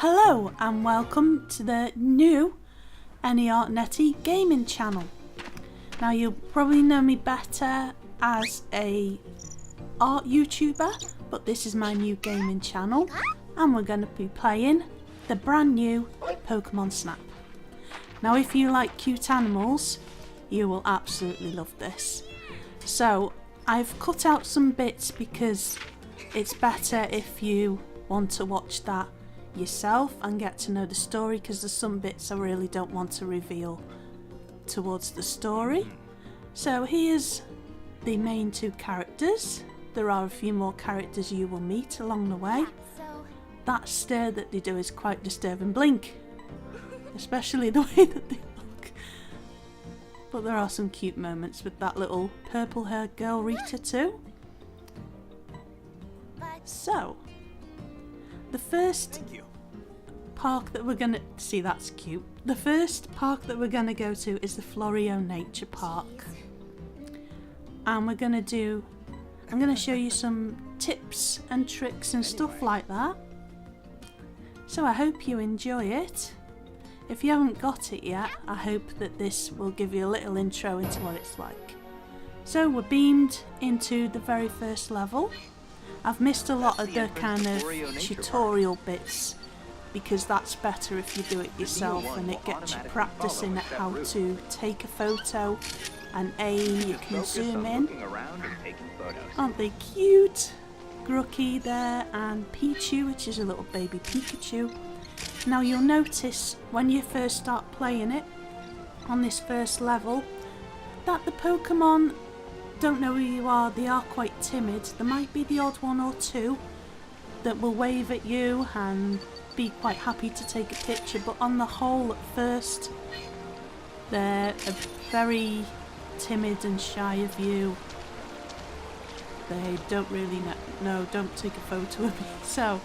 Hello and welcome to the new Netty gaming channel. Now you'll probably know me better as a art YouTuber, but this is my new gaming channel and we're going to be playing the brand new Pokemon Snap. Now if you like cute animals, you will absolutely love this. So I've cut out some bits because it's better if you want to watch that yourself and get to know the story, because there's some bits I really don't want to reveal towards the story. So here's the main two characters. There are a few more characters you will meet along the way. That stare that they do is quite disturbing. Blink, especially the way that they look. But there are some cute moments with that little purple haired girl Rita too. So the first park that we're gonna see, that's cute. The first park that we're gonna go to is the Florio Nature Park, and I'm gonna show you some tips and tricks and stuff like that. So I hope you enjoy it. If you haven't got it yet, I hope that this will give you a little intro into what it's like. So we're beamed into the very first level. I've missed a lot of the kind of tutorial bits because that's better if you do it yourself and it gets you practicing at how to take a photo and aim. You can zoom in. Aren't they cute? Grooky there and Pichu, which is a little baby Pikachu. Now you'll notice when you first start playing it on this first level that the Pokemon don't know who you are. They are quite timid. There might be the odd one or two that will wave at you and be quite happy to take a picture, but on the whole at first they're very timid and shy of you. They don't really know, don't take a photo of me. So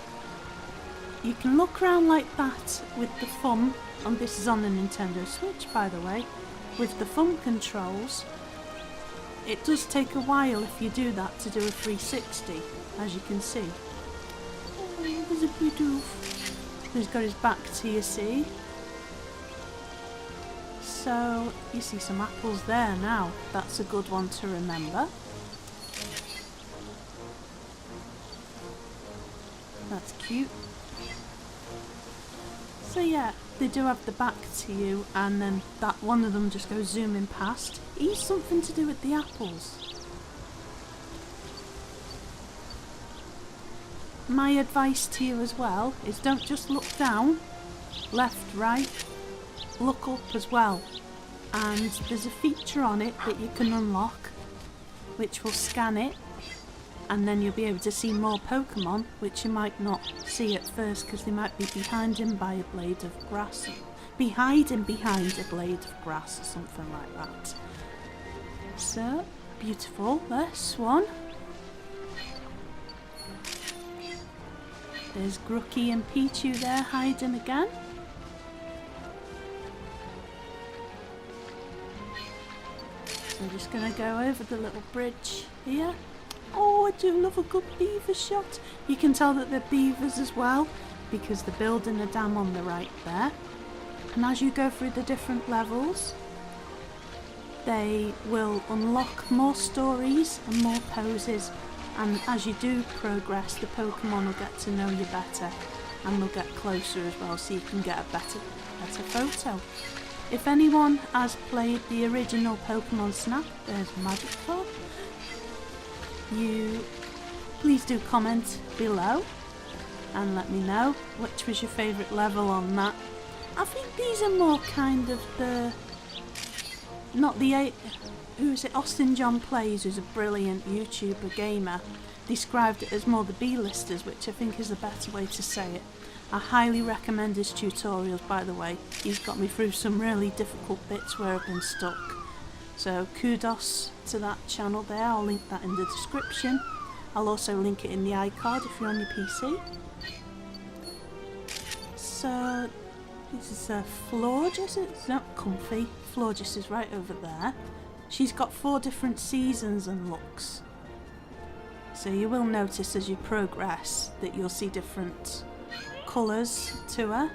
you can look around like that with the thumb, and this is on the Nintendo Switch by the way, with the thumb controls. It does take a while if you do that to do a 360, as you can see. Oh, there's a Bidoof. He's got his back to you, see? So, you see some apples there now. That's a good one to remember. That's cute. So yeah, they do have the back to you, and then that one of them just goes zooming past. He's something to do with the apples. My advice to you as well is don't just look down, left, right, look up as well. And there's a feature on it that you can unlock which will scan it, and then you'll be able to see more Pokemon which you might not see at first because they might be behind him by a blade of grass. Behind a blade of grass or something like that. So, beautiful, this one. There's Grooky and Pichu there hiding again. So we're just going to go over the little bridge here. Oh, I do love a good beaver shot. You can tell that they're beavers as well because they're building a dam on the right there. And as you go through the different levels, they will unlock more stories and more poses, and as you do progress, the Pokemon will get to know you better and they'll get closer as well, so you can get a better photo. If anyone has played the original Pokemon Snap, there's Magikarp. You please do comment below and let me know which was your favourite level on that. I think these are more kind of the, not the, who is it, Austin John Plays, who's a brilliant YouTuber gamer, described it as more the B-listers, which I think is a better way to say it. I highly recommend his tutorials, by the way. He's got me through some really difficult bits where I've been stuck. So kudos to that channel there. I'll link that in the description. I'll also link it in the iCard if you're on your PC. So this is a Florges, it's not Comfy. Florges is right over there. She's got 4 different seasons and looks. So you will notice as you progress that you'll see different colours to her,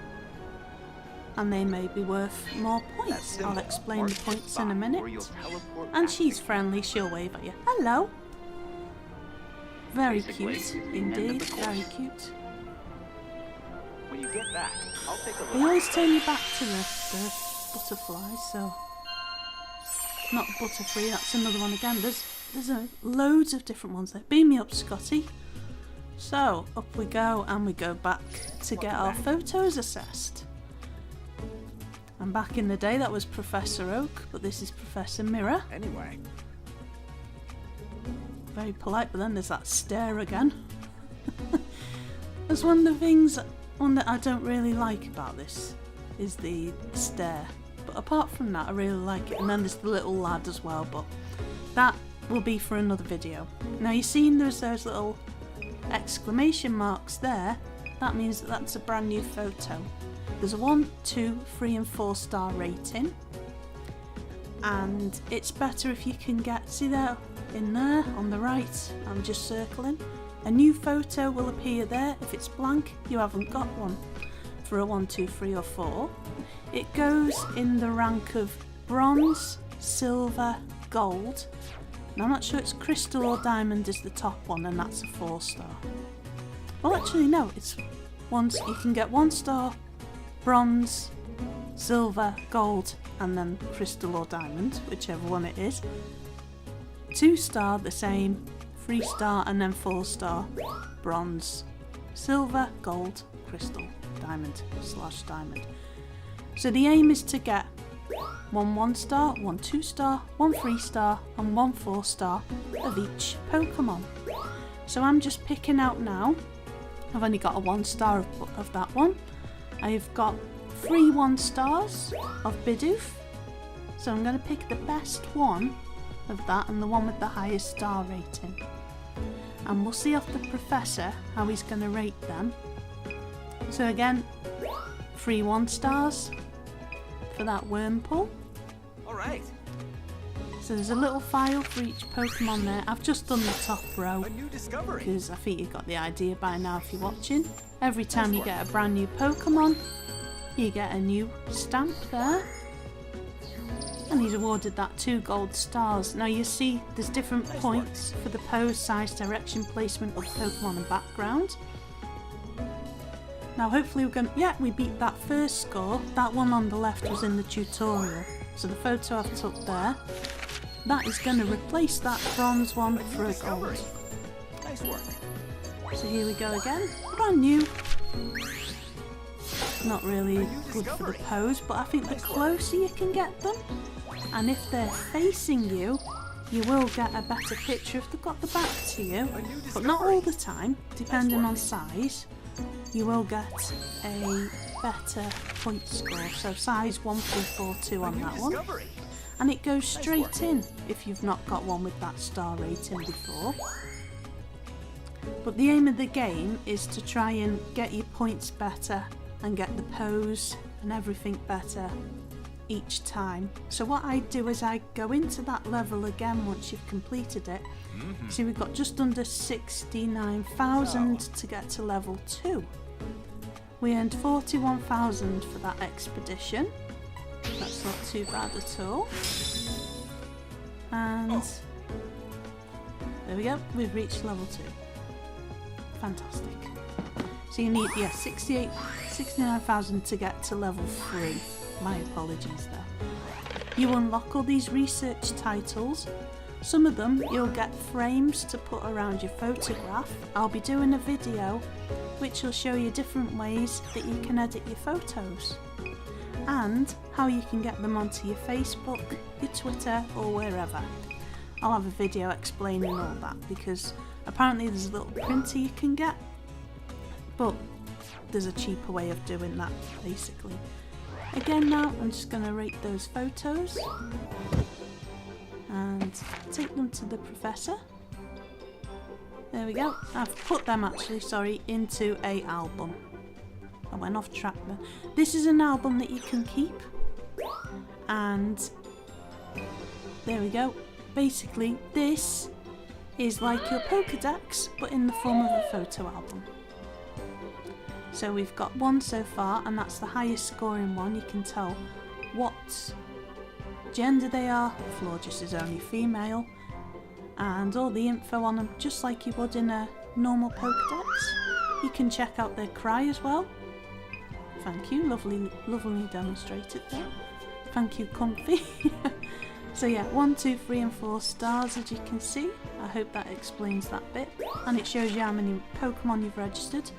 and they may be worth more points. I'll explain the points in a minute. And she's friendly, she'll wave at you. Hello! Very cute indeed, very cute. When you get back, I'll take a look. They always turn you back to the butterflies, so... Not Butterfree, that's another one again. There's loads of different ones there. Beam me up, Scotty. So, up we go, and we go back to get our photos assessed. And back in the day, that was Professor Oak, but this is Professor Mirror. Anyway. Very polite, but then there's that stare again. That's one of the things, one that I don't really like about this, is the stare. But apart from that, I really like it. And then there's the little lad as well, but that will be for another video. Now you've seen there's those little exclamation marks there. That means that that's a brand new photo. There's a 1, 2, 3 and 4 star rating. And it's better if you can get, see there, in there on the right, I'm just circling. A new photo will appear there. If it's blank, you haven't got one. For a 1, 2, 3 or 4. It goes in the rank of bronze, silver, gold. Now I'm not sure it's crystal or diamond is the top one, and that's a 4 star. Well actually no, it's you can get 1 star, bronze, silver, gold, and then crystal or diamond, whichever one it is. 2 star the same, 3 star and then 4 star, bronze, silver, gold, crystal, diamond / diamond. So the aim is to get 1 1 star, 1 2 star, 1 3 star and 1 4 star of each Pokemon. So I'm just picking out now. I've only got a 1 star of that one. I've got 3 1 stars of Bidoof. So I'm going to pick the best one of that and the one with the highest star rating. And we'll see off the Professor how he's going to rate them. So again, 3 1 stars for that Wurmple. Alright. So there's a little file for each Pokemon there. I've just done the top row A new discovery. because I think you've got the idea by now if you're watching. Every time you get a brand new Pokemon, you get a new stamp there. And he's awarded that 2 gold stars. Now you see there's different points for the pose, size, direction, placement of Pokemon and background. Now hopefully we're going to, yeah, we beat that first score. That one on the left was in the tutorial. So the photo I've took there, that is going to replace that bronze one for a gold. Nice work. So here we go again, brand new. Not really good for the pose, but I think the closer you can get them, and if they're facing you, you will get a better picture if they've got the back to you, but not all the time, depending on size. You will get a better point score. So size 1, 3, 4, 2 on that one. And it goes straight in if you've not got one with that star rating before. But the aim of the game is to try and get your points better and get the pose and everything better each time. So what I do is I go into that level again once you've completed it. See, we've got just under 69,000 to get to level 2. We earned 41,000 for that expedition. That's not too bad at all. And there we go, we've reached level 2. Fantastic. So you need, yeah, 69,000 to get to level 3. My apologies there. You unlock all these research titles. Some of them you'll get frames to put around your photograph. I'll be doing a video which will show you different ways that you can edit your photos and how you can get them onto your Facebook, your Twitter or wherever. I'll have a video explaining all that because apparently there's a little printer you can get, but there's a cheaper way of doing that basically. Again now I'm just going to rate those photos and take them to the Professor. There we go. I've put them actually, sorry, into a album. I went off track there. This is an album that you can keep. And there we go. Basically, this is like your Pokédex, but in the form of a photo album. So we've got one so far, and that's the highest scoring one. You can tell what gender they are. Florges is only female, and all the info on them, just like you would in a normal Pokédex. You can check out their cry as well. Thank you, lovely demonstrated there. Thank you, Comfy. So yeah, 1, 2, 3 and 4 stars, as you can see. I hope that explains that bit, and it shows you how many Pokemon you've registered.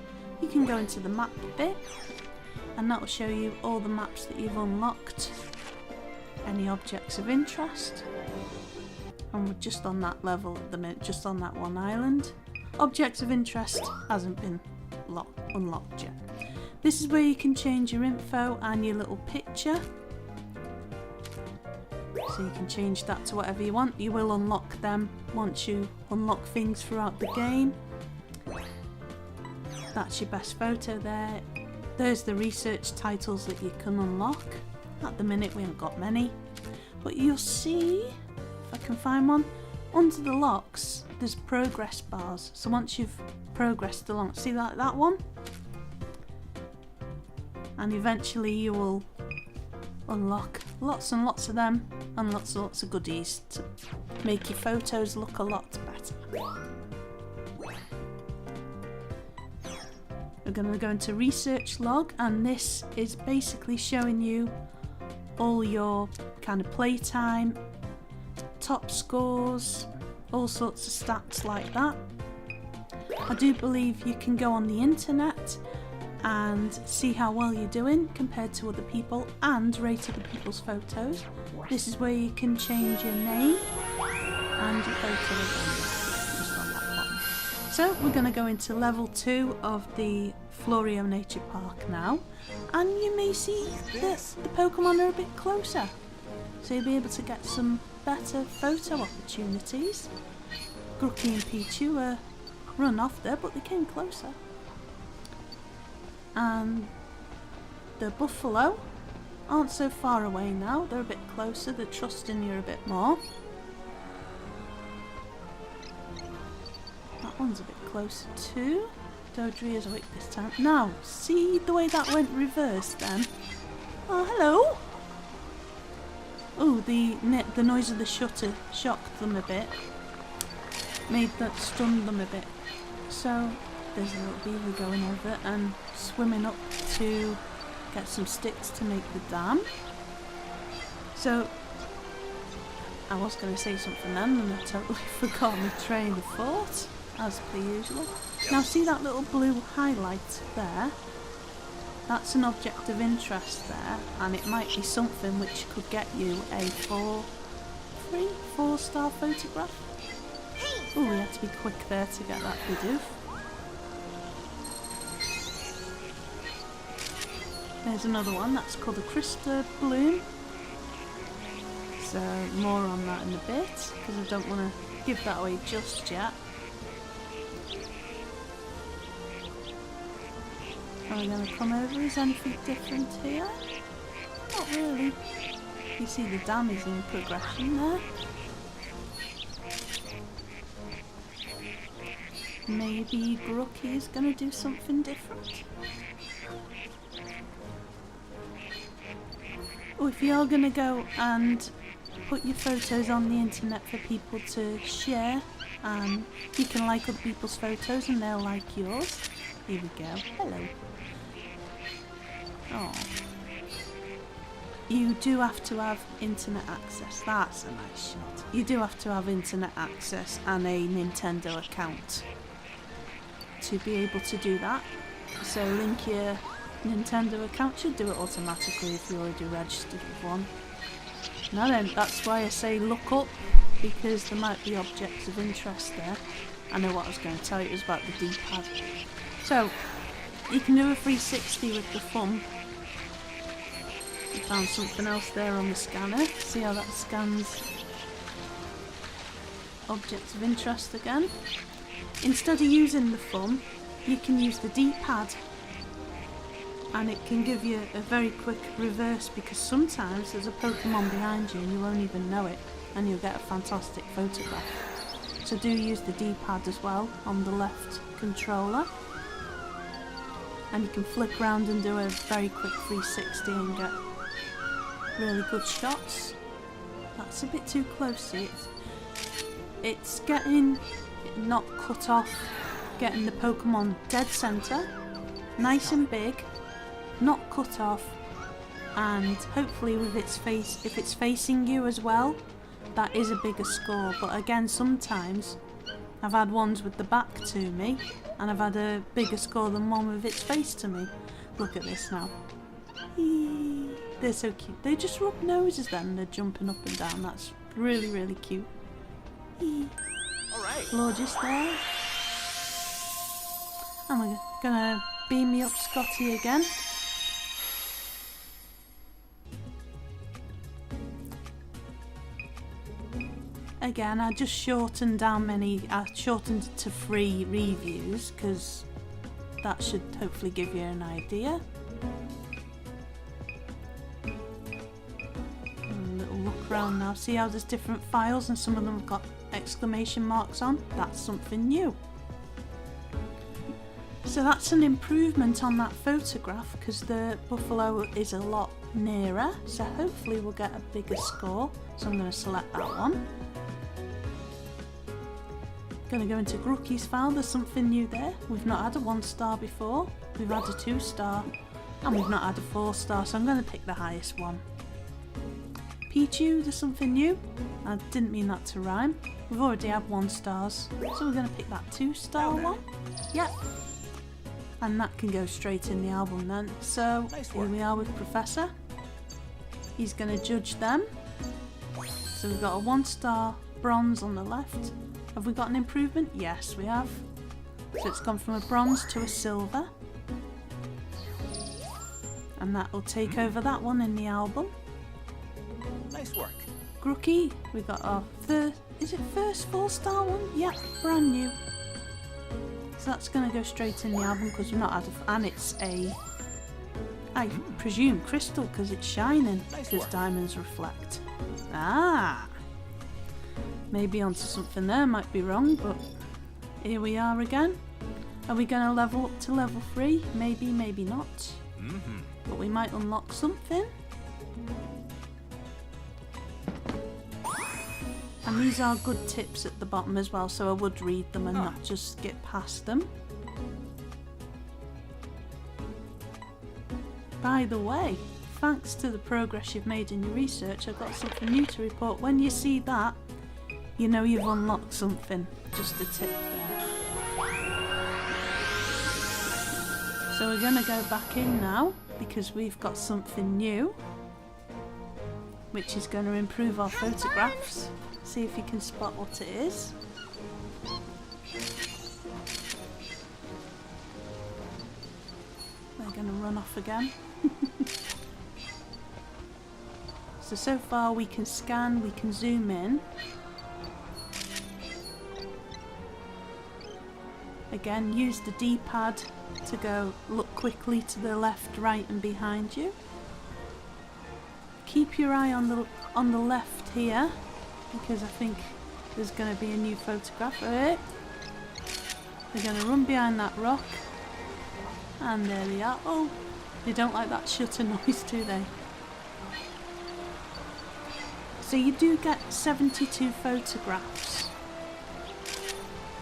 You can go into the map bit, and that will show you all the maps that you've unlocked, any objects of interest, and we're just on that level at the minute, just on that one island. Objects of interest hasn't been unlocked yet. This is where you can change your info and your little picture. So you can change that to whatever you want. You will unlock them once you unlock things throughout the game. That's your best photo there. There's the research titles that you can unlock. At the minute we haven't got many. But you'll see, if I can find one, under the locks there's progress bars. So once you've progressed along, see that one? And eventually you will unlock lots and lots of them, and lots and lots of goodies to make your photos look a lot better. We're going to go into research log, and this is basically showing you all your kind of playtime, top scores, all sorts of stats like that. I do believe you can go on the internet and see how well you're doing compared to other people, and rate other people's photos. This is where you can change your name and your photo again, just on that button. So we're going to go into level 2 of the Florio Nature Park now, and you may see that the Pokemon are a bit closer, so you'll be able to get some better photo opportunities. Grookey and Pichu are run off there, but they came closer. And the buffalo aren't so far away now, they're a bit closer, they're trusting you a bit more. That one's a bit closer too. Dodri is awake this time. Now, see the way that went reverse then? Oh, hello! Oh, the noise of the shutter shocked them a bit. Stunned them a bit. So, there's a little beaver going over and swimming up to get some sticks to make the dam. So I was going to say something then and I totally forgot my train of thought, as per usual. Now see that little blue highlight there? That's an object of interest there, and it might be something which could get you a 4-star photograph. Oh, we had to be quick there to get that Bidoof. There's another one, that's called a Crystal Bloom. So more on that in a bit, because I don't want to give that away just yet. Are we going to come over? Is anything different here? Not really. You see the dam is in progression there. Maybe Grookey is going to do something different. Or if you're going to go and put your photos on the internet for people to share, you can like other people's photos and they'll like yours. Here we go. Hello. Oh. You do have to have internet access. That's a nice shot. You do have to have internet access and a Nintendo account to be able to do that. So link your Nintendo account, should do it automatically if you're already registered with one. Now then, that's why I say look up, because there might be objects of interest there. I know what I was going to tell you, it was about the D-pad. So, you can do a 360 with the thumb. I found something else there on the scanner. See how that scans objects of interest again. Instead of using the thumb, you can use the D-pad. And it can give you a very quick reverse, because sometimes there's a Pokemon behind you and you won't even know it, and you'll get a fantastic photograph. So do use the D-pad as well on the left controller. and you can flick around and do a very quick 360 and get really good shots. That's a bit too close, see, it's getting not cut off, getting the Pokemon dead center, nice and big, not cut off, and hopefully with its face, if it's facing you as well, that is a bigger score. But again, sometimes I've had ones with the back to me and I've had a bigger score than one with its face to me. Look at this now. Eee, they're so cute. They just rub noses then, they're jumping up and down. That's really, really cute. Eee. Alright. Gorgeous there. And we're gonna beam me up Scotty again. Again, I just shortened down I shortened it to 3 reviews because that should hopefully give you an idea. And a little look around now, see how there's different files and some of them have got exclamation marks on? That's something new. So that's an improvement on that photograph because the buffalo is a lot nearer, so hopefully we'll get a bigger score. So I'm going to select that one. Going to go into Grooky's file, there's something new there. We've not had a 1-star before, we've had a 2-star, and we've not had a 4-star, so I'm going to pick the highest one. Pichu, there's something new. I didn't mean that to rhyme. We've already had 1-stars, so we're going to pick that 2-star one. Yep. And that can go straight in the album then. So here we are with Professor. He's going to judge them. So we've got a 1-star bronze on the left. Have we got an improvement? Yes, we have. So it's gone from a bronze to a silver. And that will take over that one in the album. Nice work. Grooky, we got our is it first 4-star one? Yep, brand new. So that's going to go straight in the album because we've not had and it's I presume crystal because it's shining, because diamonds reflect. Ah! Maybe onto something there, might be wrong, but here we are again. Are we going to level up to level 3? Maybe, maybe not. But we might unlock something. And these are good tips at the bottom as well, so I would read them and not just skip past them. By the way, thanks to the progress you've made in your research, I've got something new to report. When you see that, you know you've unlocked something. Just a tip there. So we're going to go back in now because we've got something new, which is going to improve our photographs. See if you can spot what it is. They're going to run off again. So far we can scan, we can zoom in. Again, use the D-pad to go look quickly to the left, right and behind you. Keep your eye on the left here, because I think there's going to be a new photograph of it. They're going to run behind that rock. And there they are. Oh, they don't like that shutter noise, do they? So you do get 72 photographs.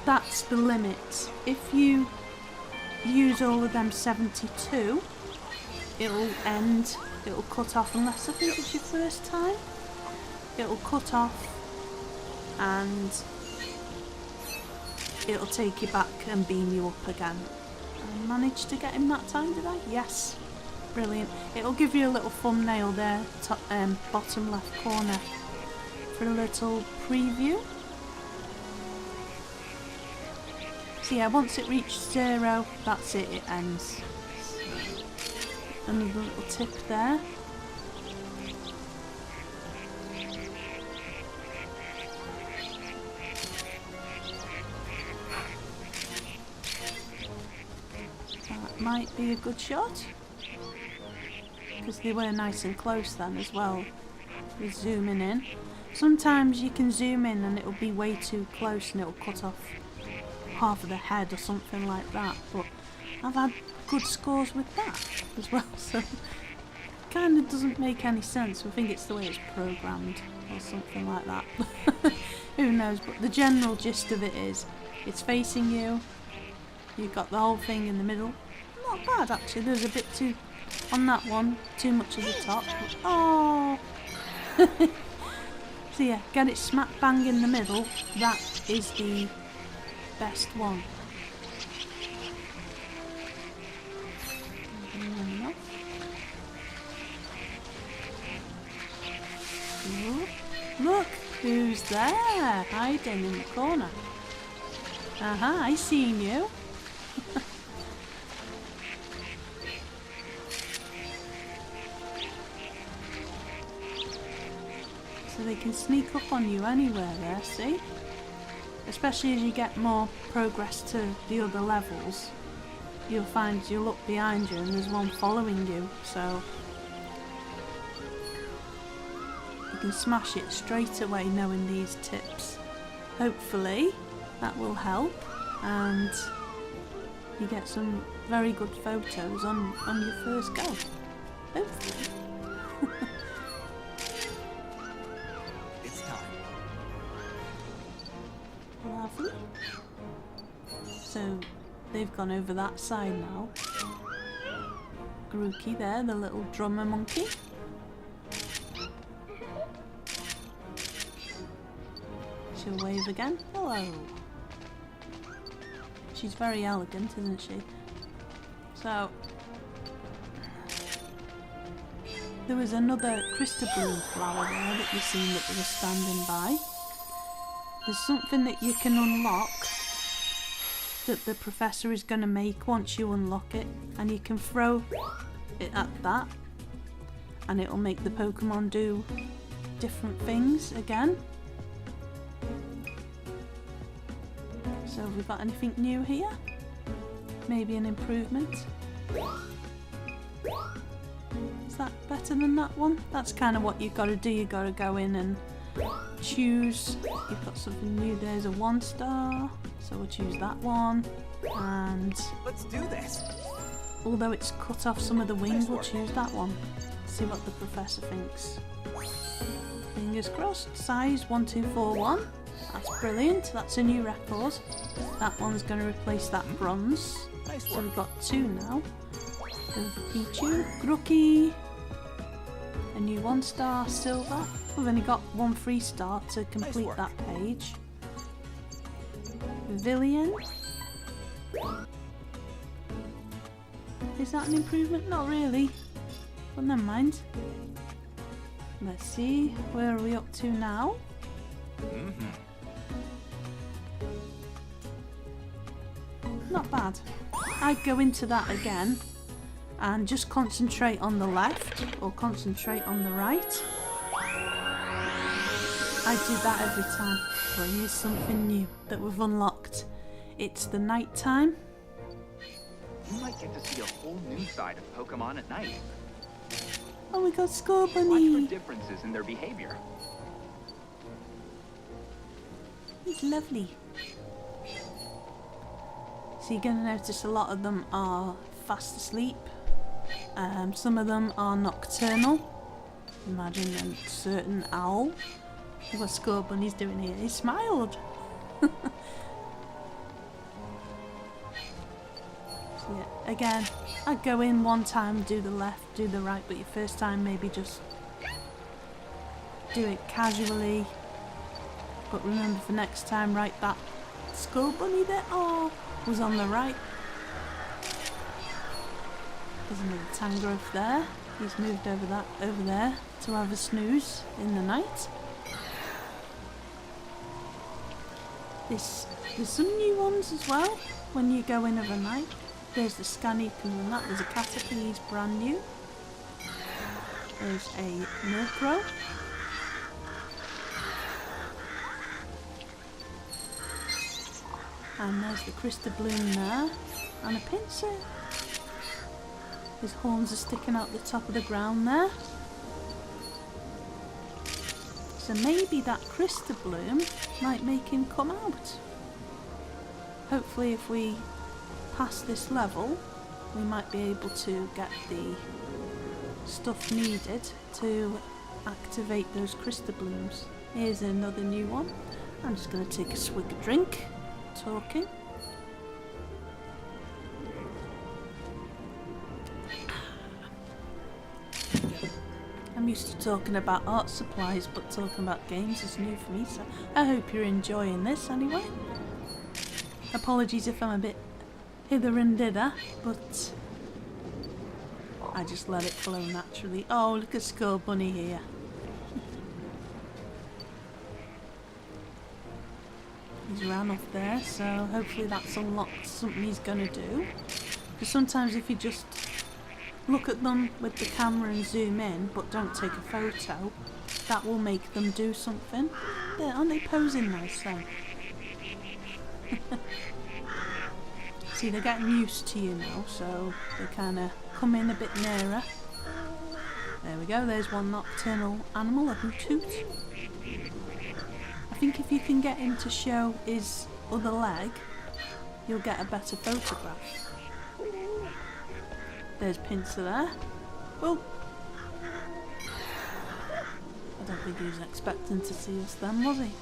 That's the limit. If you use all of them 72, it'll end, it'll cut off, unless I think it's your first time. It'll cut off and it'll take you back and beam you up again. I managed to get him that time, did I? Yes. Brilliant. It'll give you a little thumbnail there, top, bottom left corner, for a little preview. So yeah, once it reaches 0, that's it, it ends. Another little tip there. That might be a good shot, because they were nice and close then as well, with zooming in. Sometimes you can zoom in and it'll be way too close and it'll cut off half of the head or something like that, but I've had good scores with that as well, so kind of doesn't make any sense. I think it's the way it's programmed or something like that. Who knows, but the general gist of it is it's facing you, you've got the whole thing in the middle. Not bad actually, there's a bit too, on that one, too much at the top. Oh! So yeah, get it smack bang in the middle, that is the best one. Look, who's there, hiding in the corner. Aha, I seen you. So they can sneak up on you anywhere there, see? Especially as you get more progress to the other levels, you'll find you look behind you and there's one following you, so you can smash it straight away knowing these tips. Hopefully that will help and you get some very good photos on your first go. Hopefully. It's time. Lovely. So they've gone over that side now. Grookey there, the little drummer monkey. She'll wave again. Hello. She's very elegant, isn't she? So there was another crystal flower there that you've seen that they were standing by. There's something that you can unlock that the professor is going to make once you unlock it, and you can throw it at that and it'll make the Pokemon do different things again. So have we got anything new here? Maybe an improvement? Is that better than that one? That's kind of what you've got to do. You've got to go in and choose. You've got something new. There's a 1-star, so we'll choose that one. And Let's do this. although it's cut off some of the wing, we'll choose that one. See what the professor thinks. Fingers crossed. Size 1241. That's brilliant. That's a new record. That one's going to replace that bronze. Nice So work. we've got 2 now. There's Pichu, Grookey, a new 1-star silver. We've only got 1 3-star to complete work. that page. Villian. Is that an improvement? Not really. But never mind. Let's see, where are we up to now? Not bad. I'd go into that again and just concentrate on the left or concentrate on the right. I do that every time. But here's something new that we've unlocked. It's the night time. You might get to see a whole new side of Pokemon at night. Oh, we got Watch for Scorbunny. differences in their behavior. He's lovely. So you're going to notice a lot of them are fast asleep. Some of them are nocturnal. Imagine a certain owl. What Scorbunny's doing here? He smiled. So yeah, again, I'd go in one time, do the left, do the right, but your first time maybe just do it casually. But remember for next time, write that Scorbunny there. Oh, was on the right. There's another Tangrowth there. He's moved over there to have a snooze in the night. There's some new ones as well when you go in overnight. There's the Scanny and that. There's a Caterpie, he's brand new. There's a Murkrow. And there's the Crystabloom there. And a Pinsir. His horns are sticking out the top of the ground there. So maybe that Crystabloom might make him come out. Hopefully if we pass this level, we might be able to get the stuff needed to activate those crystal blooms. Here's another new one. I'm just going to take a swig of drink, talking. I'm used to talking about art supplies, but talking about games is new for me, so I hope you're enjoying this anyway. Apologies if I'm a bit hither and thither, but I just let it flow naturally. Oh, look at Skull Bunny here. He's ran off there, so hopefully that's unlocked something he's going to do. Because sometimes if you just look at them with the camera and zoom in, but don't take a photo, that will make them do something. There, aren't they posing nice then? See, they're getting used to you now, so they kind of come in a bit nearer. There we go, there's one nocturnal animal, a hoot hoot. I think if you can get him to show his other leg, you'll get a better photograph. There's Pincer there. Well, I don't think he was expecting to see us then, was he?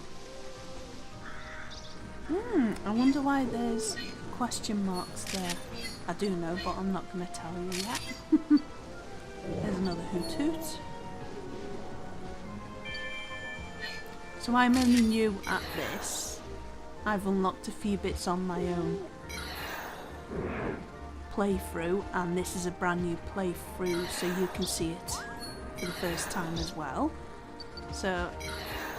I wonder why there's question marks there. I do know, but I'm not going to tell you yet. There's another hoot hoot. So I'm only new at this. I've unlocked a few bits on my own playthrough, and this is a brand new playthrough, so you can see it for the first time as well. So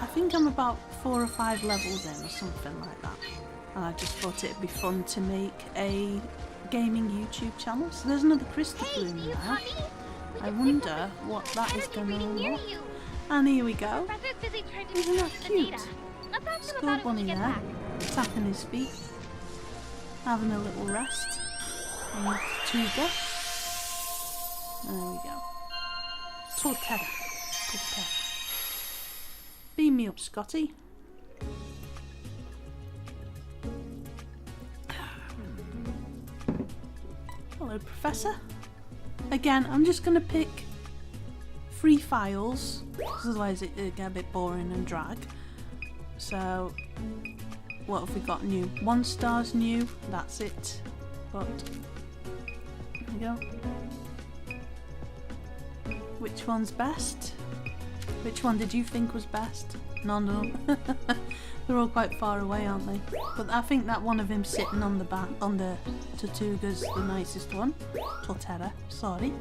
I think I'm about 4 or 5 levels in or something like that, and I just thought it'd be fun to make a gaming YouTube channel. So there's another crystal bloom there. I wonder what that is going to unlock. And here we go. Isn't that cute? Skull Bunny there, tapping his feet, having a little rest. And Tuga. There we go. Tortetta. Beam me up, Scotty. Hello, Professor. Again, I'm just going to pick 3 files, because otherwise it'll get a bit boring and drag. So, what have we got new? 1 star's new, that's it. But, there we go. Which one's best? Which one did you think was best? None of them. They're all quite far away, aren't they? But I think that one of him sitting on the back, on the Tortuga's the nicest one. Tortetta, sorry.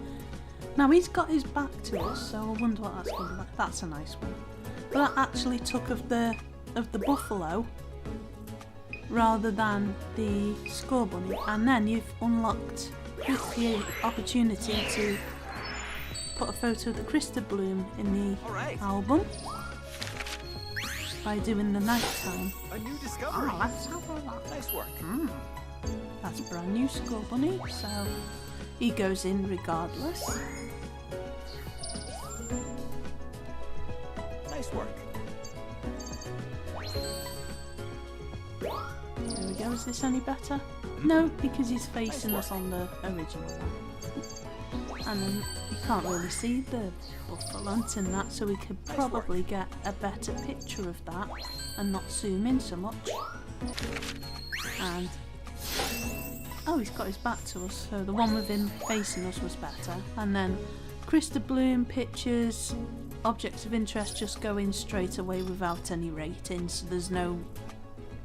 Now he's got his back to us, so I wonder what that's going to be like. That's a nice one. But I actually took of the buffalo rather than the Skull Bunny, and then you've unlocked the opportunity to put a photo of the crystal bloom in the album by doing the nighttime. A new discovery. Oh, let's have a look. Nice work. That's brand new Skull Bunny, so he goes in regardless. Nice work. There we go, is this any better? No, because he's facing us on the original one. And then you can't really see the buffalo in that, so we could probably get a better picture of that and not zoom in so much. And oh, he's got his back to us, so the one with him facing us was better. And then crystal bloom, pictures, objects of interest just go in straight away without any ratings, so there's no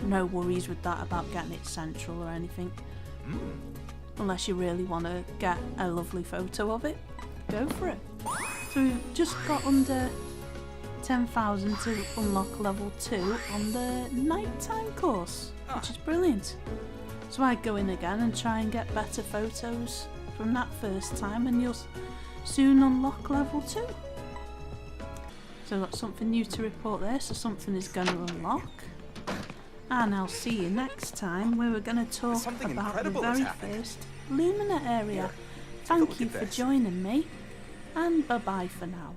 worries with that about getting it central or anything. Unless you really want to get a lovely photo of it, go for it. So we've just got under 10,000 to unlock level 2 on the nighttime course, which is brilliant. So I'd go in again and try and get better photos from that first time, and you'll soon unlock level 2. So I've got something new to report there, so something is going to unlock. And I'll see you next time, where we're going to talk about the very first Lumina area. Thank you for joining me, and bye bye for now.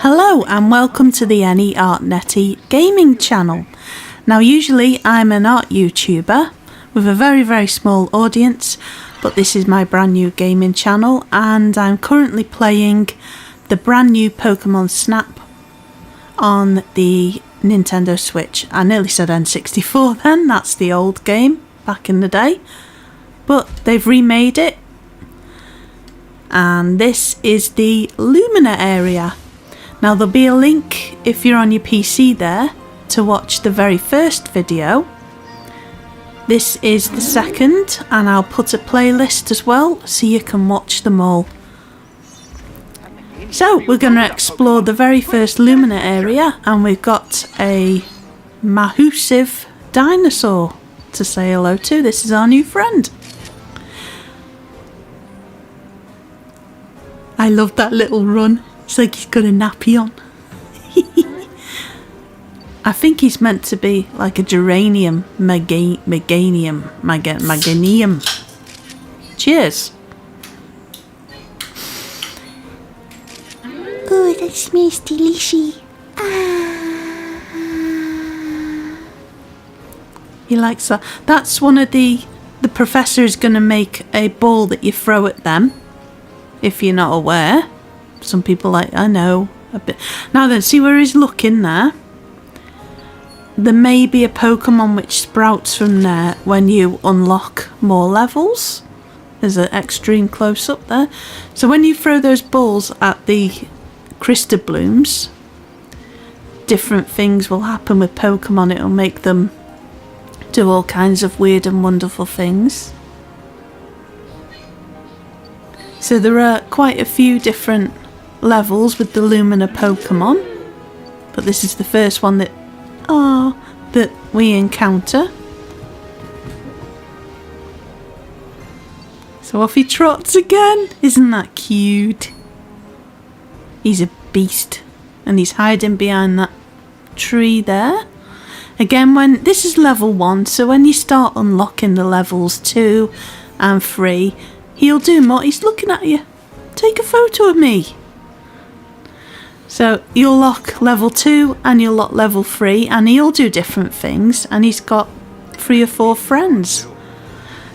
Hello and welcome to the Any Art Netty gaming channel. Now usually I'm an art YouTuber with a very small audience, but this is my brand new gaming channel and I'm currently playing the brand new Pokemon Snap on the Nintendo Switch. I nearly said N64 then, that's the old game back in the day, but they've remade it and this is the Lumina area. Now there'll be a link if you're on your PC there to watch the very first video. This is the second and I'll put a playlist as well so you can watch them all. So we're going to explore the very first Lumina area and we've got a massive dinosaur to say hello to. This is our new friend. I love that little run. It's like he's got a nappy on. I think he's meant to be like a geranium, meganium. Cheers. Oh, that smells delicious. He likes that. That's one of the professor is going to make a ball that you throw at them. If you're not aware. Some people like, I know a bit. Now then, see where he's looking there? There may be a Pokemon which sprouts from there when you unlock more levels. There's an extreme close up there. So when you throw those balls at the Crystal Blooms, different things will happen with Pokemon. It'll make them do all kinds of weird and wonderful things. So there are quite a few different levels with the Lumina Pokemon, but this is the first one that we encounter. So off he trots again. Isn't that cute? He's a beast and he's hiding behind that tree there. Again, when this is level 1, so when you start unlocking the levels 2 and 3, he'll do more. He's looking at you. Take a photo of me. So you'll lock level 2 and you'll lock level 3 and he'll do different things and he's got 3 or 4 friends.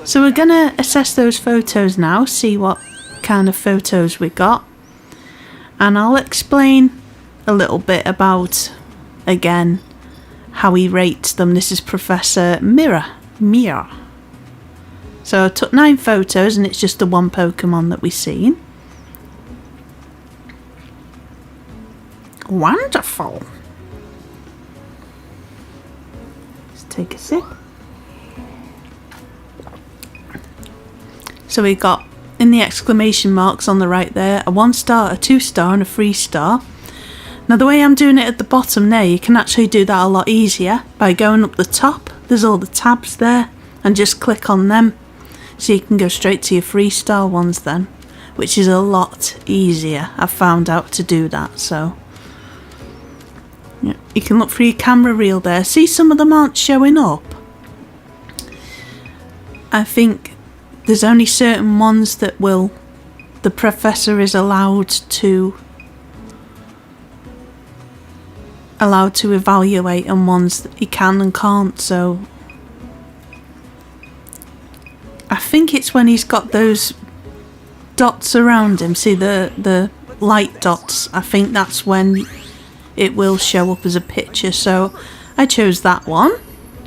So we're going to assess those photos now, see what kind of photos we got. And I'll explain a little bit about, again, how he rates them. This is Professor Mira. So I took 9 photos and it's just the one Pokemon that we've seen. Wonderful. Let's take a sip. So we got, in the exclamation marks on the right there, a 1-star, a 2-star and a 3-star. Now the way I'm doing it at the bottom there, you can actually do that a lot easier by going up the top. There's all the tabs there and just click on them. So you can go straight to your 3-star ones then, which is a lot easier. I've found out to do that, so yeah, you can look through your camera reel there. See, some of them aren't showing up. I think there's only certain ones that the professor is allowed to evaluate, and ones that he can and can't. So I think it's when he's got those dots around him. See the light dots? I think that's when it will show up as a picture. So I chose that one,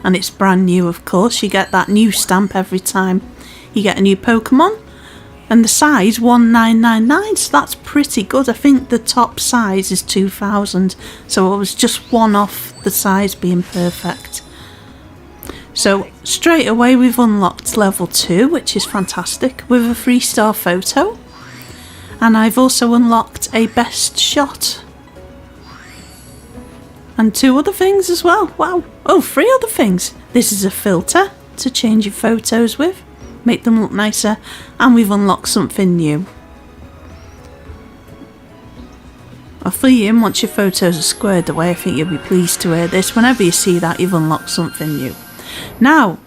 and it's brand new, of course. You get that new stamp every time you get a new Pokemon. And the size 1999, so that's pretty good. I think the top size is 2000, so I was just one off the size being perfect. So straight away we've unlocked level 2, which is fantastic, with a 3-star photo. And I've also unlocked a best shot. And 2 other things as well. Wow. Oh, 3 other things. This is a filter to change your photos with, make them look nicer, and we've unlocked something new. I'll fill you in once your photos are squared away. I think you'll be pleased to hear this. Whenever you see that, you've unlocked something new. Now,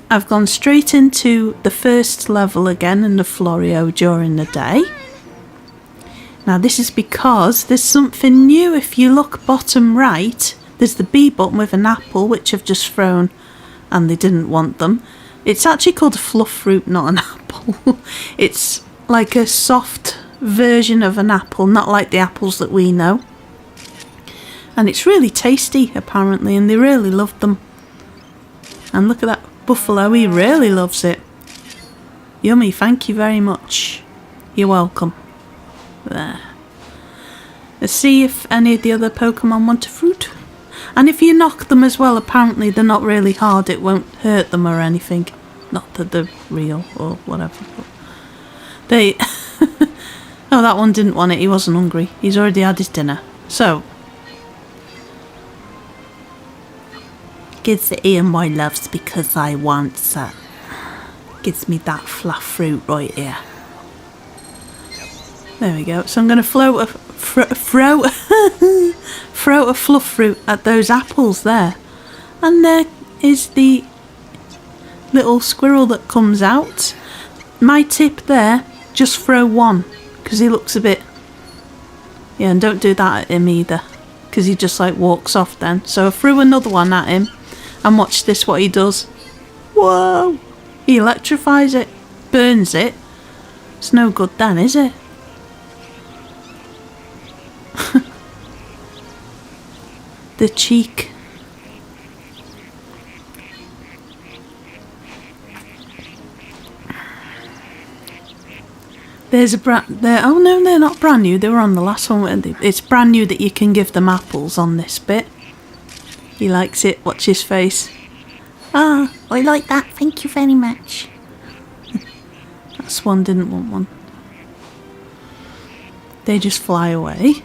I've gone straight into the first level again in the Florio during the day. Now this is because there's something new. If you look bottom right, there's the B button with an apple, which I've just thrown and they didn't want them. It's actually called a fluff fruit, not an apple. It's like a soft version of an apple, not like the apples that we know. And it's really tasty, apparently, and they really loved them. And look at that buffalo, he really loves it. Yummy, thank you very much. You're welcome. There. Let's see if any of the other Pokemon want a fruit. And if you knock them as well, apparently they're not really hard. It won't hurt them or anything. Not that they're real or whatever. But they... Oh, that one didn't want it. He wasn't hungry. He's already had his dinner. So... Gives the Ian my loves because I want some. Gives me that fluff fruit right here. There we go. So I'm going to throw a fluff fruit at those apples there. And there is the little squirrel that comes out. My tip there, just throw one. Because he looks a bit... Yeah, and don't do that at him either. Because he just like walks off then. So I threw another one at him. And watch this, what he does. Whoa! He electrifies it. Burns it. It's no good then, is it? The cheek. There's a brand... Oh no, they're not brand new. They were on the last one. It's brand new that you can give them apples on this bit. He likes it. Watch his face. Ah, I like that. Thank you very much. That swan didn't want one. They just fly away.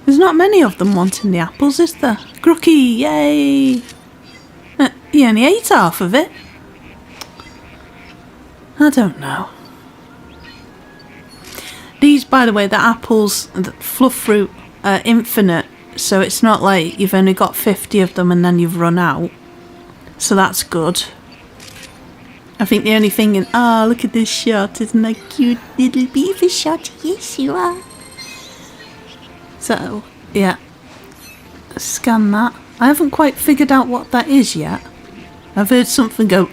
There's not many of them wanting the apples, is there? Grooky, yay! He only ate half of it. I don't know. These, by the way, the apples, the fluff fruit, are infinite. So it's not like you've only got 50 of them and then you've run out. So that's good. I think the only thing in... Oh, look at this shot. Isn't that cute little beaver shot? Yes, you are. So, yeah. Scan that. I haven't quite figured out what that is yet. I've heard something go...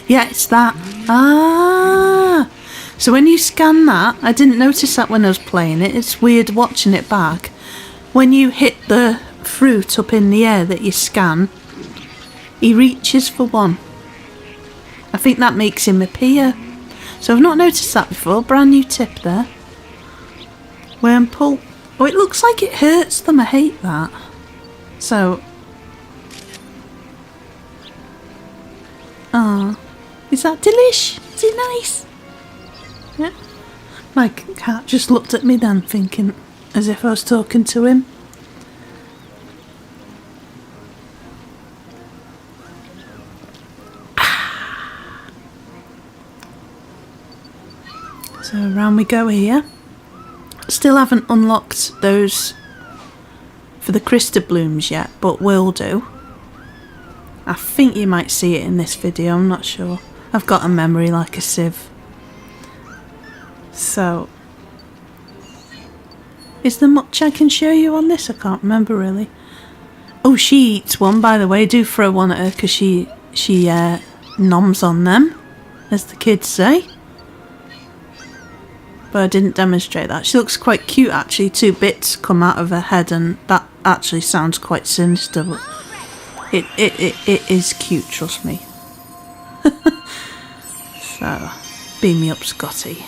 Yeah, it's that. Ah! So when you scan that... I didn't notice that when I was playing it. It's weird watching it back. When you hit the fruit up in the air that you scan, he reaches for one. I think that makes him appear. So I've not noticed that before. Brand new tip there. Wormpull. Oh, it looks like it hurts them. I hate that. So. Ah, is that delish? Is it nice? Yeah. My cat just looked at me then thinking... As if I was talking to him. So around we go here. Still haven't unlocked those for the Crystal Blooms yet, but will do. I think you might see it in this video, I'm not sure. I've got a memory like a sieve. So... Is there much I can show you on this? I can't remember really. Oh, she eats one, by the way. Do throw one at her because she noms on them, as the kids say. But I didn't demonstrate that. She looks quite cute actually. 2 bits come out of her head and that actually sounds quite sinister. But it is cute, trust me. So, beam me up, Scotty.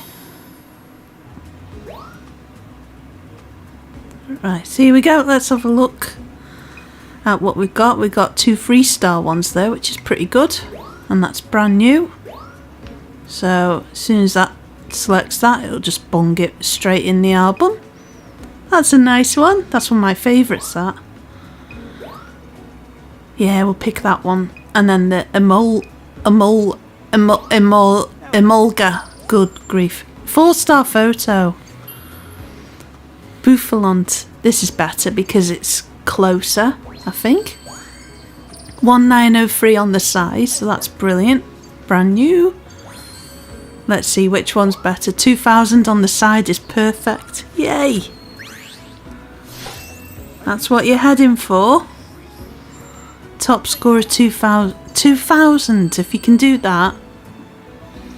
Right, so here we go. Let's have a look at what we've got. We've got 2 3-star ones there, which is pretty good. And that's brand new. So as soon as that selects that, it'll just bung it straight in the album. That's a nice one. That's one of my favourites, that. Yeah, we'll pick that one. And then the Emolga. Good grief. 4-star photo. Bouffalont. This is better because it's closer, I think. 1903 on the size, so that's brilliant. Brand new. Let's see which one's better. 2,000 on the side is perfect. Yay! That's what you're heading for. Top score of 2,000. 2,000, if you can do that.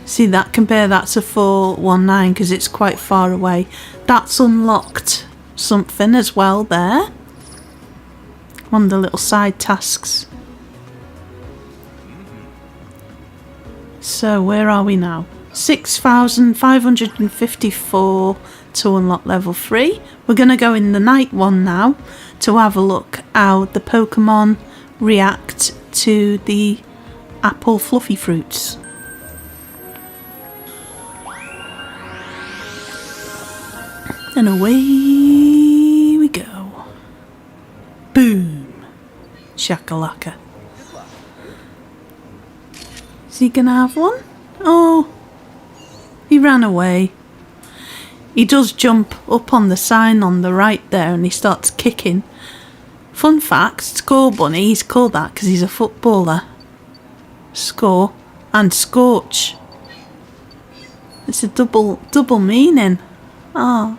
See that, compare that to 419 because it's quite far away. That's unlocked something as well there. One of the little side tasks. So where are we now? 6,554 to unlock level 3. We're going to go in the night one now to have a look how the Pokemon react to the apple fluffy fruits. And away we go. Boom. Shakalaka. Is he gonna have one? Oh, he ran away. He does jump up on the sign on the right there and he starts kicking. Fun fact, Score Bunny, he's called that because he's a footballer. Score and Scorch. It's a double meaning. Ah. Oh.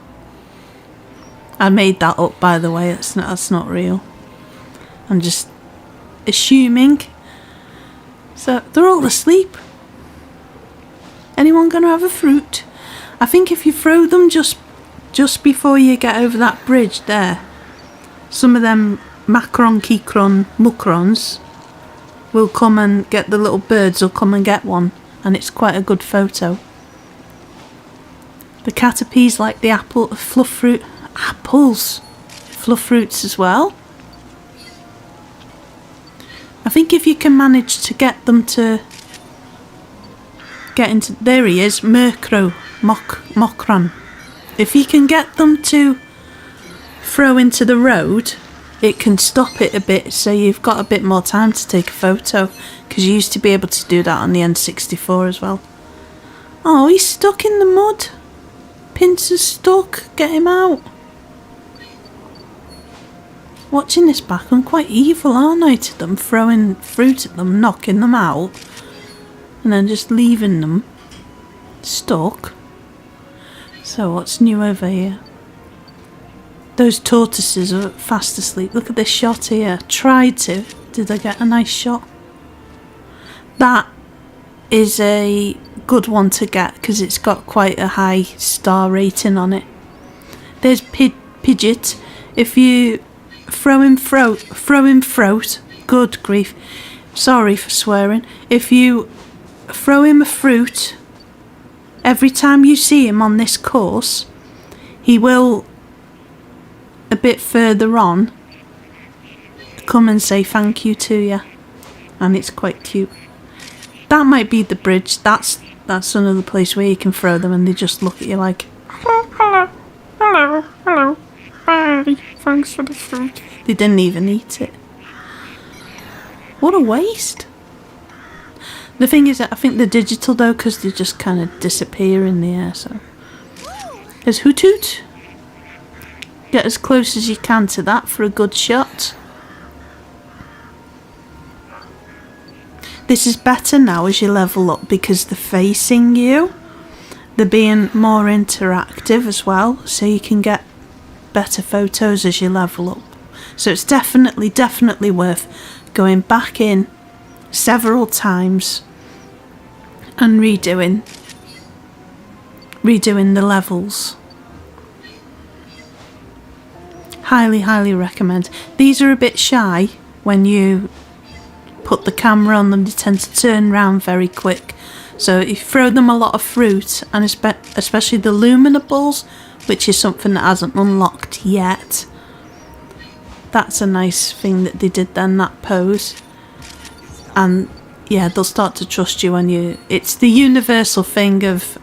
I made that up, by the way. That's not real. I'm just assuming. So they're all asleep. Anyone gonna have a fruit? I think if you throw them just before you get over that bridge there, some of them Macron, Keychron, Mucrons will come and get the little birds will come and get one, and it's quite a good photo. The Caterpies like the apple fluff fruit. Apples, fluff fruits as well. I think if you can manage to get them to get into, there he is, Mokron. If you can get them to throw into the road, it can stop it a bit, so you've got a bit more time to take a photo, because you used to be able to do that on the N64 as well. Oh, he's stuck in the mud. Pincer's stuck. Get him out. Watching this back, I'm quite evil, aren't I, to them? Throwing fruit at them, knocking them out, and then just leaving them stuck. So what's new over here? Those tortoises are fast asleep. Look at this shot here. Tried to. Did I get a nice shot? That is a good one to get because it's got quite a high star rating on it. There's Pidgeot. If you throw him fruit, good grief, sorry for swearing. If you throw him a fruit, every time you see him on this course, he will, a bit further on, come and say thank you to you, and it's quite cute. That might be the bridge. That's another place where you can throw them and they just look at you like, hello, bye, thanks for the fruit. They didn't even eat it. What a waste. The thing is that I think they're digital though, because they just kind of disappear in the air. So there's Hoot Hoot. Get as close as you can to that for a good shot. This is better now as you level up because they're facing you. They're being more interactive as well, so you can get better photos as you level up. So it's definitely worth going back in several times and redoing the levels. Highly recommend. These are a bit shy when you put the camera on them. They tend to turn around very quick. So if you throw them a lot of fruit, and especially the Luminables, which is something that hasn't unlocked yet, that's a nice thing that they did then, that pose. And yeah, they'll start to trust you when you... It's the universal thing of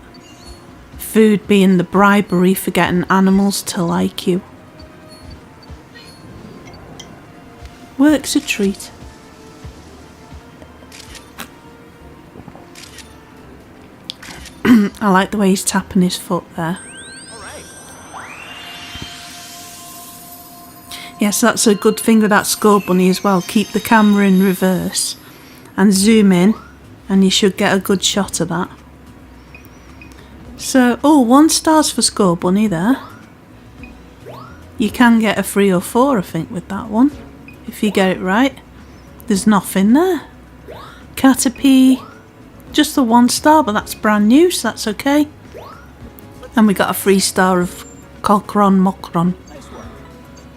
food being the bribery for getting animals to like you. Works a treat. I like the way he's tapping his foot there. Yes, that's a good thing with that Score Bunny as well. Keep the camera in reverse and zoom in, and you should get a good shot of that. So, oh, 1 star's for Score Bunny there. You can get a 3 or 4, I think, with that one. If you get it right. There's nothing there. Caterpie, just the 1 star, but that's brand new, so that's okay. And we got a 3 star of Colcron Mocron.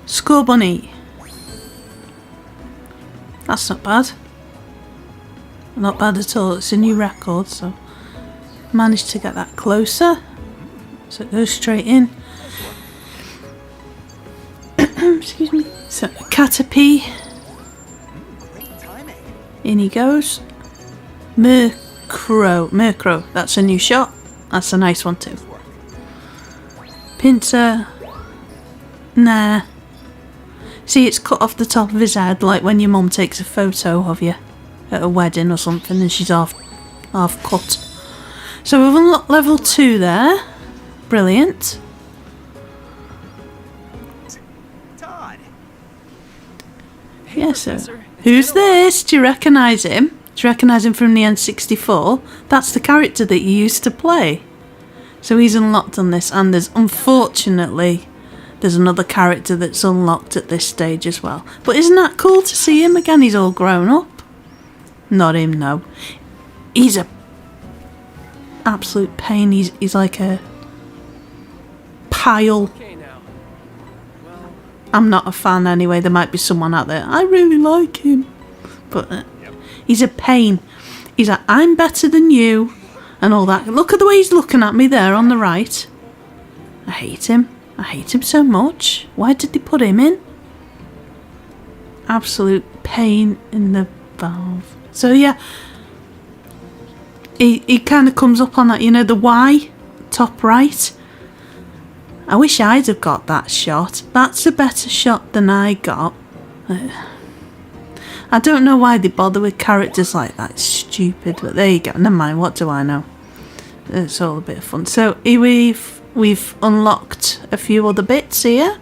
Score Bunny. That's not bad. Not bad at all. It's a new record, so managed to get that closer. So it goes straight in. Excuse me. So Caterpie. In he goes. Murkrow. That's a new shot. That's a nice one too. Pinsir. Nah. See, it's cut off the top of his head, like when your mum takes a photo of you at a wedding or something and she's half cut. So we've unlocked level 2 there. Brilliant. Yeah, so who's this? Do you recognise him? Do you recognise him from the N64? That's the character that you used to play. So he's unlocked on this, and unfortunately there's another character that's unlocked at this stage as well. But isn't that cool to see him again? He's all grown up. Not him, no. He's a absolute pain. He's like a pile. I'm not a fan anyway. There might be someone out there. I really like him. But he's a pain. He's like, I'm better than you. And all that. Look at the way he's looking at me there on the right. I hate him. I hate him so much. Why did they put him in? Absolute pain in the valve. So yeah. He kind of comes up on that, you know, the Y, top right. I wish I'd have got that shot. That's a better shot than I got. I don't know why they bother with characters like that. It's stupid, but there you go. Never mind, what do I know? It's all a bit of fun. So we've unlocked a few other bits here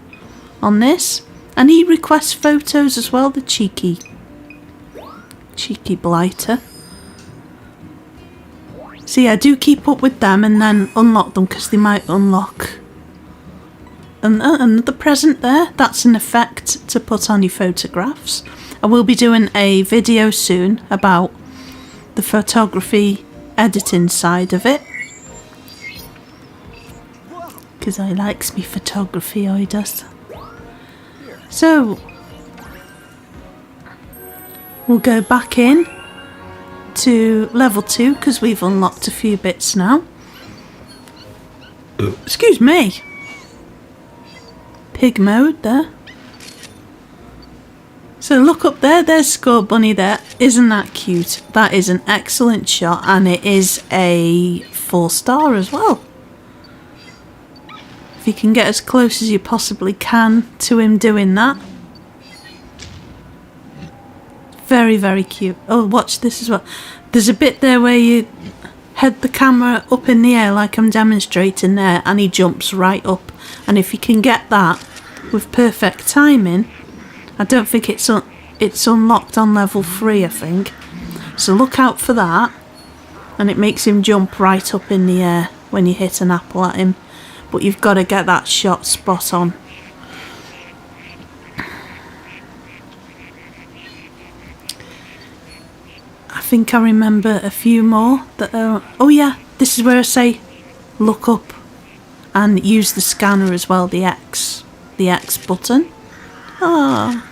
on this. And he requests photos as well, the cheeky blighter. See, I do keep up with them and then unlock them because they might unlock another present there. That's an effect to put on your photographs. I will be doing a video soon about the photography editing side of it. Because I likes me photography, I does. So, we'll go back in to level 2 because we've unlocked a few bits now. Excuse me. Pig mode there. So look up there, there's Score Bunny there. Isn't that cute? That is an excellent shot and it is a 4 star as well. If you can get as close as you possibly can to him doing that. Very, very cute. Oh, watch this as well. There's a bit there where you head the camera up in the air like I'm demonstrating there and he jumps right up. And if you can get that with perfect timing, I don't think it's unlocked on level 3, I think. So look out for that. And it makes him jump right up in the air when you hit an apple at him. But you've got to get that shot spot on. I think I remember a few more that are... Oh yeah, this is where I say look up and use the scanner as well, the X button. Ah.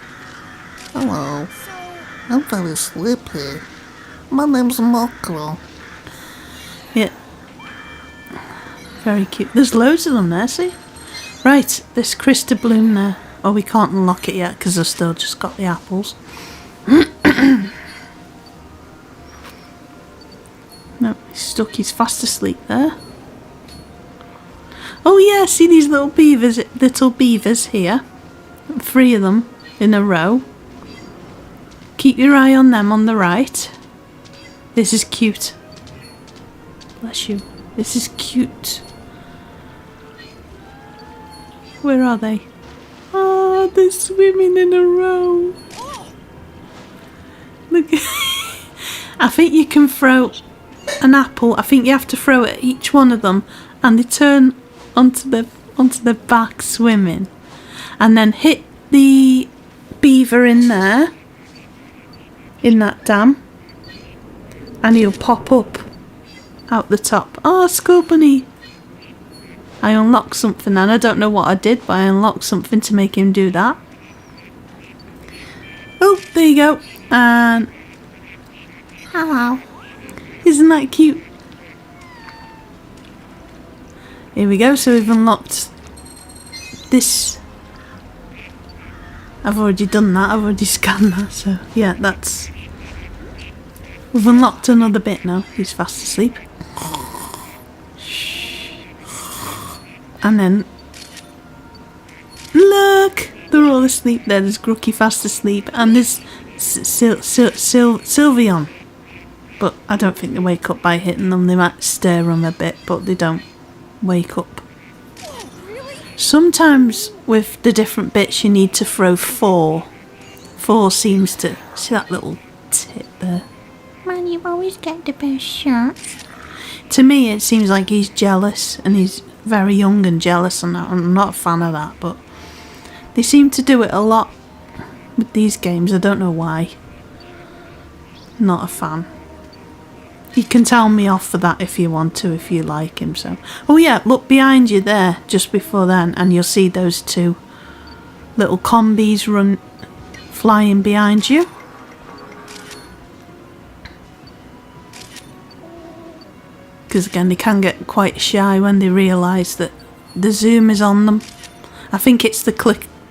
Hello. I'm very sleepy. My name's Mokro. Yeah. Very cute. There's loads of them there, see? Right, this Crystal Bloom there. Oh, we can't unlock it yet because I've still just got the apples. No, he's stuck. He's fast asleep there. Oh yeah, see these little beavers here. 3 of them in a row. Keep your eye on them on the right. This is cute. Bless you. This is cute. Where are they? Oh, they're swimming in a row. Look. I think you can throw an apple. I think you have to throw it at each one of them, and they turn onto their back swimming, and then hit the beaver in there, in that dam, and he'll pop up out the top. Oh, Skull Bunny! I unlocked something, and I don't know what I did, but I unlocked something to make him do that. Oh, there you go. And Hello. isn't that cute? Here we go. So we've unlocked this. I've already done that. I've already scanned that. So yeah, that's. We've unlocked another bit now. He's fast asleep. And then, look, they're all asleep there. There's Grooky fast asleep, and there's Sylveon. But I don't think they wake up by hitting them. They might stir them a bit, but they don't wake up. Sometimes with the different bits, you need to throw 4. 4 seems to see that little tip there. Man, you always get the best shots. To me, it seems like he's jealous, and he's very young and jealous, and I'm not a fan of that, but they seem to do it a lot with these games. I don't know why. Not a fan. You can tell me off for that if you want to, if you like him. So, oh yeah, look behind you there, just before then, and you'll see those 2 little combies flying behind you. Because again, they can get quite shy when they realise that the zoom is on them. I think it's the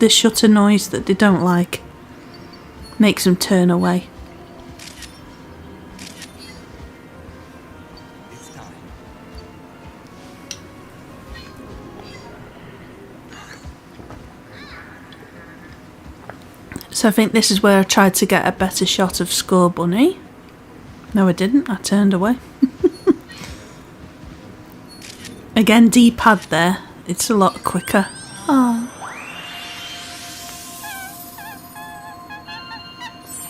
shutter noise that they don't like. Makes them turn away. So I think this is where I tried to get a better shot of Skull Bunny. No, I didn't. I turned away. Again, D-pad there. It's a lot quicker. Oh.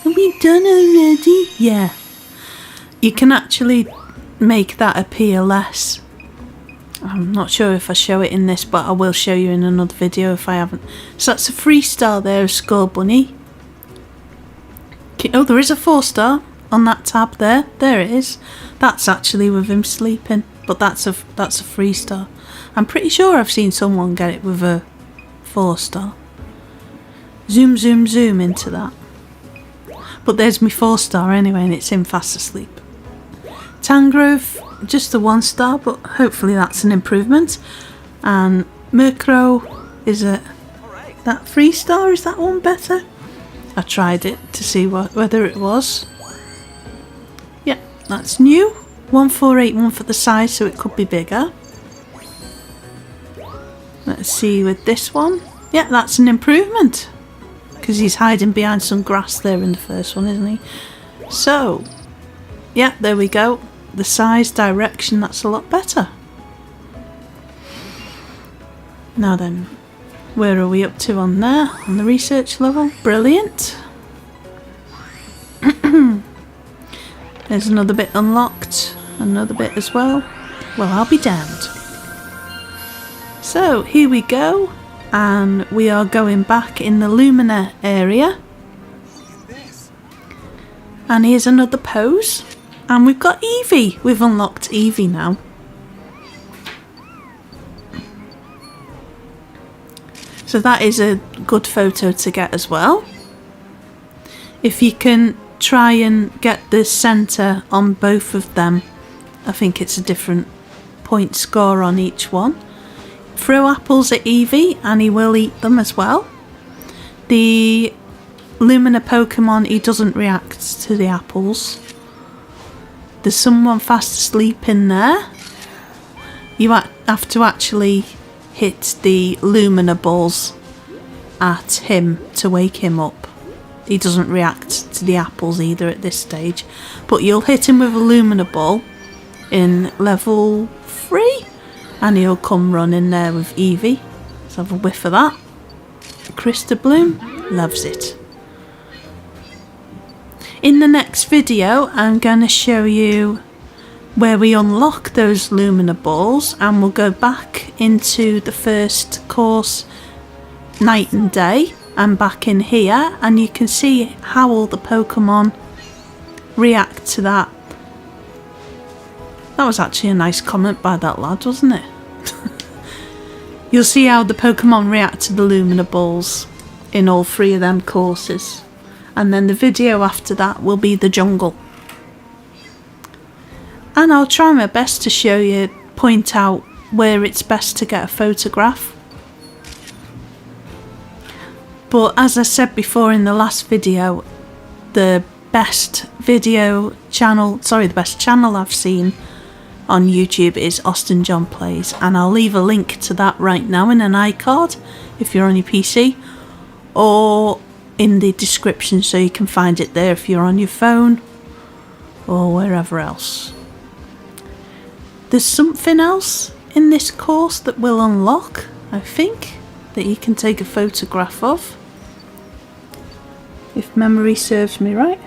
Are we done already? Yeah. You can actually make that appear less. I'm not sure if I show it in this, but I will show you in another video if I haven't. So that's a 3-star there of Skull Bunny. Oh, there is a 4-star on that tab there. There it is. That's actually with him sleeping. But that's a 3-star. I'm pretty sure I've seen someone get it with a 4-star. Zoom, zoom, zoom into that. But there's my 4-star anyway, and it's in fast asleep. Tangrove, just a 1-star, but hopefully that's an improvement. And Murkrow is that 3-star. Is that one better? I tried it to see whether it was. Yeah, that's new. 1481 for the size, so it could be bigger. Let's see with this one. Yeah, that's an improvement. Because he's hiding behind some grass there in the first one, isn't he? So, yeah, there we go. The size, direction, that's a lot better. Now then, where are we up to on there? On the research level? Brilliant. There's another bit unlocked. Another bit as well. Well, I'll be damned. So, here we go. And we are going back in the Lumina area. And here's another pose. And we've got Eevee. We've unlocked Eevee now. So that is a good photo to get as well. If you can try and get the centre on both of them, I think it's a different point score on each one. Throw apples at Eevee and he will eat them as well. The Lumina Pokemon, he doesn't react to the apples. There's someone fast asleep in there. You have to actually hit the Lumina balls at him to wake him up. He doesn't react to the apples either at this stage. But you'll hit him with a Lumina ball in level 3 and he'll come running there with Eevee. Let's have a whiff of that. Krista Bloom loves it. In the next video I'm going to show you where we unlock those Lumina balls, and we'll go back into the first course, night and day, and back in here, and you can see how all the Pokemon react to that. That was actually a nice comment by that lad, wasn't it? You'll see how the Pokemon react to the Lumina balls in all 3 of them courses. And then the video after that will be the jungle. And I'll try my best to show you, point out where it's best to get a photograph. But as I said before in the last video, the best channel I've seen on YouTube is Austin John Plays, and I'll leave a link to that right now in an iCard if you're on your PC, or in the description so you can find it there if you're on your phone or wherever else. There's something else in this course that will unlock, I think, that you can take a photograph of, if memory serves me right.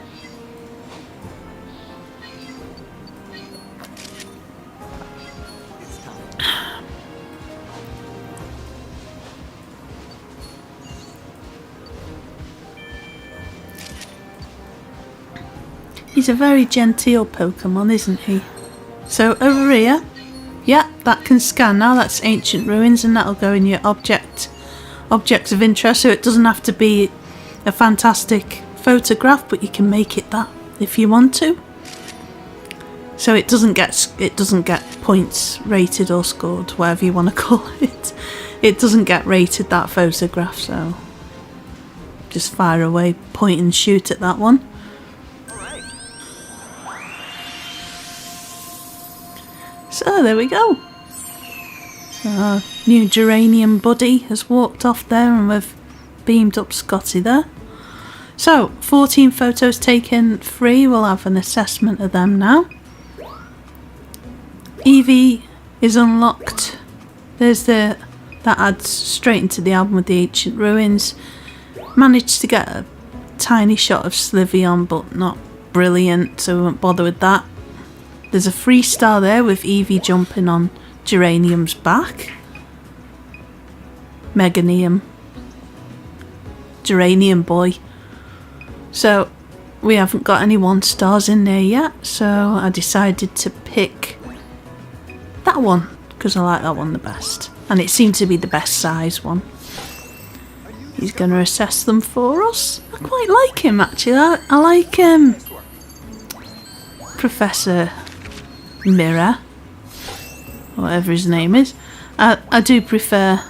He's a very genteel Pokemon, isn't he? So over here, yeah, that can scan now. That's ancient ruins, and that'll go in your objects of interest. So it doesn't have to be a fantastic photograph, but you can make it that if you want to. So it doesn't get points rated or scored, whatever you want to call it. It doesn't get rated, that photograph. So just fire away, point and shoot at that one. So there we go. Our new geranium buddy has walked off there, and we've beamed up Scotty there. So 14 photos taken, 3. We'll have an assessment of them now. Eevee is unlocked. There's that adds straight into the album with the ancient ruins. Managed to get a tiny shot of Sliveon, but not brilliant, so we won't bother with that. There's a 3-star there with Eevee jumping on Geranium's back. Meganium. Geranium boy. So we haven't got any 1-stars in there yet, so I decided to pick that one because I like that one the best, and it seemed to be the best size one. He's going to assess them for us. I quite like him actually. I like Professor Mirror, whatever his name is. I do prefer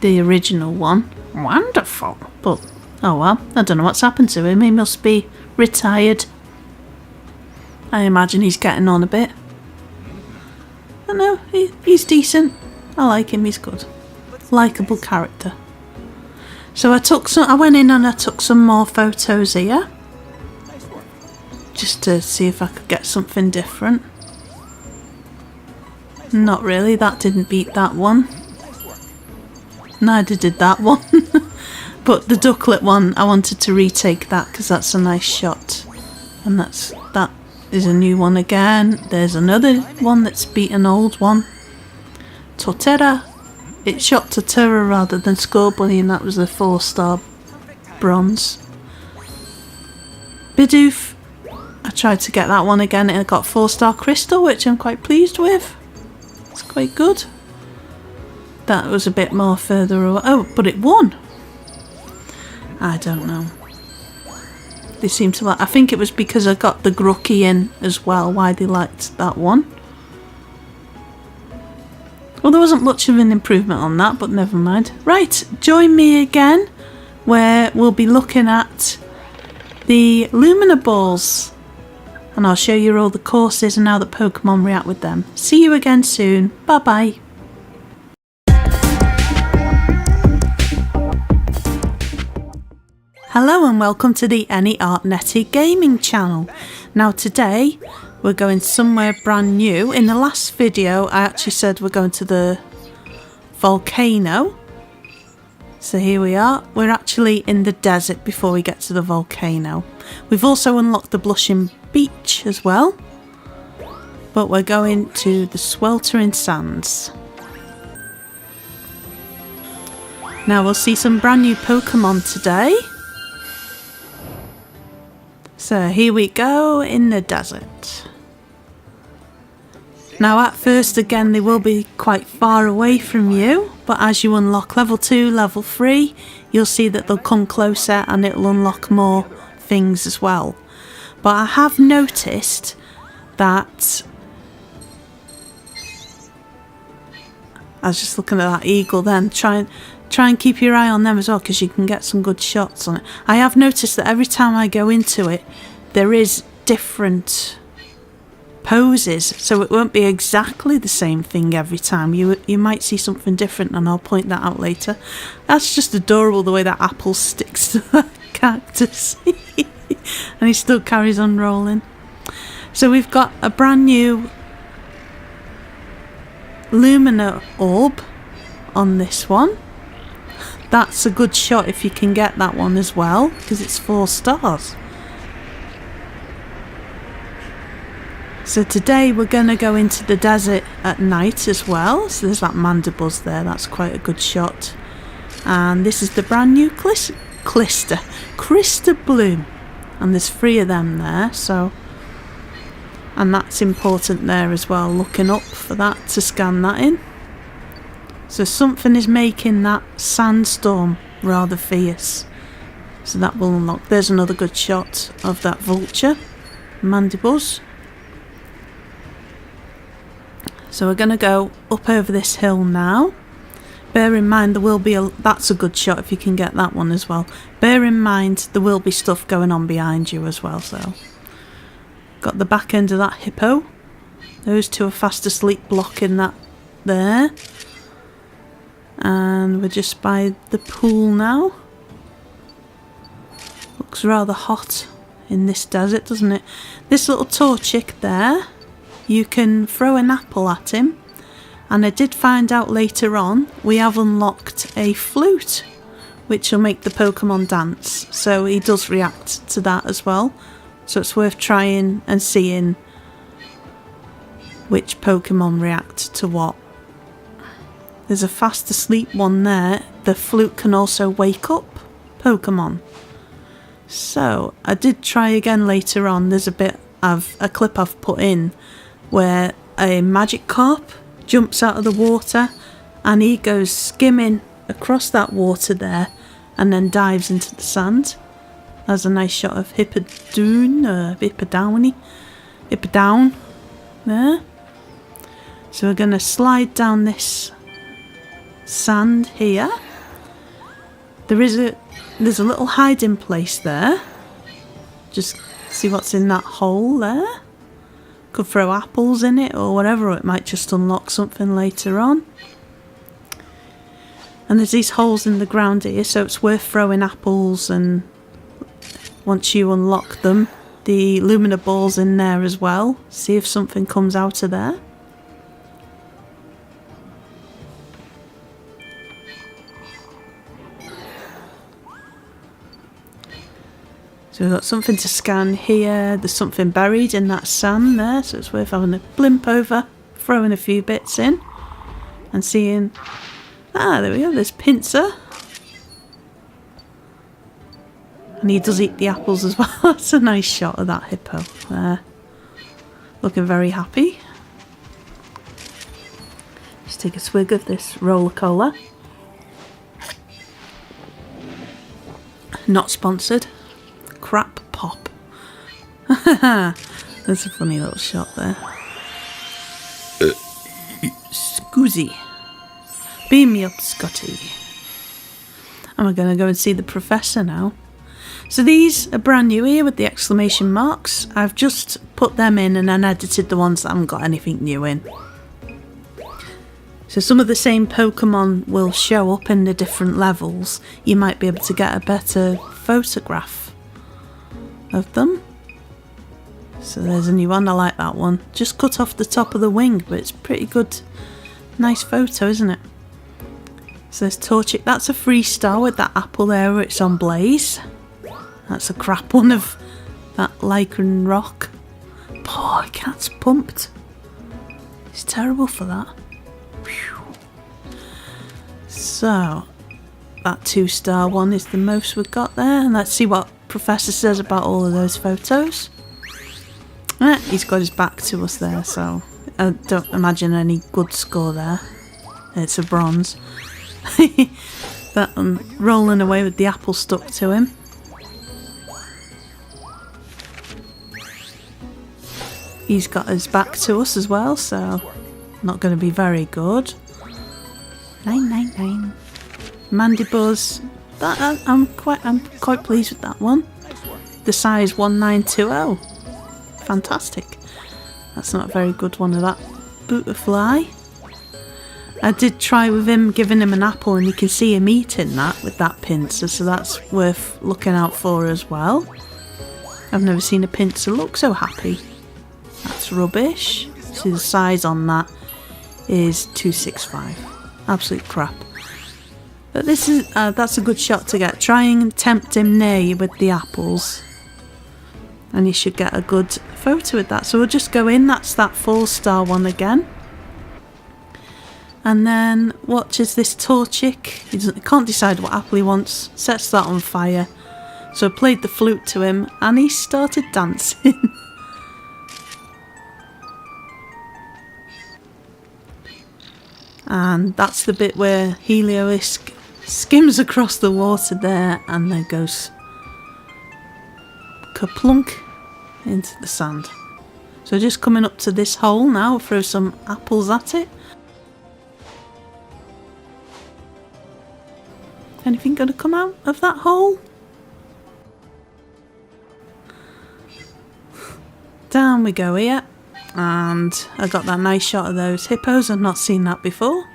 the original one. Wonderful. But oh well, I don't know what's happened to him. He must be retired. I imagine he's getting on a bit. I know, he's decent. I like him, he's good. Likeable character. So I went in and I took some more photos here, just to see if I could get something different. Not really, that didn't beat that one. Neither did that one. But the ducklet one, I wanted to retake that because that's a nice shot. And that is a new one again. There's another one that's beat an old one. Torterra. It shot Torterra rather than Scorbunny, and that was a 4-star bronze. Bidoof. I tried to get that one again, and I got 4-star crystal, which I'm quite pleased with. It's quite good. That was a bit more further away. Oh, but it won. I don't know. They seem to like. I think it was because I got the Grooky in as well, why they liked that one. Well, there wasn't much of an improvement on that, but never mind. Right, join me again, where we'll be looking at the Lumina balls. And I'll show you all the courses and how the Pokemon react with them. See you again soon. Bye bye. Hello and welcome to the Any Art Netty gaming channel. Now today we're going somewhere brand new. In the last video I actually said we're going to the volcano. So here we are. We're actually in the desert before we get to the volcano. We've also unlocked the blushing beach as well. But we're going to the sweltering sands. Now we'll see some brand new Pokemon today. So here we go in the desert. Now at first again they will be quite far away from you, but as you unlock level 2, level 3, you'll see that they'll come closer and it'll unlock more things as well. But I have noticed that, I was just looking at that eagle then, try and keep your eye on them as well because you can get some good shots on it. I have noticed that every time I go into it there is different poses, so it won't be exactly the same thing every time. You might see something different and I'll point that out later. That's just adorable the way that apple sticks to that cactus. And he still carries on rolling. So we've got a brand new Lumina orb on this one. That's a good shot if you can get that one as well, because it's 4 stars. So today we're going to go into the desert at night as well. So there's that Mandibuzz there, that's quite a good shot. And this is the brand new Crystal Bloom. And there's 3 of them there, so... And that's important there as well, looking up for that to scan that in. So something is making that sandstorm rather fierce. So that will unlock. There's another good shot of that vulture, Mandibuzz. So we're going to go up over this hill now. Bear in mind there will be that's a good shot if you can get that one as well. Bear in mind there will be stuff going on behind you as well. So got the back end of that hippo. Those 2 are fast asleep blocking that there. And we're just by the pool now. Looks rather hot in this desert, doesn't it? This little Torchic there, you can throw an apple at him. And I did find out later on, we have unlocked a flute, which will make the Pokemon dance. So he does react to that as well. So it's worth trying and seeing which Pokemon react to what. There's a fast asleep one there. The flute can also wake up Pokemon. So I did try again later on. There's a bit of a clip I've put in where a Magikarp jumps out of the water and he goes skimming across that water there and then dives into the sand. There's a nice shot of Hippowdon there. So we're going to slide down this sand here. There's a little hiding place there. Just see what's in that hole there. Could throw apples in it or whatever, or it might just unlock something later on. And there's these holes in the ground here, so it's worth throwing apples, and once you unlock them, the Lumina Ball's in there as well. See if something comes out of there. So we've got something to scan here. There's something buried in that sand there, so it's worth having a blimp over, throwing a few bits in, and seeing... Ah, there we go, there's Pinsir. And he does eat the apples as well. That's a nice shot of that hippo there. Looking very happy. Just take a swig of this roller cola. Not sponsored. Crap pop. That's a funny little shot there. Scoozy. Beam me up, Scotty. And we're going to go and see the professor now. So these are brand new here with the exclamation marks. I've just put them in and then edited the ones that haven't got anything new in. So some of the same Pokemon will show up in the different levels. You might be able to get a better photograph of them. So there's a new one, I like that one. Just cut off the top of the wing, but it's pretty good. Nice photo, isn't it? So there's Torchic, that's a 3-star with that apple there where it's on blaze. That's a crap one of that Lichen Rock Oh, the cat's pumped. It's terrible for that. Whew. So, that 2-star one is the most we've got there. And let's see what Professor says about all of those photos. He's got his back to us there, so I don't imagine any good score there. It's a bronze. That rolling away with the apple stuck to him. He's got his back to us as well, so not going to be very good. 999. Mandibuzz. I'm quite pleased with that one. The size 1920. Fantastic. That's not a very good one of that. Butterfly. I did try with him, giving him an apple, and you can see him eating that with that pincer, so that's worth looking out for as well. I've never seen a pincer look so happy. That's rubbish. See, the size on that is 265. Absolute crap. But this is that's a good shot to get. Try and tempt him near with the apples, and you should get a good photo with that. So we'll just go in. That's that 4-star one again. And then watches this Torchic. He can't decide what apple he wants. Sets that on fire. So I played the flute to him, and he started dancing. And that's the bit where Helio skims across the water there, and then goes kaplunk into the sand. So just coming up to this hole now, we'll throw some apples at it. Anything going to come out of that hole? Down we go here. And I got that nice shot of those hippos. I've not seen that before.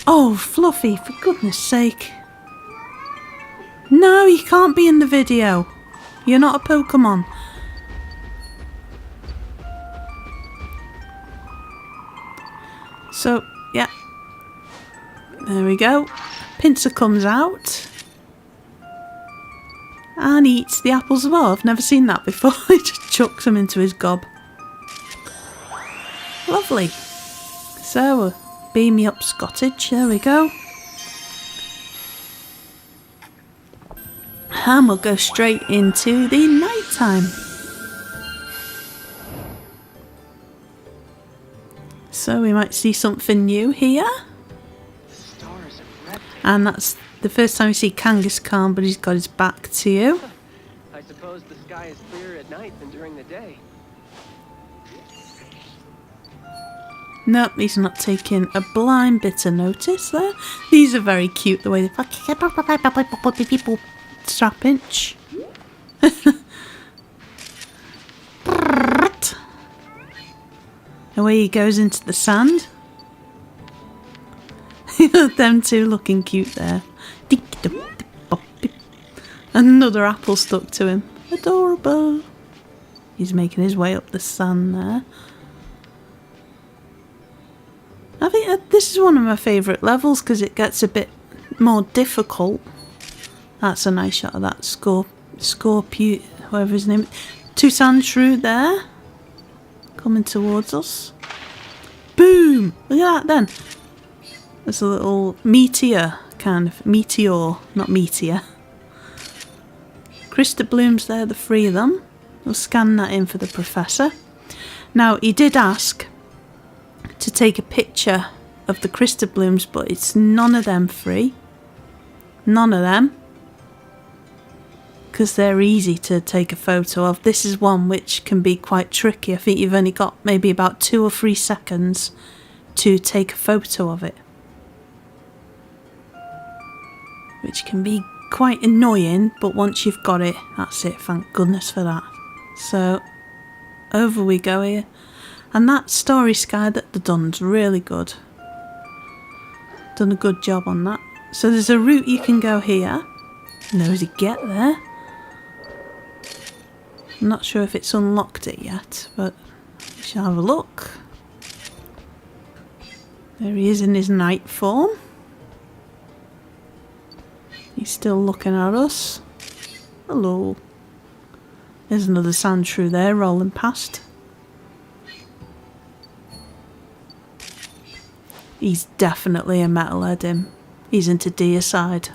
Oh, Fluffy, for goodness sake. No, you can't be in the video. You're not a Pokemon. So, yeah. There we go. Pincer comes out. And he eats the apples as well. I've never seen that before. He just chucks them into his gob. Lovely. So, beam me up Scottage. There we go. And we'll go straight into the night time. So we might see something new here. And that's the first time you see Kangaskhan, but he's got his back to you. I suppose the sky is clearer at night than during the day. Nope, he's not taking a blind bit of notice there. These are very cute, the way they strap inch. Away he goes into the sand. Them two looking cute there. Another apple stuck to him. Adorable. He's making his way up the sand there. I think this is one of my favourite levels because it gets a bit more difficult. That's a nice shot of that Scorpio, whoever his name is. Tucson Shrew there. Coming towards us. Boom! Look at that then. There's a little meteor, kind of. Meteor, not meteor. Crystal blooms there, the 3 of them. We'll scan that in for the professor. Now, he did ask to take a picture of the crystal blooms, but it's none of them free. None of them. Because they're easy to take a photo of. This is one which can be quite tricky. I think you've only got maybe about 2 or 3 seconds to take a photo of it. Which can be quite annoying, but once you've got it, that's it. Thank goodness for that. So, over we go here. And that starry sky that they've done's really good. Done a good job on that. So there's a route you can go here. And there is a get there. I'm not sure if it's unlocked it yet, but we shall have a look. There he is in his night form. He's still looking at us. Hello. There's another sand shrew there rolling past. He's definitely a metalhead, him. He's into deicide.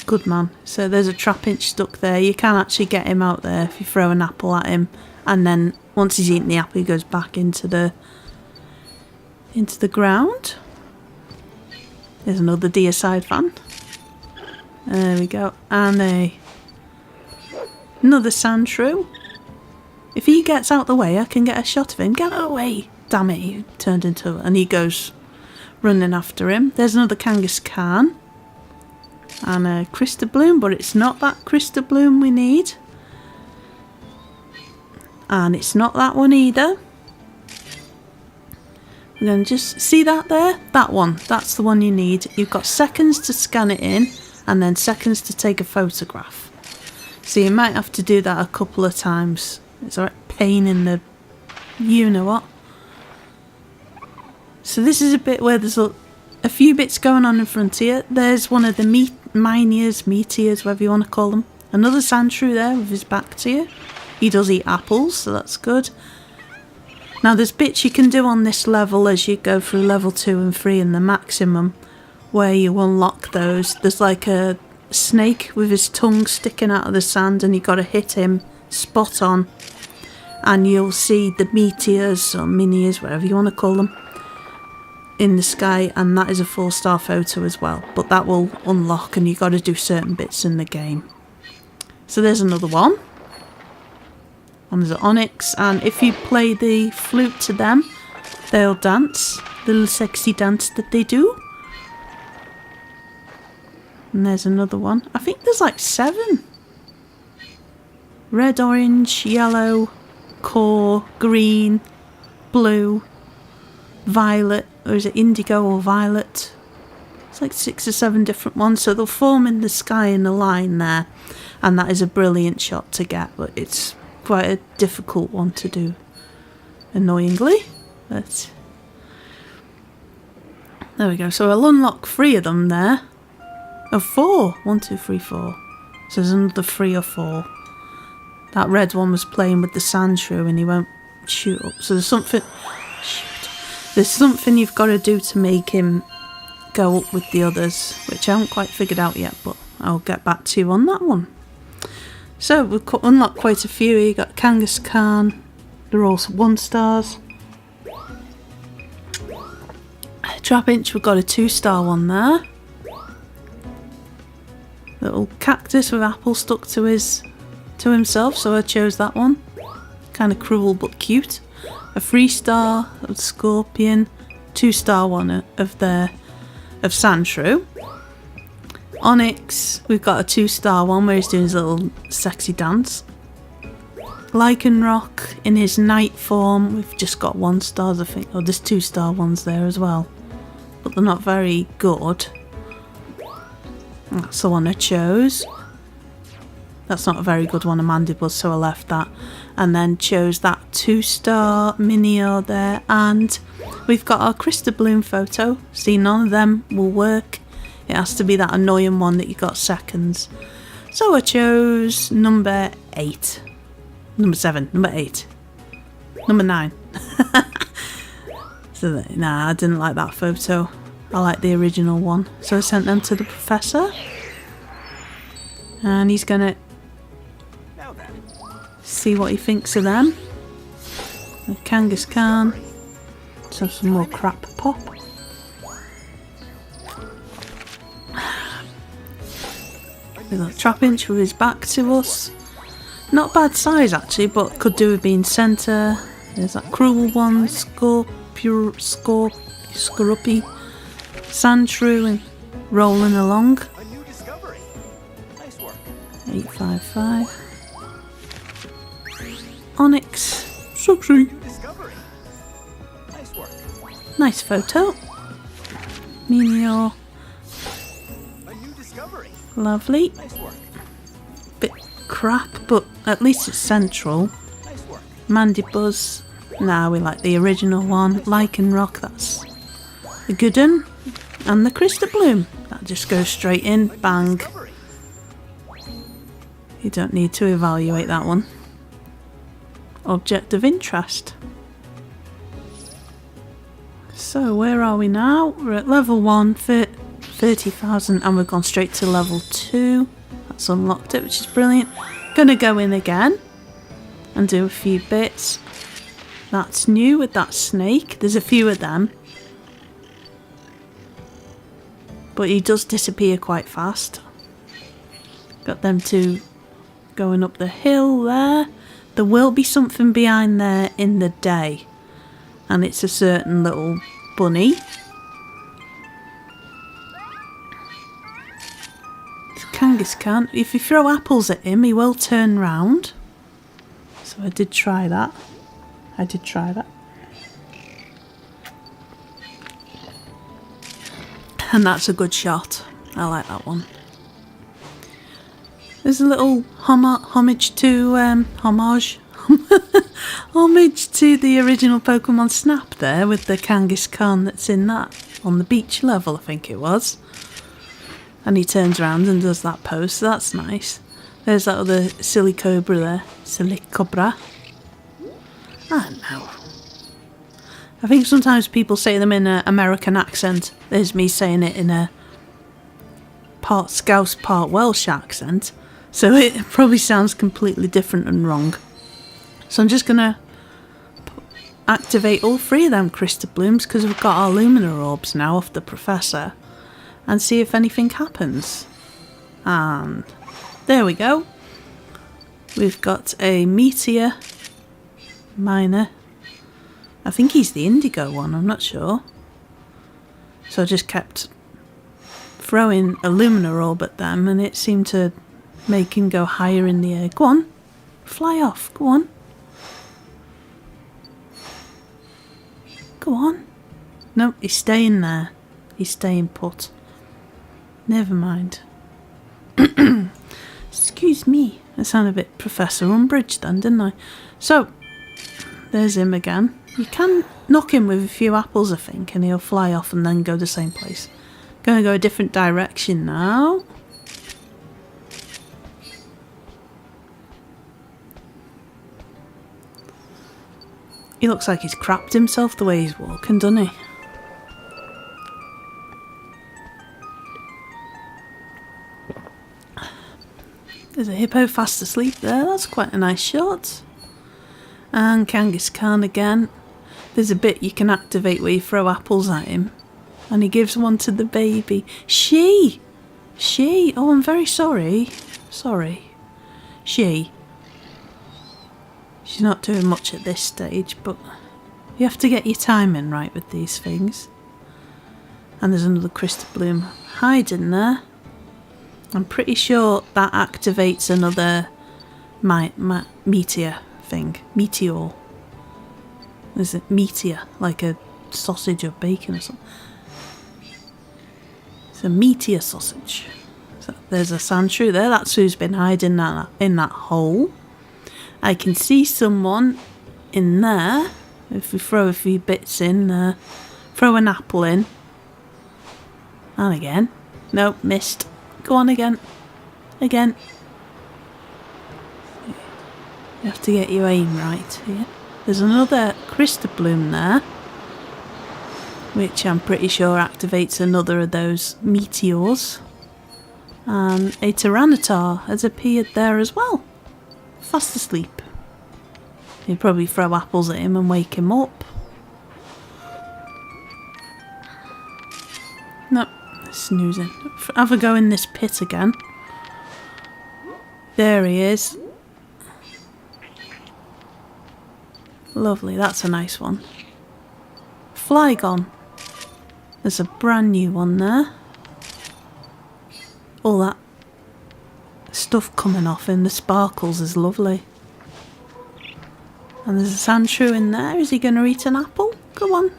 Good man. So there's a trapinch stuck there. You can actually get him out there if you throw an apple at him, and then once he's eaten the apple, he goes back into the ground. There's another deicide fan. There we go. And another sand shrew. If he gets out the way, I can get a shot of him. Get out of the way! Damn it, he turned into... And he goes running after him. There's another Kangaskhan. And a Crystal Bloom, but it's not that Crystal Bloom we need. And it's not that one either. We're going to just see that there? That one. That's the one you need. You've got seconds to scan it in and then seconds to take a photograph. So you might have to do that a couple of times. It's a right pain in the... you know what. So this is a bit where there's a few bits going on in front here. There's one of the meteors, whatever you want to call them. Another sand shrew there with his back to you. He does eat apples, so that's good. Now there's bits you can do on this level as you go through level 2 and 3 and the maximum, where you unlock those. There's like a snake with his tongue sticking out of the sand, and you got to hit him spot on, and you'll see the meteors or miniers, whatever you want to call them, in the sky, and that is a 4-star photo as well, but that will unlock and you got to do certain bits in the game. So there's another one. And there's an onyx, and if you play the flute to them, they'll dance, the little sexy dance that they do. And there's another one. I think there's like 7. Red, orange, yellow, core, green, blue, violet, or is it indigo or violet? It's like 6 or 7 different ones, so they'll form in the sky in a line there, and that is a brilliant shot to get, but it's quite a difficult one to do, annoyingly. But there we go. So I'll unlock 3 of them there. Oh, 4. 1, 2, 3, 4. So there's another 3 or 4. That red one was playing with the sand shrew and he won't shoot up. So there's something... There's something you've got to do to make him go up with the others, which I haven't quite figured out yet, but I'll get back to you on that one. So we've unlocked quite a few. You got Kangaskhan. They're all 1-stars. Trapinch, we've got a 2-star one there. Little cactus with apple stuck to himself, so I chose that one. Kind of cruel but cute. A 3-star of scorpion, 2-star one of sand shrew. Onyx, we've got a 2-star one where he's doing his little sexy dance. Lycanroc in his night form, we've just got 1-stars, I think. Oh, there's 2-star ones there as well, but they're not very good. That's the one I chose. That's not a very good one, a mandibus, so I left that. And then chose that 2-star minior there. And we've got our Crystal Bloom photo. See, none of them will work. It has to be that annoying one that you got seconds. So I chose number 8. Number 7. Number 8. Number 9. So, nah, I didn't like that photo. I like the original one. So I sent them to the professor. And he's going to see what he thinks of them. The Kangaskhan. Let's have some more crap pop. We've got Trapinch with his back to us. Not bad size actually, but could do with being centre. There's that cruel one, Scorupy, sand shrew and rolling along. 855. Onyx, sexy. Nice photo. Meteor. Lovely. Bit crap, but at least it's central. Mandibuzz. Nah, we like the original one. Lycanroc, that's a good one. And the Crystal Bloom. That just goes straight in. Bang. You don't need to evaluate that one. Object of interest. So where are we now? We're at level 1, 30,000, and we've gone straight to level 2. That's unlocked it, which is brilliant. Gonna go in again and do a few bits. That's new with that snake. There's a few of them. But he does disappear quite fast. Got them two going up the hill there. There will be something behind there in the day. And it's a certain little bunny. It's Kangaskhan. If you throw apples at him, he will turn round. So I did try that. And that's a good shot. I like that one. There's a little homage to homage to the original Pokemon Snap there with the Kangaskhan that's in that on the beach level, I think it was. And he turns around and does that pose, so that's nice. There's that other silly cobra there. Silly cobra. I don't know. I think sometimes people say them in an American accent. There's me saying it in a part Scouse, part Welsh accent. So it probably sounds completely different and wrong. So I'm just going to activate all 3 of them crystal blooms because we've got our Lumina orbs now off the Professor. And see if anything happens. And there we go. We've got a Meteor Miner. I think he's the Indigo one, I'm not sure. So I just kept throwing a Lumina orb at them and it seemed to make him go higher in the air. Go on. Fly off. Go on. Go on. No, he's staying there. He's staying put. Never mind. Excuse me. I sound a bit Professor Umbridge then, didn't I? So, there's him again. You can knock him with a few apples, I think, and he'll fly off and then go the same place. Gonna go a different direction now. He looks like he's crapped himself the way he's walking, doesn't he? There's a hippo fast asleep there. That's quite a nice shot. And Kangaskhan again. There's a bit you can activate where you throw apples at him. And he gives one to the baby. She! Oh, I'm very sorry. She's not doing much at this stage, but you have to get your timing right with these things. And there's another crystal bloom hiding there. I'm pretty sure that activates another meteor thing. Meteor. Is it meteor? Like a sausage or bacon or something. It's a meteor sausage. So there's a Sandshrew there. That's who's been hiding in that hole. I can see someone in there. If we throw a few bits in, throw an apple in. And again. Nope, missed. Go on again. Again. You have to get your aim right here. There's another crystal bloom there, which I'm pretty sure activates another of those meteors. And a Tyranitar has appeared there as well. Fast asleep. You'd probably throw apples at him and wake him up. No, snoozing. Have a go in this pit again. There he is. Lovely, that's a nice one. Flygon. There's a brand new one there. All that stuff coming off in the sparkles is lovely. And there's a Sandshrew in there. Is he going to eat an apple? Come on.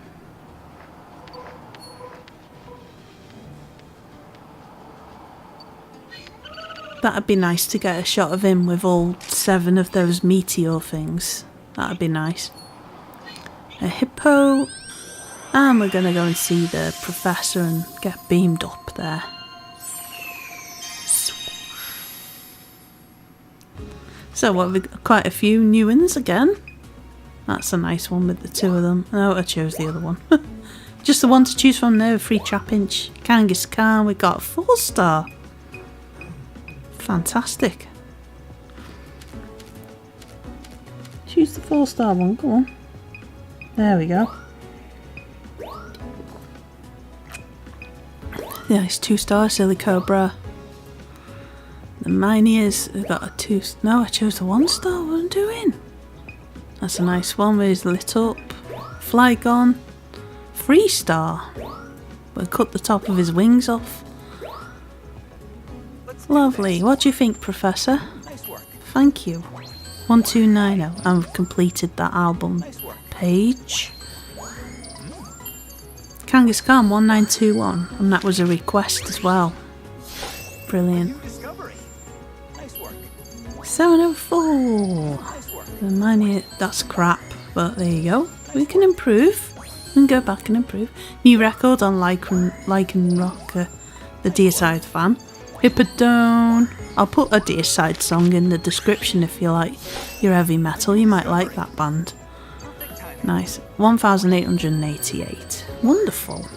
That'd be nice to get a shot of him with all 7 of those meteor things. That'd be nice. A hippo. And we're going to go and see the Professor and get beamed up there. So what, we've got quite a few new ones again. That's a nice one with the two of them. Oh, I chose the other one. Just the one to choose from there, free Trapinch. Kangaskhan, Khan, we got a 4-star. Fantastic. Choose the 4-star one, go on. There we go. Nice 2-star Silly Cobra. The Minears, we got a 2. No, I chose the 1-star. What am I doing? That's a nice one. Where's lit up? Flygon. 3-star. We'll cut the top of his wings off. Lovely. What do you think, Professor? Thank you. 1290. I've completed that album page. Kangaskhan 1921, and that was a request as well. Brilliant. 704. The money, that's crap, but there you go. We can improve. We can go back and improve. New record on Lycan Rocker, the Deicide fan. Hippodone. I'll put a Deicide song in the description if you like your heavy metal. You might like that band. Nice. 1888. Wonderful.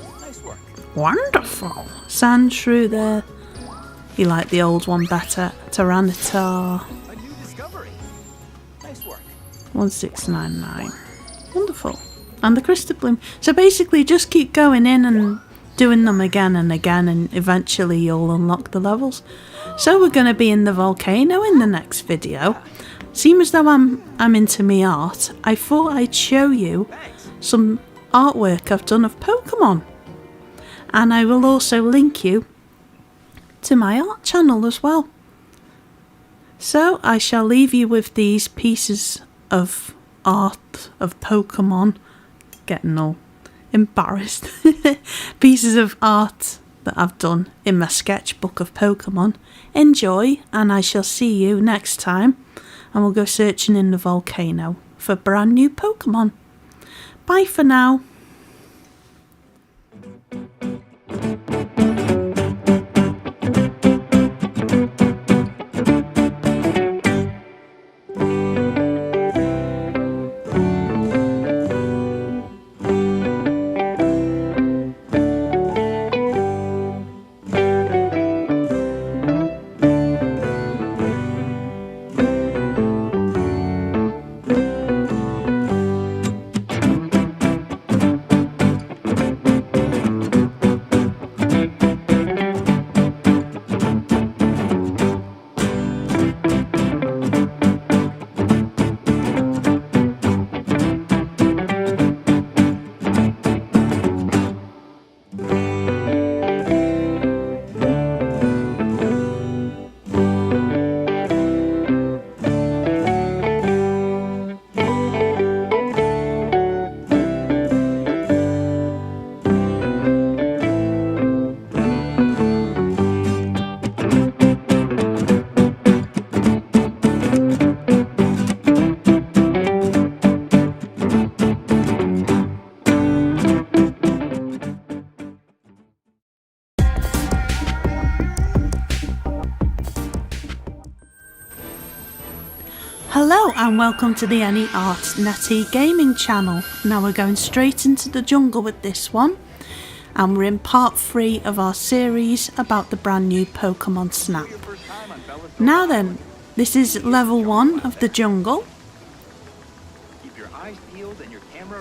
Wonderful. Sandshrew there. You like the old one better. Tyranitar. 1699. Wonderful. And the Crystal Bloom. So basically just keep going in and doing them again and again, and eventually you'll unlock the levels. So we're going to be in the volcano in the next video. Seeing as though I'm into me art, I thought I'd show you some artwork I've done of Pokemon. And I will also link you to my art channel as well. So I shall leave you with these pieces of art of Pokemon. Getting all embarrassed. Pieces of art that I've done in my sketchbook of Pokemon. Enjoy, and I shall see you next time. And we'll go searching in the volcano for brand new Pokemon. Bye for now. Hello and welcome to the Any Art Netty gaming channel. Now we're going straight into the jungle with this one, and we're in part 3 of our series about the brand new Pokemon Snap. Now then, this is level 1 of the jungle.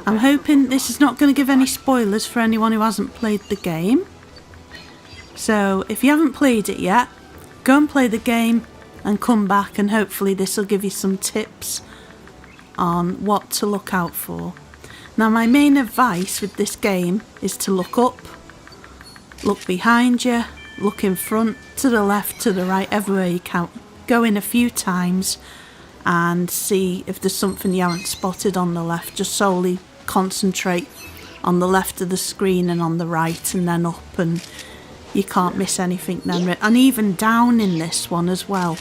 I'm hoping this is not going to give any spoilers for anyone who hasn't played the game. So if you haven't played it yet, go and play the game and come back, and hopefully this will give you some tips on what to look out for. Now my main advice with this game is to look up, look behind you, look in front, to the left, to the right, everywhere you can. Go in a few times and see if there's something you haven't spotted on the left. Just solely concentrate on the left of the screen and on the right, and then up, and you can't miss anything then. And even down in this one as well.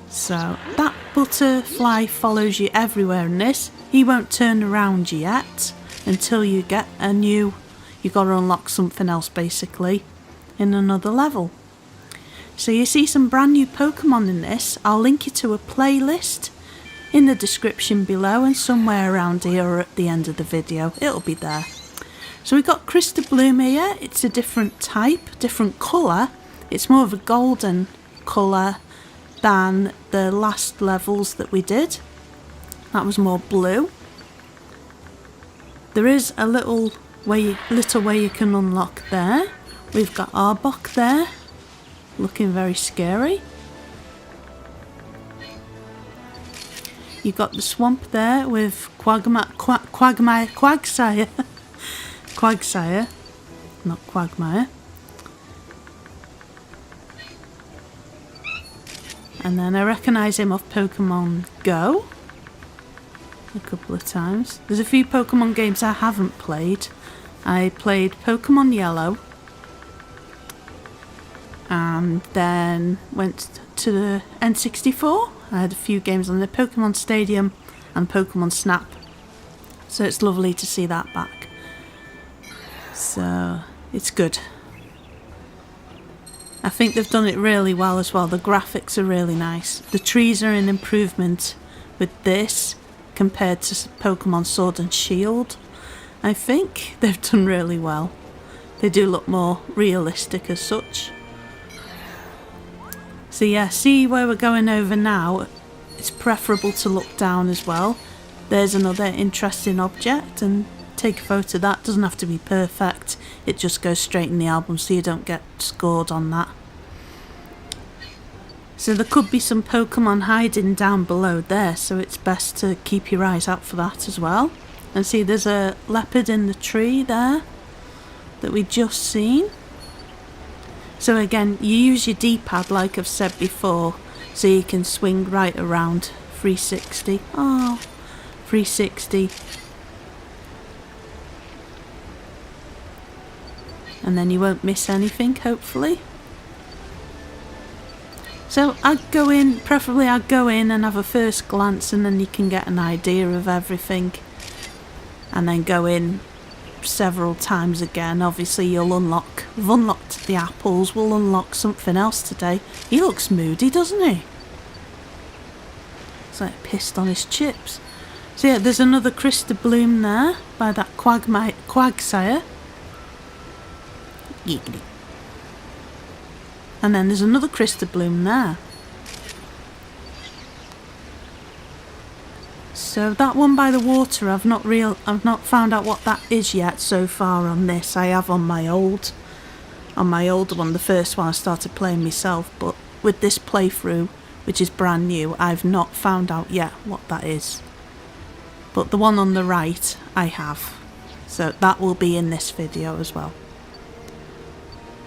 So that butterfly follows you everywhere in this. He won't turn around you yet until you get a new... You've got to unlock something else basically in another level. So you see some brand new Pokemon in this. I'll link you to a playlist in the description below and somewhere around here or at the end of the video. It'll be there. So we've got Crystal Bloom here. It's a different type, different colour. It's more of a golden colour than the last levels that we did. That was more blue. There is a little way you can unlock there. We've got Arbok there, looking very scary. You've got the swamp there with Quagsire. Quagsire, not Quagmire. And then I recognise him off Pokemon Go a couple of times. There's a few Pokemon games I haven't played. I played Pokemon Yellow and then went to the N64. I had a few games on the Pokemon Stadium and Pokemon Snap. So it's lovely to see that back. So it's good. I think they've done it really well as well. The graphics are really nice. The trees are an improvement with this compared to Pokemon Sword and Shield. I think they've done really well. They do look more realistic as such. So yeah, see where we're going over now? It's preferable to look down as well. There's another interesting object and take a photo of that. Doesn't have to be perfect. It just goes straight in the album so you don't get scored on that. So there could be some Pokemon hiding down below there, so it's best to keep your eyes out for that as well. And see, there's a leopard in the tree there that we just seen. So again, you use your D-pad like I've said before, so you can swing right around 360. Oh, 360. And then you won't miss anything, hopefully. So I'd go in, preferably I'd go in and have a first glance and then you can get an idea of everything. And then go in several times again. Obviously you'll unlock, we've unlocked the apples, we'll unlock something else today. He looks moody, doesn't he? He's like pissed on his chips. So yeah, there's another Crystal Bloom there by that Quagsire. Giggly. And then there's another Crystal Bloom there. So that one by the water, I've not found out what that is yet so far on this. I have on my old one, the first one I started playing myself, but with this playthrough, which is brand new, I've not found out yet what that is. But the one on the right, I have. So that will be in this video as well.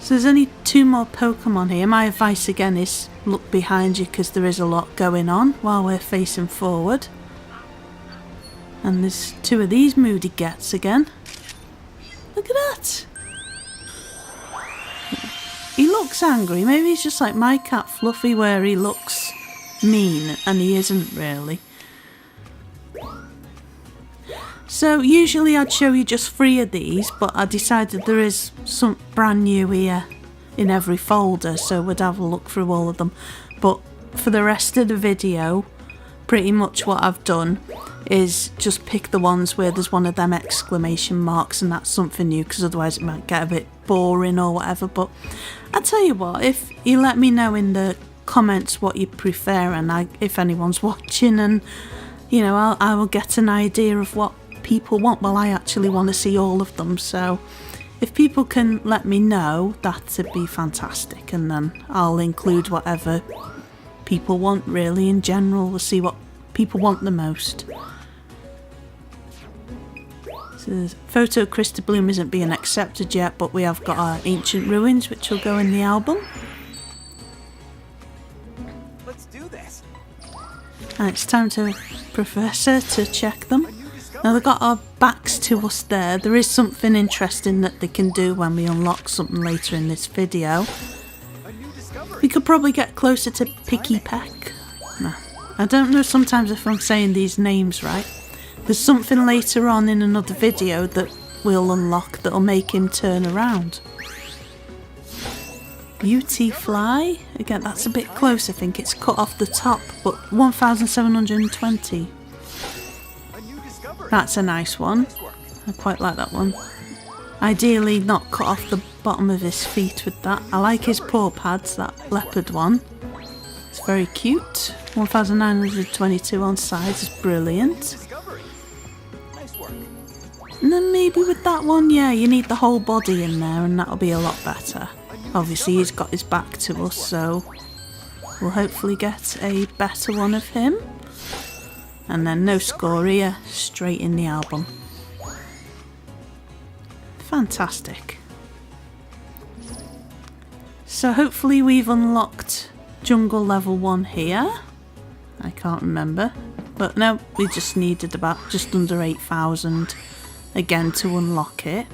So there's only 2 more Pokemon here. My advice again is look behind you because there is a lot going on while we're facing forward. And there's 2 of these moody gets again. Look at that. He looks angry. Maybe he's just like my cat Fluffy where he looks mean and he isn't really. So usually I'd show you just 3 of these, but I decided there is some brand new here in every folder, so we'd have a look through all of them. But for the rest of the video, pretty much what I've done is just pick the ones where there's one of them exclamation marks, and that's something new because otherwise it might get a bit boring or whatever. But I tell you what, if you let me know in the comments what you prefer, and if anyone's watching, and you know, I will get an idea of what people want. Well, I actually want to see all of them, so if people can let me know, that'd be fantastic, and then I'll include whatever people want really in general. We'll see what people want the most. So the photo of Crystal Bloom isn't being accepted yet, but we have got our ancient ruins which will go in the album. Let's do this. And it's time to Professor to check them. Now they've got our backs to us there. There is something interesting that they can do when we unlock something later in this video. We could probably get closer to Picky Peck. No, I don't know sometimes if I'm saying these names right. There's something later on in another video that we'll unlock that'll make him turn around. Beauty Fly. Again, that's a bit close, I think. It's cut off the top, but 1,720. A new discovery. That's a nice one. Nice work. I quite like that one. Ideally not cut off the bottom of his feet with that. I like his paw pads, that leopard one. It's very cute. 1,922 on size is brilliant. Discovery. Nice work. And then maybe with that one, yeah, you need the whole body in there and that'll be a lot better. Obviously he's got his back to us, so we'll hopefully get a better one of him. And then no scoria, straight in the album. Fantastic. So hopefully we've unlocked jungle level 1 here. I can't remember. But no, we just needed about just under 8,000 again to unlock it.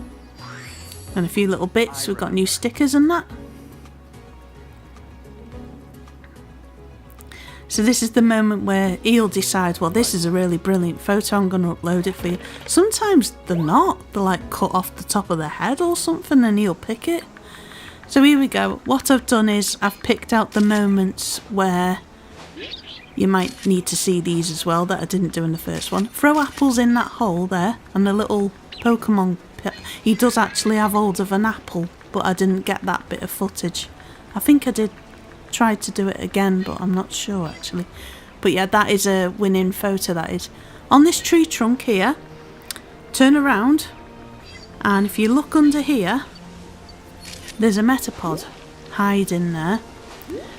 And a few little bits, we've got new stickers and that. So this is the moment where he'll decide, well, this is a really brilliant photo, I'm going to upload it for you. Sometimes they're not. They're like cut off the top of the head or something and he'll pick it. So here we go. What I've done is I've picked out the moments where you might need to see these as well that I didn't do in the first one. Throw apples in that hole there and the little Pokemon pit. He does actually have hold of an apple, but I didn't get that bit of footage. I think I did try to do it again, but I'm not sure actually. But yeah, that is a winning photo, that is. On this tree trunk here, turn around, and if you look under here, there's a Metapod hiding there.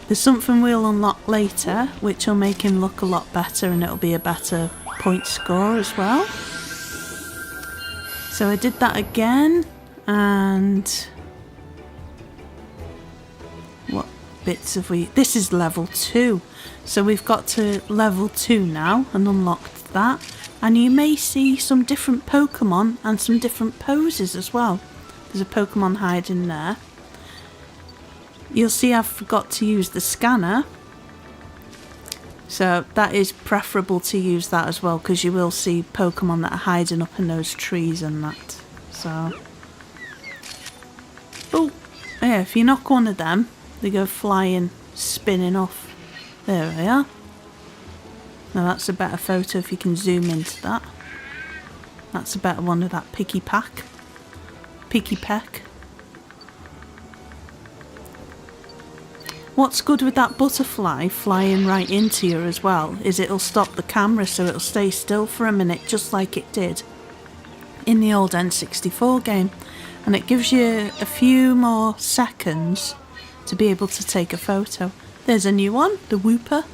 There's something we'll unlock later, which will make him look a lot better and it'll be a better point score as well. So I did that again, and what bits have we... This is level 2. So we've got to level 2 now and unlocked that. And you may see some different Pokemon and some different poses as well. There's a Pokemon hiding there. You'll see I've forgot to use the scanner. So that is preferable to use that as well, because you will see Pokemon that are hiding up in those trees and that. So, oh, yeah, if you knock one of them, they go flying, spinning off. There we are. Now that's a better photo if you can zoom into that. That's a better one of that Picky Peck. What's good with that butterfly flying right into you as well is it'll stop the camera, so it'll stay still for a minute, just like it did in the old N64 game. And it gives you a few more seconds to be able to take a photo. There's a new one, the Wooper.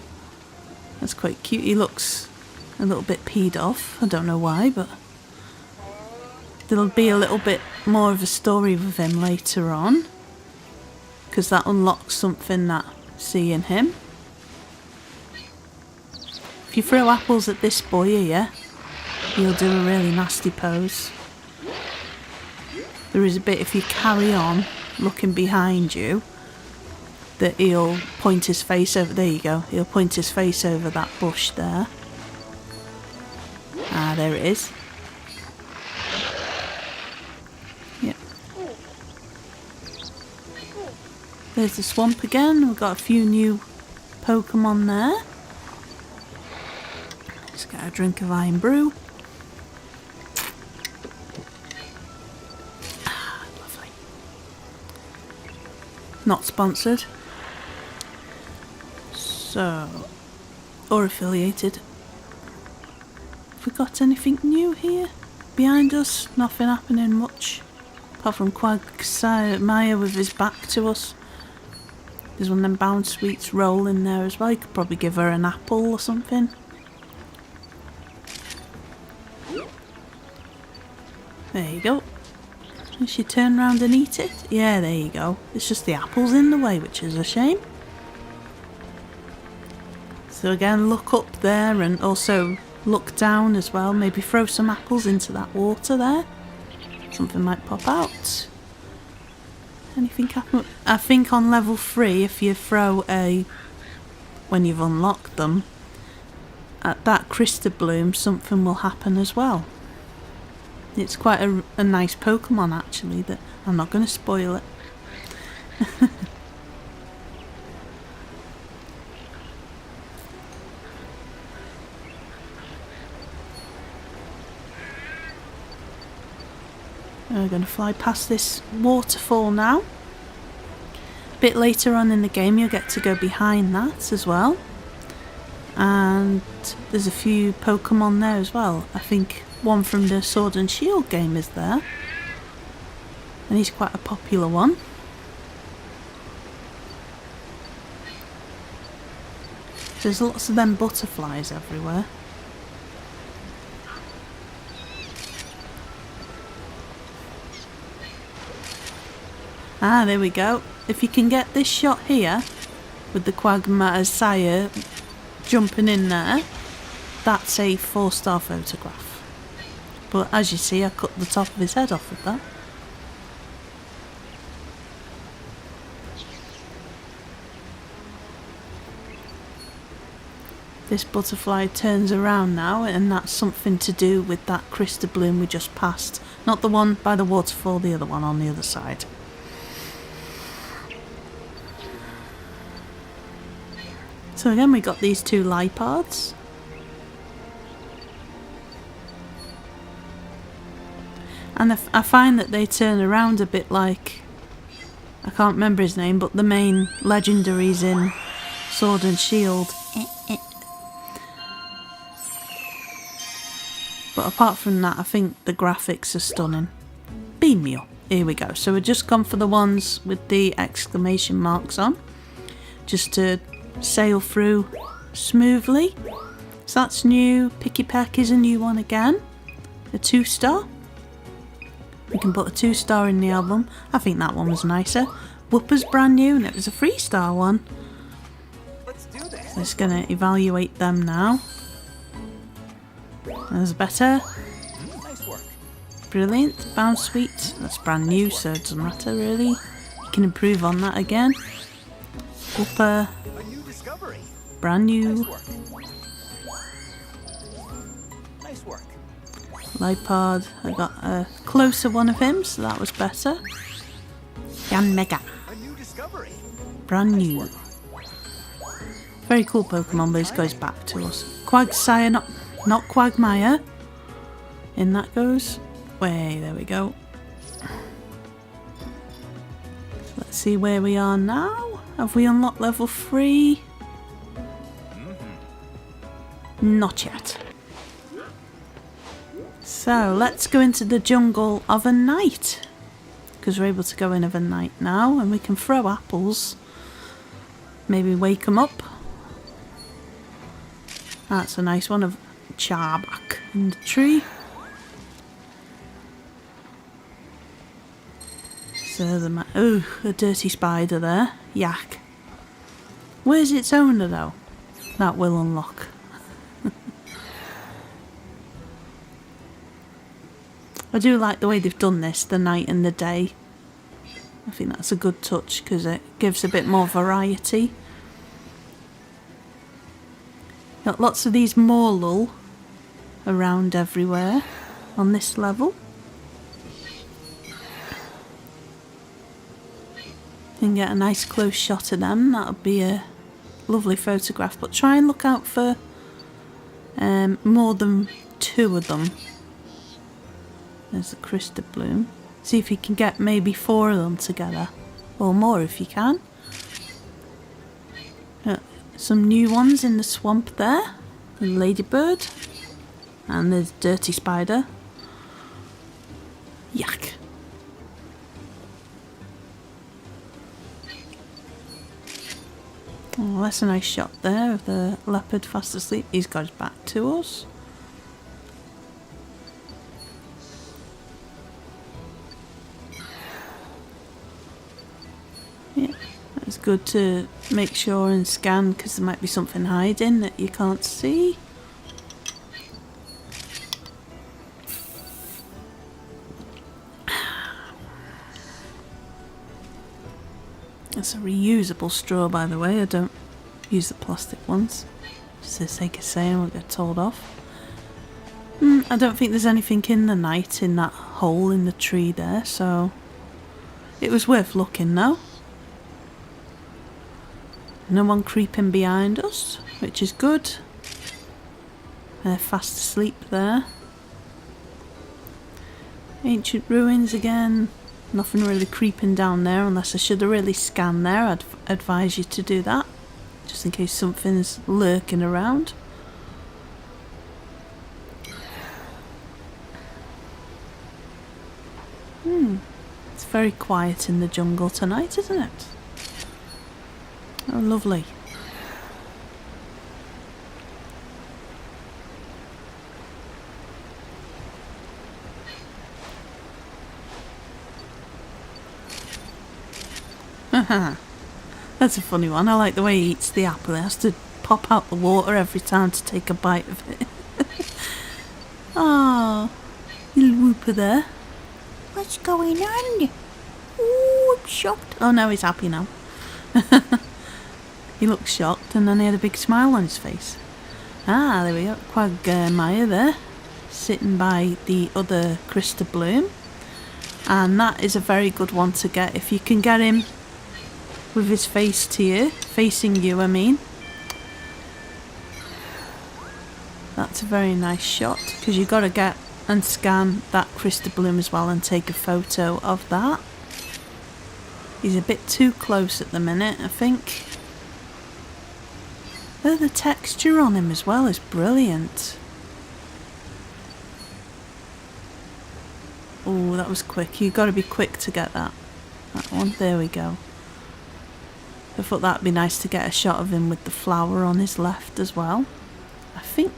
That's quite cute. He looks a little bit peed off. I don't know why, but there'll be a little bit more of a story with him later on, because that unlocks something that seeing him. If you throw apples at this boy here, he'll do a really nasty pose. There is a bit, if you carry on looking behind you, that he'll point his face over. There you go. He'll point his face over that bush there. Ah, there it is. Yep. There's the swamp again. We've got a few new Pokemon there. Let's get a drink of Iron Brew. Ah, lovely. Not sponsored. So, or affiliated. Have we got anything new here? Behind us, nothing happening much. Apart from Quagmire with his back to us. There's one of them Bound Sweets rolling there as well. You could probably give her an apple or something. There you go. Does she turn around and eat it? Yeah, there you go. It's just the apple's in the way, which is a shame. So again, look up there and also look down as well. Maybe throw some apples into that water there. Something might pop out. Anything happen? I think on level 3, if you throw when you've unlocked them, at that Crystal Bloom, something will happen as well. It's quite a nice Pokemon actually, that I'm not going to spoil it. We're going to fly past this waterfall now. A bit later on in the game you'll get to go behind that as well. And there's a few Pokemon there as well. I think one from the Sword and Shield game is there. And he's quite a popular one. There's lots of them butterflies everywhere. Ah, there we go. If you can get this shot here, with the Quagmire Sire jumping in there, that's a 4-star photograph. But as you see, I cut the top of his head off with that. This butterfly turns around now, and that's something to do with that crystal bloom we just passed. Not the one by the waterfall, the other one on the other side. So again, we got these two Lipards. And I find that they turn around a bit like, I can't remember his name, but the main legendaries in Sword and Shield. But apart from that, I think the graphics are stunning. Beam me up. Here we go. So we've just gone for the ones with the exclamation marks on, just to sail through smoothly. So that's new. Picky Peck is a new one again. A 2-star. We can put a 2-star in the album. I think that one was nicer. Whooper's brand new, and it was a 3-star one. Let's do this. So just going to evaluate them now. That's better. Nice work. Brilliant. Bounce Sweet. That's brand new, so it doesn't matter really. You can improve on that again. Whooper. A new discovery. Brand new. Nice work. Nice work. Lipard. I got a closer one of him, so that was better. Yan Mega. A new discovery. Brand new. Very cool Pokemon, but this goes back to us. Quagsire, not Quagmire. In that goes. Way, there we go. So let's see where we are now. Have we unlocked level 3? Not yet. So let's go into the jungle of a night. Because we're able to go in of a night now, and we can throw apples. Maybe wake them up. That's a nice one of Charbak in the tree. So the a dirty spider there. Yak. Where's its owner though? That will unlock. I do like the way they've done this, the night and the day. I think that's a good touch because it gives a bit more variety. Got lots of these Morlul around everywhere on this level. You can get a nice close shot of them, that would be a lovely photograph, but try and look out for more than 2 of them. There's the crystal bloom. See if you can get maybe 4 of them together, or more if you can. Some new ones in the swamp there. The ladybird. And there's dirty spider. Yuck. Oh, that's a nice shot there of the leopard fast asleep. He's got his back to us. Yeah, it's good to make sure and scan because there might be something hiding that you can't see. It's a reusable straw, by the way. I don't use the plastic ones. Just for the sake of saying, we'll get told off. I don't think there's anything in the night in that hole in the tree there, so it was worth looking though. No one creeping behind us, which is good. They're fast asleep there. Ancient ruins again. Nothing really creeping down there unless I should have really scanned there. I'd advise you to do that. Just in case something's lurking around. It's very quiet in the jungle tonight, isn't it? Oh, lovely. That's a funny one. I like the way he eats the apple. He has to pop out the water every time to take a bite of it. Ah, little whooper there. What's going on? Ooh, I'm shocked. Oh no, he's happy now. He looked shocked and then he had a big smile on his face. Ah, there we go. Quagmire there, sitting by the other Crystal Bloom. And that is a very good one to get if you can get him with his face to you, facing you, I mean. That's a very nice shot because you've got to get and scan that Crystal Bloom as well and take a photo of that. He's a bit too close at the minute, I think. Oh, the texture on him as well is brilliant. Oh, that was quick. You've got to be quick to get that. That one. There we go. I thought that'd be nice to get a shot of him with the flower on his left as well. I think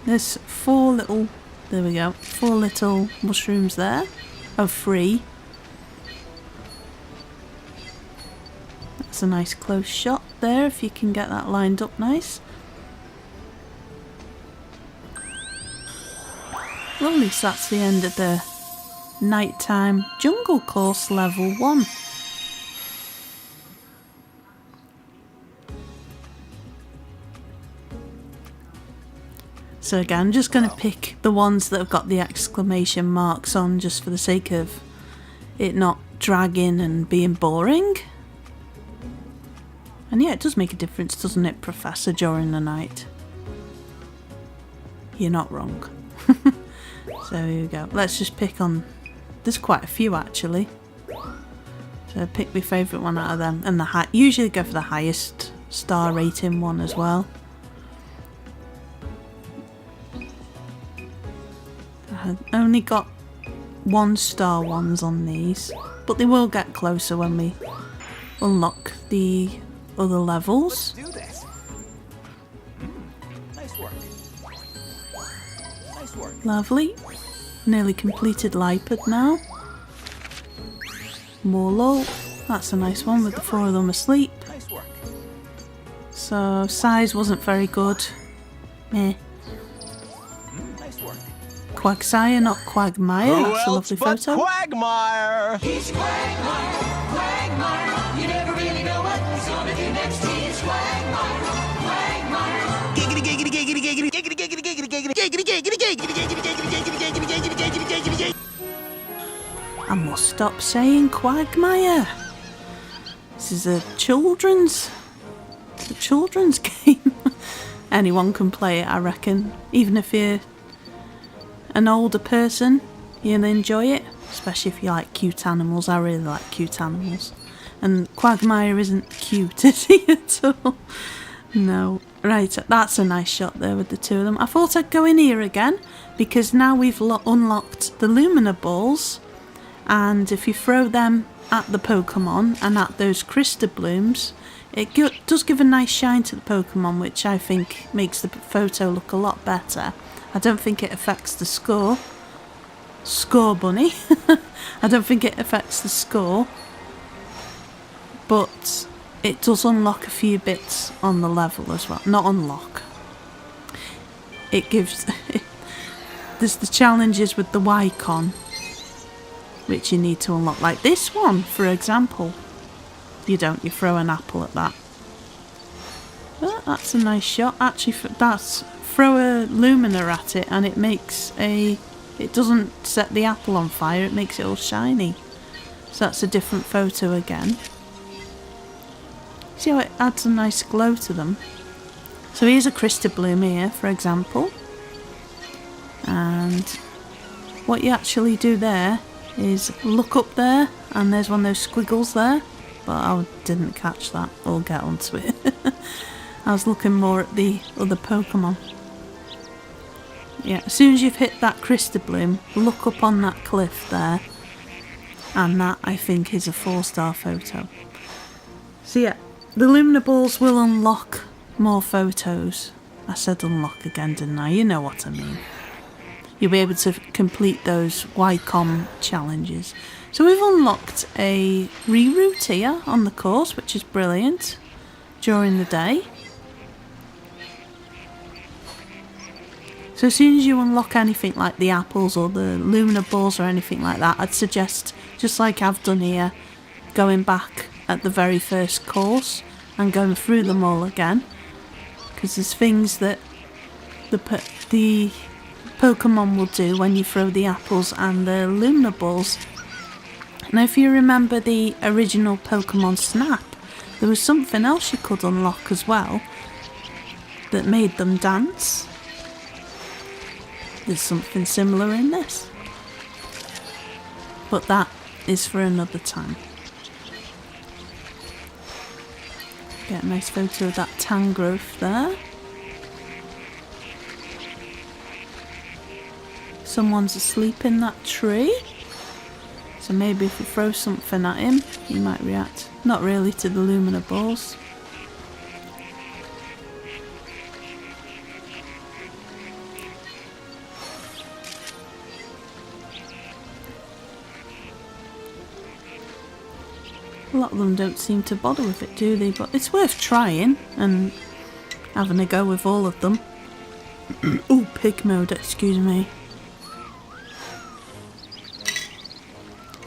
there's 4 little... There we go. 4 little mushrooms there. Oh, 3. That's a nice close shot there if you can get that lined up nice. Lovely, so that's the end of the nighttime jungle course level 1. So again, I'm just going to pick the ones that have got the exclamation marks on just for the sake of it not dragging and being boring. And yeah, it does make a difference, doesn't it, Professor, during the night? You're not wrong. So here we go. Let's just pick on... There's quite a few actually. So pick my favourite one out of them. And usually go for the highest star rating one as well. I've only got 1-star ones on these, but they will get closer when we unlock the other levels. Let's do this. Nice work. Nice work. Lovely. Nearly completed Lipid now. Morlo. That's a nice one with the 4 of them asleep. Nice work. So size wasn't very good. Meh. Nice work. Quagsire, not Quagmire. That's a lovely photo. Quagmire? He's Quagmire, Quagmire. You never really know what he's gonna do next. He's Quagmire, Quagmire. Giggity, giggity, giggity, giggity, giggity, giggity, giggity, giggity, giggity, giggity, giggity, giggity. I must stop saying Quagmire. This is a children's game. Anyone can play it, I reckon. Even if you're an older person, you'll enjoy it. Especially if you like cute animals. I really like cute animals. And Quagmire isn't cute, is he, at all? No. Right, that's a nice shot there with the 2 of them. I thought I'd go in here again, because now we've unlocked the Lumina balls. And if you throw them at the Pokemon and at those Crystal Blooms, it does give a nice shine to the Pokemon, which I think makes the photo look a lot better. I don't think it affects the score. Score, bunny. I don't think it affects the score. But it does unlock a few bits on the level as well. Not unlock. It gives... There's the challenges with the Wycon, which you need to unlock. Like this one, for example. You don't, you throw an apple at that. But that's a nice shot. Actually, that's... Throw a Lumina at it and it makes a... It doesn't set the apple on fire, it makes it all shiny. So that's a different photo again. See how it adds a nice glow to them? So here's a Crystal Bloom here, for example. And what you actually do there is look up there, and there's one of those squiggles there, but I didn't catch that or get onto it. I was looking more at the other Pokemon. Yeah, as soon as you've hit that Crystal Bloom, look up on that cliff there, and that I think is a 4-star photo. So yeah, the Lumina Balls will unlock more photos. I said unlock again, didn't I? You know what I mean. You'll be able to complete those YCOM challenges. So we've unlocked a reroute here on the course, which is brilliant, during the day. So as soon as you unlock anything like the apples or the Lumina Balls or anything like that, I'd suggest, just like I've done here, going back at the very first course and going through them all again. Because there's things that the Pokemon will do when you throw the apples and the Lumina Balls. Now if you remember the original Pokemon Snap, there was something else you could unlock as well that made them dance. There's something similar in this, but that is for another time. Get a nice photo of that Tangrowth there. Someone's asleep in that tree, so maybe if we throw something at him he might react. Not really to the Lumina Balls. A lot of them don't seem to bother with it, do they? But it's worth trying and having a go with all of them. Oh, pig mode, excuse me.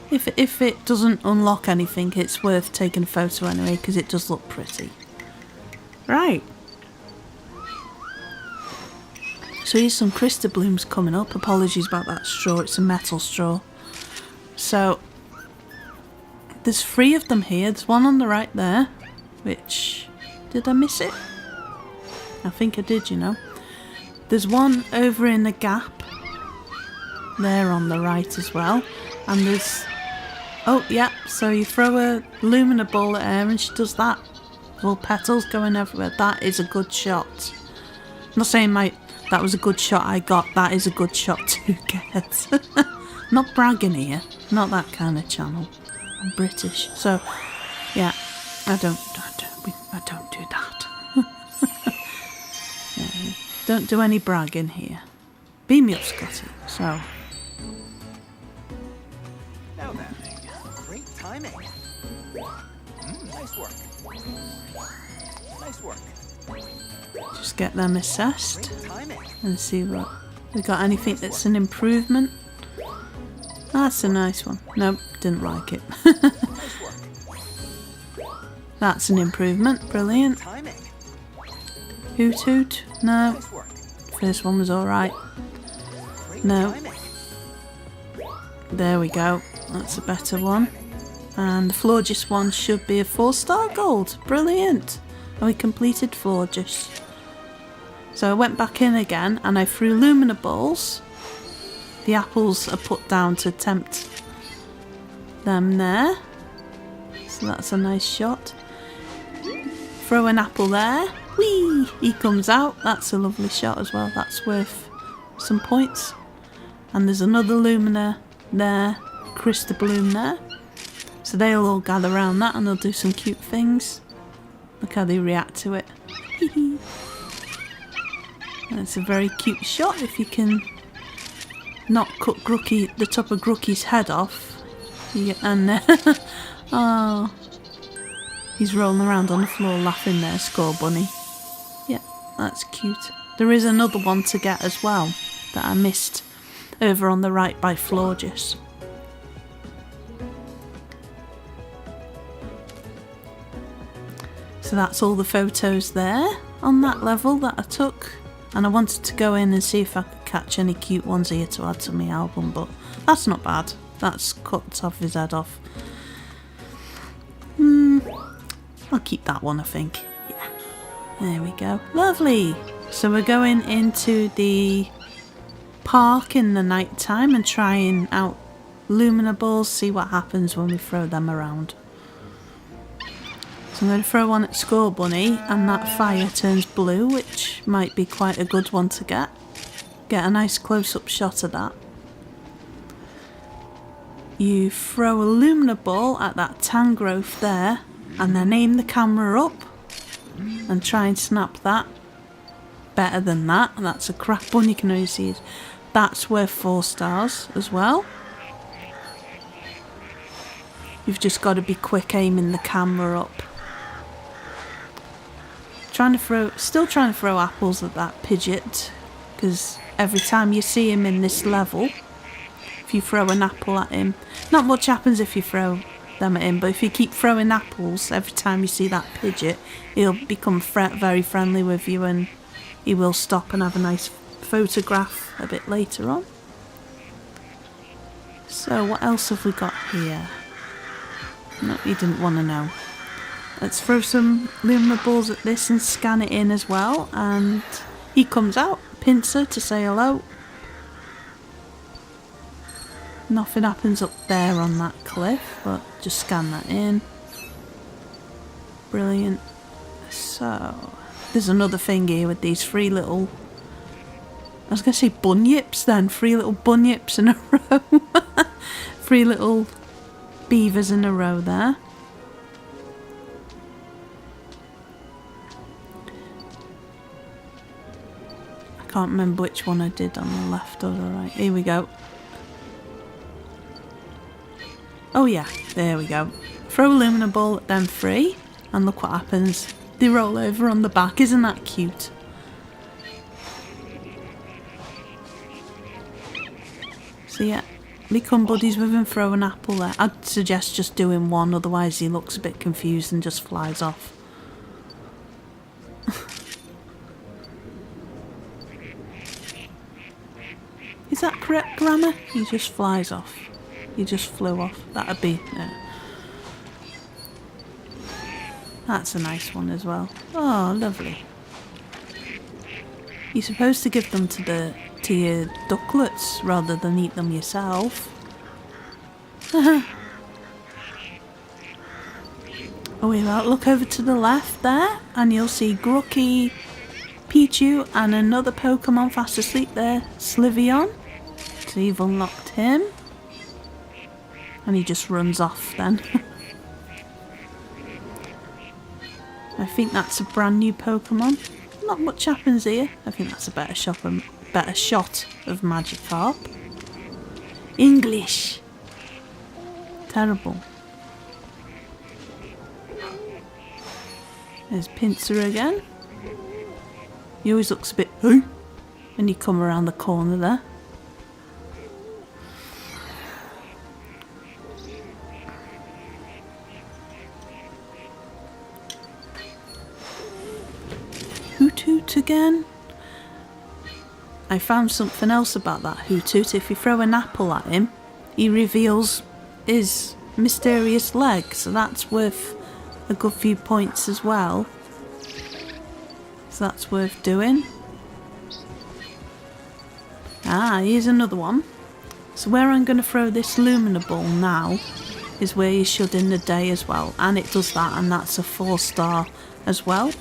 If it doesn't unlock anything, it's worth taking a photo anyway, because it does look pretty. Right. So here's some Crystal Blooms coming up. Apologies about that straw, it's a metal straw. So there's 3 of them here. There's one on the right there, which... did I miss it? I think I did, you know. There's one over in the gap there on the right as well. And there's... oh, yeah, so you throw a Lumina Ball at her and she does that. Little petals going everywhere. That is a good shot. I'm not saying that was a good shot I got. That is a good shot to get. Not bragging here. Not that kind of channel. I'm British, so yeah, I don't do that. Yeah, don't do any bragging here. Beam me up, Scotty. So Now then, great timing. Nice work. Nice work. just get them assessed Great timing. and see what we got. Anything that's an improvement. That's a nice one. Nope, didn't like it. Nice work. That's an improvement. Brilliant. Timing. Hoot hoot. No. Nice work. First one was alright. Great No. timing. There we go. That's a better one. And the Florges one should be a 4-star gold. Brilliant. And we completed Florges. So I went back in again and I threw Lumina Balls. The apples are put down to tempt them there. So that's a nice shot. Throw an apple there. Whee! He comes out. That's a lovely shot as well. That's worth some points. And there's another Lumina there. Crystal Bloom there. So they'll all gather around that and they'll do some cute things. Look how they react to it. And it's a very cute shot if you can not cut the top of Grooky's head off. And oh, he's rolling around on the floor laughing there, Score Bunny. Yeah, that's cute. There is another one to get as well that I missed over on the right by Florges. So that's all the photos there on that level that I took. And I wanted to go in and see if I could catch any cute ones here to add to my album, but that's not bad. That's cut off his head off. I'll keep that one, I think. Yeah. There we go. Lovely. So we're going into the park in the night time and trying out luminables, see what happens when we throw them around. So I'm going to throw one at Score Bunny and that fire turns blue, which might be quite a good one to get. Get a nice close-up shot of that. You throw a luminable at that tangrowth there and then aim the camera up and try and snap that. Better than that. That's a crap one, you can only see it. That's worth 4 stars as well. You've just got to be quick aiming the camera up. Still trying to throw apples at that Pidgeot, because every time you see him in this level, if you throw an apple at him, not much happens if you throw them at him, but if you keep throwing apples every time you see that Pidgeot, he'll become very friendly with you and he will stop and have a nice photograph a bit later on. So what else have we got here? No, you didn't want to know. Let's throw some luminables at this and scan it in as well, and he comes out, pincer to say hello. Nothing happens up there on that cliff, but just scan that in. Brilliant. So, there's another thing here with these 3 little... I was going to say bunyips then, 3 little bunyips in a row. 3 little beavers in a row there. I can't remember which one I did on the left or the right. Here we go. Oh yeah, there we go. Throw a luminable at them 3 and look what happens. They roll over on the back, isn't that cute? So yeah, become buddies with him, throw an apple there. I'd suggest just doing one, otherwise he looks a bit confused and just flies off. Is that correct grammar? He just flies off. He just flew off. That'd be... yeah. That's a nice one as well. Oh, lovely. You're supposed to give them to your ducklets rather than eat them yourself. Oh, well, look over to the left there and you'll see Grucky, Pichu and another Pokemon fast asleep there, Sliveon. So you've unlocked him. And he just runs off then. I think that's a brand new Pokemon. Not much happens here. I think that's a better shot of Magikarp. English. Terrible. There's Pinsir again. He always looks a bit, hey, when you come around the corner there. Hoot again. I found something else about that Hoot. If you throw an apple at him, he reveals his mysterious leg, so that's worth a good few points as well. So that's worth doing. Ah, here's another one. So where I'm going to throw this luminable now is where you should in the day as well, and it does that, and that's a 4-star as well.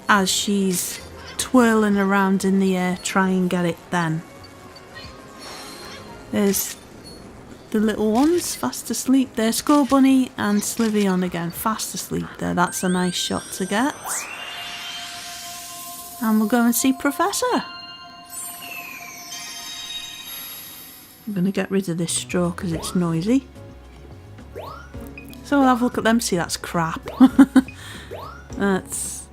As she's twirling around in the air, try and get it then. There's the little ones, fast asleep there. Score Bunny and Sliveon again, fast asleep there. That's a nice shot to get. And we'll go and see Professor. I'm going to get rid of this straw because it's noisy. So we'll have a look at them. See, that's crap. That's...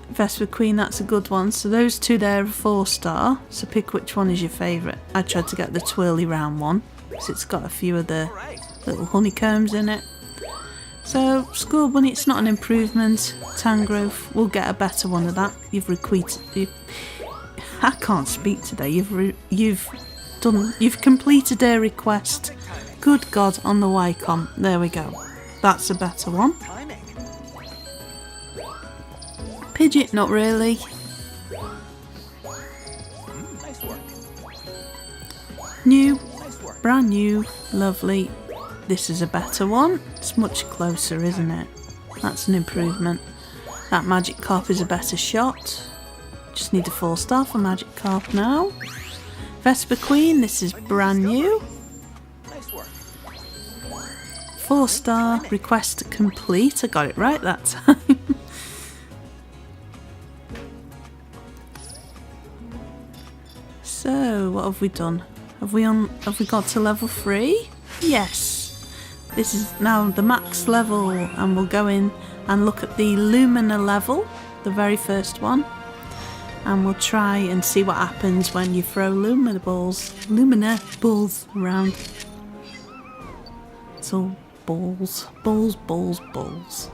Vesper Queen, that's a good one. So those 2 there are 4-star. So pick which one is your favourite. I tried to get the twirly round one because it's got a few of the little honeycombs in it. So Score Bunny, it's not an improvement. Tangrowth, we'll get a better one of that. I can't speak today. You've completed a request. Good God, on the Wycom. There we go. That's a better one. Pidgeot, not really. New, brand new, lovely. This is a better one. It's much closer, isn't it? That's an improvement. That magic carp is a better shot. Just need a 4-star for magic carp now. Vesper Queen, this is brand new. 4-star, request complete. I got it right that time. So, what have we done? Have we got to level 3? Yes. This is now the max level, and we'll go in and look at the Lumina level, the very first one. And we'll try and see what happens when you throw Lumina balls around. It's all balls.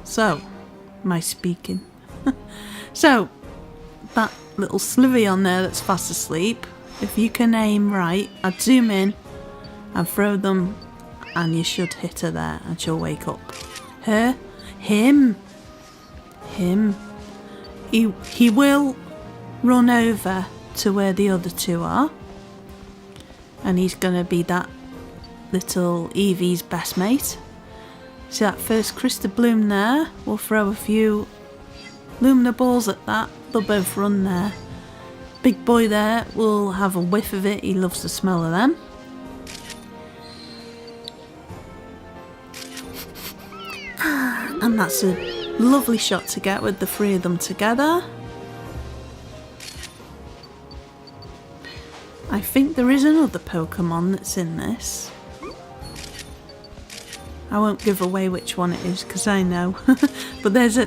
So, my speaking. So, that little slivy on there that's fast asleep, if you can aim right, I'd zoom in and throw them, and you should hit her there and she'll wake up. Him. He will run over to where the other two are, and he's gonna be that little Evie's best mate. See that first crystal bloom there? We'll throw a few Lumina balls at that. They'll both run there. Big boy there will have a whiff of it. He loves the smell of them. And that's a lovely shot to get with the 3 of them together. I think there is another Pokemon that's in this. I won't give away which one it is because I know. But there's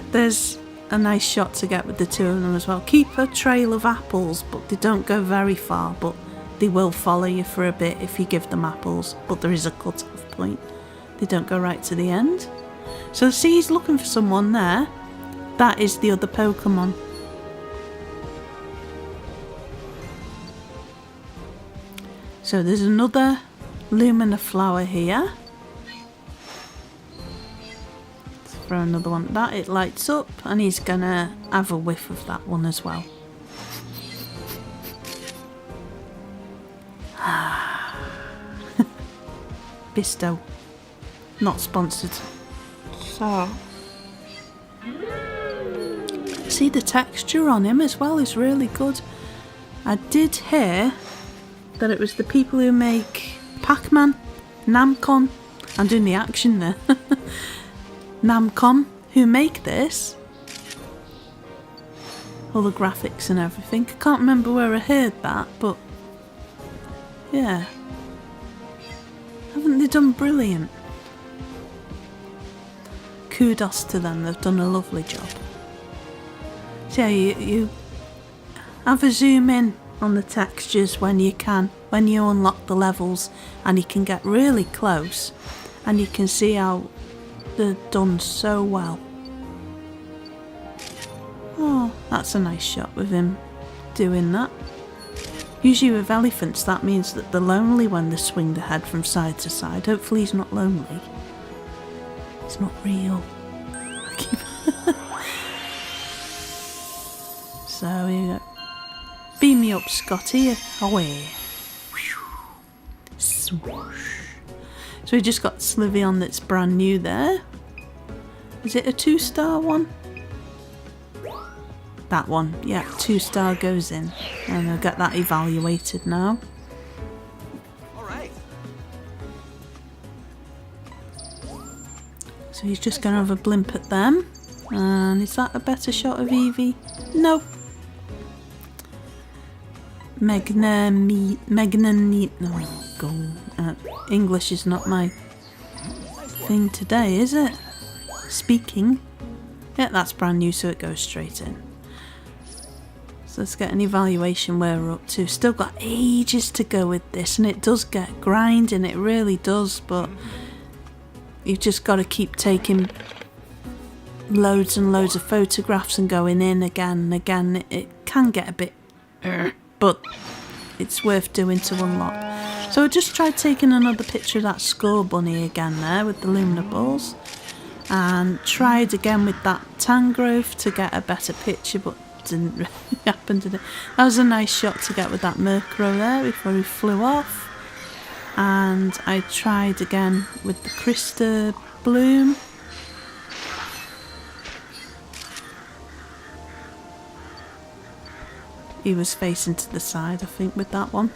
a nice shot to get with the 2 of them as well. Keep a trail of apples, but they don't go very far, but they will follow you for a bit if you give them apples. But there is a cut-off point. They don't go right to the end. So see, he's looking for someone there. That is the other Pokemon. So there's another Lumina flower here. Let's throw another one at that. It lights up, and he's gonna have a whiff of that one as well. Bisto. Not sponsored. So. See, the texture on him as well is really good. I did hear that it was the people who make Pac-Man, Namcon, I'm doing the action there, Namcon, who make this. All the graphics and everything. I can't remember where I heard that, but yeah. Haven't they done brilliant? Kudos to them, they've done a lovely job. So you have a zoom in on the textures when you can, when you unlock the levels, and you can get really close and you can see how they're done so well. Oh, that's a nice shot with him doing that. Usually with elephants that means that they're lonely when they swing their head from side to side. Hopefully he's not lonely. It's not real. So here we go. Beam me up, Scotty. Away. Swoosh. So we just got Sliveon that's brand new there. Is it a 2-star one? That one. Yeah, 2-star goes in. And I'll get that evaluated now. Alright. So he's just going to have a blimp at them. And is that a better shot of Eevee? Nope. English is not my thing today, is it? Speaking. Yeah, that's brand new, so it goes straight in. So let's get an evaluation where we're up to. Still got ages to go with this, and it does get grinding, it really does, but you've just got to keep taking loads and loads of photographs and going in again and again. It can get a bit but it's worth doing to unlock. So I just tried taking another picture of that Score Bunny again there with the Lumina balls, and tried again with that Tangrowth to get a better picture, but didn't happen, did it? That was a nice shot to get with that Murkrow there before he flew off. And I tried again with the Krista Bloom. He was facing to the side, I think, with that one.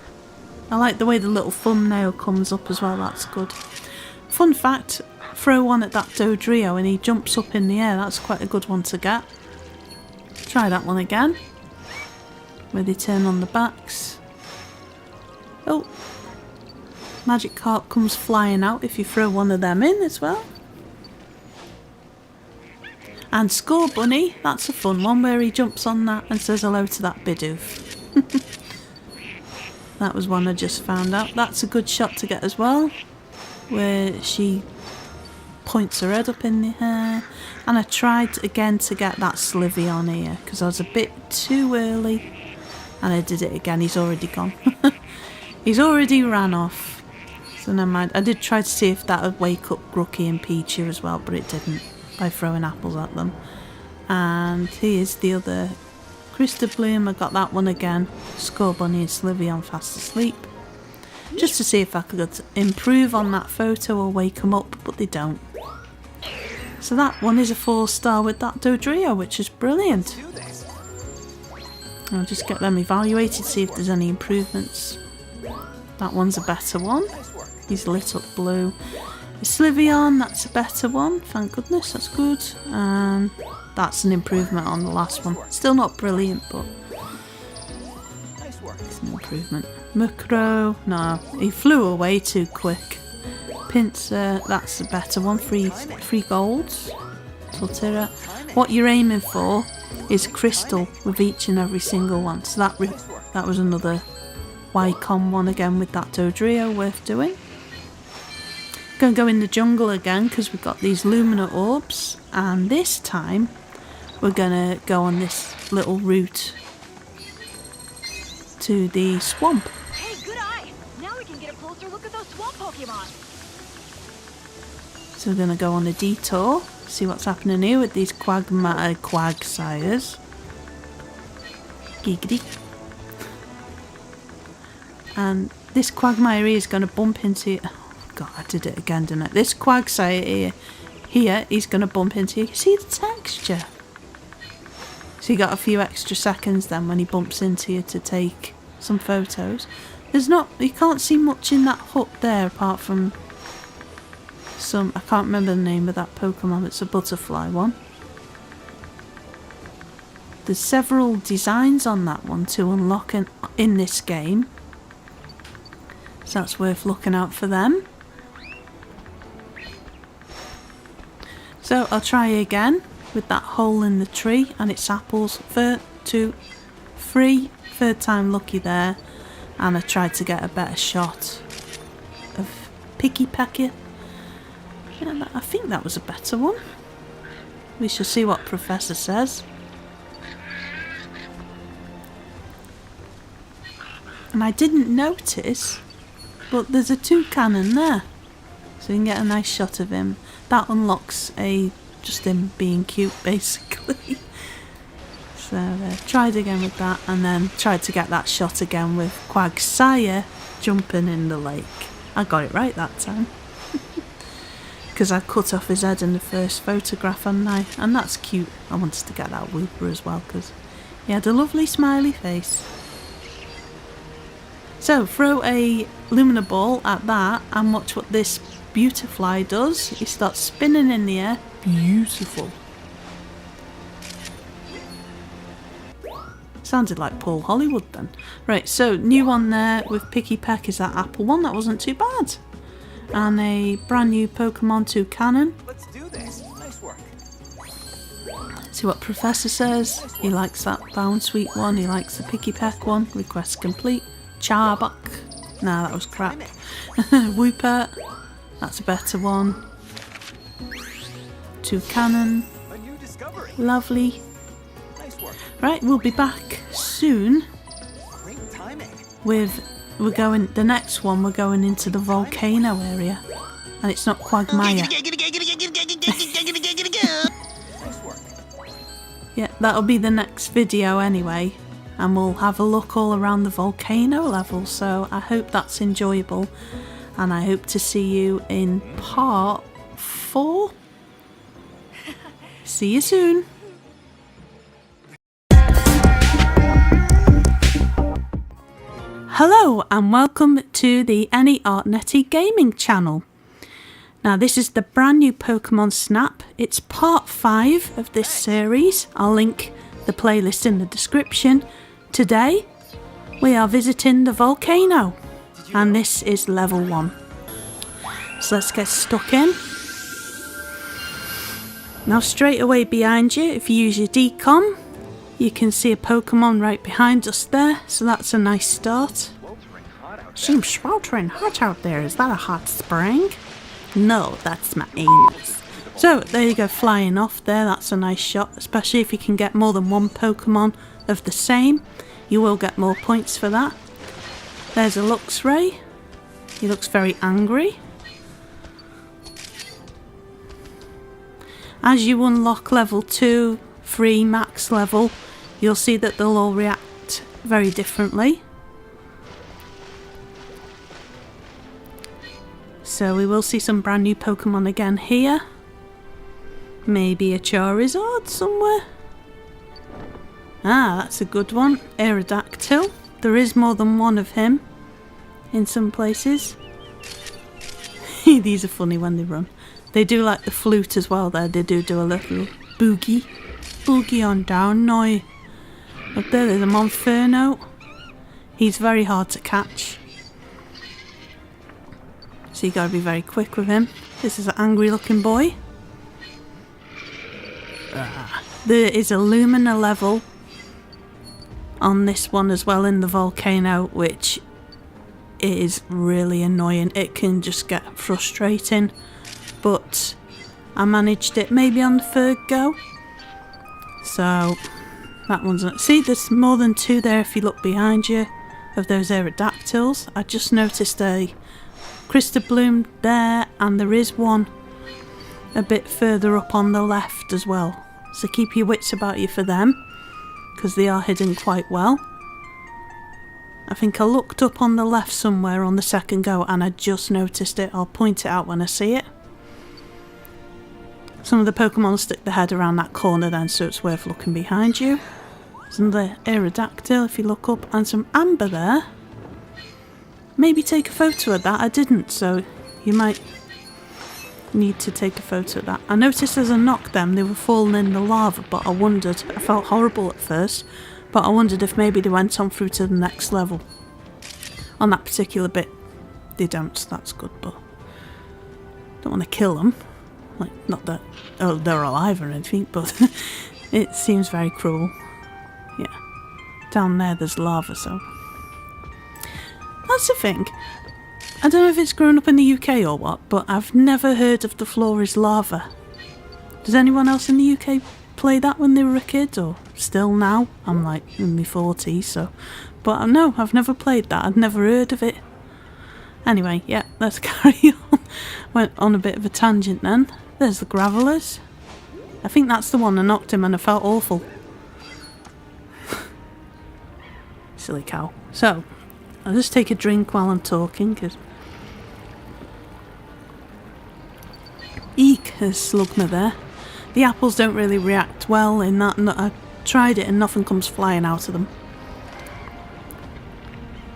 I like the way the little thumbnail comes up as well, that's good. Fun fact, throw one at that Dodrio and he jumps up in the air, that's quite a good one to get. Try that one again, where they turn on the backs. Oh, Magikarp comes flying out if you throw one of them in as well. And Score Bunny, that's a fun one where he jumps on that and says hello to that Bidoof. That was one I just found out. That's a good shot to get as well, where she points her head up in the air. And I tried again to get that Sliveon here because I was a bit too early. And I did it again, he's already gone. He's already ran off. So never mind. I did try to see if that would wake up Grooky and Pichu as well, but it didn't, by throwing apples at them. And here's the other Krista Bloom. I got that one again. Score Bunny and Sliveon fast asleep. Just to see if I could improve on that photo or wake them up, but they don't. So that one is a 4-star with that Dodrio, which is brilliant. I'll just get them evaluated, see if there's any improvements. That one's a better one. He's lit up blue. The Sliveon, that's a better one. Thank goodness, that's good. And that's an improvement on the last one. Still not brilliant, but it's an improvement. Murkrow, no, he flew away too quick. Pinsir, that's a better one. 3 golds. Torterra. What you're aiming for is crystal with each and every single one. So that was another Wycon one again with that Dodrio, worth doing. Gonna go in the jungle again because we've got these Lumina orbs, and this time we're gonna go on this little route to the swamp. Hey, good eye! Now we can get a closer look at those swamp Pokemon. So we're gonna go on a detour, see what's happening here with these Quagsires. Giggity. And this Quagmire is going to bump into... Oh god, I did it again, didn't I? This Quagsire here he's going to bump into you. See the texture? So you got a few extra seconds then when he bumps into you to take some photos. There's not... You can't see much in that hut there apart from some... I can't remember the name of that Pokemon. It's a butterfly one. There's several designs on that one to unlock in this game. So that's worth looking out for them. So I'll try again with that hole in the tree and it's apples. 1, 2, 3. Third time lucky there. And I tried to get a better shot of Picky Pecky. Yeah, I think that was a better one. We shall see what Professor says. And I didn't notice, but there's a toucan there, so you can get a nice shot of him. That unlocks just him being cute, basically. So tried again with that, and then tried to get that shot again with Quagsire jumping in the lake. I got it right that time, because I cut off his head in the first photograph, hadn't I? And that's cute. I wanted to get that Wooper as well, because he had a lovely smiley face. So throw a Lumina Ball at that and watch what this Beautifly does. He starts spinning in the air. Beautiful. Sounded like Paul Hollywood then. Right, so new one there with Picky Peck is that apple one. That wasn't too bad. And a brand new Pokemon Toucan. Let's do this. Nice work. See what Professor says. He likes that Bound Sweet one. He likes the Picky Peck one. Request complete. Charbok. Nah, that was crap. Wooper. That's a better one. Toucan. A new discovery. Lovely. Nice work. Right, we'll be back soon Great timing. with the next one we're going into the volcano area. And it's not Quagmire. Nice work. Yeah, that'll be the next video anyway, and we'll have a look all around the volcano level, so I hope that's enjoyable, and I hope to see you in part 4. See you soon. Hello and welcome to the Netty Gaming channel. Now this is the brand new Pokemon Snap. It's part 5 of this series. I'll link the playlist in the description. Today we are visiting the volcano and this is level 1. So let's get stuck in. Now straight away behind you, if you use your decom, you can see a Pokemon right behind us there, so that's a nice start. Seems sweltering hot out there. Is that a hot spring? No, that's my anus. So there you go, flying off there. That's a nice shot, especially if you can get more than one Pokemon of the same. You will get more points for that. There's a Luxray. He looks very angry. As you unlock level 2, 3 max level, you'll see that they'll all react very differently. So we will see some brand new Pokemon again here. Maybe a Charizard somewhere. Ah, that's a good one. Aerodactyl. There is more than one of him in some places. These are funny when they run. They do like the flute as well there. They do a little boogie. Boogie on down now. Up there, there's a Monferno. He's very hard to catch. So you gotta be very quick with him. This is an angry looking boy. There is a Lumina level on this one as well in the volcano, which is really annoying. It can just get frustrating, but I managed it maybe on the 3rd go. So that one's not. See, there's more than 2 there if you look behind you of those Aerodactyls. I just noticed a Crystal Bloom there, and there is one a bit further up on the left as well. So keep your wits about you for them, because they are hidden quite well. I think I looked up on the left somewhere on the 2nd go and I just noticed it. I'll point it out when I see it. Some of the Pokemon stick their head around that corner then, so it's worth looking behind you. There's another Aerodactyl if you look up, and some Amber there. Maybe take a photo of that. I didn't, so you might need to take a photo of that. I noticed as I knocked them, they were falling in the lava, but I wondered, I felt horrible at first, but I wondered if maybe they went on through to the next level. On that particular bit, they don't, so that's good, but don't want to kill them. Like, not that they're alive or anything, but it seems very cruel. Yeah. Down there there's lava, so that's the thing. I don't know if it's grown up in the UK or what, but I've never heard of the floor is lava. Does anyone else in the UK play that when they were a kid, or still now? I'm like in my 40s, so. But no, I've never played that. I'd never heard of it. Anyway, yeah, let's carry on. Went on a bit of a tangent then. There's the Gravelers. I think that's the one I knocked him and I felt awful. Silly cow. So, I'll just take a drink while I'm talking, because eek, there's Slugma there. The apples don't really react well in that. I tried it and nothing comes flying out of them.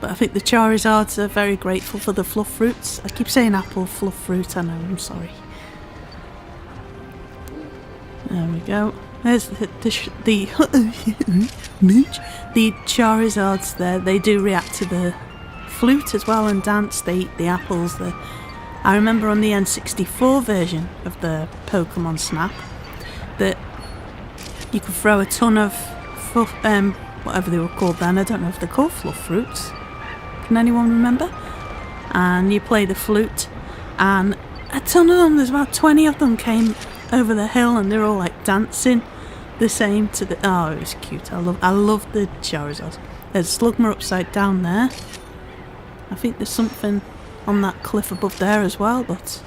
But I think the Charizards are very grateful for the fluff fruits. I keep saying apple, fluff fruit, I know, I'm sorry. There we go. There's the Charizards there. They do react to the flute as well and dance. They eat the apples. I remember on the N64 version of the Pokemon Snap that you could throw a ton of fluff, whatever they were called then. I don't know if they're called fluff fruits. Can anyone remember? And you play the flute, and a ton of them, there's about 20 of them, came over the hill, and they're all like dancing the same to the. Oh, it was cute. I love the Charizard. There's Slugma upside down there. I think there's something on that cliff above there as well, but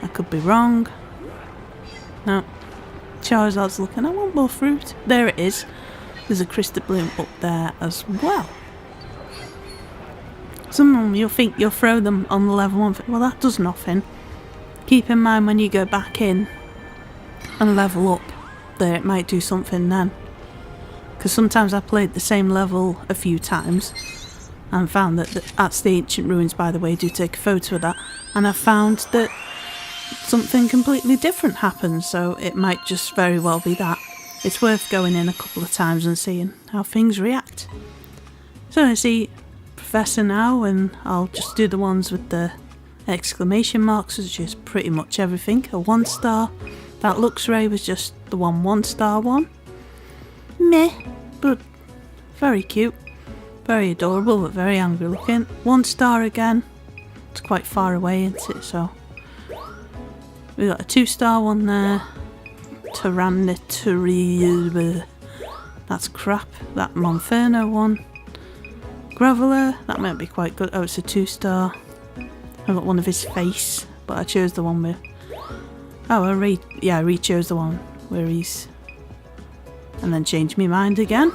I could be wrong. No. Charizard's looking. I want more fruit. There it is. There's a crystal bloom up there as well. Some of them you'll think you'll throw them on the level 1. Well, that does nothing. Keep in mind when you go back in and level up there, it might do something then. Because sometimes I played the same level a few times and found that that's the ancient ruins, by the way. Do take a photo of that. And I found that something completely different happens, so it might just very well be that. It's worth going in a couple of times and seeing how things react. So I see Professor now, and I'll just do the ones with the exclamation marks, which is pretty much everything. A 1 star. That Luxray was just the 1 star one. Meh, but very cute. Very adorable, but very angry looking. 1 star again. It's quite far away, isn't it? So we got a 2 star one there. Tyranitar. That's crap. That Monferno one. Graveler. That might be quite good. Oh, it's a 2 star. I got one of his face, but I chose the one with. Oh, I re-chose the one where he's. And then changed my mind again.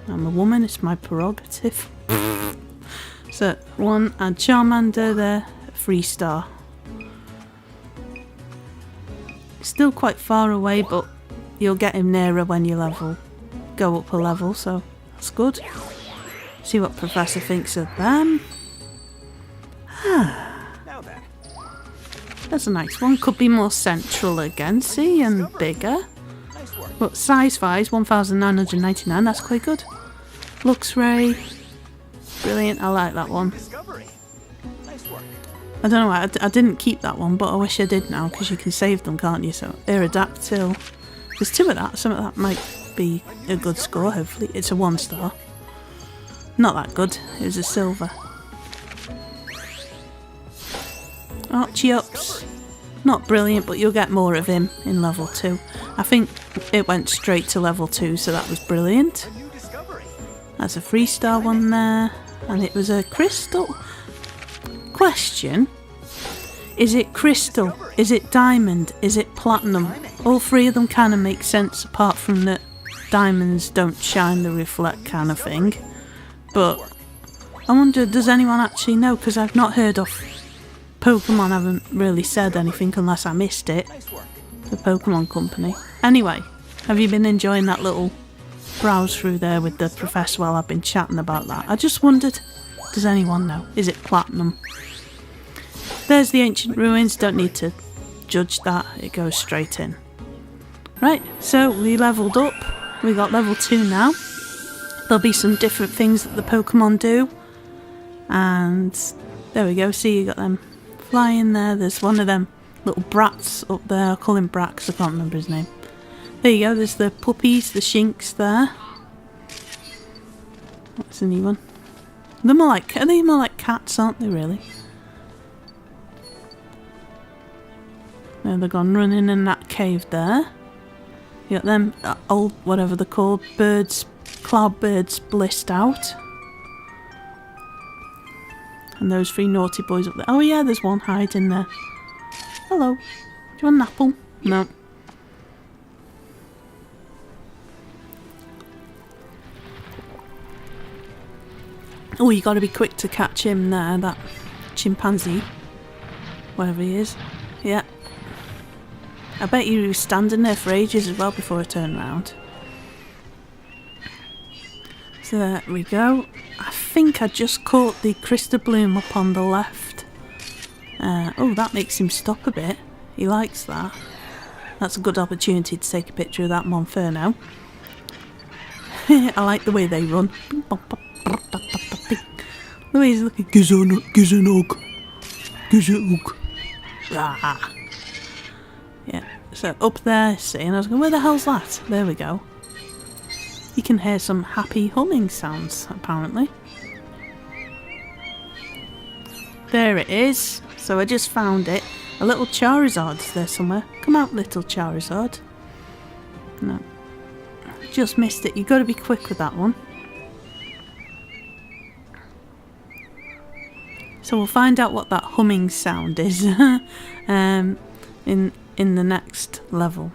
I'm a woman, it's my prerogative. So, 1 and Charmander there, 3 star. Still quite far away, but you'll get him nearer when you go up a level, so that's good. See what Professor thinks of them. That's a nice one. Could be more central again, see, and bigger. But size-wise, 1,999, that's quite good. Luxray. Brilliant, I like that one. I don't know why, I didn't keep that one, but I wish I did now, because you can save them, can't you? So, Aerodactyl. There's 2 of that, some of that might be a good score, hopefully. It's a 1 star. Not that good, it was a silver. Archeops. Not brilliant, but you'll get more of him in level 2. I think it went straight to level 2, so that was brilliant. That's a 3 star one there. And it was a crystal. Question. Is it crystal? Is it diamond? Is it platinum? All 3 of them kind of make sense, apart from that diamonds don't shine, they reflect kind of thing. But I wonder, does anyone actually know? Because I've not heard of Pokemon, haven't really said anything unless I missed it. The Pokemon Company. Anyway, have you been enjoying that little browse through there with the Professor while I've been chatting about that? I just wondered, does anyone know? Is it platinum? There's the ancient ruins, don't need to judge that, it goes straight in. Right, so we leveled up, we got level 2 now. There'll be some different things that the Pokemon do. And there we go, see you got them flying there. There's one of them little brats up there, I'll call him Brax, I can't remember his name. There you go, there's the puppies, the shinks there. That's a new one. They're more like, are they more like cats, aren't they really? There they're gone running in that cave there. You got them old, whatever they're called, birds, cloud birds blissed out. And those 3 naughty boys up there. Oh yeah, there's one hiding there. Hello. Do you want an apple? No. Oh, you got to be quick to catch him there, that chimpanzee. Whatever he is. Yeah. I bet he was standing there for ages as well before I turned around. So there we go. I think I just caught the crystal bloom up on the left. Oh, that makes him stop a bit. He likes that. That's a good opportunity to take a picture of that Monferno. I like the way they run. The way he's looking. Gizanog. Ah. Yeah, so up there, see, and I was going, where the hell's that? There we go. You can hear some happy humming sounds, apparently. There it is. So I just found it. A little Charizard's there somewhere. Come out, little Charizard. No. Just missed it. You've got to be quick with that one. So we'll find out what that humming sound is in the next level.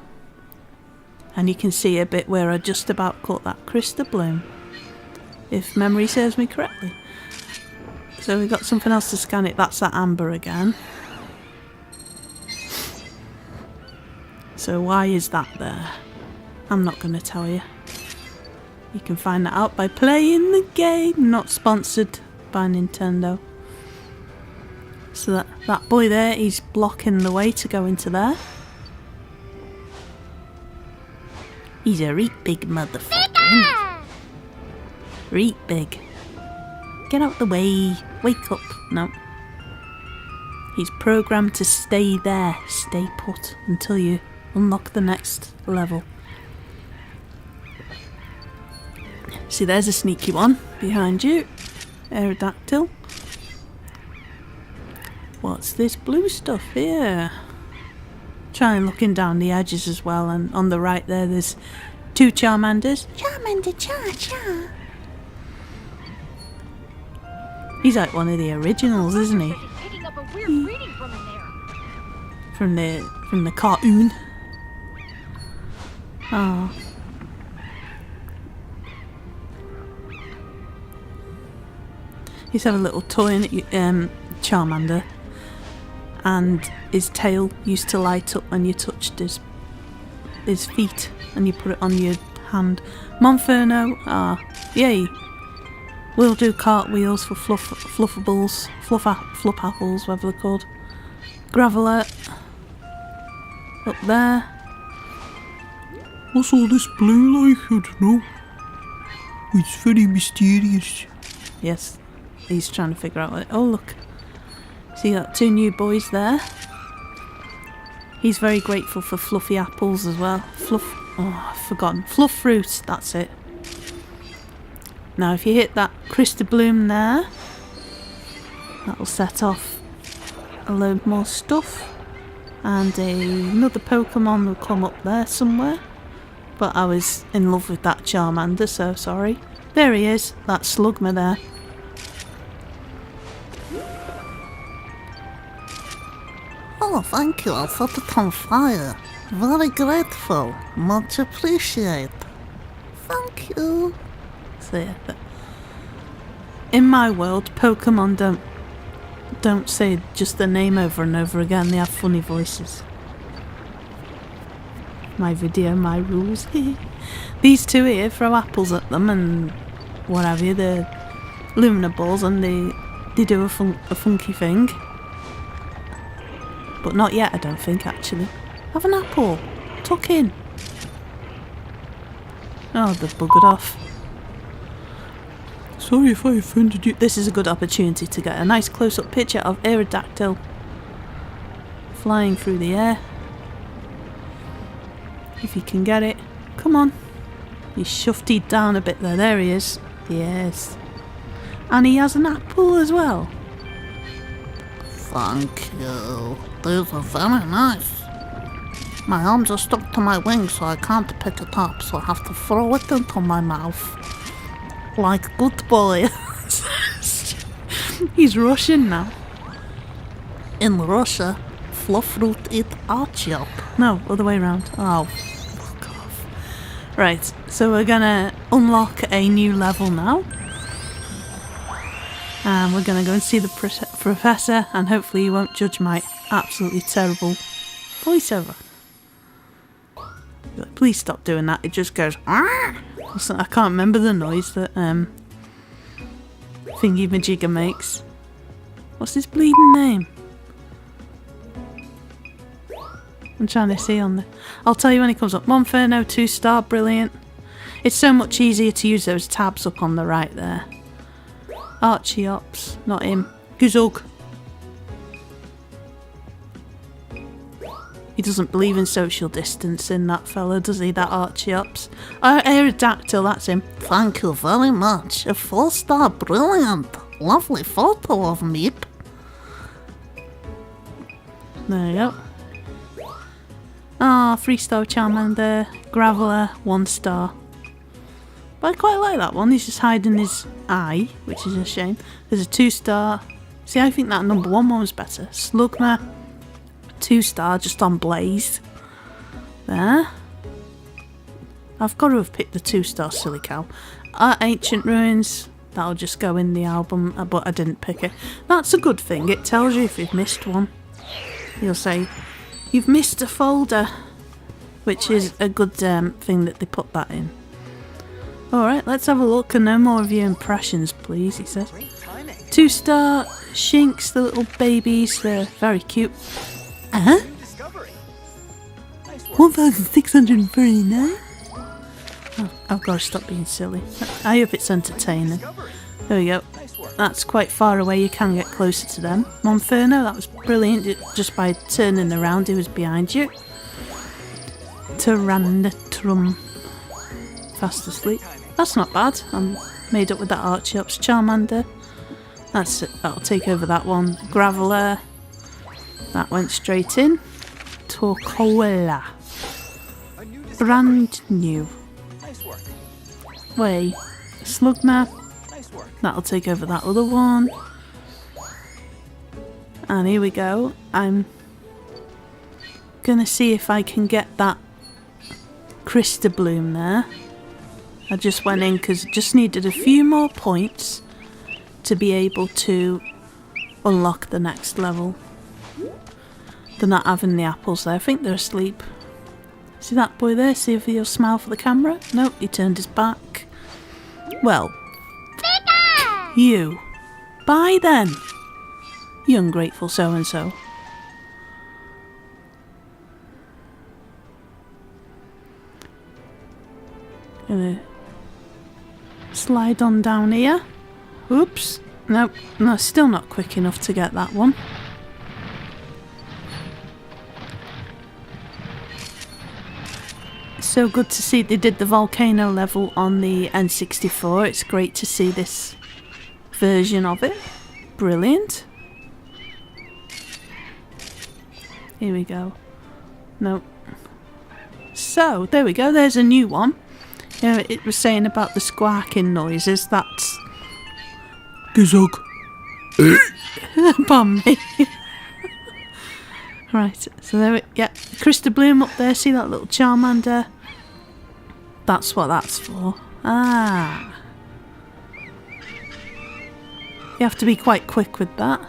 And you can see a bit where I just about caught that crystal bloom, if memory serves me correctly. So we've got something else to scan it. That's that amber again. So why is that there? I'm not going to tell you. You can find that out by playing the game. Not sponsored by Nintendo. So that boy there, he's blocking the way to go into there. He's a reet big motherfucker, isn't he? Reet big. Get out the way. Wake up. No. He's programmed to stay there. Stay put until you unlock the next level. See, there's a sneaky one behind you. Aerodactyl. What's this blue stuff here? Try and looking down the edges as well, and on the right there's 2 Charmanders. Charmander, Char. He's like one of the originals, isn't he? He's picking up a weird reading from in there. From the cartoon. Oh. He used to have a little toy in it, Charmander, and his tail used to light up when you touched his feet, and you put it on your hand. Monferno, yay! We'll do cartwheels for fluffables, fluff apples, whatever they're called. Graveler, up there. What's all this blue like? I don't know. It's very mysterious. Yes, he's trying to figure out what. Oh look, see that 2 new boys there. He's very grateful for fluffy apples as well. I've forgotten. Fluff fruit, that's it. Now if you hit that crystal bloom there, that'll set off a load more stuff. And another Pokemon will come up there somewhere. But I was in love with that Charmander, so sorry. There he is, that Slugma there. Oh, thank you. I'll set it on fire. Very grateful. Much appreciate. Thank you. So yeah, in my world, Pokemon don't say just the name over and over again. They have funny voices. My video, my rules. These 2 here throw apples at them and what have you. They're Lumina balls, and they do a funky thing. But not yet, I don't think, actually. Have an apple. Tuck in. Oh, they've buggered off. Sorry if I offended you. This is a good opportunity to get a nice close-up picture of Aerodactyl flying through the air. If you can get it. Come on. He's shufted down a bit there. There he is. Yes. And he has an apple as well. Thank you. These are very nice. My arms are stuck to my wings, so I can't pick it up, so I have to throw it into my mouth. Like good boy. He's Russian now. In Russia, fluff fruit eat archie up. No, other way around. Oh, fuck off. Right, so we're gonna unlock a new level now. And we're gonna go and see the professor, and hopefully he won't judge my absolutely terrible voiceover. Please stop doing that. It just goes. I can't remember the noise that Thingy Majigger makes. What's his bleeding name? I'm trying to see on the. I'll tell you when he comes up. Monferno 2-star, brilliant. It's so much easier to use those tabs up on the right there. Archeops, not him. Guzog. He doesn't believe in social distancing, that fella, does he? That Archeops. Aerodactyl, that's him. Thank you very much. A 4-star, brilliant. Lovely photo of me. There you go. Ah, 3-star Charmander. Graveler, 1-star. But I quite like that one. He's just hiding his eye, which is a shame. There's a 2-star. See, I think that number 1 one was better. Slugma, 2-star, just on Blaze. There. I've got to have picked the 2-star silly cow. Ancient Ruins, that'll just go in the album, but I didn't pick it. That's a good thing, it tells you if you've missed one. You'll say, you've missed a folder, which is a good thing that they put that in. Alright, let's have a look, and no more of your impressions, please, he says. 2-star Shinx, the little babies, they're very cute. 1,639? Oh, I've got to stop being silly. I hope it's entertaining. There we go. That's quite far away, you can get closer to them. Monferno, that was brilliant. Just by turning around, he was behind you. Tyrannotrum. Fast asleep. That's not bad. I'm made up with that Archeops. Charmander. That's it. That'll take over that one. Graveler. That went straight in. Torkoala. Brand new. Way. Slugma. That'll take over that other one. And here we go. I'm gonna see if I can get that Crystal Bloom there. I just went in because I just needed a few more points to be able to unlock the next level. They're not having the apples there. I think they're asleep. See that boy there? See if he'll smile for the camera? Nope, he turned his back. Well, you. Bye then, you ungrateful so-and-so. Gonna slide on down here. Oops. Nope, no, still not quick enough to get that one. So good to see they did the volcano level on the N64. It's great to see this version of it. Brilliant. Here we go. Nope. So, there we go. There's a new one. It was saying about the squawking noises. That's... Gizog. Pardon me. Right, so there we... Yeah, Crystal Bloom up there. See that little Charmander? That's what that's for. Ah. You have to be quite quick with that.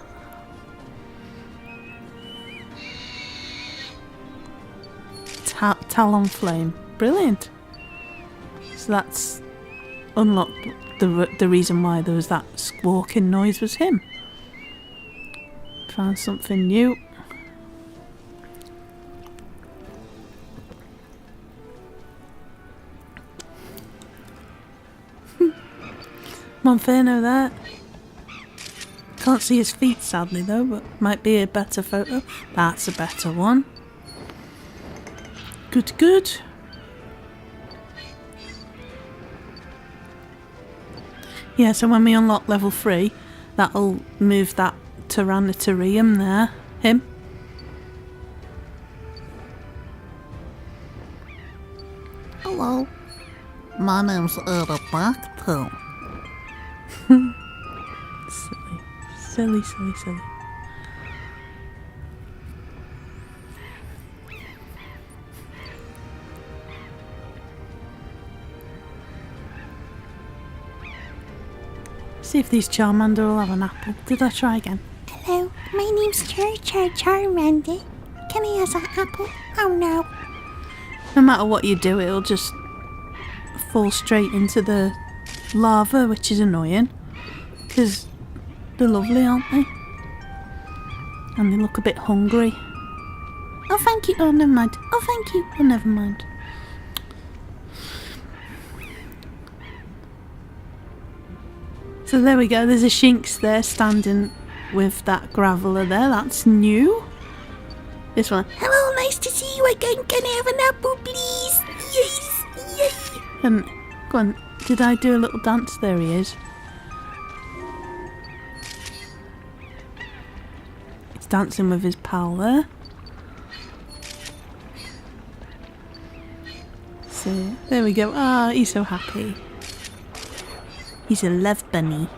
Talonflame. Brilliant. So that's unlocked. The reason why there was that squawking noise was him. Found something new. Monferno there. Can't see his feet sadly though, but might be a better photo. That's a better one. Good, good. Yeah, so when we unlock level 3, that'll move that Tyrannosaurium there. Him. Hello. My name's Aerodactyl. Silly, silly, silly. See if these Charmander will have an apple. Did I try again? Hello, my name's Charmander. Can I have an apple? Oh no. No matter what you do, it'll just fall straight into the lava, which is annoying. Because they're lovely, aren't they? And they look a bit hungry. Oh, thank you. Oh, never mind. Oh, thank you. Oh, never mind. So there we go. There's a Shinx there standing with that Graveler there. That's new. This one. Hello, nice to see you again. Can I have an apple, please? Yes, yes. And go on. Did I do a little dance? There he is. He's dancing with his pal there. So there we go. Ah, he's so happy. He's a love bunny.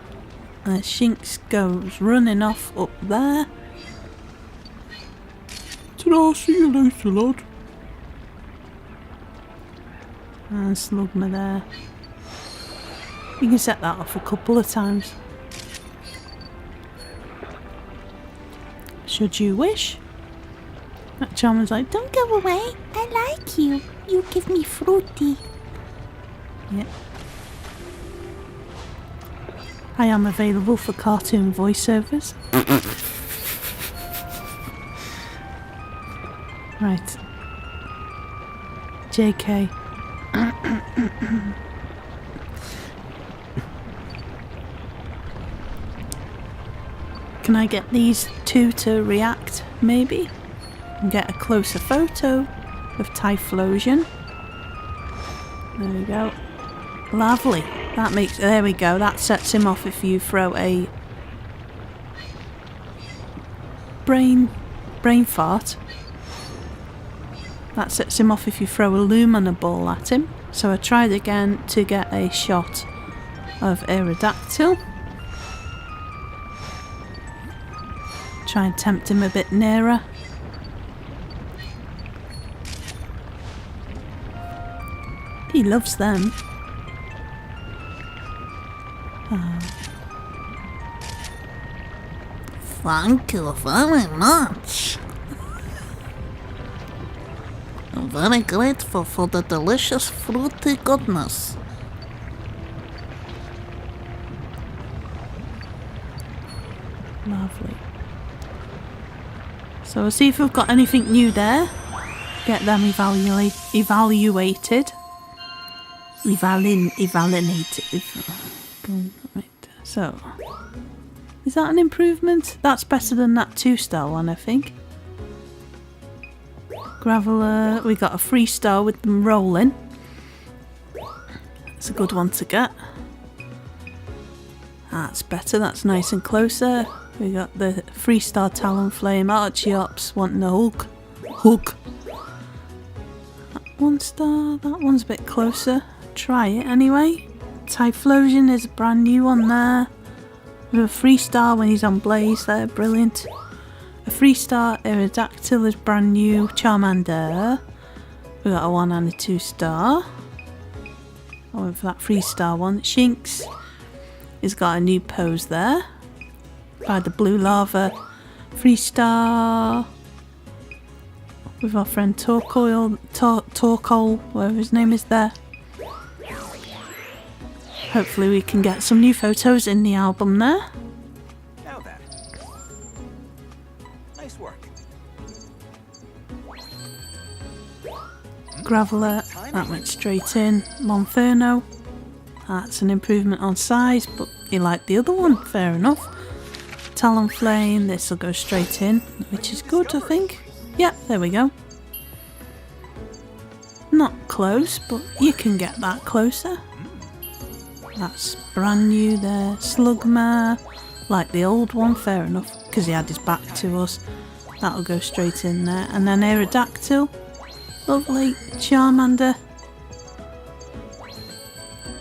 Shinx goes running off up there. Ta-da, see you later, lad. And Slugma there. You can set that off a couple of times. Should you wish. That Charmander's like, don't go away. I like you. You give me fruity. Yeah. I am available for cartoon voiceovers. Right. JK. Can I get these two to react, maybe? And get a closer photo of Typhlosion. There we go. Lovely. That makes... There we go. That sets him off if you throw a... Brain fart. That sets him off if you throw a Lumina ball at him. So I tried again to get a shot of Aerodactyl. Try and tempt him a bit nearer. He loves them. Thank you very much. I'm very grateful for the delicious fruity goodness. Lovely. So we'll see if we've got anything new there. Get them evaluated. Evaluated. Right. So, is that an improvement? That's better than that 2-star one, I think. Graveler, we got a 3-star with them rolling. That's a good one to get. That's better, that's nice and closer. We got the 3-star Talonflame, Archeops wanting a hook. That 1-star, that one's a bit closer. Try it anyway. Typhlosion is a brand new one there. With a 3-star when he's on Blaze there, brilliant. A 3-star Aerodactyl is brand new. Charmander. We got a 1 and a 2-star. I went for that 3-star one. Shinx has got a new pose there. By the blue lava. 3-star. With our friend Torkoal, whatever his name is there. Hopefully we can get some new photos in the album there. Now then. Nice work. Graveler, that went straight in. Monferno, that's an improvement on size, but you like the other one, fair enough. Talonflame, this will go straight in, which is good, I think. Yeah, there we go. Not close, but you can get that closer. That's brand new there. Slugma, like the old one, fair enough, because he had his back to us. That'll go straight in there. And then Aerodactyl, lovely. Charmander,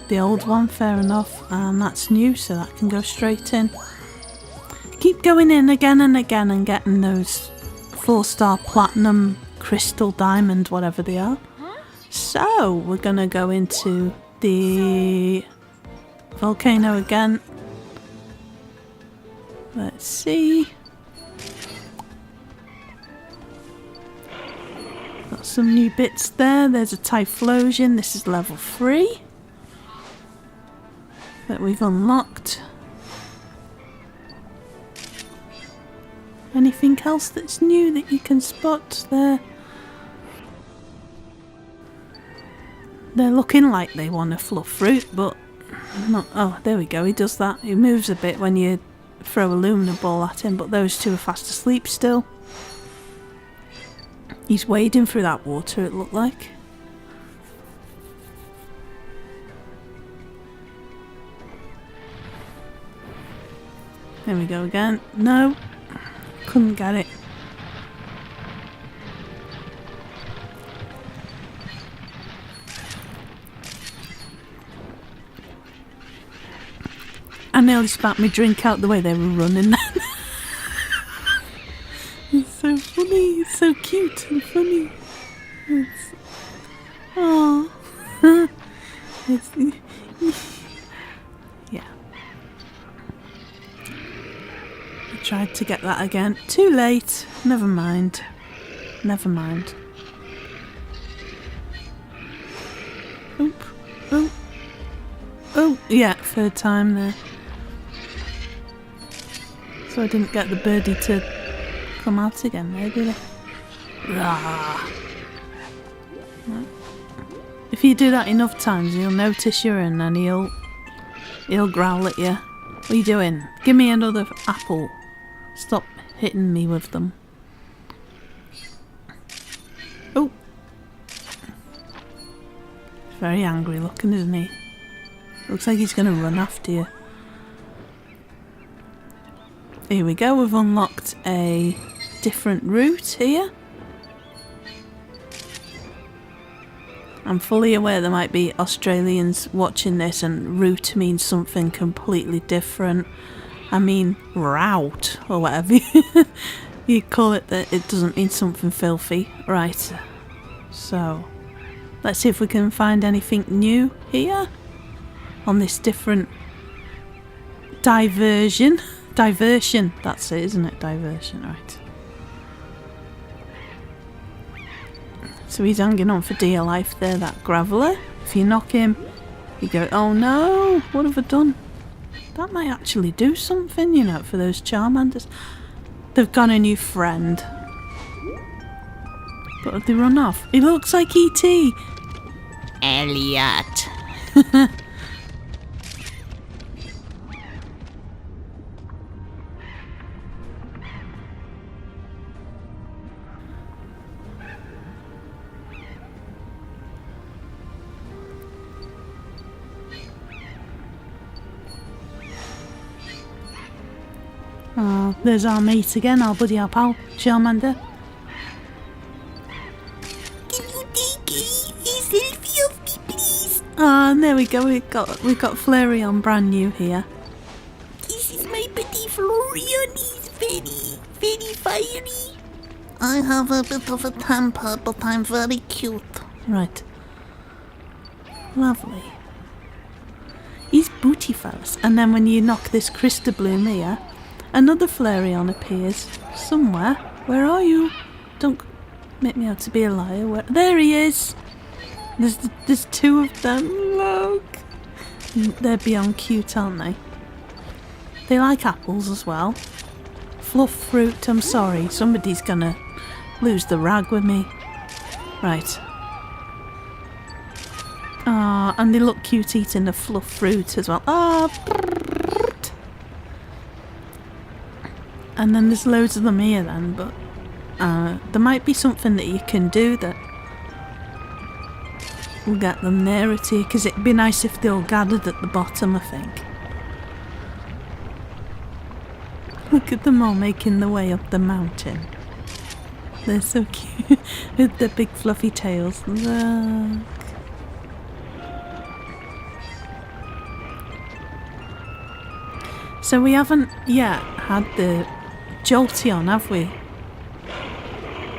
the old one, fair enough, and that's new, so that can go straight in. Keep going in again and again and getting those 4-star platinum, crystal, diamond, whatever they are. So we're gonna go into the volcano again. Let's see. Got some new bits there. There's a Typhlosion. This is level 3 that we've unlocked. Anything else that's new that you can spot there? They're looking like they want to fluff fruit, but not. Oh, there we go. He does that. He moves a bit when you throw a Lumina ball at him, but those two are fast asleep still. He's wading through that water, it looked like. There we go again. No, couldn't get it. I nearly spat my drink out the way they were running then. It's so funny, it's so cute and funny. Oh. It's, yeah. I tried to get that again. Too late. Never mind. Never mind. Oop. Oh. Oh, yeah, third time there. So I didn't get the birdie to come out again there, did I? Rah. Right. If you do that enough times, he'll notice you're in and he'll growl at you. What are you doing? Give me another apple. Stop hitting me with them. Oh. He's very angry looking, isn't he? Looks like he's going to run after you. Here we go, we've unlocked a different route here. I'm fully aware there might be Australians watching this and route means something completely different. I mean route or whatever you call it, that it doesn't mean something filthy. Right, so let's see if we can find anything new here on this different diversion. Diversion, that's it, isn't it? Diversion, right. So he's hanging on for dear life there, that graveler. If you knock him, you go, oh no, what have I done? That might actually do something, you know, for those Charmanders. They've got a new friend. But have they run off? He looks like E.T. Elliot. Oh, there's our mate again, our buddy, our pal, Charmander. Can you take a selfie of me, please? Ah, and there we go. We've got Flareon brand new here. This is my buddy Florian. He's very, very fiery. I have a bit of a temper, but I'm very cute. Right. Lovely. He's Bootyphallus. And then when you knock this Crystal Bloom here, another Flareon appears somewhere. Where are you? Don't make me out to be a liar. Where? There he is. There's two of them. Look. They're beyond cute, aren't they? They like apples as well. Fluff fruit. I'm sorry. Somebody's gonna lose the rag with me. Right. Ah, and they look cute eating the fluff fruit as well. Ah. And then there's loads of them here then, but there might be something that you can do that will get them nearer to you, because it'd be nice if they all gathered at the bottom, I think. Look at them all making their way up the mountain. They're so cute with their big fluffy tails. Look. So we haven't yet had the Jolteon, have we?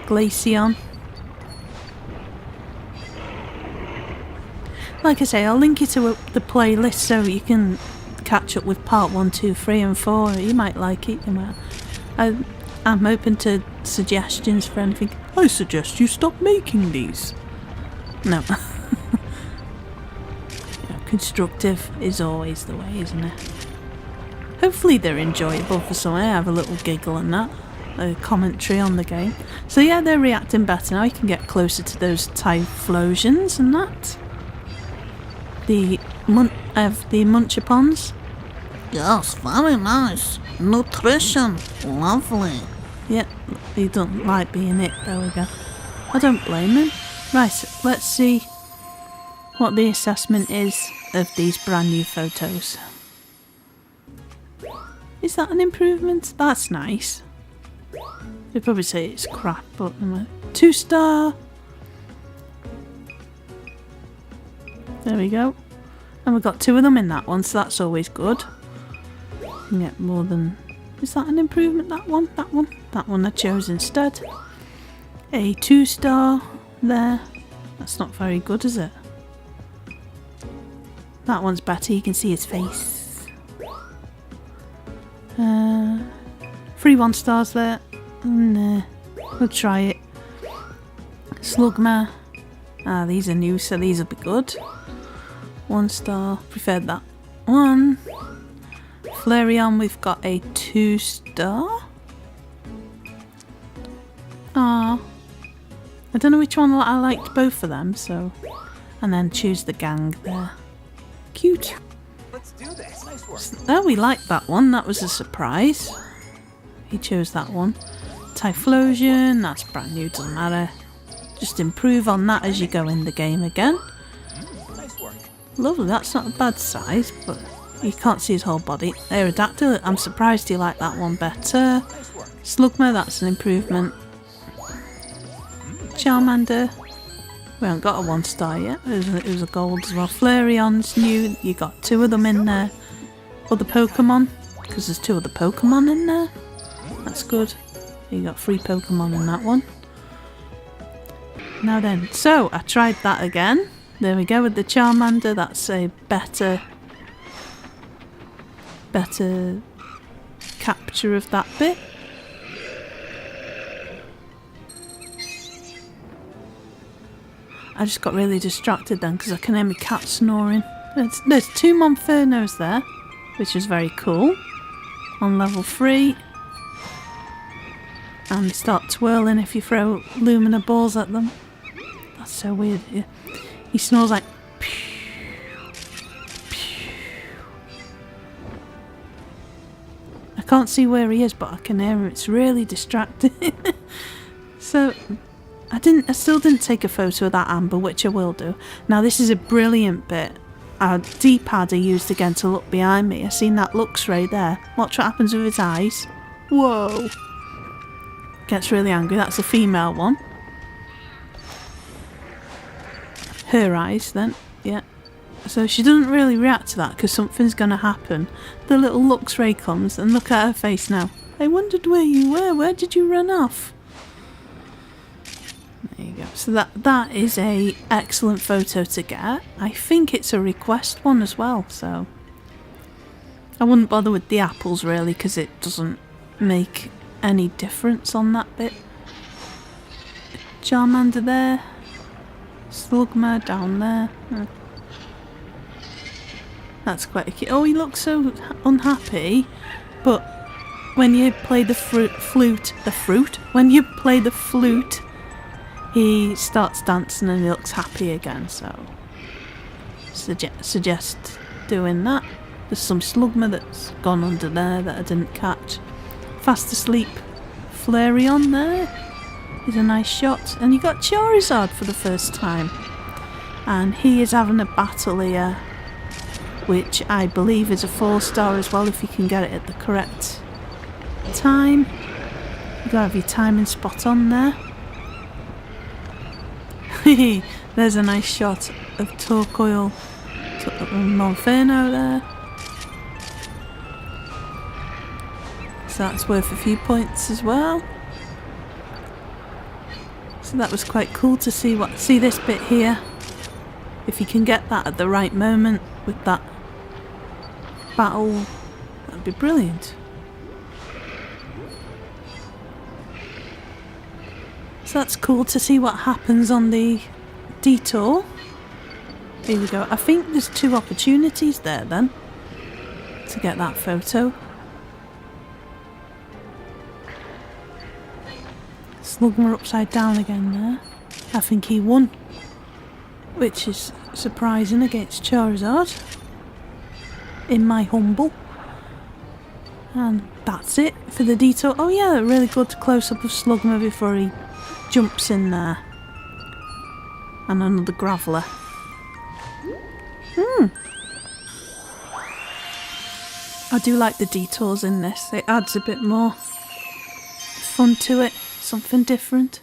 Glaceon. Like I say, I'll link you to the playlist so you can catch up with part 1, 2, 3 and 4. You might like it. You might. I'm open to suggestions for anything. I suggest you stop making these. No. Constructive is always the way, isn't it? Hopefully they're enjoyable for someone. I have a little giggle and that. A commentary on the game. So yeah, they're reacting better now. You can get closer to those Typhlosions and that. The Munchapons. Yes, very nice. Nutrition, lovely. Yeah, he doesn't like being it. There we go. I don't blame him. Right, let's see what the assessment is of these brand new photos. Is that an improvement? That's nice. They'd probably say it's crap, but 2-star. There we go. And we've got 2 of them in that one, so that's always good. You can get more than... Is that an improvement, that one? That one? That one I chose instead. A 2-star there. That's not very good, is it? That one's better, you can see his face. 3 1-stars there. Nah, we'll try it. Slugma. Ah, these are new, so these will be good. 1 star, preferred that one. Flareon, we've got a 2 star. Ah, I don't know which one I liked both of them, so. And then choose the gang there. Cute. Let's do this. Nice work. Oh, we liked that one. That was a surprise. He chose that one. Typhlosion, that's brand new, doesn't matter. Just improve on that as you go in the game again. Nice work. Lovely, that's not a bad size, but you can't see his whole body. Aerodactyl, I'm surprised you like that one better. Nice work. Slugma, that's an improvement. Charmander, we haven't got a 1 star yet. It was a gold as well. Flareon's new, you got 2 of them in there. Other Pokemon, because there's 2 other Pokemon in there. That's good. You got 3 Pokemon in that one. Now then, so I tried that again. There we go with the Charmander. That's a better capture of that bit. I just got really distracted then because I can hear my cat snoring. There's 2 Monfernos there, which is very cool. On level 3. And they start twirling if you throw Lumina balls at them. That's so weird. Yeah. He snores like pew, pew. I can't see where he is, but I can hear him. It's really distracting. So I still didn't take a photo of that Amber, which I will do. Now this is a brilliant bit. Our D-pad I used again to look behind me. I seen that Luxray there. Watch what happens with his eyes. Whoa. Gets really angry. That's a female one. Her eyes then. Yeah. So she doesn't really react to that because something's going to happen. The little Luxray comes and look at her face now. I wondered where you were. Where did you run off? There you go. So that is a excellent photo to get. I think it's a request one as well. So I wouldn't bother with the apples really because it doesn't make any difference on that bit. Charmander there. Slugma down there. That's quite cute. Oh, he looks so unhappy. But when you play the when you play the flute, he starts dancing and he looks happy again. So suggest doing that. There's some Slugma that's gone under there that I didn't catch. Fast asleep Flareon there is a nice shot, and you got Charizard for the first time, and he is having a battle here, which I believe is a 4 star as well if you can get it at the correct time. You gotta have your timing spot on there. There's a nice shot of Torkoal Monferno there. So that's worth a few points as well. So that was quite cool to see this bit here. If you can get that at the right moment with that battle, that'd be brilliant. So that's cool to see what happens on the detour. Here we go. I think there's 2 opportunities there then to get that photo. Slugma upside down again there. I think he won, which is surprising against Charizard, in my humble. And that's it for the detour. Oh yeah, a really good close-up of Slugma before he jumps in there. And another Graveler. I do like the detours in this. It adds a bit more fun to it. Something different.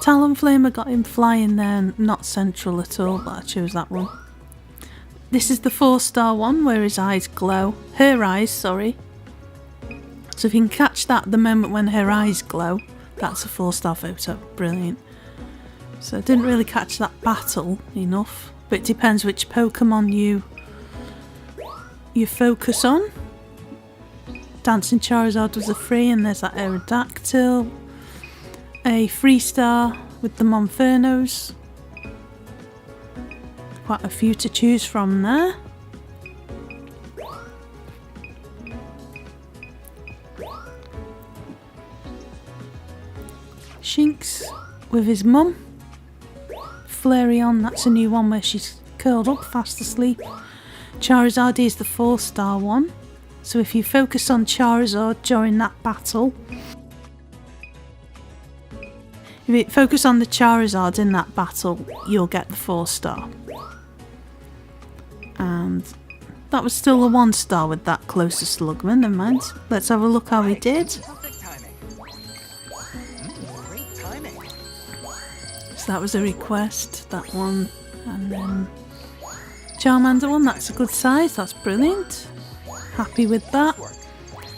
Talonflame, got him flying there and not central at all, but I chose that one. This is the 4 star one where his eyes glow. Her eyes, sorry. So if you can catch that at the moment when her eyes glow, that's a 4 star photo. Brilliant. So I didn't really catch that battle enough, but it depends which Pokemon you you focus on. Dancing Charizard was a 3, and there's that Aerodactyl. A 3-star with the Monfernos. Quite a few to choose from there. Shinx with his mum. Flareon, that's a new one where she's curled up fast asleep. Charizard is the 4-star one. So if you focus on Charizard during that battle, if you focus on the Charizard in that battle, you'll get the 4-star. And that was still a 1-star with that closer Slugman, never mind. Let's have a look how he did. Perfect timing. Great timing. So that was a request, that one. And then Charmander one, that's a good size, that's brilliant. Happy with that.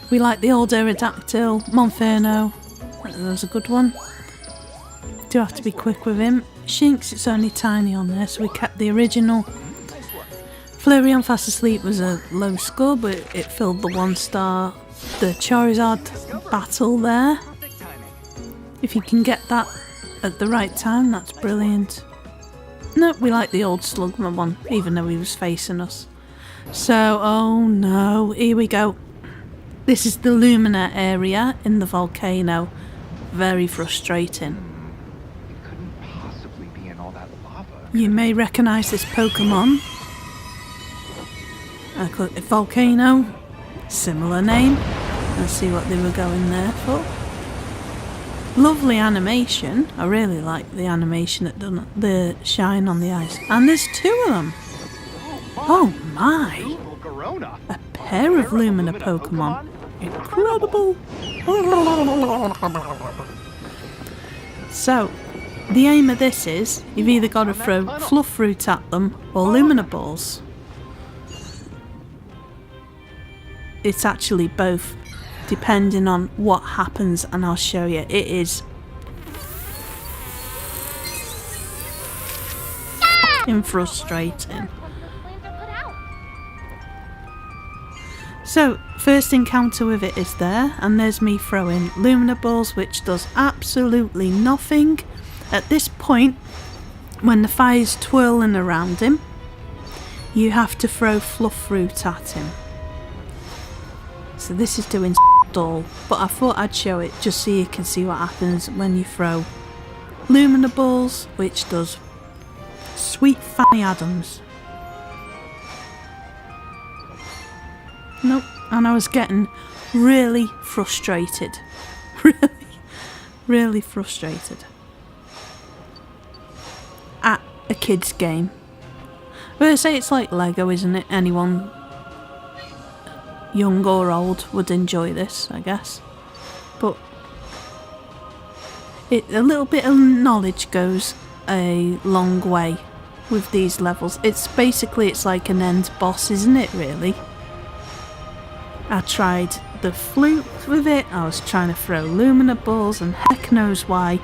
We like the old Aerodactyl, Monferno, that was a good one. Do have to be quick with him. Shinx, it's only tiny on there, so we kept the original. Flareon Fast Asleep was a low score, but it filled the 1-star. The Charizard battle there. If you can get that at the right time, that's brilliant. No, we like the old Slugma one, even though he was facing us. So, oh no, here we go. This is the Lumina area in the volcano. Very frustrating. It couldn't possibly be in all that lava. You may recognise this Pokemon. Volcano, similar name. Let's see what they were going there for. Lovely animation. I really like the animation that done the shine on the ice. And there's 2 of them. Oh my! Beautiful Corona. A pair of Lumina Pokemon. Incredible! So, the aim of this is, you've either got to throw Fluff Fruit at them or Lumina Balls. It's actually both, depending on what happens, and I'll show you. It is f***ing frustrating. So, first encounter with it is there, and there's me throwing Lumina Balls, which does absolutely nothing. At this point, when the fire's twirling around him, you have to throw Fluff Fruit at him. So this is doing all, but I thought I'd show it just so you can see what happens when you throw Lumina Balls, which does sweet Fanny Adams. Nope, and I was getting really frustrated. really frustrated. At a kid's game. I'm gonna say it's like Lego, isn't it? Anyone young or old would enjoy this, I guess. But a little bit of knowledge goes a long way with these levels. It's like an end boss, isn't it, really? I tried the flute with it, I was trying to throw Lumina Balls, and heck knows why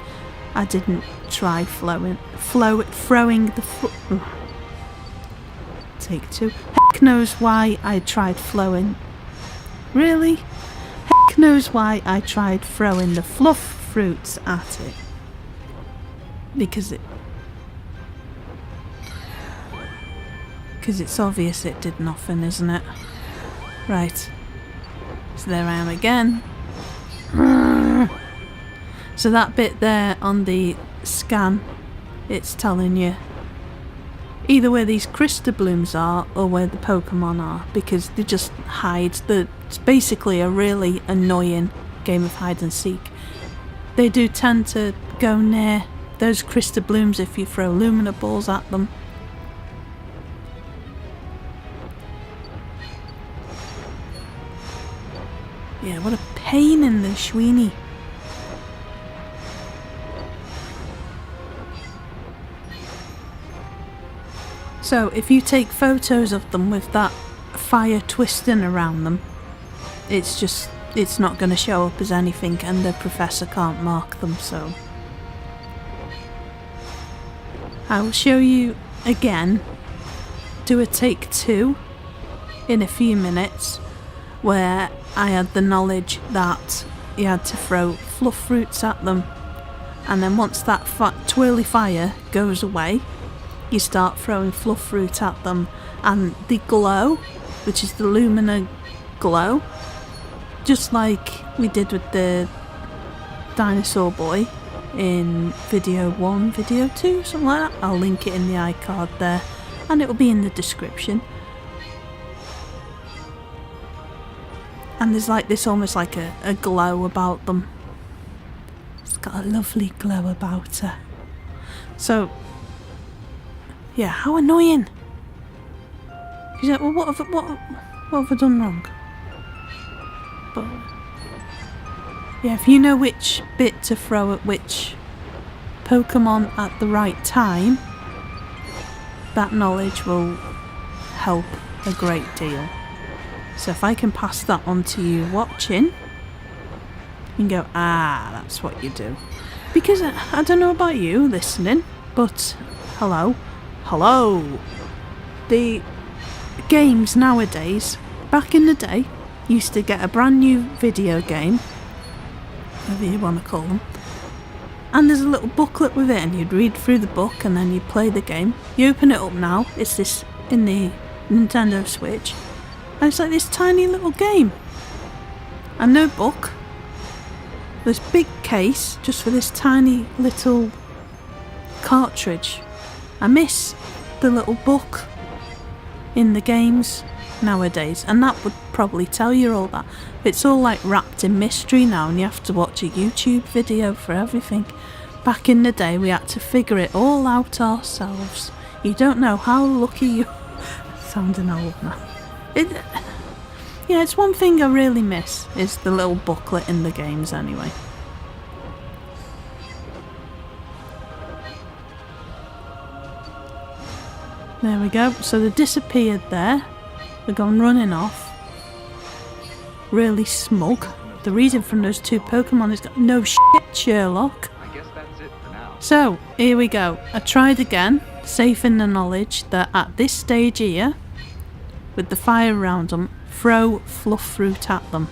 I didn't try throwing the Take 2. Heck knows why I tried flowing. Really? Heck knows why I tried throwing the Fluff Fruits at it. Because it's obvious it did nothing, isn't it? Right. So there I am again. So that bit there on the scan, it's telling you either where these Crystalblooms are or where the Pokemon are, because they just hide. It's basically a really annoying game of hide and seek. They do tend to go near those Crystalblooms if you throw Lumina Balls at them. Yeah, what a pain in the Schweenie. So if you take photos of them with that fire twisting around them, it's not going to show up as anything, and the professor can't mark them. So I will show you again. Do a take 2 in a few minutes where I had the knowledge that you had to throw fluff fruits at them, and then once that twirly fire goes away, you start throwing fluff fruit at them, and the glow, which is the lumina glow, just like we did with the dinosaur boy in video 1, video 2, something like that. I'll link it in the iCard there, and it will be in the description. And there's like this, almost like a glow about them. It's got a lovely glow about her. So, yeah, how annoying. She's like, well, what have I done wrong? But yeah, if you know which bit to throw at which Pokemon at the right time, that knowledge will help a great deal. So if I can pass that on to you watching, you can go, ah, that's what you do. Because I don't know about you listening, but hello. The games nowadays, back in the day, used to get a brand new video game, whatever you want to call them, and there's a little booklet with it, and you'd read through the book and then you'd play the game. You open it up now, it's this in the Nintendo Switch, and it's like this tiny little game and no book, this big case just for this tiny little cartridge. I miss the little book in the games nowadays, and that would probably tell you all that. It's all like wrapped in mystery now, and you have to watch a YouTube video for everything. Back in the day we had to figure it all out ourselves. You don't know how lucky you sounding old now. Yeah, it's one thing I really miss, is the little booklet in the games anyway. There we go, so they disappeared there. They've gone running off. Really smug. The reading from those two Pokemon is no shit, Sherlock. I guess that's it for now. So, here we go. I tried again, safe in the knowledge that at this stage here, with the fire around them, throw fluff fruit at them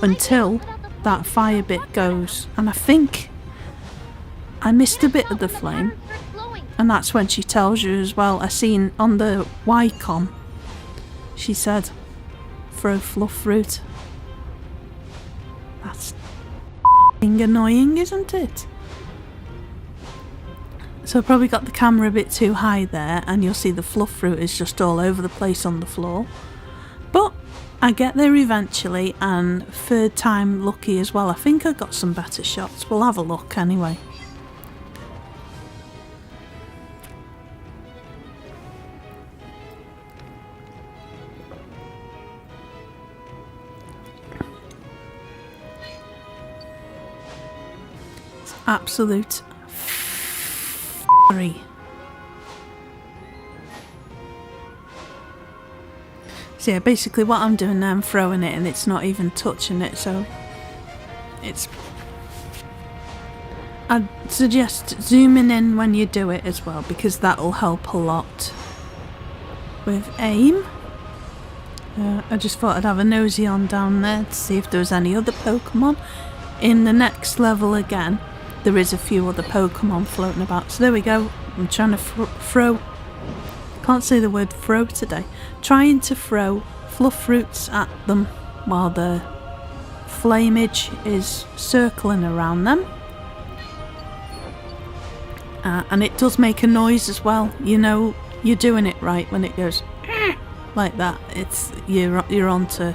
until that fire bit goes. And I think I missed a bit of the flame, and that's when she tells you as well. I seen on the Ycom, she said, throw fluff fruit. That's annoying, isn't it? So I probably got the camera a bit too high there, and you'll see the fluff fruit is just all over the place on the floor. But I get there eventually, and third time lucky as well. I think I got some better shots. We'll have a look anyway. It's absolute f***ery. So yeah, basically what I'm doing now, I'm throwing it and it's not even touching it, so it's... I'd suggest zooming in when you do it as well, because that'll help a lot with aim. I just thought I'd have a nosy on down there to see if there was any other Pokemon. In the next level again, there is a few other Pokemon floating about. So there we go, I'm trying to throw... Can't say the word throw today. Trying to throw fluff fruits at them while the flamage is circling around them. And it does make a noise as well. You know you're doing it right when it goes like that. It's you're on to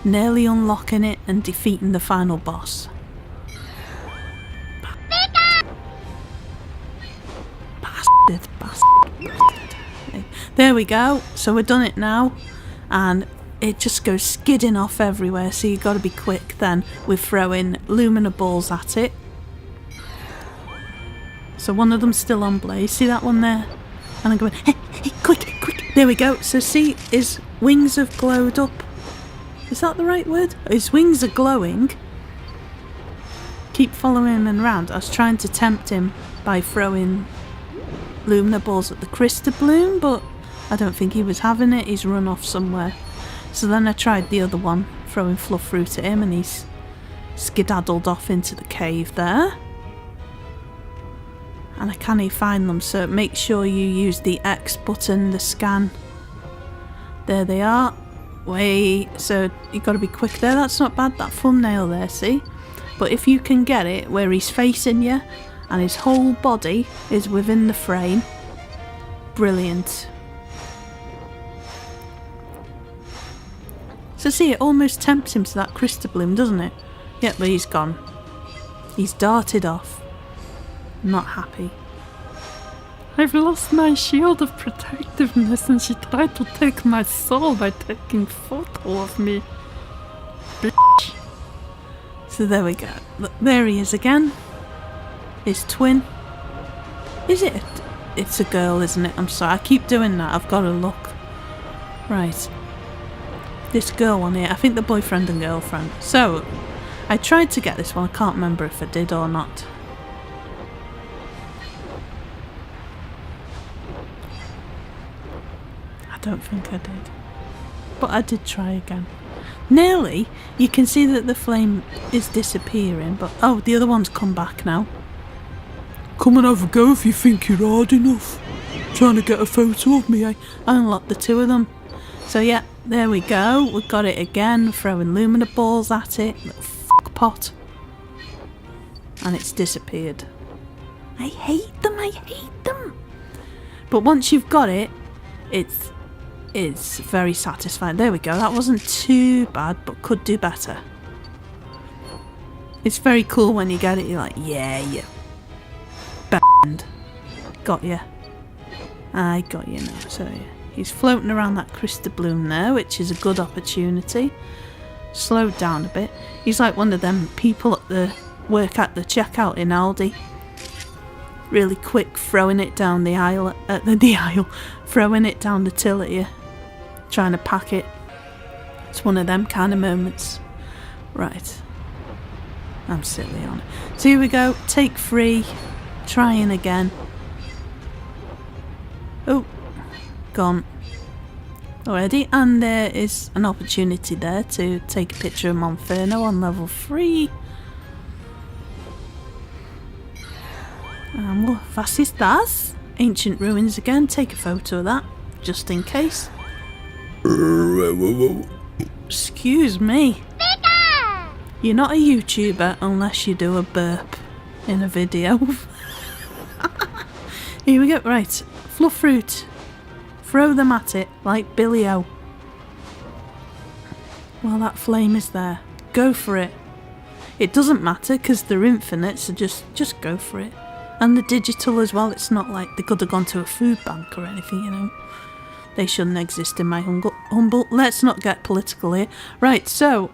nearly unlocking it and defeating the final boss. Bastard. There we go, so we've done it now, and it just goes skidding off everywhere, so you've got to be quick then with throwing Lumina balls at it. So one of them's still on blaze, see that one there? And I'm going, hey, quick, there we go. So see, his wings have glowed up. Is that the right word? His wings are glowing. Keep following him around. I was trying to tempt him by throwing Lumina balls at the Crystal Bloom, but I don't think he was having it. He's run off somewhere. So then I tried the other one, throwing fluff fruit at him, and he's skedaddled off into the cave there. And I can't find them, so make sure you use the X button, the scan. There they are. Wait, so you got to be quick there. That's not bad, that thumbnail there, see? But if you can get it where he's facing you and his whole body is within the frame, brilliant. So see, it almost tempts him to that crystal bloom, doesn't it? Yep, but he's gone. He's darted off. Not happy. I've lost my shield of protectiveness and she tried to take my soul by taking photo of me. Bitch. So there we go. Look, there he is again. His twin. Is it? It's a girl, isn't it? I'm sorry, I keep doing that. I've got to look. Right. This girl one here. I think the boyfriend and girlfriend. So, I tried to get this one. I can't remember if I did or not. I don't think I did. But I did try again. Nearly, you can see that the flame is disappearing, but oh, the other one's come back now. Come and have a go if you think you're hard enough. Trying to get a photo of me, eh? I unlocked the two of them. So yeah, there we go. We've got it again, throwing lumina balls at it. Little fuck pot. And it's disappeared. I hate them, I hate them. But once you've got it, it's very satisfying. There we go. That wasn't too bad, but could do better. It's very cool when you get it. You're like, yeah, you band. Got you. I got you now. So yeah. He's floating around that crystal bloom there, which is a good opportunity. Slowed down a bit. He's like one of them people at the work at the checkout in Aldi. Really quick, throwing it down the aisle, throwing it down the till at you, trying to pack it. It's one of them kind of moments. Right. I'm silly on it. So here we go. Take 3. Trying again. Oh. Gone. Already. And there is an opportunity there to take a picture of Monferno on level 3. And was ist das? Ancient ruins again. Take a photo of that, just in case. Excuse me. You're not a YouTuber unless you do a burp in a video. Here we go. Right. Fluff fruit. Throw them at it like Billy-O. Well, that flame is there. Go for it. It doesn't matter because they're infinite, so just go for it. And the digital as well. It's not like they could have gone to a food bank or anything, you know. They shouldn't exist in my humble. Let's not get political here. Right, so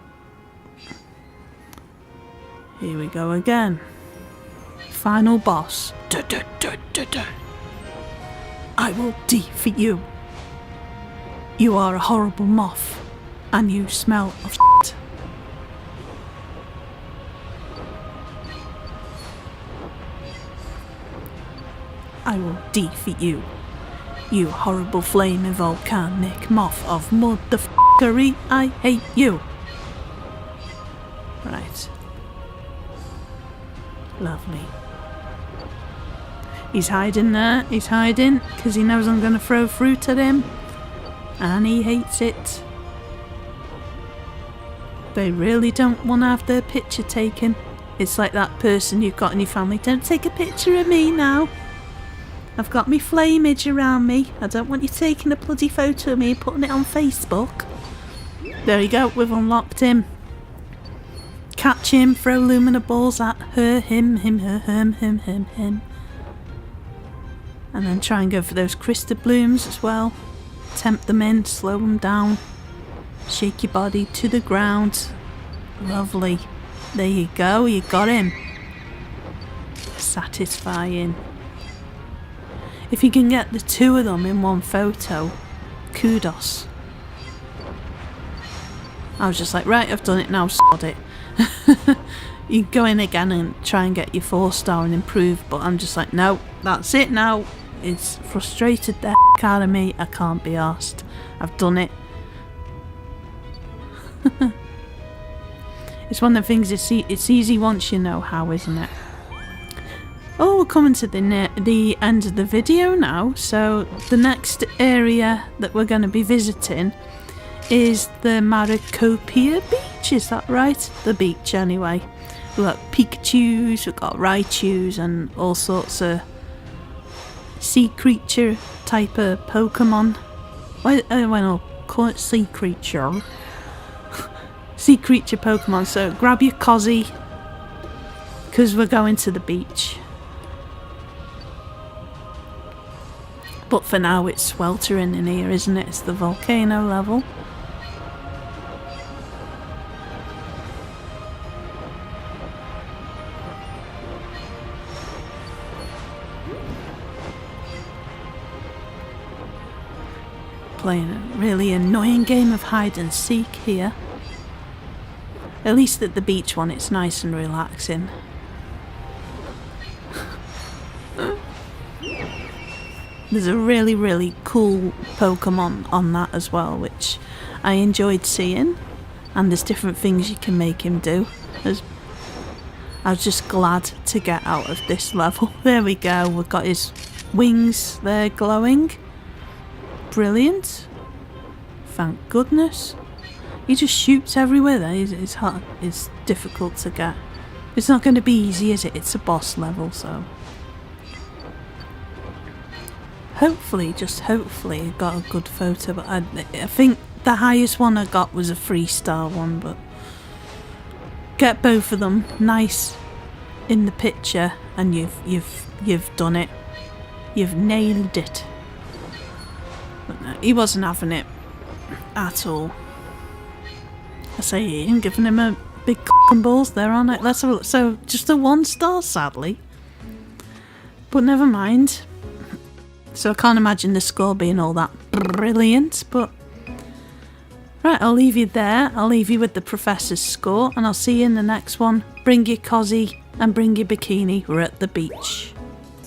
here we go again. Final boss. I will defeat you. You are a horrible moth, and you smell of shit. I will defeat you. You horrible flaming volcanic moth of motherfuckery. I hate you. Right. Lovely. He's hiding there. He's hiding because he knows I'm going to throw fruit at him. And he hates it. They really don't want to have their picture taken. It's like that person you've got in your family. Don't take a picture of me now. I've got me flameage around me. I don't want you taking a bloody photo of me and putting it on Facebook. There you go. We've unlocked him. Catch him. Throw lumina balls at her, him, her, him. And then try and go for those crystal blooms as well. Tempt them in, slow them down. Shake your body to the ground. Lovely. There you go, you got him. Satisfying. If you can get the two of them in one photo, kudos. I was just like, right, I've done it now, sod it. You go in again and try and get your 4-star and improve, but I'm just like, no, that's it now. it's frustrated the heck out of me. I can't be arsed. I've done it. It's one of the things, it's easy once you know how, isn't it? Oh, we're coming to the end of the video now. So the next area that we're going to be visiting is the Maracopia Beach. Is that right? The beach, anyway. We've got Pikachus, we've got Raichus, and all sorts of sea creature type of Pokemon. Why I'll call it sea creature. Sea creature Pokemon. So grab your cozy, because we're going to the beach. But for now it's sweltering in here, isn't it? It's the volcano level. Playing a really annoying game of hide and seek here. At least at the beach one, it's nice and relaxing. There's a really, really cool Pokemon on that as well, which I enjoyed seeing. And there's different things you can make him do. I was just glad to get out of this level. There we go, we've got his wings there glowing. Brilliant. Thank goodness. He just shoots everywhere there. It's hard. It's difficult to get. It's not going to be easy, is it? It's a boss level, so... Hopefully, just hopefully, I got a good photo. But I think the highest one I got was a 3-star one. But get both of them nice in the picture, and you've done it. You've nailed it. But no, he wasn't having it at all. I say he ain't giving him a big and balls there, aren't it? Let's have a look. So just a 1-star, sadly. But never mind. So I can't imagine the score being all that brilliant, but... Right, I'll leave you there. I'll leave you with the professor's score, and I'll see you in the next one. Bring your cozy and bring your bikini. We're at the beach.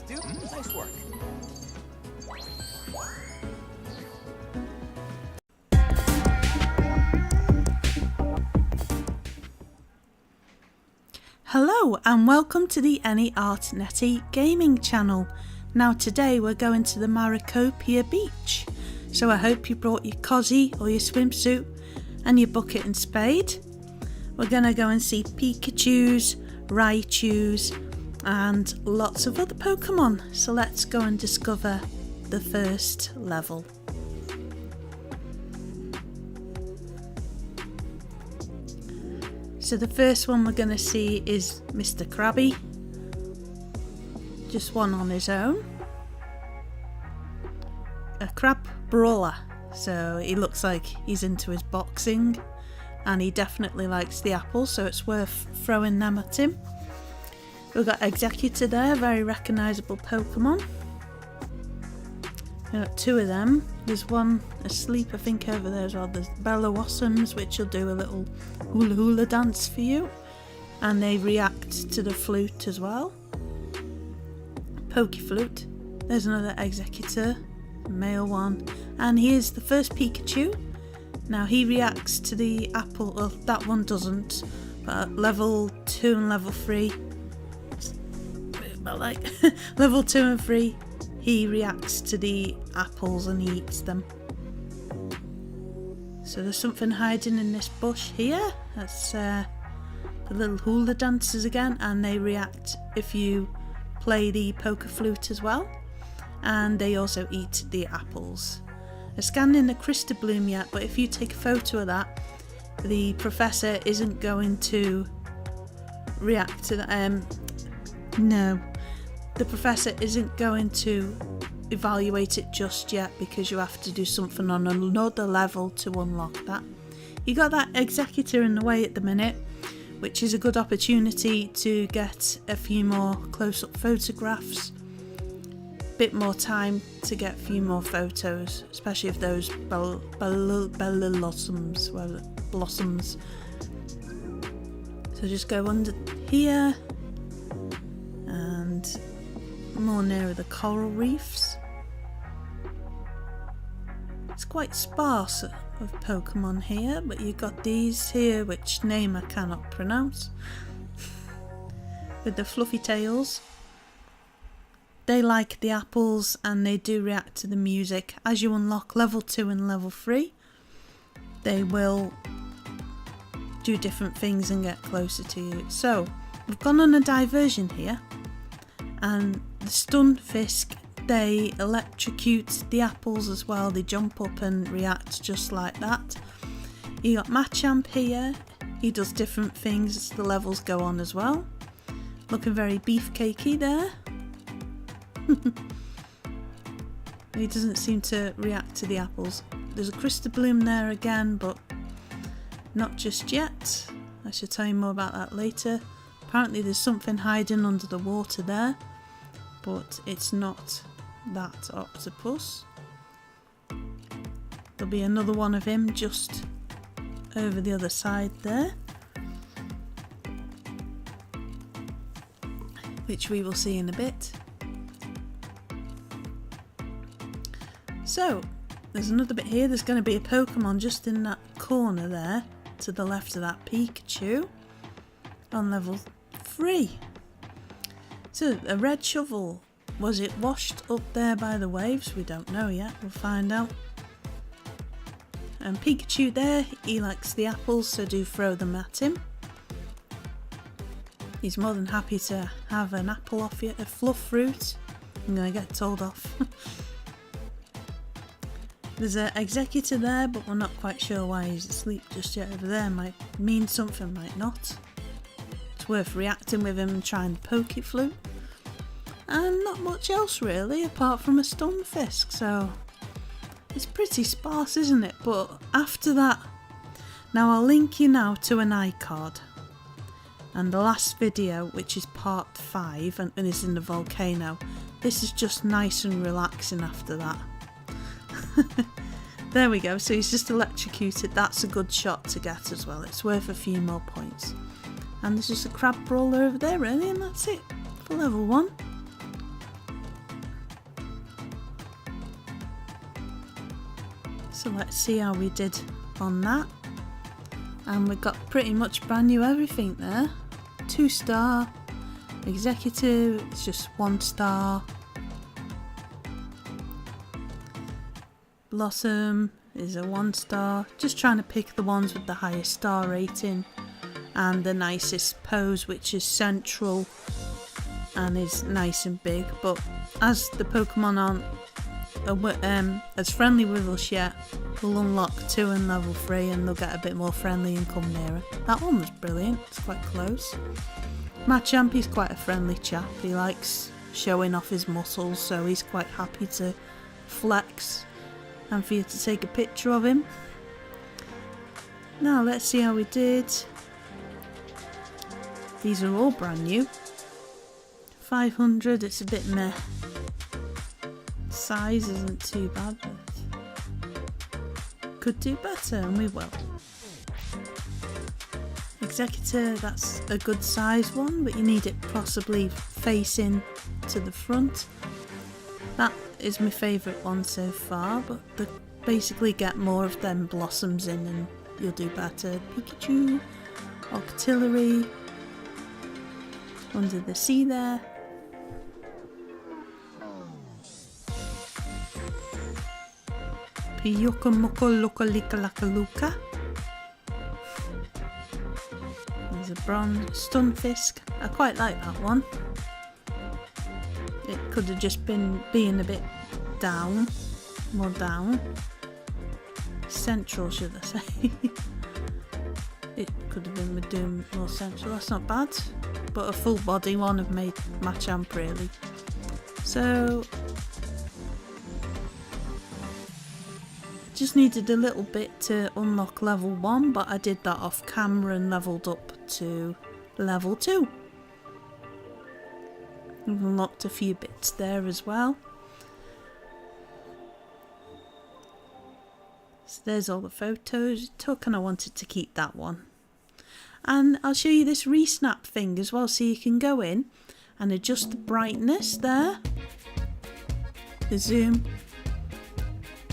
Nice work. Hello and welcome to the Any Art Netty gaming channel. Now today we're going to the Maracopia Beach. So I hope you brought your cozy or your swimsuit and your bucket and spade. We're going to go and see Pikachus, Raichus and lots of other Pokemon. So let's go and discover the first level. So the first one we're going to see is Mr. Krabby. Just one on his own. A crab brawler. So he looks like he's into his boxing. And he definitely likes the apples, so it's worth throwing them at him. We've got Executor there, very recognisable Pokemon. We've got 2 of them. There's one asleep, I think, over there as well. There's Bellowossums, which will do a little hula hula dance for you. And they react to the flute as well. Pokeflute. There's another Executor, male one. And here's the first Pikachu. Now he reacts to the apple, well that one doesn't, but at level 2 and level 3, about like level 2 and 3, he reacts to the apples and he eats them. So there's something hiding in this bush here. That's the little hula dancers again, and they react if you play the poker flute as well, and they also eat the apples. They're scanning the crystal bloom yet, but if you take a photo of that, the professor isn't going to react to that. No, the professor isn't going to evaluate it just yet because you have to do something on another level to unlock that. You got that Executor in the way at the minute, which is a good opportunity to get a few more close-up photographs. Bit more time to get a few more photos, especially of those blossoms. So just go under here and more nearer the coral reefs. quite sparse of Pokemon here, but you've got these here, which name I cannot pronounce, with the fluffy tails. They like the apples and they do react to the music. As you unlock level 2 and level 3, they will do different things and get closer to you. So we've gone on a diversion here, and the Stunfisk, they electrocute the apples as well. They jump up and react just like that. You got Machamp here. He does different things as the levels go on as well. Looking very beefcakey there. He doesn't seem to react to the apples. There's a crystal bloom there again, but not just yet. I should tell you more about that later. Apparently there's something hiding under the water there, but it's not that octopus. There'll be another one of him just over the other side there, which we will see in a bit. So there's another bit here. There's going to be a Pokemon just in that corner there to the left of that Pikachu on level 3. So a red shovel, was it washed up there by the waves? We don't know yet, we'll find out. And Pikachu there, he likes the apples, so do throw them at him. He's more than happy to have an apple off you, a fluff fruit. I'm going to get told off. There's an executor there, but we're not quite sure why he's asleep just yet. Over there might mean something, might not. It's worth reacting with him and trying the Poke Flute. And not much else really, apart from a Stunfisk, so it's pretty sparse, isn't it? But after that, now I'll link you now to an iCard. And the last video, which is part 5 and is in the volcano, this is just nice and relaxing after that. There we go, so he's just electrocuted. That's a good shot to get as well. It's worth a few more points. And there's just a crab brawler over there really, and that's it for level 1. So let's see how we did on that. And we got pretty much brand new everything there. 2-star. Executive, it's just 1-star. Blossom is a 1-star. Just trying to pick the ones with the highest star rating. And the nicest pose, which is central and is nice and big. But as the Pokemon aren't as friendly with us yet, we'll unlock 2 in level 3 and they'll get a bit more friendly and come nearer. That one was brilliant, it's quite close. Machamp is quite a friendly chap. He likes showing off his muscles, so he's quite happy to flex and for you to take a picture of him. Now let's see how we did. These are all brand new. 500, it's a bit meh. Size isn't too bad, but could do better, and we will. Executor, that's a good size one, but you need it possibly facing to the front. That is my favourite one so far, but basically get more of them blossoms in and you'll do better. Pikachu, Octillery, under the sea there. Piyuka Muka Luka Lika Laka Luka. There's a bronze Stunfisk. I quite like that one. It could have just been being a bit down, more down. Central, should I say. It could have been with doing more central, that's not bad. But a full body one have made Machamp really. So just needed a little bit to unlock level 1, but I did that off camera and leveled up to level 2. I've unlocked a few bits there as well. So there's all the photos I took, and I wanted to keep that one. And I'll show you this resnap thing as well, so you can go in and adjust the brightness there, the zoom,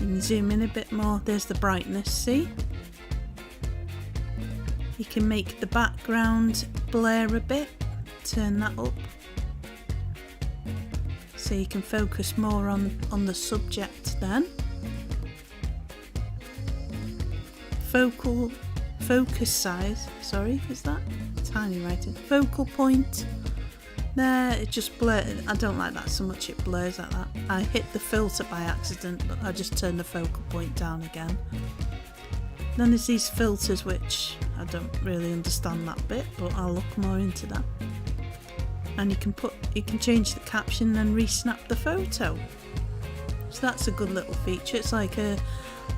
You can zoom in a bit more. There's the brightness, see? You can make the background blur a bit. Turn that up. So you can focus more on the subject then. Focus size, sorry, is that? Tiny writing. Focal point. There, it just blurred. I don't like that so much, it blurs like that. I hit the filter by accident, but I just turned the focal point down again. Then there's these filters, which I don't really understand that bit, but I'll look more into that. And you can change the caption and re-snap the photo. So that's a good little feature. It's like a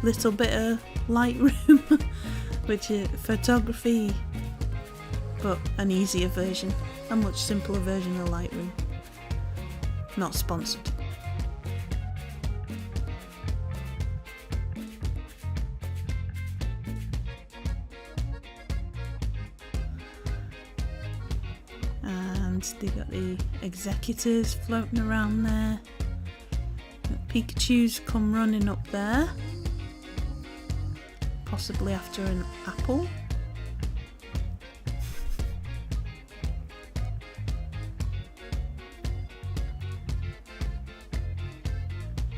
little bit of Lightroom, which is photography, but an easier version, a much simpler version of Lightroom. Not sponsored. And they've got the executors floating around there. Pikachu's come running up there. Possibly after an apple.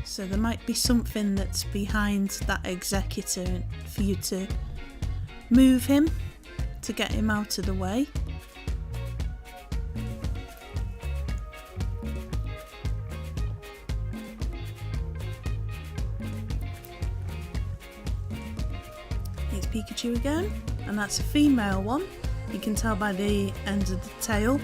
So there might be something that's behind that executor for you to move him to get him out of the way. Pikachu again, and that's a female one. You can tell by the end of the tail.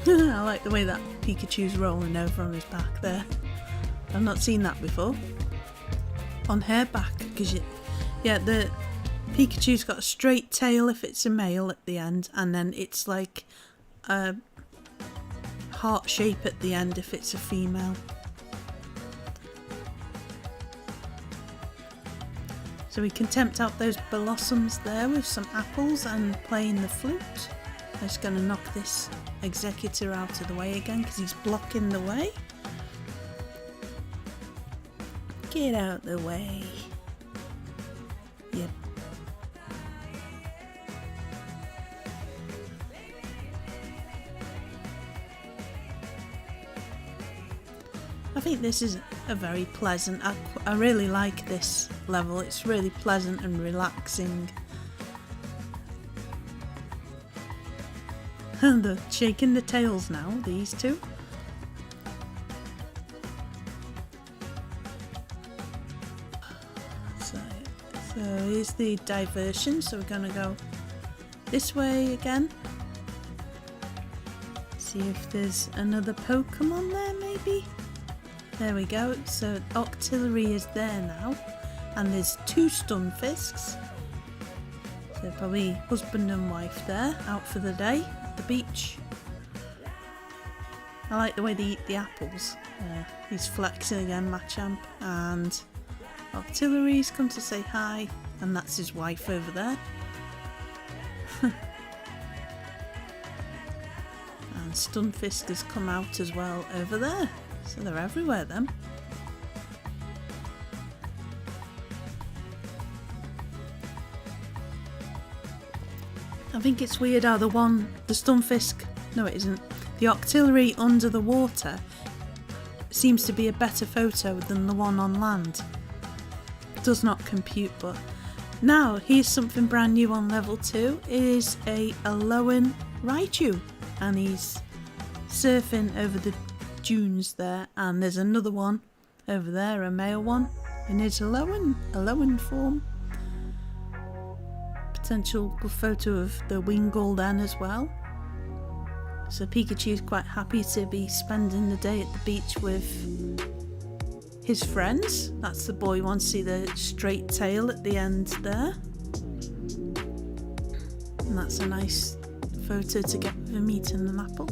I like the way that Pikachu's rolling over on his back there. I've not seen that before. On her back, because the Pikachu's got a straight tail if it's a male at the end, and then it's like a heart shape at the end if it's a female. So we can tempt out those blossoms there with some apples and playing the flute. I'm just going to knock this executor out of the way again because he's blocking the way. Get out the way. Yep. I think this is a very pleasant, I really like this level, it's really pleasant and relaxing. And they're shaking the tails now, these two. So here's the diversion, so we're going to go this way again. See if there's another Pokemon there maybe? There we go, so Octillery is there now, and there's two Stunfisks. So probably husband and wife there, out for the day at the beach. I like the way they eat the apples. He's flexing again, Machamp, and Octillery's come to say hi, and that's his wife over there. And Stunfisk has come out as well over there. So they're everywhere then. I think it's weird how the Stunfisk, no it isn't, the Octillery under the water seems to be a better photo than the one on land. It does not compute, but now here's something brand new on level 2. It is a Alolan Raichu, and he's surfing over the dunes there, and there's another one over there, a male one in his Alolan form. Potential good photo of the Wingull then as well. So Pikachu's quite happy to be spending the day at the beach with his friends. That's the boy one, see the straight tail at the end there. And that's a nice photo to get with him eating an apple.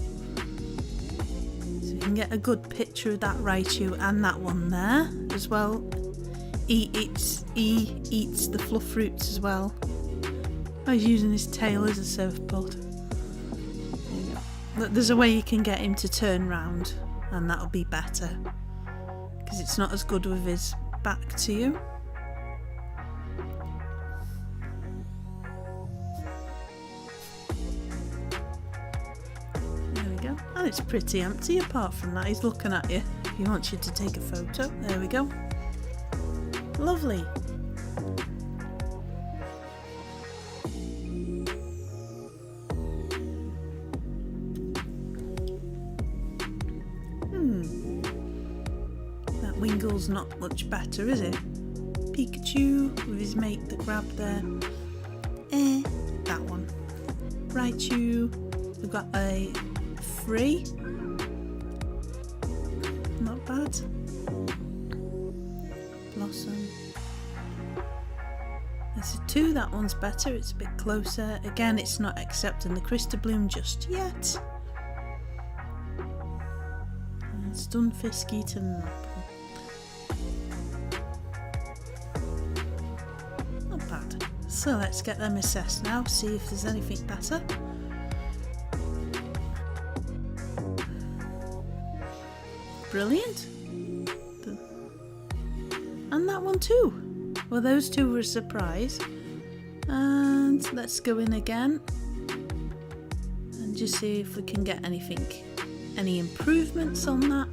Can get a good picture of that Raichu and that one there as well. He eats the fluff roots as well. Oh, he's using his tail as a surfboard. There you go. There's a way you can get him to turn round, and that'll be better. Because it's not as good with his back to you. There we go. And it's pretty empty apart from that. He's looking at you. He wants you to take a photo. There we go. Lovely. That Wingle's not much better, is it? Pikachu with his mate that grabbed there. That one. Raichu. We've got a 3. Not bad. Blossom. There's a 2, that one's better, it's a bit closer. Again, it's not accepting the Crystal Bloom just yet. And Stunfisk eating an apple. Not bad. So let's get them assessed now, see if there's anything better. Brilliant. And that one too. Well, those 2 were a surprise. And let's go in again and just see if we can get any improvements on that.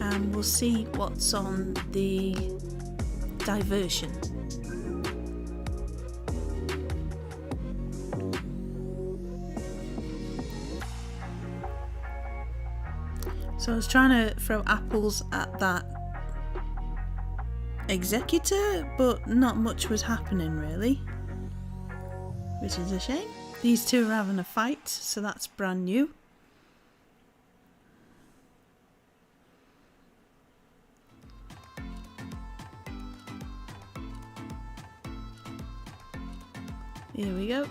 And we'll see what's on the diversion. So I was trying to throw apples at that Executor, but not much was happening really, which is a shame. These 2 are having a fight, so that's brand new. Here we go.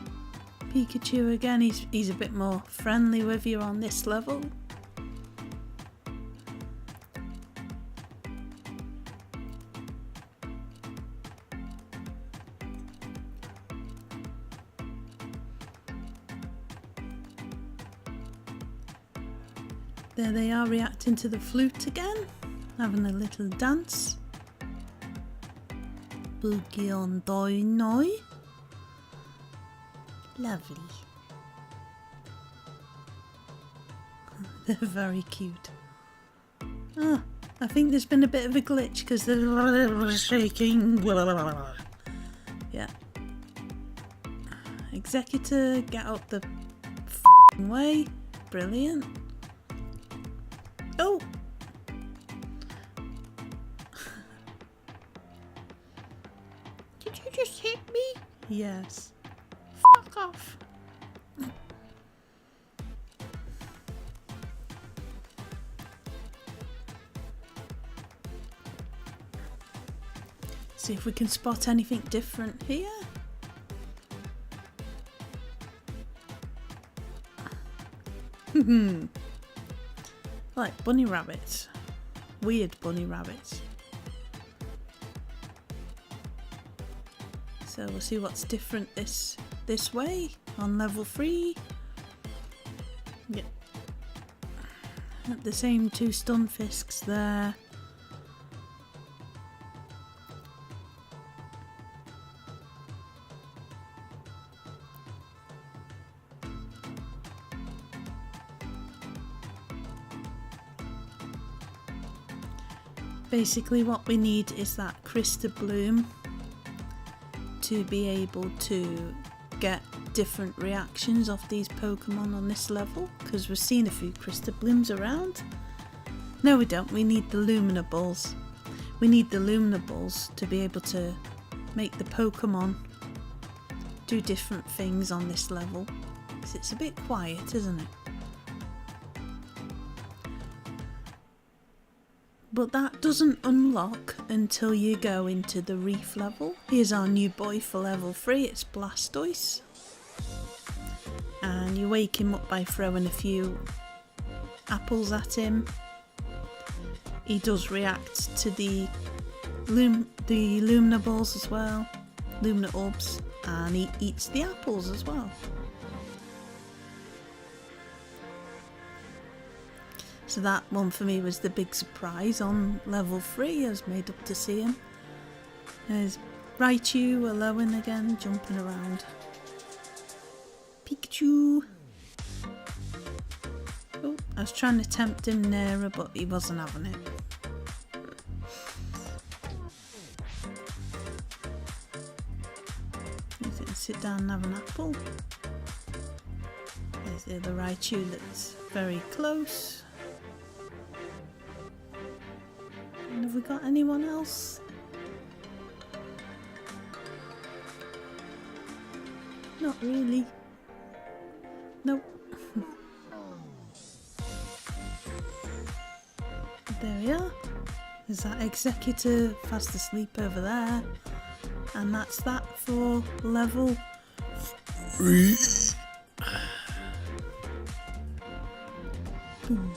Pikachu again, he's a bit more friendly with you on this level. There they are, reacting to the flute again, having a little dance. Boogie on Dino. Lovely. They're very cute. Ah, I think there's been a bit of a glitch because they're shaking. Yeah. Executor, get out the f***ing way. Brilliant. Oh! Did you just hit me? Yes. Fuck off. See if we can spot anything different here. Like bunny rabbits. Weird bunny rabbits. So we'll see what's different this way on level 3. Yep. The same 2 Stunfisks there. Basically what we need is that Crystal Bloom to be able to get different reactions of these Pokemon on this level, because we've seen a few Crystal Blooms around. No we don't, we need the Luminables. We need the Luminables to be able to make the Pokemon do different things on this level, because it's a bit quiet, isn't it? But that doesn't unlock until you go into the reef level. Here's our new boy for level 3, it's Blastoise. And you wake him up by throwing a few apples at him. He does react to the Luminables as well, Lumina Orbs, and he eats the apples as well. So that one for me was the big surprise on level 3. I was made up to see him. There's Raichu, Alolan again, jumping around. Pikachu! Oh, I was trying to tempt him nearer, but he wasn't having it. You can sit down and have an apple. There's the other Raichu that's very close. And have we got anyone else? Not really. Nope. There we are. There's that executor fast asleep over there. And that's that for level 3. Boom.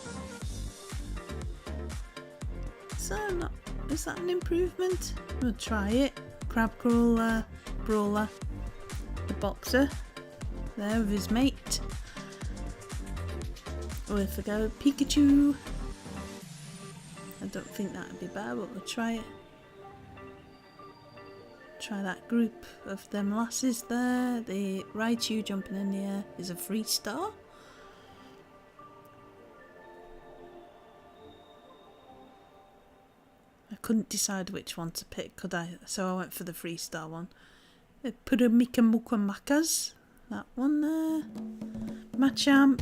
So, is that an improvement? We'll try it. Crab Crawler, Brawler, the boxer, there with his mate. Or if I go Pikachu. I don't think that would be bad, but we'll try it. Try that group of them lasses there. The Raichu jumping in the air is a 3-star. I couldn't decide which one to pick, could I? So I went for the 3-star one. Puramika Mukamakas, that one there. Machamp.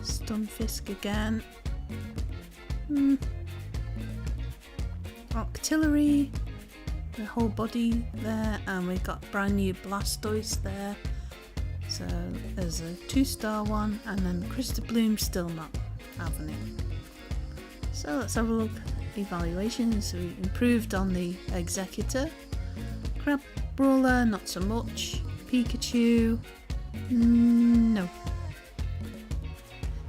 Stunfisk again. Octillery, the whole body there, and we got brand new Blastoise there. So there's a 2-star one, and then Crystal Bloom still not having it. So let's have a look. Evaluations. We improved on the Executor. Crab Brawler, not so much. Pikachu, no.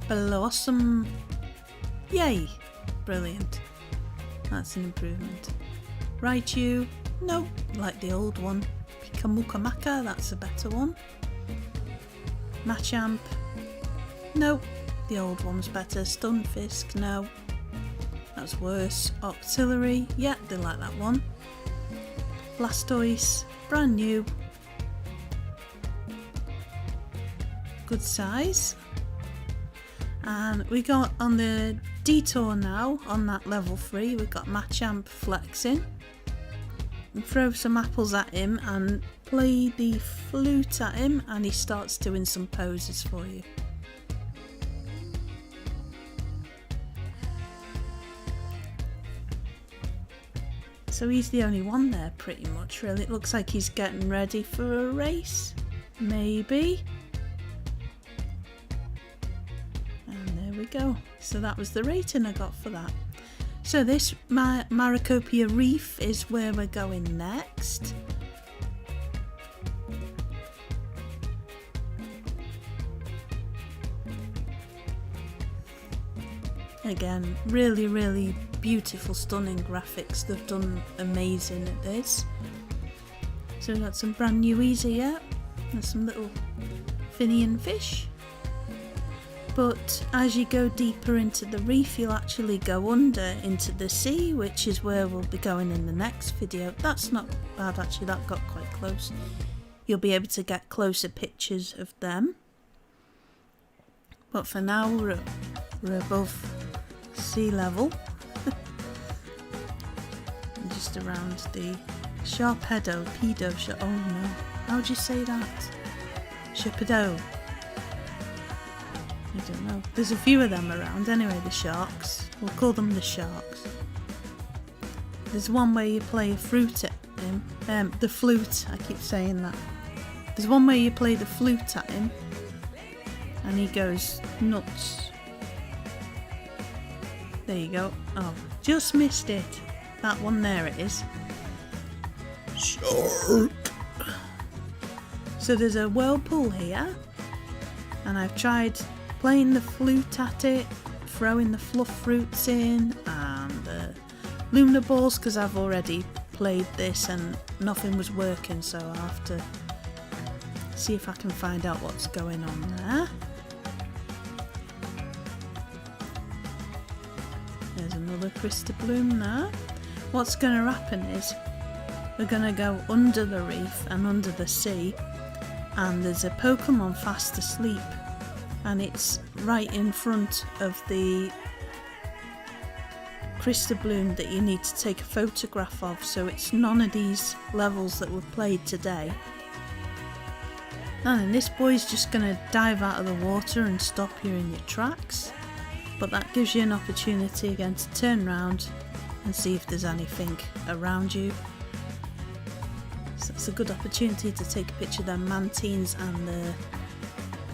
Blossom, yay, brilliant. That's an improvement. Raichu, no, like the old one. Pikamukamaka, that's a better one. Machamp, no, the old one's better. Stunfisk, no, that's worse. Octillery, yeah, they like that one. Blastoise, brand new. Good size. And we got on the detour now, on that level 3, we got Machamp flexing. We throw some apples at him and play the flute at him, and he starts doing some poses for you. So he's the only one there pretty much, really. It looks like he's getting ready for a race. Maybe. We go. So that was the rating I got for that. So this Maracopia Reef is where we're going next. Again, really beautiful, stunning graphics. They've done amazing at this. So we've got some brand new easy here. And some little Finian fish. But as you go deeper into the reef, you'll actually go under into the sea, which is where we'll be going in the next video. That's not bad actually, that got quite close. You'll be able to get closer pictures of them. But for now, we're above sea level. And just around the Sharpedo, oh no, how do you say that? Sharpedo. I don't know. There's a few of them around. Anyway, the sharks. We'll call them the sharks. There's one where you play a fruit at him. The flute. I keep saying that. There's one where you play the flute at him. And he goes nuts. There you go. Oh, just missed it. That one there it is. Shark. So there's a whirlpool here. And I've tried playing the flute at it, throwing the fluff fruits in, and the lunar balls, because I've already played this and nothing was working, so I'll have to see if I can find out what's going on there. another crystal bloom now. What's going to happen is we're going to go under the reef and under the sea, and there's a Pokemon fast asleep, and it's right in front of the crystal bloom that you need to take a photograph of. So it's none of these levels that we've played today. And then this boy's just going to dive out of the water and stop you in your tracks, but that gives you an opportunity again to turn around and see if there's anything around you. So it's a good opportunity to take a picture of the mantines and the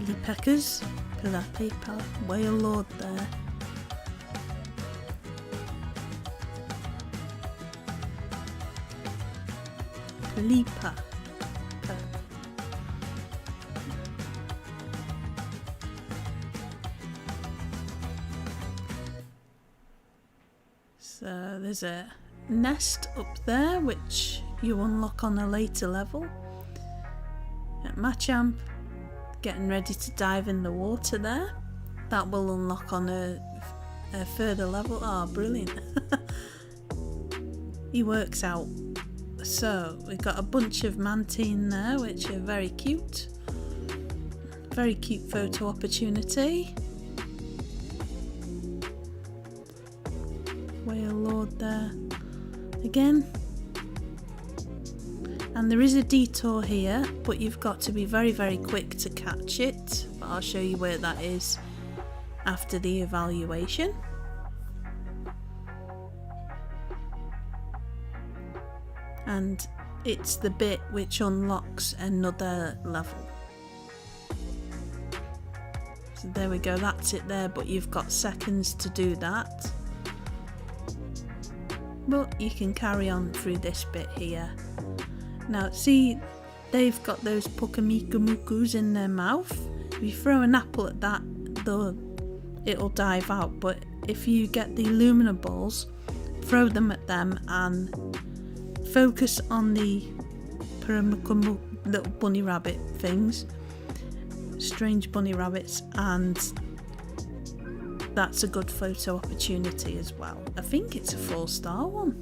Lipeckers. Whale Lord there. Lipa. So there's a nest up there which you unlock on a later level. At Machamp, getting ready to dive in the water there. That will unlock on a further level. Oh, brilliant. He works out. So we've got a bunch of mantine there which are very cute. Very cute photo opportunity. Whale Lord there again. And there is a detour here, but you've got to be very, very quick to catch it. But I'll show you where that is after the evaluation. And it's the bit which unlocks another level. So there we go, that's it there, but you've got seconds to do that. But you can carry on through this bit here. Now see, they've got those Pukamikamukus in their mouth. If you throw an apple at that, it'll dive out, but if you get the Illumina balls, throw them at them and focus on the little bunny rabbit things, strange bunny rabbits, and that's a good photo opportunity as well. I think it's a 4-star one,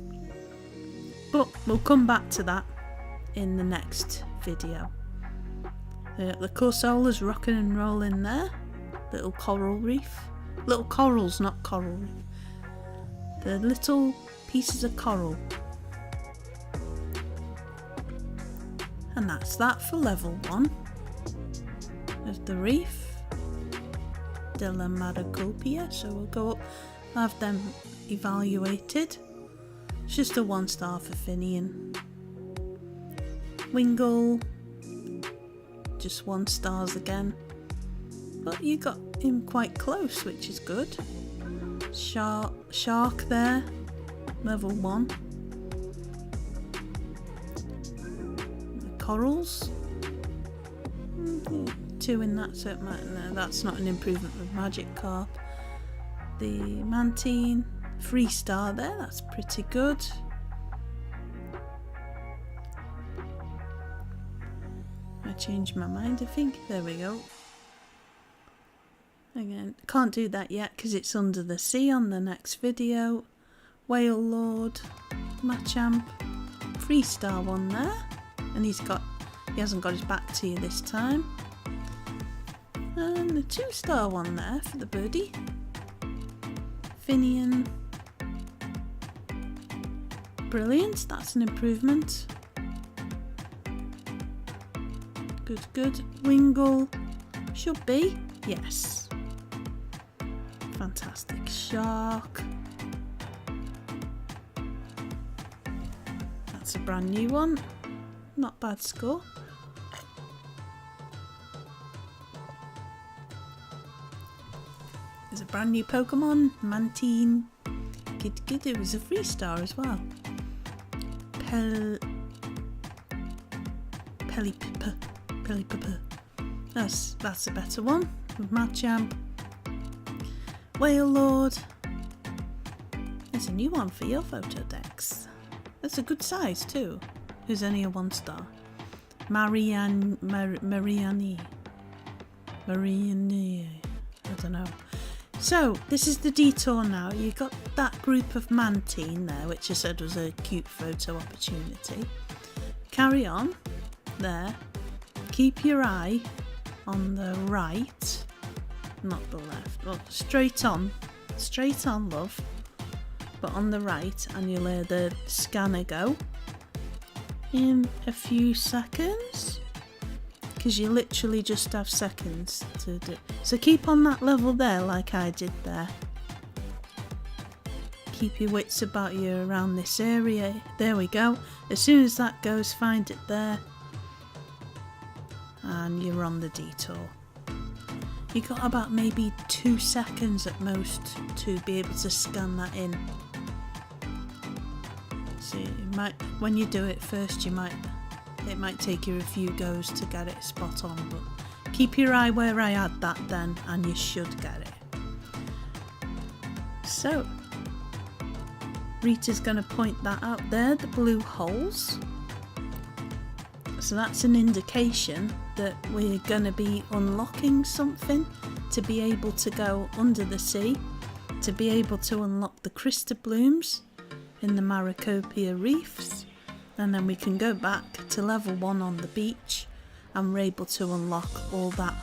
but we'll come back to that in the next video. The Corsola's rocking and rolling there. Little coral reef. Little corals, not coral reef. The little pieces of coral. And that's that for level 1 of the reef. De la Maracopia. So we'll go up, have them evaluated. It's just a 1-star for Finian. Wingull, just 1 stars again. But you got him quite close, which is good. Shark there, level 1. The corals, 2 in that, so no, that's not an improvement with Magikarp. The Mantine, 3-star there, that's pretty good. I changed my mind, I think. There we go. Again, can't do that yet because it's under the sea on the next video. Whale Lord, Machamp, 3-star one there, and he hasn't got his back to you this time. And the 2-star one there for the birdie. Finian, brilliant, that's an improvement. Good. Wingull, should be, yes. Fantastic. Shark. That's a brand new one. Not bad score. There's a brand new Pokemon, Mantine. Good. It was a 3-star as well. Pelipper. That's a better one. With Machamp. Whale Lord. There's a new one for your photo decks. That's a good size too. Who's only a 1-star. Mariani. I don't know. So this is the detour now. You got that group of mantine there, which I said was a cute photo opportunity. Carry on there. Keep your eye on the right, not the left. Well, straight on, love. But on the right, and you'll hear the scanner go in a few seconds, because you literally just have seconds to do. So keep on that level there like I did there. Keep your wits about you around this area. There we go. As soon as that goes, find it there and you're on the detour. You got about maybe 2 seconds at most to be able to scan that in. So you might, when you do it first, it might take you a few goes to get it spot on, but keep your eye where I had that then and you should get it. So Rita's going to point that out there, the blue holes. So that's an indication that we're going to be unlocking something to be able to go under the sea, to be able to unlock the crystal blooms in the Maracopia reefs, and then we can go back to level 1 on the beach and we're able to unlock all that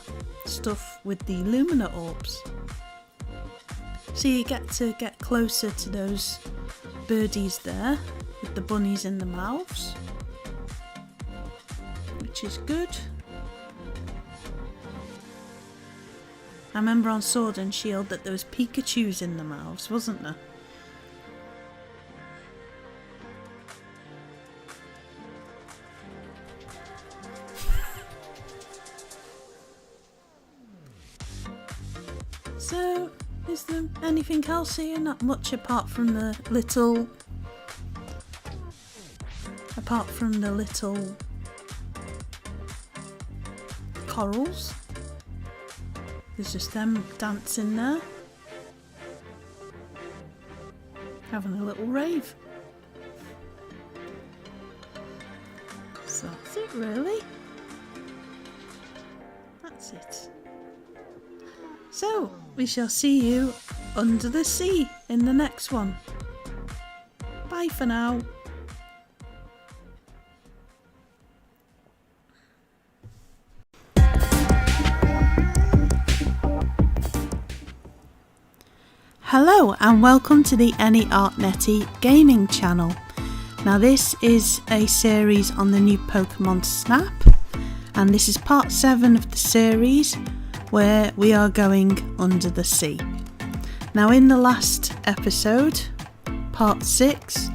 stuff with the Lumina orbs. So you get to get closer to those birdies there with the bunnies in the mouths, which is good. I remember on Sword and Shield that there was Pikachus in the mouths, wasn't there? So, is there anything else here? Not much apart from the little corals. There's just them dancing there, having a little rave. So that's it really. That's it. So we shall see you under the sea in the next one. Bye for now. Hello and welcome to the Any Art Netty gaming channel. Now this is a series on the new Pokemon Snap, and this is part 7 of the series where we are going under the sea. Now in the last episode, part 6,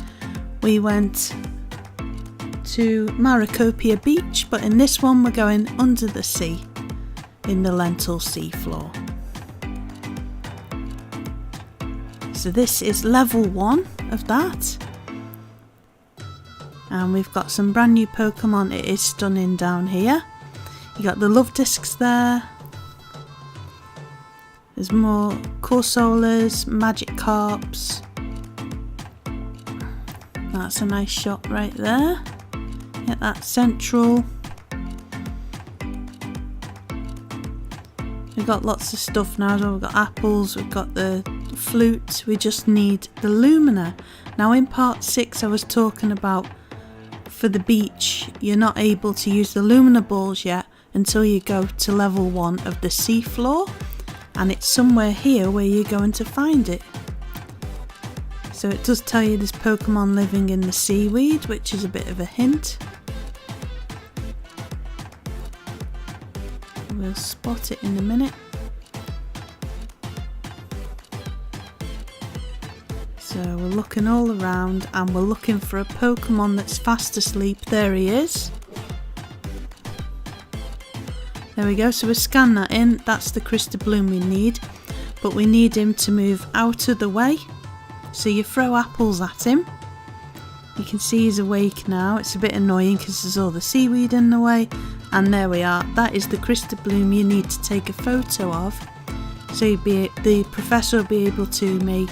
we went to Maracopia Beach, but in this one we're going under the sea in the Lentil seafloor. So this is level 1 of that, and we've got some brand new Pokemon. It is stunning down here. You got the love discs there. There's more Corsolas, Magikarps. That's a nice shot right there. Get that central. We've got lots of stuff now. So we've got apples, we've got the flute, we just need the Lumina. Now in part 6 I was talking about for the beach you're not able to use the Lumina balls yet until you go to level 1 of the seafloor, and it's somewhere here where you're going to find it. So it does tell you there's Pokemon living in the seaweed, which is a bit of a hint. We'll spot it in a minute. So we're looking all around and we're looking for a Pokemon that's fast asleep. There he is. There we go, so we scan that in. That's the Crystal Bloom we need, but we need him to move out of the way. So you throw apples at him. You can see he's awake now. It's a bit annoying because there's all the seaweed in the way. And there we are. That is the Crystal Bloom you need to take a photo of. So the professor will be able to make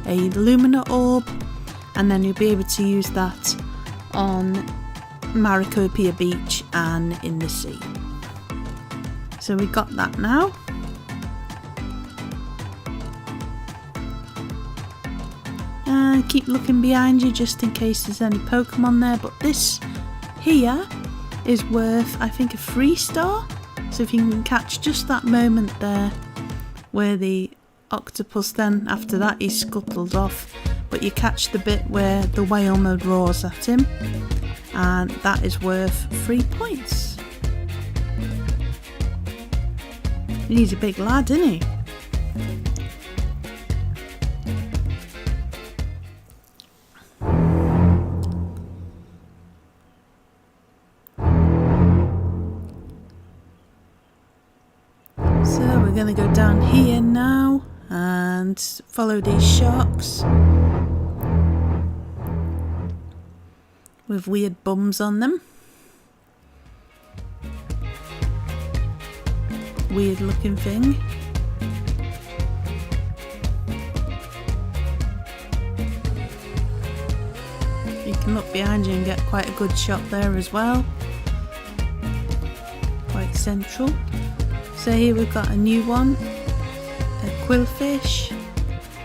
a Lumina orb, and then you'll be able to use that on Maracopia Beach and in the sea. So we got that now. And keep looking behind you just in case there's any Pokemon there. But this here is worth, I think, a 3-star. So if you can catch just that moment there where the octopus, then after that he scuttles off, but you catch the bit where the whale mode roars at him, and that is worth 3 points. He's a big lad, isn't he? So we're going to go down here now and follow these sharks with weird bums on them. Weird looking thing. You can look behind you and get quite a good shot there as well. Quite central. So here we've got a new one, a quillfish,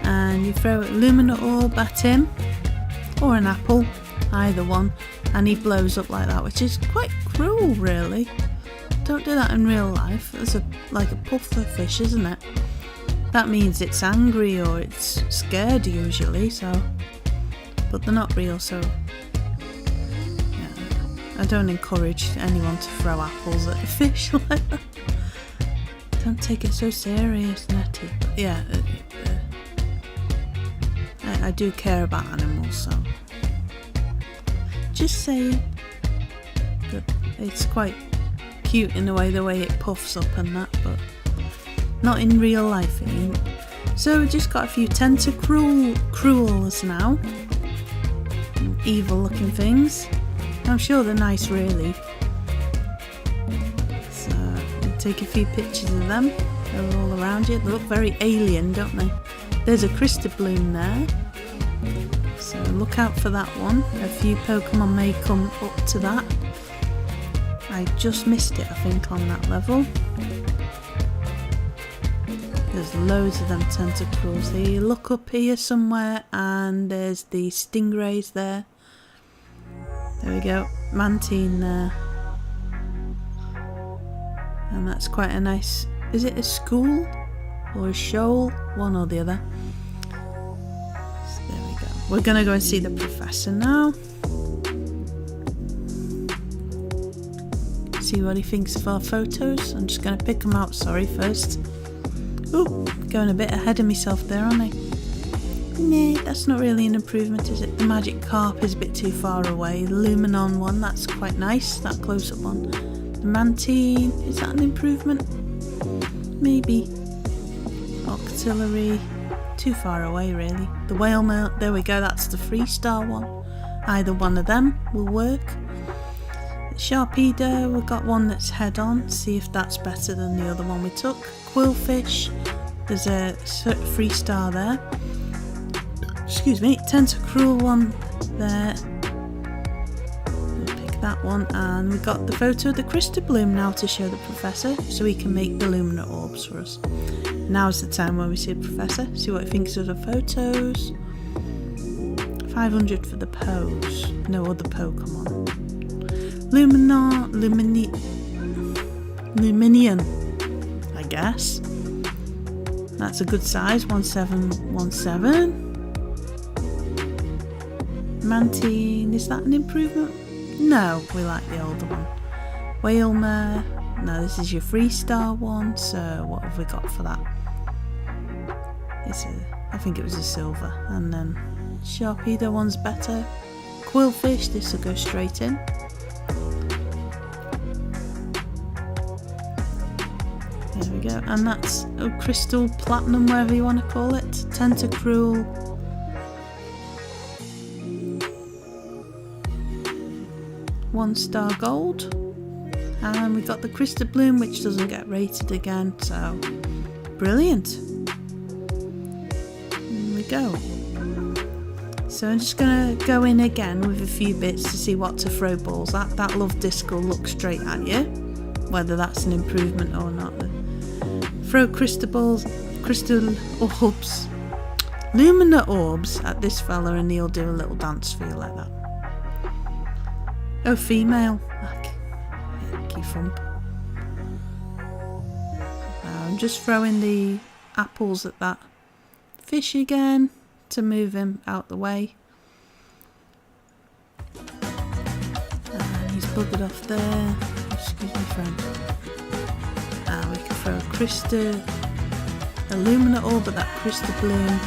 and you throw a luminous orb at him, or an apple, either one, and he blows up like that, which is quite cruel really. Don't do that in real life. It's like a puffer fish, isn't it? That means it's angry or it's scared usually, so, but they're not real, so yeah. I don't encourage anyone to throw apples at a fish like that. Don't take it so serious, Netty. But yeah, I do care about animals, so just saying. But it's quite cute in the way it puffs up and that, but not in real life it ain't. So we just got a few tentacruels now. Evil looking things. I'm sure they're nice really. So we'll take a few pictures of them. They're all around you. They look very alien, don't they? There's a Crystabloom there. So look out for that one. A few Pokemon may come up to that. I just missed it, I think, on that level. There's loads of them tentacles. So you look up here somewhere and there's the stingrays there. There we go. Mantine there. And that's quite a nice... Is it a school? Or a shoal? One or the other. So there we go. We're going to go and see the professor now. See what he thinks of our photos. I'm just going to pick them out, sorry, first. Ooh, going a bit ahead of myself there, aren't I? Nah, that's not really an improvement, is it? The magic carp is a bit too far away. The Luminon one, that's quite nice, that close-up one. The Mantine, is that an improvement? Maybe. Octillery, too far away really. The whale mail, there we go, that's the 3-star one. Either one of them will work. Sharpedo, we've got one that's head on, see if that's better than the other one we took. Quillfish, there's a 3-star there. Excuse me, Tentacruel one there. We'll pick that one, and we've got the photo of the Crystabloom now to show the professor, so he can make the luminous orbs for us. Now's the time when we see the professor, see what he thinks of the photos. 500 for the pose, no other Pokemon. Luminian, I guess. That's a good size, 1717. Mantine, is that an improvement? No, we like the older one. Whalmer, no, this is your 3-star one, so what have we got for that? I think it was a silver. And then Sharpedo one's better. Quillfish, this will go straight in. There we go, and that's a crystal platinum, whatever you want to call it. Tentacruel. One-star gold. And we've got the Crystabloom, which doesn't get rated again, so brilliant. There we go. So I'm just going to go in again with a few bits to see what to throw balls at. That love disc will look straight at you, whether that's an improvement or not. Throw crystal orbs. Lumina orbs at this fella and he'll do a little dance for you like that. Oh, female. Key thump. I'm just throwing the apples at that fish again to move him out the way. And he's buggered off there. Excuse me, friend. We can throw a Lumina orb at that crystal bloom.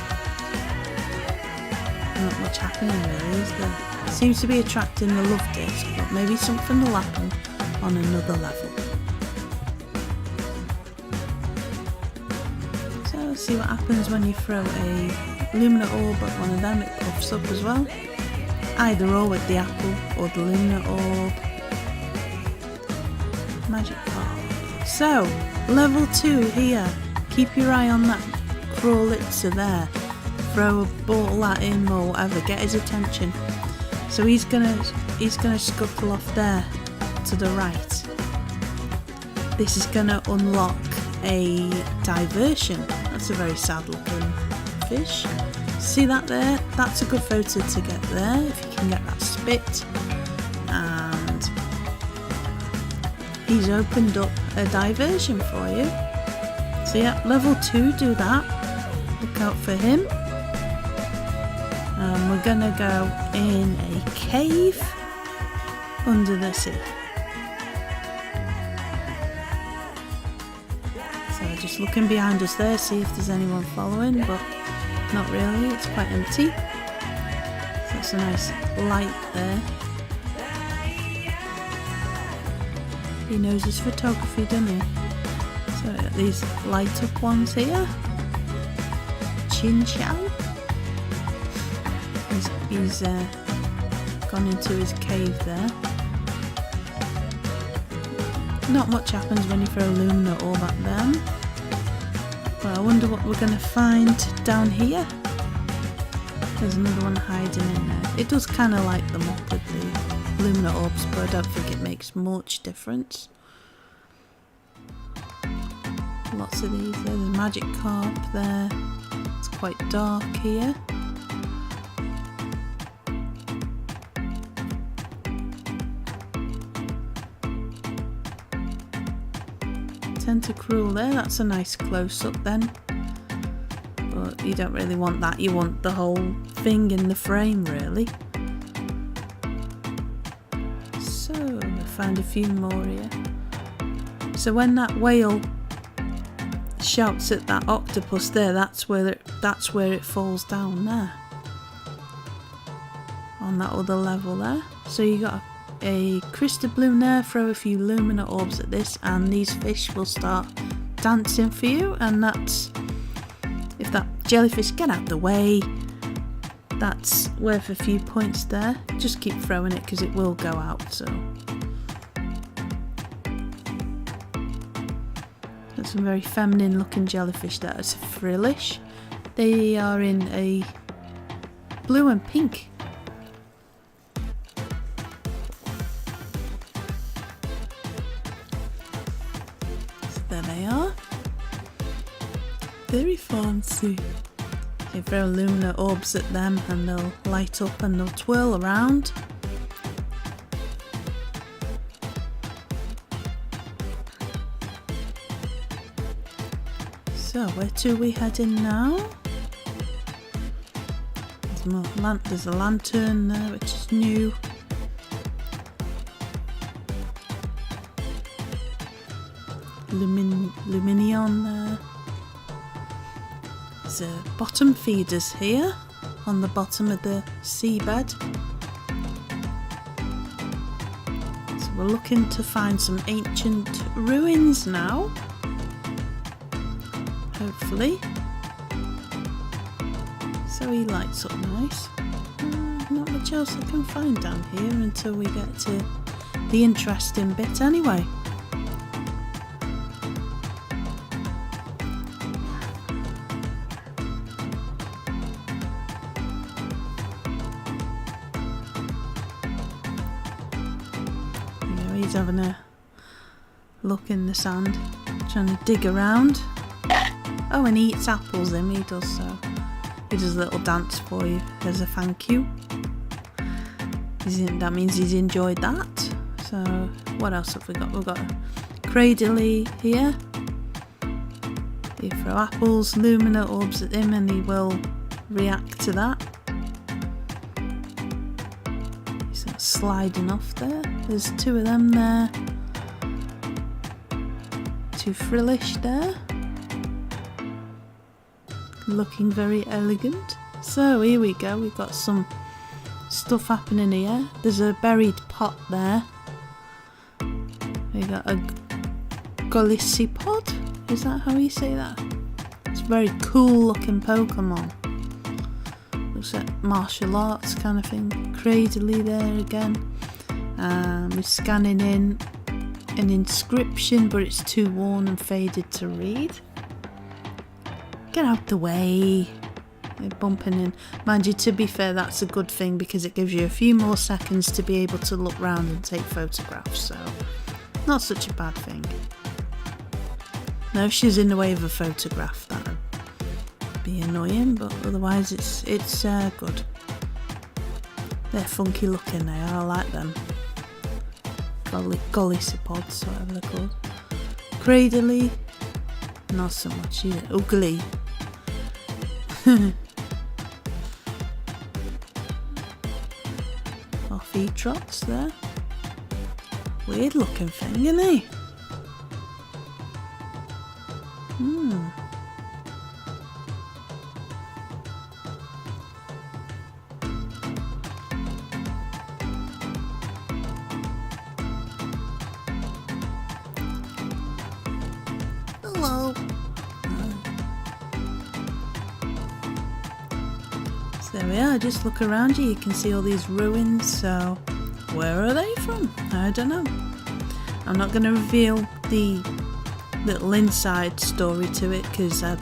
Not much happening really, is there? Seems to be attracting the love disc, but maybe something will happen on another level. So let's see what happens when you throw a Lumina orb at one of them. It puffs up as well. Either or with the apple or the Lumina orb. Magic card. So, level 2 here. Keep your eye on that Crawlitzer there. Throw a bottle at him or whatever, get his attention. So he's gonna scuttle off there to the right. This is gonna unlock a diversion. That's a very sad looking fish. See that there? That's a good photo to get there if you can get that spit. And he's opened up a diversion for you. So yeah, level 2, do that. Look out for him. And we're gonna go in a cave under the sea. So just looking behind us there, see if there's anyone following, but not really, it's quite empty. So that's a nice light there. He knows his photography, doesn't he? So got these light up ones here. Chin Chow. He's gone into his cave there. Not much happens when you throw Lumina orb at them. But I wonder what we're going to find down here. There's another one hiding in there. It does kind of light them up with the Lumina orbs, but I don't think it makes much difference. Lots of these. There's a magic carp there. It's quite dark here. Tentacruel there, that's a nice close-up then. But you don't really want that, you want the whole thing in the frame really. So, I found a few more here. So when that whale shouts at that octopus there, that's where it falls down there. On that other level there. So you got a crystal bloom there, throw a few Lumina orbs at this and these fish will start dancing for you, and that's, if that jellyfish get out the way, that's worth a few points there. Just keep throwing it because it will go out. So that's some very feminine looking jellyfish there. It's frillish. They are in a blue and pink. There they are. Very fancy. You throw Lumina orbs at them and they'll light up and they'll twirl around. So where to are we heading now? There's more there's a lantern there which is new. Luminion there. There's bottom feeders here on the bottom of the seabed. So we're looking to find some ancient ruins now. Hopefully. So he lights up nice. Not much else I can find down here until we get to the interesting bit anyway. He's having a look in the sand, trying to dig around. Oh, and he eats apples, he does so. He does a little dance for you as a thank you. That means he's enjoyed that. So what else have we got? We've got Cradley here. You throw apples, Lumina orbs at him and he will react to that. He's sliding off there. There's two of them there. Two Frillish there. Looking very elegant. So here we go, we've got some stuff happening here. There's a buried pot there. We got a Golisipod. Is that how you say that? It's a very cool looking Pokemon. Looks like martial arts kind of thing. Cradley there again. We're scanning in an inscription, but it's too worn and faded to read. Get out the way. They're bumping in. Mind you, to be fair, that's a good thing because it gives you a few more seconds to be able to look round and take photographs, so not such a bad thing. Now if she's in the way of a photograph, that would be annoying, but otherwise it's good. They're funky looking, they are, I like them. Golisipods, whatever they're called. Cradley, not so much either. Ugly. Off he trots there. Weird looking thing, isn't he? Hello. So there we are, just look around you can see all these ruins, so where are they from? I don't know. I'm not going to reveal the little inside story to it because I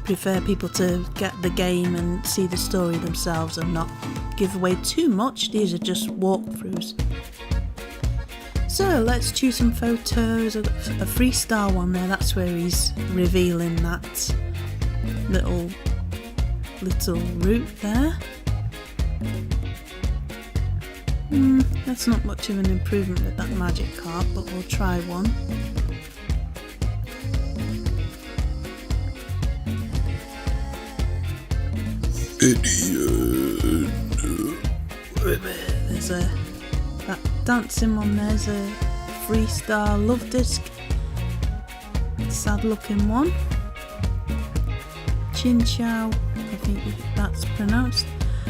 prefer people to get the game and see the story themselves and not give away too much. These are just walkthroughs. So let's choose some photos. I've got a 3-star one there, that's where he's revealing that little route there. That's not much of an improvement with that magic carp, but we'll try one. There's that dancing one, there's a 3-star love disc. Sad looking one. Chin Chow, I think that's pronounced.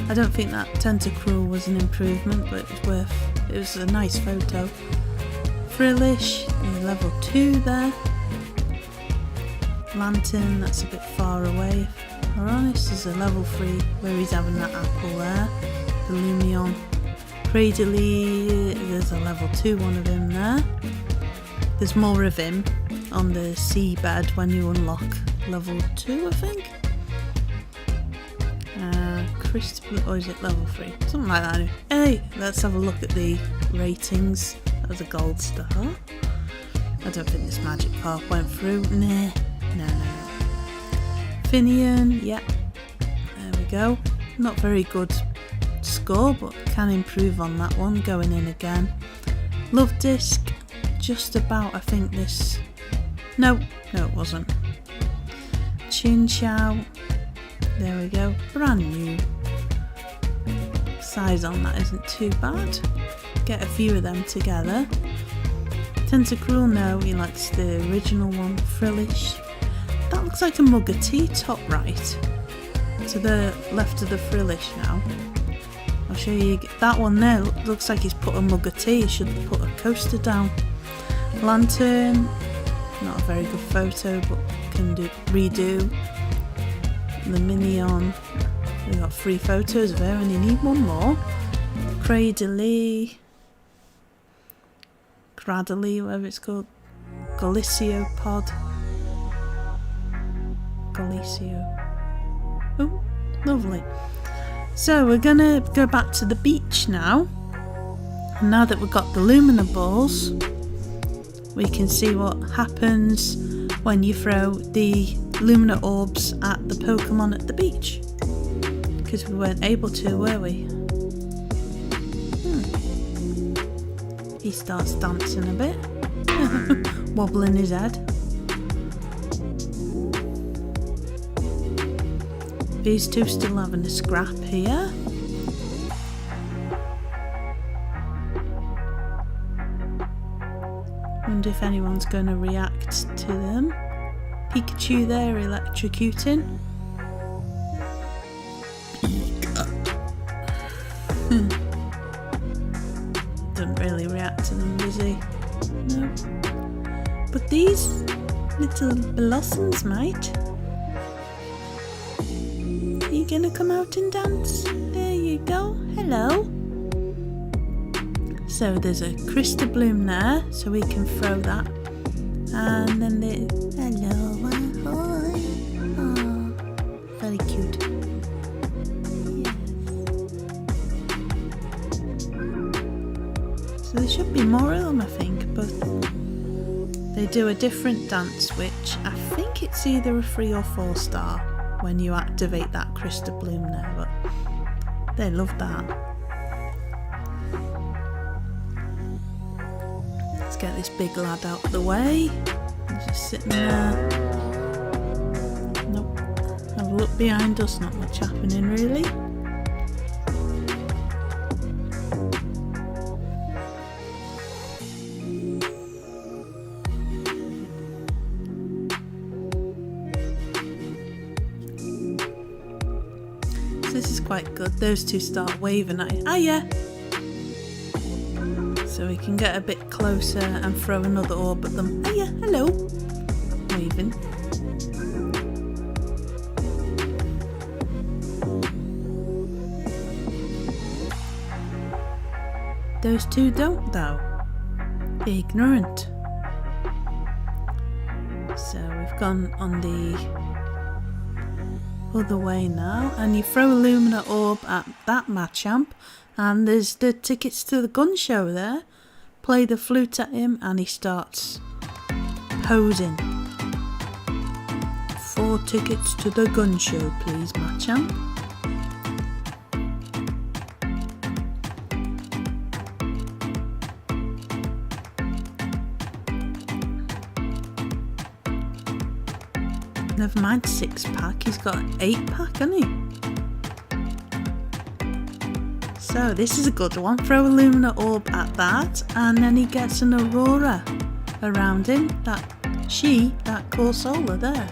I don't think that Tentacruel was an improvement, but it was a nice photo. Frillish, level 2 there. Lantern, that's a bit far away. Uranus is a level 3 where he's having that apple there. The Lumion. Cradley, there's a level 2 one of him there. There's more of him on the seabed when you unlock level 2, I think. Christopher, or is it level 3? Something like that. Hey, let's have a look at the ratings. That was a gold star. I don't think this magic carp went through. Nah. No. Finian, yeah. There we go. Not very good score, but can improve on that one. Going in again. Love disc, just about, I think this. No, it wasn't. Chin Chow. There we go. Brand new. Size on that isn't too bad. Get a few of them together. Tentacruel, no, he likes the original one. Frillish. That looks like a mug of tea top right. To the left of the Frillish now. I'll show you. That one there looks like he's put a mug of tea. He should have put a coaster down. Lantern. Not a very good photo, but can redo. The Minion. We've got 3 photos of her and you need one more. Cradley, whatever it's called. Golisiopod. Oh, lovely. So we're gonna go back to the beach now. And now that we've got the Lumina balls, we can see what happens when you throw the Lumina orbs at the Pokemon at the beach. because we weren't able to, were we? He starts dancing a bit, wobbling his head. These two still having a scrap here. Wonder if anyone's going to react to them. Pikachu there electrocuting. Doesn't really react to them, does he? No. But these little blossoms might. Are you gonna come out and dance? There you go. Hello. So there's a crystal bloom there, so we can throw that. And then the hello, ahoy. Oh, very cute. So there should be more of them, I think, but they do a different dance, which I think it's either a 3 or 4 star when you activate that crystal bloom there, but they love that. Let's get this big lad out of the way. He's just sitting there. Nope. Have a look behind us, not much happening really. This is quite good. Those two start waving at it. Ah, yeah. So we can get a bit closer and throw another orb at them. Ah, yeah. Hello. Waving. Those two don't, though. Ignorant. So we've gone on the other way now, and you throw a Lumina orb at that Machamp, and there's the tickets to the gun show there. Play the flute at him and he starts posing. 4 tickets to the gun show, please, Machamp. Never mind 6-pack, he's got an 8-pack, hasn't he? So this is a good one. Throw a Lumina orb at that, and then he gets an Aurora around him. That Corsola there.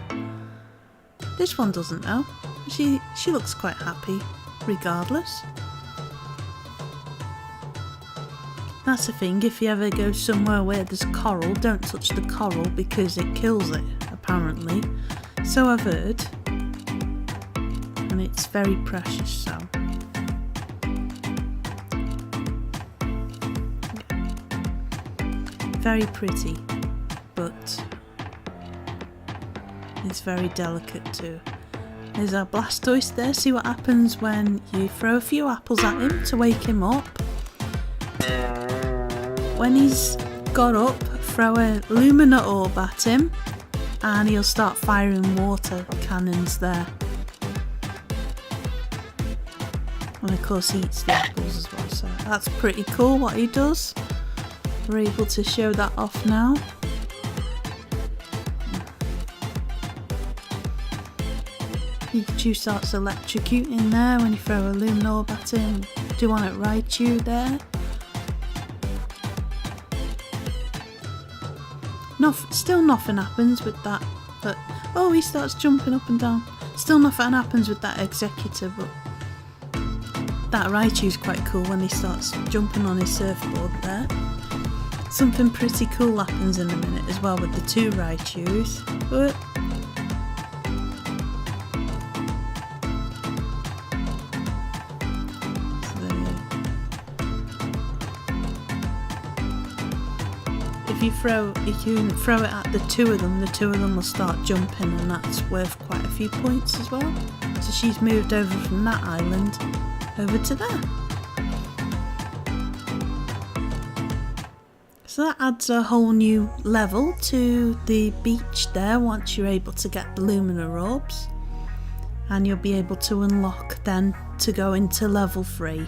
This one doesn't though. She looks quite happy, regardless. That's the thing. If you ever go somewhere where there's coral, don't touch the coral because it kills it. Apparently. So I've heard, and it's very precious, so. Very pretty, but it's very delicate too. There's our Blastoise there. See what happens when you throw a few apples at him to wake him up. When he's got up, throw a Lumina orb at him, and he'll start firing water cannons there. And of course he eats the apples as well, so that's pretty cool what he does. We're able to show that off now. Pikachu starts electrocuting there when you throw a Lumina orb at him. Do one at Raichu there. Still nothing happens with that, but oh, he starts jumping up and down. Still nothing happens with that Executor, but that Raichu's quite cool when he starts jumping on his surfboard there. Something pretty cool happens in a minute as well with the 2 Raichus. But if you throw it at the 2 of them, the 2 of them will start jumping, and that's worth quite a few points as well. So she's moved over from that island over to there. So that adds a whole new level to the beach there once you're able to get the Lumina orbs. And you'll be able to unlock then to go into level 3,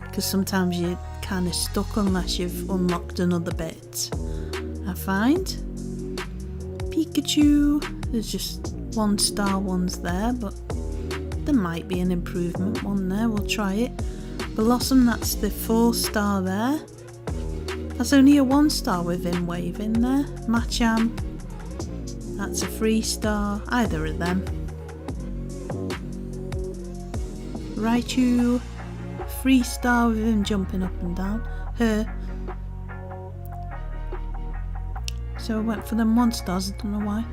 because sometimes you're kind of stuck unless you've unlocked another bit. I find Pikachu, there's just 1-star ones there, but there might be an improvement one there. We'll try it. Blossom, that's the 4-star there. That's only a 1-star with Wave in there. Machamp, that's a 3-star. Either of them. Raichu, 3-star with him jumping up and down. Her. So I went for them 1-stars, I don't know why.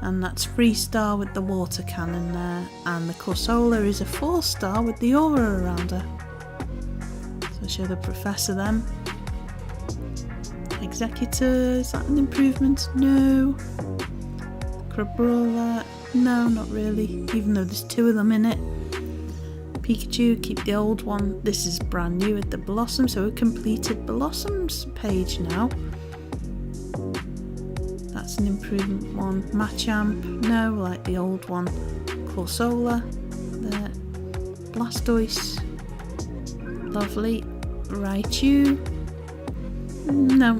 And that's 3-star with the water cannon there. And the Corsola is a 4-star with the aura around her. So I show the professor them. Executor, is that an improvement? No. Crabrawler, no, not really, even though there's 2 of them in it. Pikachu, keep the old one. This is brand new with the Blossom, so we completed Blossom's page now. That's an improvement one. Machamp, no, like the old one. Corsola, there. Blastoise, lovely. Raichu, no.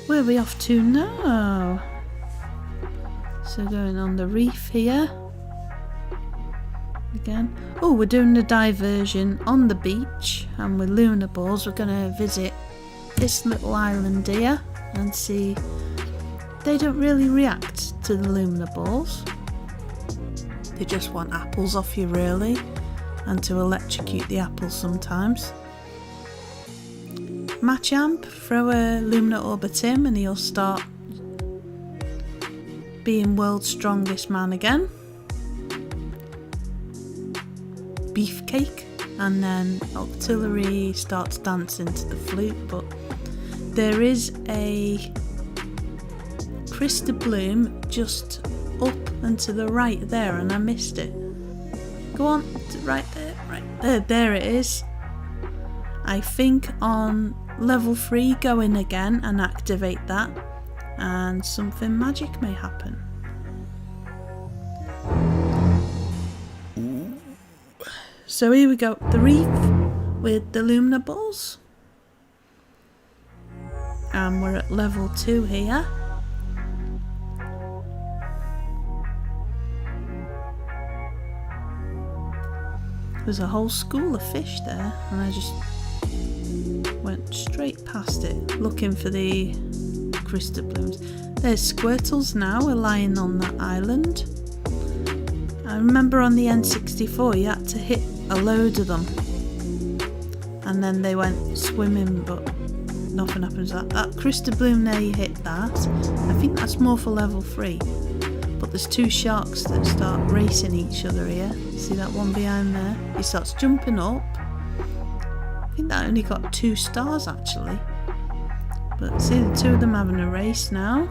Where are we off to now? So going on the reef here. Again. Oh, we're doing the diversion on the beach, and with Lunar Balls we're going to visit this little island here and see. They don't really react to the Lunar Balls. They just want apples off you, really, and to electrocute the apples sometimes. Machamp, throw a Lunar Orb at him and he'll start being world's strongest man again. Beefcake, and then Octillery starts dancing to the flute, but there is a Crystal Bloom just up and to the right there, and I missed it. Go on, right there, there it is. I think on level 3 go in again and activate that, and something magic may happen. So here we go, the reef with the Lunar Balls. And we're at level 2 here. There's a whole school of fish there, and I just went straight past it looking for the Crystal Blooms. There's Squirtles now, are lying on that island. I remember on the N64 you had to hit a load of them and then they went swimming, but nothing happens. That Crystal Bloom there, you hit that. I think that's more for level 3, but there's 2 sharks that start racing each other here. See that one behind there? He starts jumping up. I think that only got 2 stars actually, but see the 2 of them having a race now.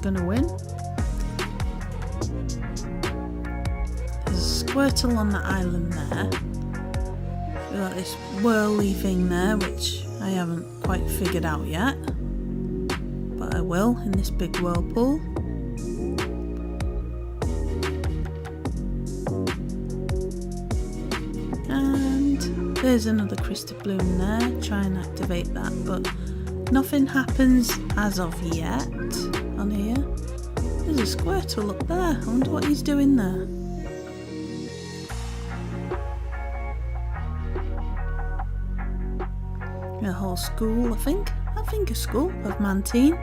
Gonna win. There's a Squirtle on the island there. We've got this whirly thing there, which I haven't quite figured out yet, but I will in this big whirlpool. And there's another Crystal Bloom there. Try and activate that, but nothing happens as of yet. On here, there's a Squirtle up there. I wonder what he's doing there. A whole school, I think a school of Mantine.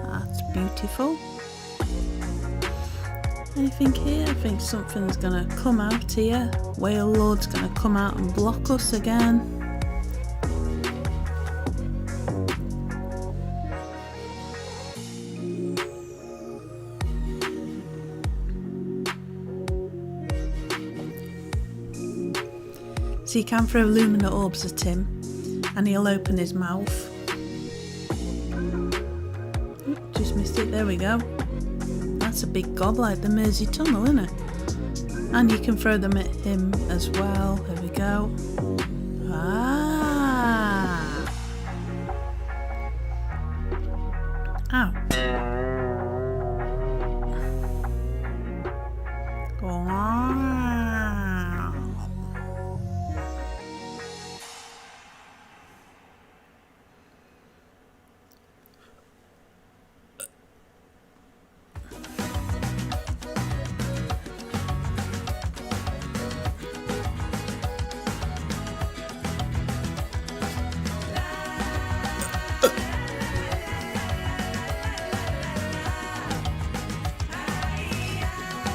That's beautiful. Anything here? I think something's gonna come out here. Whale Lord's gonna come out and block us again. So you can throw luminous orbs at him and he'll open his mouth. Oop, just missed it, there we go. That's a big gob like the Mersey Tunnel, isn't it? And you can throw them at him as well, there we go. Ah! Ow. Wow.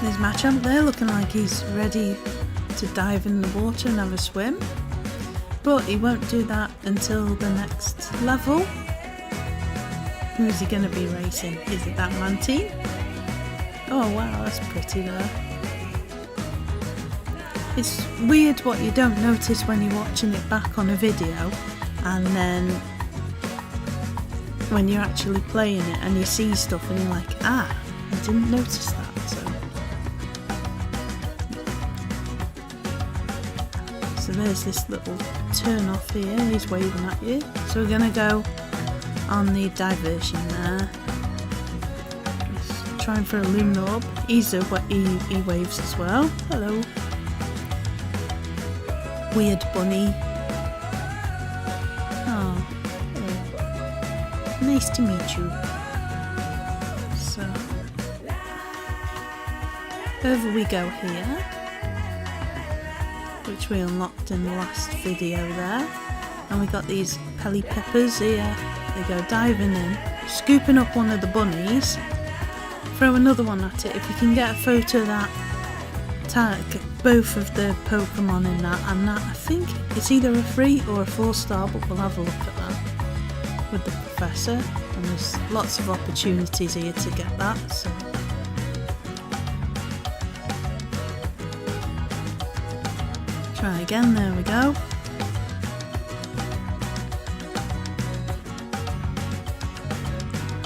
There's Machamp there looking like he's ready to dive in the water and have a swim. But he won't do that until the next level. Who is he going to be racing? Is it that Mantine? Oh wow, that's pretty there. It's weird what you don't notice when you're watching it back on a video, and then when you're actually playing it and you see stuff and you're like, ah, I didn't notice that. So there's this little turn off here, he's waving at you. So we're going to go on the diversion there. Just trying for a Luminor Orb. He waves as well. Hello. Weird bunny. Oh, hello. Nice to meet you. So, over we go here, which we unlocked in the last video there. And we got these Pelly Peppers here. They go diving in, scooping up one of the bunnies, throw another one at it. If you can get a photo of that, tag both of the Pokemon in that, and that, I think it's either a 3 or a 4-star, but we'll have a look at that with the Professor. And there's lots of opportunities here to get that, so. Try again, there we go.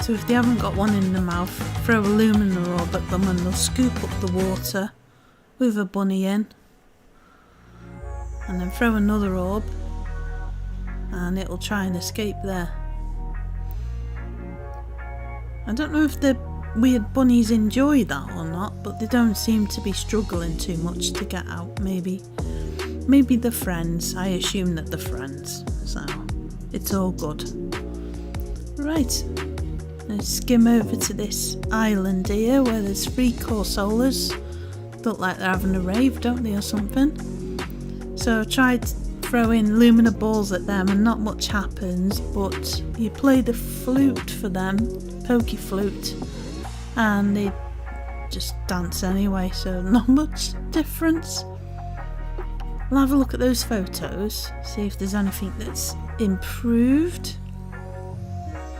So if they haven't got one in the mouth, throw a Luminor Orb at them and they'll scoop up the water with a bunny in. And then throw another orb and it'll try and escape there. I don't know if the weird bunnies enjoy that or not, but they don't seem to be struggling too much to get out. Maybe they're friends. I assume that they're friends, so it's all good. Right, let's skim over to this island here where there's 3 Corsolas. Look like they're having a rave, don't they, or something? So I tried throwing Lumina balls at them and not much happens, but you play the flute for them, Poke Flute, and they just dance anyway, so not much difference. I'll have a look at those photos, see if there's anything that's improved.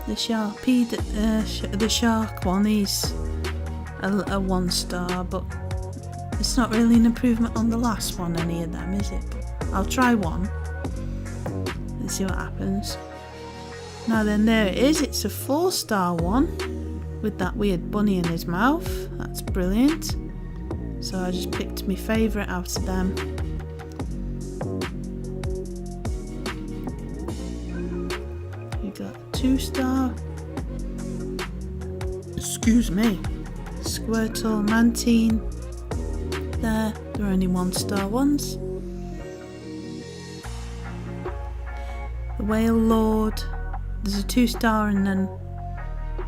The Sharpie, the shark one is a 1-star, but it's not really an improvement on the last one, any of them, is it? I'll try one and see what happens. Now then, there it is, it's a 4-star one with that weird bunny in his mouth. That's brilliant. So I just picked my favourite out of them. You got a 2-star. Excuse me. Squirtle, Mantine. There, they're only 1-star ones. The Whale Lord, there's a 2-star and then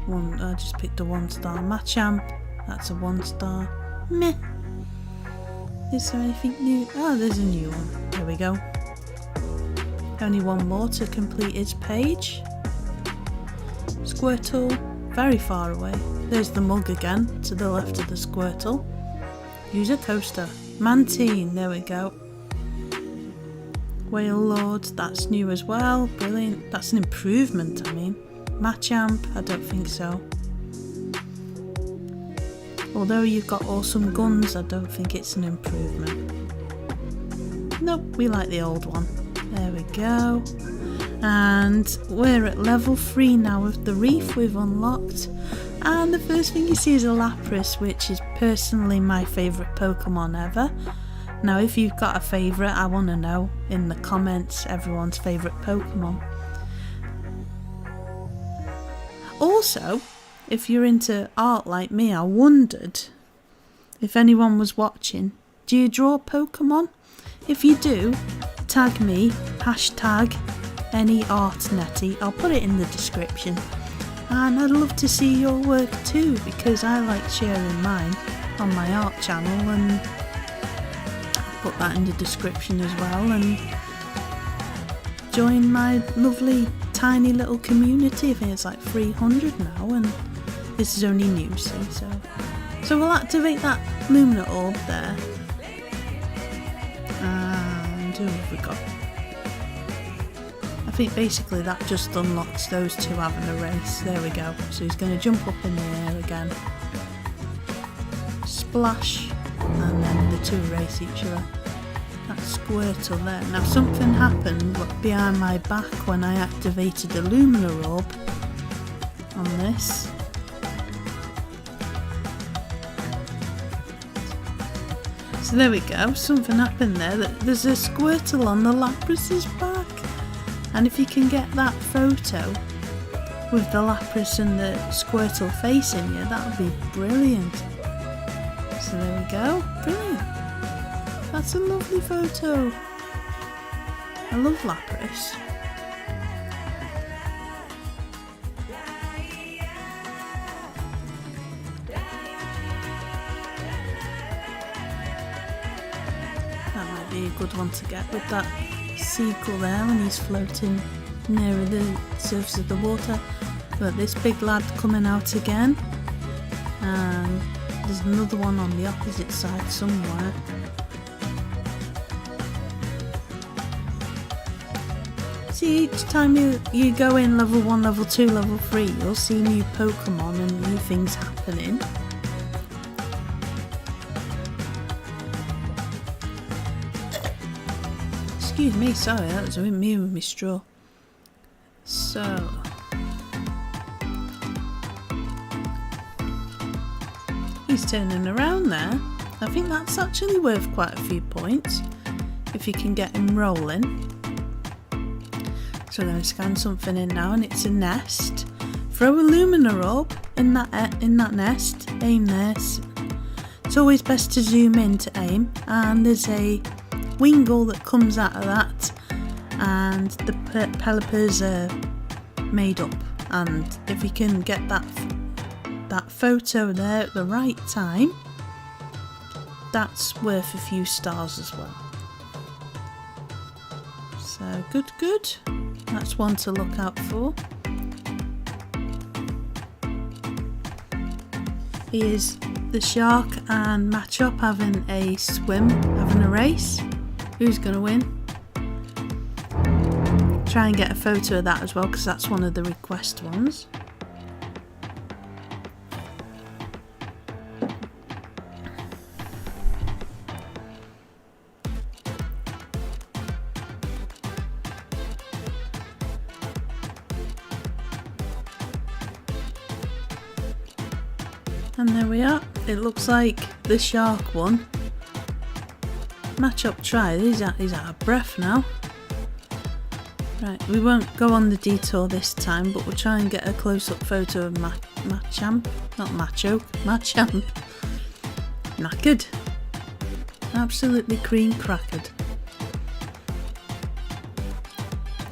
one. I just picked a 1-star. Machamp, that's a 1-star. Meh. Is there anything new? Oh, there's a new one. There we go. Only one more to complete his page. Squirtle, very far away. There's the mug again, to the left of the Squirtle. Use a coaster. Mantine, there we go. Whale Lord, that's new as well. Brilliant. That's an improvement, I mean. Machamp, I don't think so. Although you've got awesome guns, I don't think it's an improvement. Nope, we like the old one. There we go. And we're at level 3 now with the reef we've unlocked. And the first thing you see is a Lapras, which is personally my favourite Pokemon ever. Now if you've got a favourite, I want to know in the comments everyone's favourite Pokemon. Also, if you're into art like me, I wondered if anyone was watching. Do you draw Pokemon? If you do, tag me, hashtag #AnyArtNetty. I'll put it in the description. And I'd love to see your work too, because I like sharing mine on my art channel, and I'll put that in the description as well. And join my lovely tiny little community. I think it's like 300 now, and this is only new, see, so we'll activate that Lumina orb there. And who have we got? I think basically that just unlocks those two having a race. There we go. So he's going to jump up in the air again. Splash. And then the two race each other. That's Squirtle there. Now something happened behind my back when I activated the Lumina orb on this. So there we go. Something happened there. There's a Squirtle on the Lapras's back. And if you can get that photo with the Lapras and the Squirtle facing you, that would be brilliant. So there we go. Brilliant. That's a lovely photo. I love Lapras. That might be a good one to get with that seagull there when he's floating nearer the surface of the water. But this big lad coming out again, and there's another one on the opposite side somewhere. See, each time you go in level 1, level 2, level 3, you'll see new Pokemon and new things happening. Excuse me, sorry, that was me with my straw. So, he's turning around there. I think that's actually worth quite a few points if you can get him rolling. So I'm going to scan something in now, and it's a nest. Throw a Lumina orb in that nest. Aim there. It's always best to zoom in to aim, and there's a Wingull that comes out of that, and the Pelipper's are made up. And if you can get that photo there at the right time, that's worth a few stars as well. So good. That's one to look out for. Here's the shark and Matchup having a swim, having a race. Who's going to win? Try and get a photo of that as well, because that's one of the request ones. And there we are. It looks like the shark won. Matchup tried. He's out of breath now. Right, we won't go on the detour this time, but we'll try and get a close-up photo of Machamp. Not Macho, Machamp. Knackered. Absolutely cream crackered.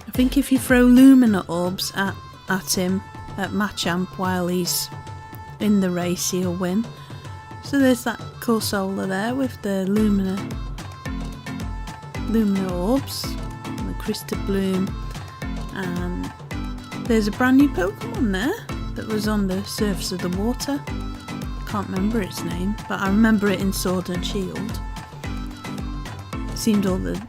I think if you throw Lumina orbs at him, at Machamp, while he's in the race, he'll win. So there's that Corsola there with the Lumina orbs, and the Crystal Bloom, and there's a brand new Pokemon there that was on the surface of the water. Can't remember its name, but I remember it in Sword and Shield. It seemed all the...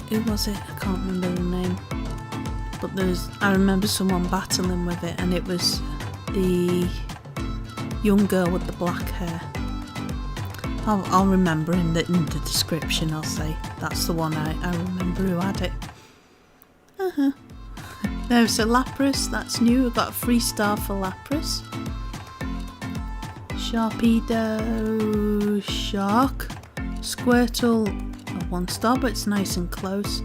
Who was it? I can't remember the name. But I remember someone battling with it, and it was the young girl with the black hair. I'll remember in the description. I'll say that's the one I remember who had it. There's a Lapras, that's new. We've got a 3-star for Lapras. Sharpedo, Shark, Squirtle, a 1-star, but it's nice and close.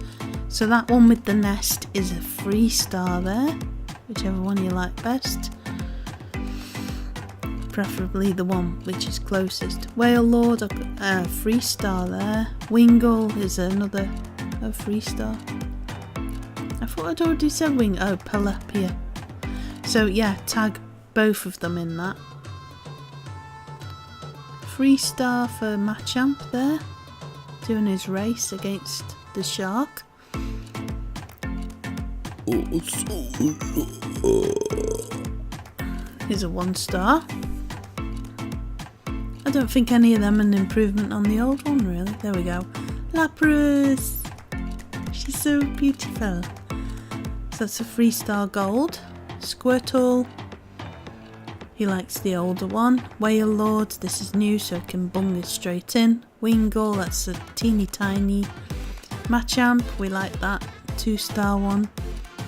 So that one with the nest is a 3-star there. whichever one you like best. Preferably the one which is closest. Whale Lord, I've got a 3-star there. Wingull is another 3-star. I thought I'd already said Wing. Oh, Palepia. So yeah, tag both of them in that. 3-star for Machamp there, doing his race against the shark. Here's a 1-star. I don't think any of them are an improvement on the old one, really. There we go. Lapras! She's so beautiful. So that's a 3-star gold. Squirtle. He likes the older one. Whale Lord, this is new so I can bung it straight in. Wingull, that's a teeny tiny. Machamp, we like that 2-star one.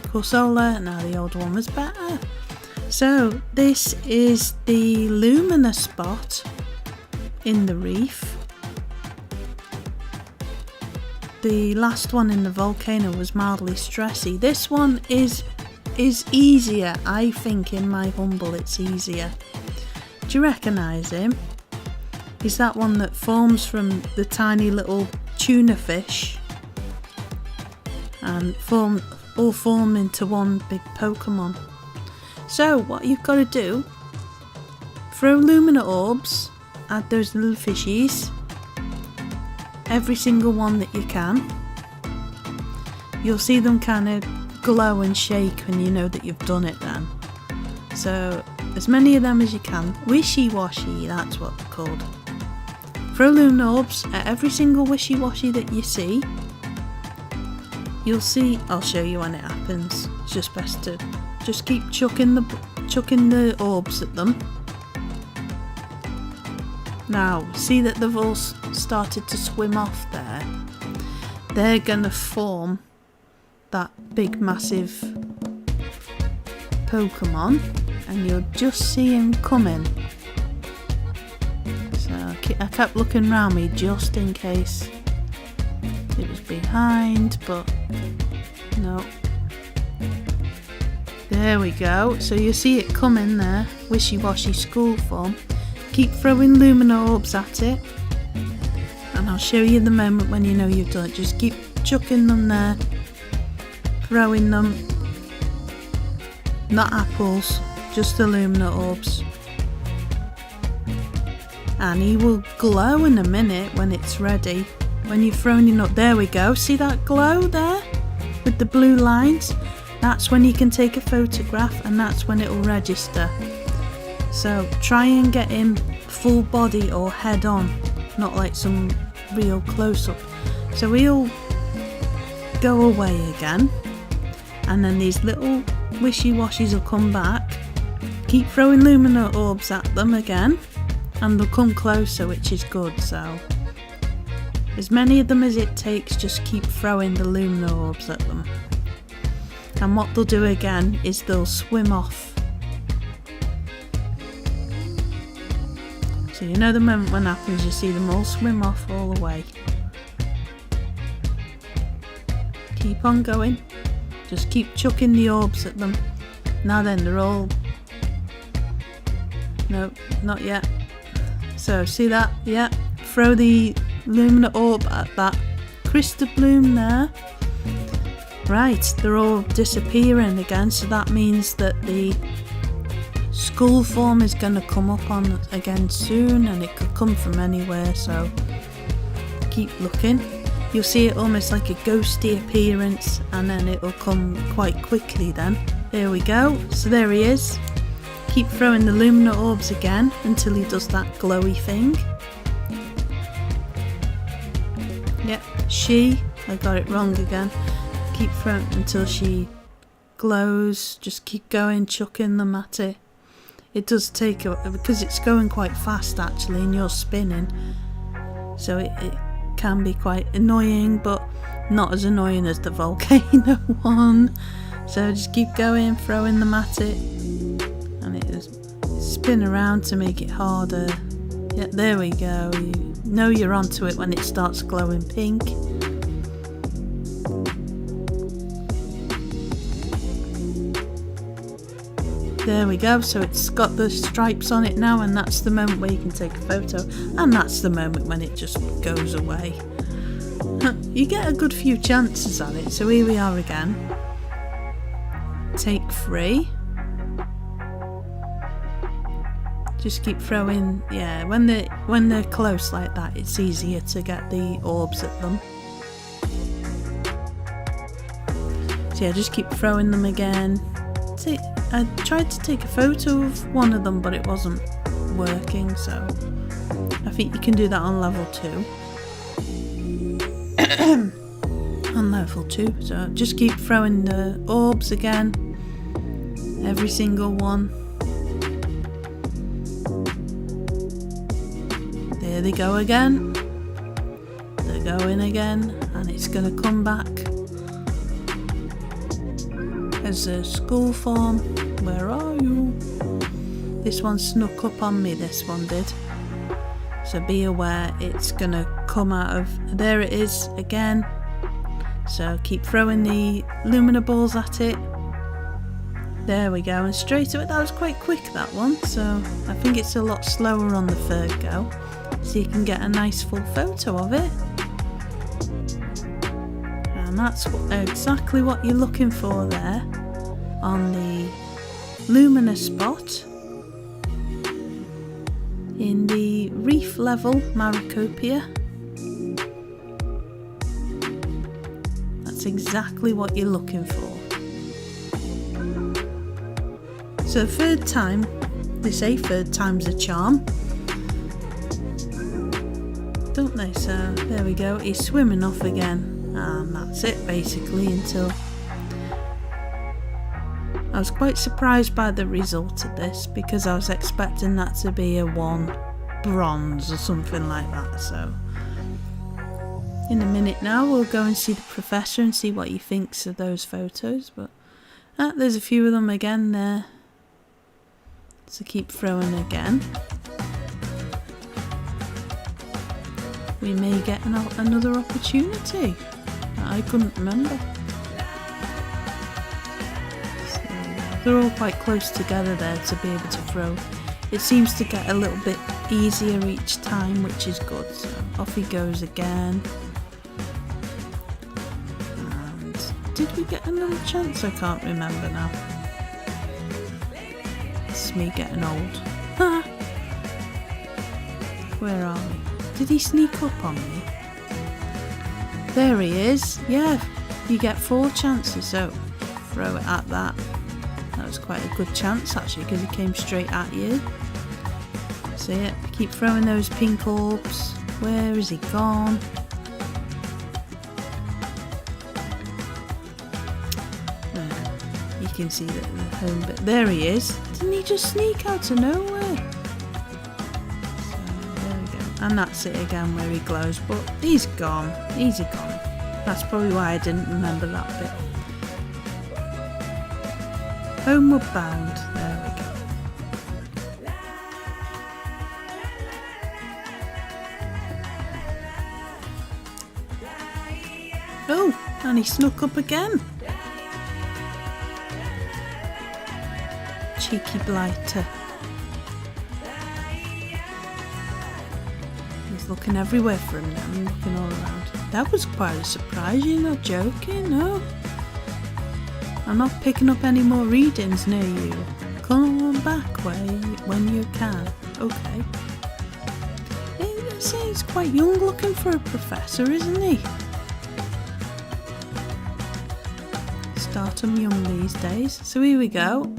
Corsola, now the older one was better. So this is the Lumina spot in the reef. The last one in the volcano was mildly stressy. This one is easier. I think in my humble it's easier. Do you recognise him? He's that one that forms from the tiny little tuna fish and all form into one big Pokemon. So what you've got to do, throw Lumina orbs at those little fishies, every single one that you can. You'll see them kind of glow and shake when you know that you've done it then. So as many of them as you can. Wishy-washy, that's what they're called. Throw Lumina orbs at every single wishy-washy that you see. You'll see, I'll show you when it happens. It's just best to just keep chucking the orbs at them. Now, see that they've all started to swim off there. They're gonna form that big massive Pokemon and you'll just see him coming. So I kept looking around me just in case it was behind, but no. There we go. So you see it coming there, wishy-washy school form. Keep throwing Lumina orbs at it and I'll show you the moment when you know you've done it. Just keep chucking them there, throwing them, not apples, just the Lumina orbs. And he will glow in a minute when it's ready. When you've thrown it up, there we go, see that glow there with the blue lines? That's when you can take a photograph and that's when it will register. So try and get him full body or head on, not like some real close up. So he'll go away again and then these little wishy-washies will come back. Keep throwing Lumina orbs at them again and they'll come closer, which is good. So as many of them as it takes, just keep throwing the Lumina orbs at them. And what they'll do again is they'll swim off. So you know the moment when it happens, you see them all swim off all the way. Keep on going. Just keep chucking the orbs at them. Now then, they're all... No, not yet. So see that? Yeah. Throw the Lumina orb at that Crystal Bloom there. Right, they're all disappearing again, so that means that the school form is going to come up on again soon, and it could come from anywhere, so keep looking. You'll see it almost like a ghosty appearance, and then it will come quite quickly then. There we go, so there he is. Keep throwing the Lumina orbs again until he does that glowy thing. Yep, I got it wrong again. Keep throwing until she glows. Just keep going, chucking them at it. It does take because it's going quite fast actually, and you're spinning, so it can be quite annoying, but not as annoying as the volcano one. So just keep going, throwing them at it, and it just spin around to make it harder. Yeah, there we go. You know you're onto it when it starts glowing pink. There we go, so it's got the stripes on it now, and that's the moment where you can take a photo, and that's the moment when it just goes away. You get a good few chances at it, so here we are again. Take 3. Just keep throwing, yeah, when they're close like that, it's easier to get the orbs at them. So yeah, just keep throwing them again. See, I tried to take a photo of one of them, but it wasn't working, so I think you can do that on level 2. On level 2, so just keep throwing the orbs again, every single one. There they go again. They're going again, and it's going to come back as a school form. Where are you? This one snuck up on me, this one did. So be aware, it's going to come out of... There it is again. So keep throwing the Lumina balls at it. There we go, and straight away, that was quite quick, that one. So I think it's a lot slower on the third go. So you can get a nice full photo of it. And that's exactly what you're looking for there on the Lumina spot in the reef level Maracopia. That's exactly what you're looking for. So third time, they say third time's a charm, don't they? So there we go, he's swimming off again. And that's it basically until... I was quite surprised by the result of this because I was expecting that to be a 1 bronze or something like that. So in a minute now we'll go and see the professor and see what he thinks of those photos. But there's a few of them again there. So keep throwing again. We may get another opportunity. I couldn't remember. So they're all quite close together there to be able to throw. It seems to get a little bit easier each time, which is good. So off he goes again. And did we get another chance? I can't remember now. It's me getting old. Where are we? Did he sneak up on me? There he is. Yeah, you get 4 chances, so throw it at that. That was quite a good chance actually because he came straight at you. See it? Keep throwing those pink orbs. Where is he gone? You can see that the home bit. There he is. Didn't he just sneak out of nowhere? And that's it again where he glows, but he's gone. He's gone. That's probably why I didn't remember that bit. Homeward bound. There we go. Oh, and he snuck up again. Cheeky blighter. Looking everywhere for him now, I'm looking all around. That was quite a surprise, you're not joking, no? I'm not picking up any more readings near you. Come on back when you can. Okay. He's quite young looking for a professor, isn't he? Start him young these days. So here we go.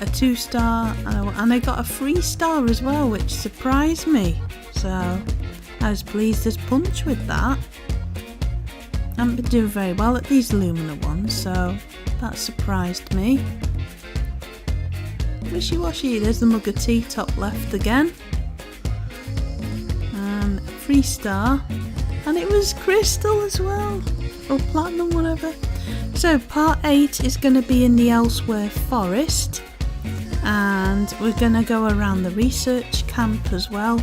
A 2-star, and I got a 3-star as well, which surprised me. So I was pleased as punch with that. I haven't been doing very well at these Lumina ones, so that surprised me. Wishy-washy, there's the mug of tea top left again. And a 3-star, and it was crystal as well, or platinum, whatever. So part 8 is going to be in the Elsewhere Forest, and we're going to go around the research camp as well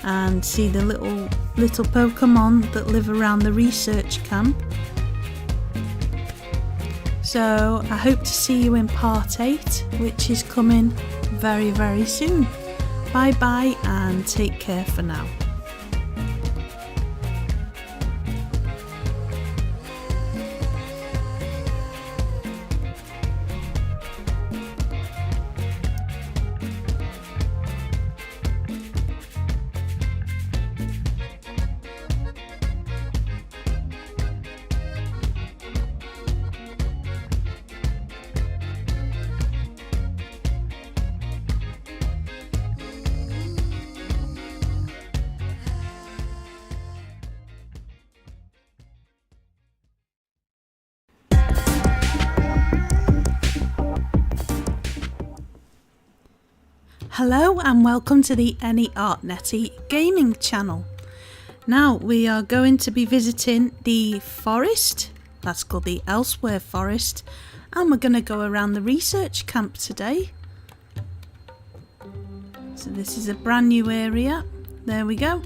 and see the little Pokemon that live around the research camp. So I hope to see you in part 8, which is coming very, very soon. Bye bye and take care for now. Hello and welcome to the Any Art Netty gaming channel. Now we are going to be visiting the forest, that's called the Elsewhere Forest, and we're going to go around the research camp today. So this is a brand new area, there we go,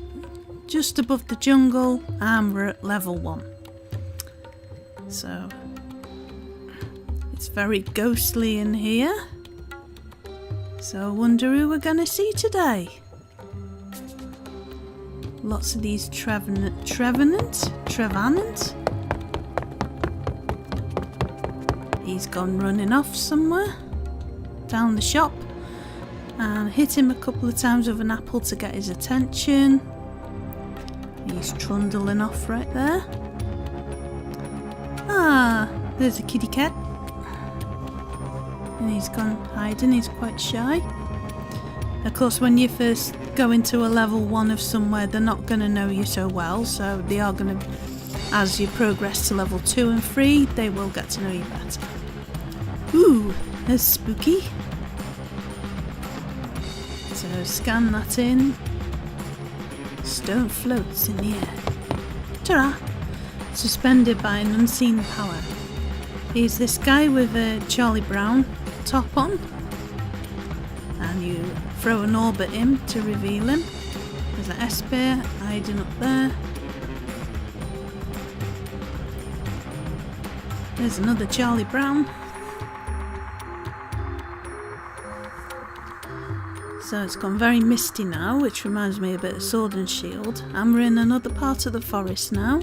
just above the jungle, and we're at level 1. So it's very ghostly in here. So I wonder who we're going to see today. Lots of these Trevenant. He's gone running off somewhere. Down the shop. And hit him a couple of times with an apple to get his attention. He's trundling off right there. Ah, there's a kitty cat. And he's gone hiding, he's quite shy. Of course, when you first go into a level 1 of somewhere, they're not going to know you so well, so they are going to, as you progress to level 2 and 3, they will get to know you better. Ooh, there's Spooky. So scan that in. Stone floats in the air. Ta-ra! Suspended by an unseen power. He's this guy with a Charlie Brown top on, and you throw an orb at him to reveal him. There's an S-Bear hiding up there. There's another Charlie Brown. So it's gone very misty now, which reminds me a bit of Sword and Shield, and we're in another part of the forest now,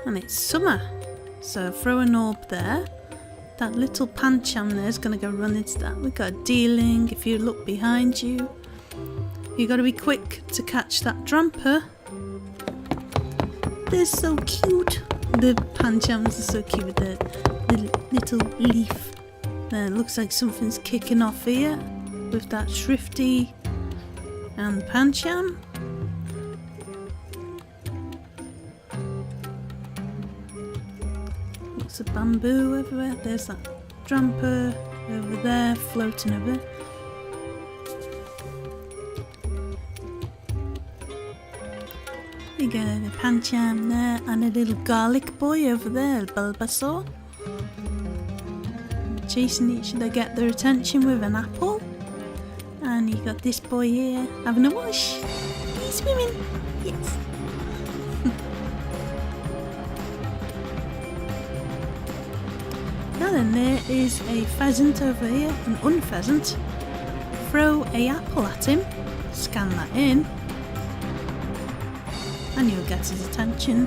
and it's summer. So throw an orb there. That little Pancham there is going to go run into that. We've got a dealing. If you look behind you, you've got to be quick to catch that Dramper. They're so cute. The Panchams are so cute with the little leaf. There, it looks like something's kicking off here with that Shrifty and the Pancham. Lots of bamboo everywhere. There's that Dramper over there, floating over. You got the Pancham there, and a little garlic boy over there, Bulbasaur. Chasing each other, get their attention with an apple. And you got this boy here having a wash. He's swimming. Yes. Now then, there is a pheasant over here, an unpheasant. Throw a apple at him, scan that in, and you'll get his attention.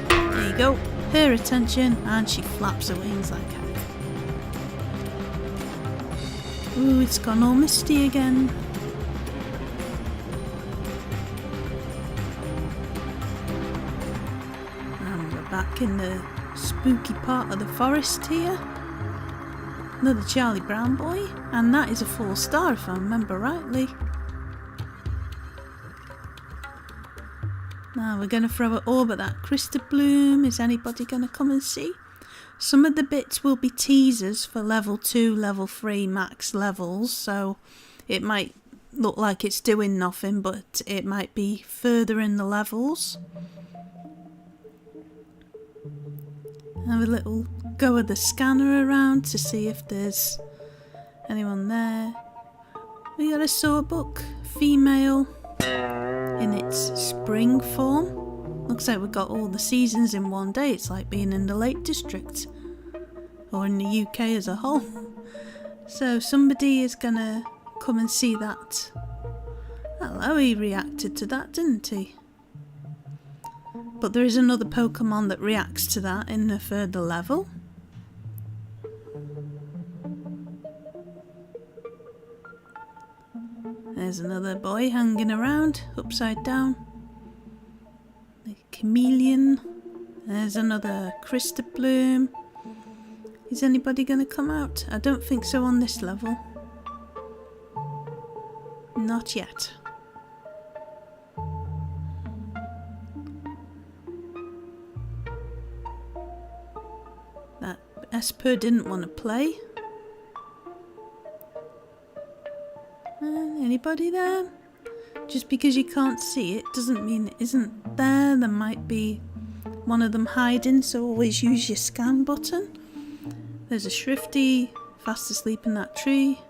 There you go, her attention, and she flaps her wings like heck. Ooh, it's gone all misty again. And we're back in the spooky part of the forest here. Another Charlie Brown boy, and that is a 4-star if I remember rightly. Now we're going to throw an orb at that Crystal Bloom. Is anybody going to come and see? Some of the bits will be teasers for level 2, level 3 max levels, so it might look like it's doing nothing, but it might be further in the levels. Have a little go of the scanner around to see if there's anyone there. We got a sawbuck, female, in its spring form. Looks like we've got all the seasons in one day. It's like being in the Lake District. or in the UK as a whole. So somebody is gonna come and see that. Hello, he reacted to that, didn't he? But there is another Pokemon that reacts to that in a further level. There's another boy hanging around, upside down. The chameleon. There's another Crystabloom. Is anybody going to come out? I don't think so on this level. Not yet. That Esper didn't want to play. Anybody there? Just because you can't see it doesn't mean it isn't there. There might be one of them hiding, so always use your scan button. There's a Shrifty fast asleep in that tree.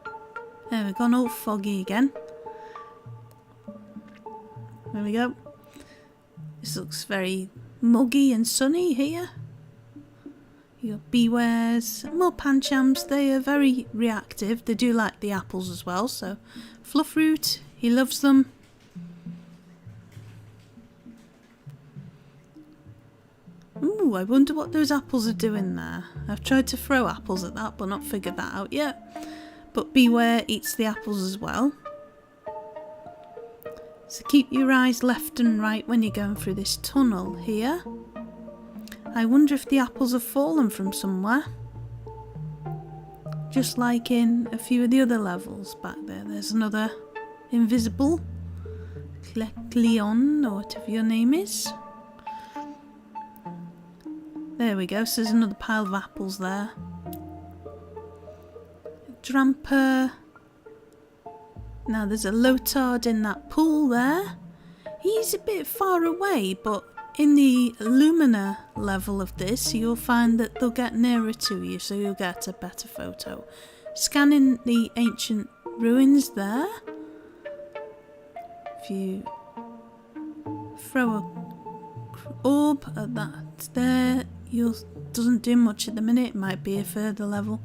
There, we've gone all foggy again. There we go. This looks very muggy and sunny here. You got Bewares, more Panchams. They are very reactive. They do like the apples as well, so Fluffroot, he loves them. Ooh, I wonder what those apples are doing there. I've tried to throw apples at that, but not figured that out yet. But Beware eats the apples as well. So keep your eyes left and right when you're going through this tunnel here. I wonder if the apples have fallen from somewhere. Just like in a few of the other levels back there. There's another invisible Cleon, or whatever your name is. There we go, so there's another pile of apples there. Dramper. Now there's a Lotard in that pool there. He's a bit far away, but in the Lumina level of this, you'll find that they'll get nearer to you, so you'll get a better photo. Scanning the ancient ruins there. If you throw a orb at that there, doesn't do much at the minute. It might be a further level.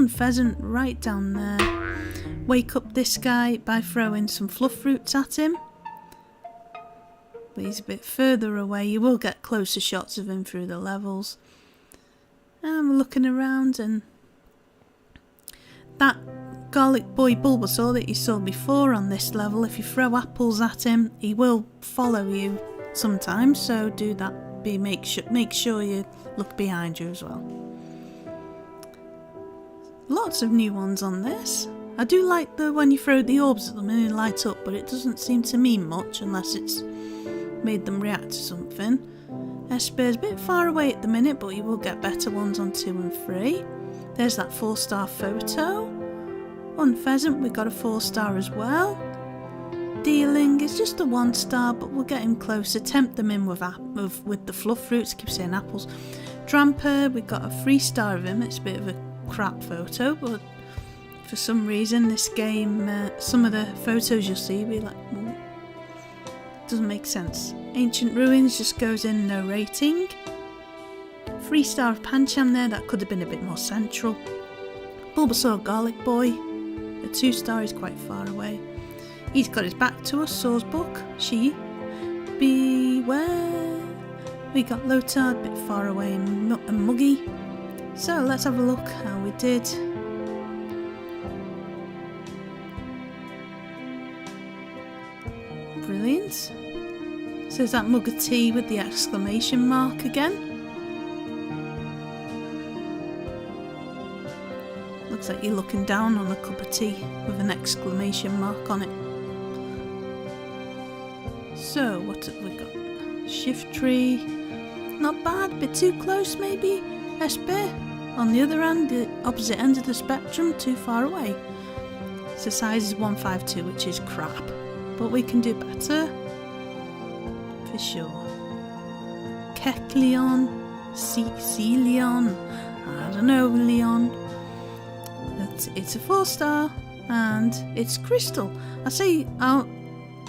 Pheasant right down there. Wake up this guy by throwing some fluff roots at him. But he's a bit further away. You will get closer shots of him through the levels. And we're looking around, and that Garlic Boy Bulbasaur that you saw before on this level, if you throw apples at him, he will follow you sometimes, so do that. Make sure you look behind you as well. Lots of new ones on this. I do like the when you throw the orbs at them and they light up, but it doesn't seem to mean much unless it's made them react to something. Esper's a bit far away at the minute, but you will get better ones on 2 and 3. There's that 4-star photo. On Pheasant we got a 4-star as well. Dealing is just a 1-star, but we'll get him closer. Tempt them in with the fluff fruits. Keep saying apples. Dramper, we got a 3-star of him. It's a bit of a crap photo, but for some reason this game, some of the photos you'll see, be like, well, doesn't make sense. Ancient Ruins just goes in no rating. 3-star of Pancham there. That could have been a bit more central. Bulbasaur Garlic Boy, a 2-star is quite far away. He's got his back to us, Saw's book. She. Beware. We got Lotard, a bit far away and muggy. So let's have a look how we did. Brilliant. So there's that mug of tea with the exclamation mark again. Looks like you're looking down on a cup of tea with an exclamation mark on it. So, what have we got? Shift tree. Not bad, bit too close maybe. Esper. On the other hand, the opposite end of the spectrum, too far away. So size is 152, which is crap. But we can do better. For sure. Kecleon. Celeon. I don't know, Leon. It's a 4-star. And it's Crystal.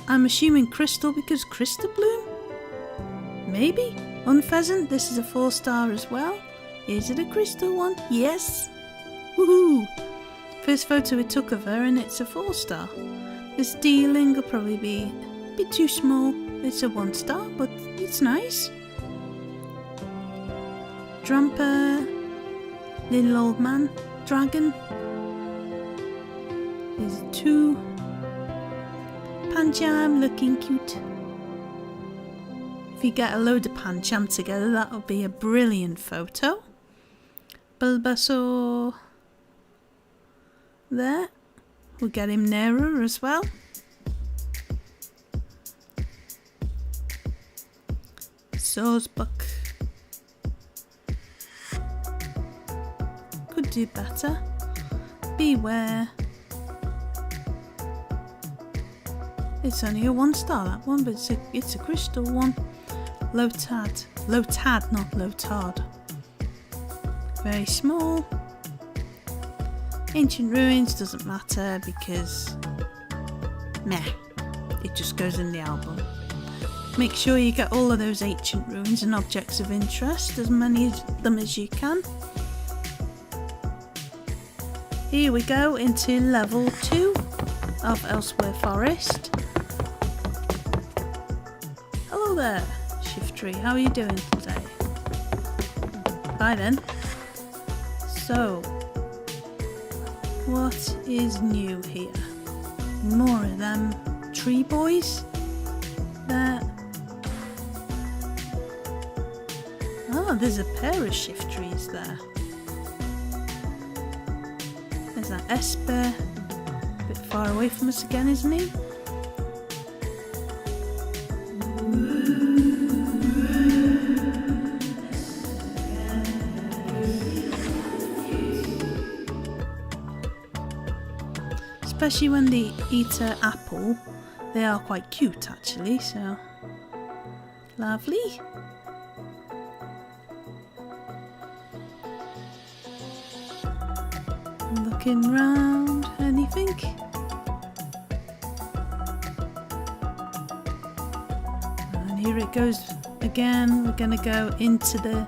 I'm assuming Crystal because Crystabloom? Maybe? Unpheasant, this is a 4-star as well. Is it a crystal one? Yes! Woohoo! First photo we took of her and it's a 4-star. This dealing will probably be a bit too small. It's a 1-star, but it's nice. Dramper, little old man, dragon. There's 2. Pancham looking cute. If you get a load of Pancham together, that'll be a brilliant photo. Bulbasaur. There. We'll get him nearer as well. Sawsbuck. Could do better. Beware. It's only a 1-star, that one, but it's a crystal one. Lotad, not Lotard. Very small. Ancient ruins doesn't matter because meh, it just goes in the album. Make sure you get all of those ancient ruins and objects of interest, as many of them as you can. Here we go into level 2 of Elsewhere Forest. Hello there, Shift Tree, how are you doing today? Bye then. So, what is new here? More of them tree boys? There. Oh, there's a pair of shift trees there. There's that Esper. A bit far away from us again, isn't he? Especially when they eat an apple, they are quite cute actually, so lovely. Looking round, anything? And here it goes again. We're going to go into the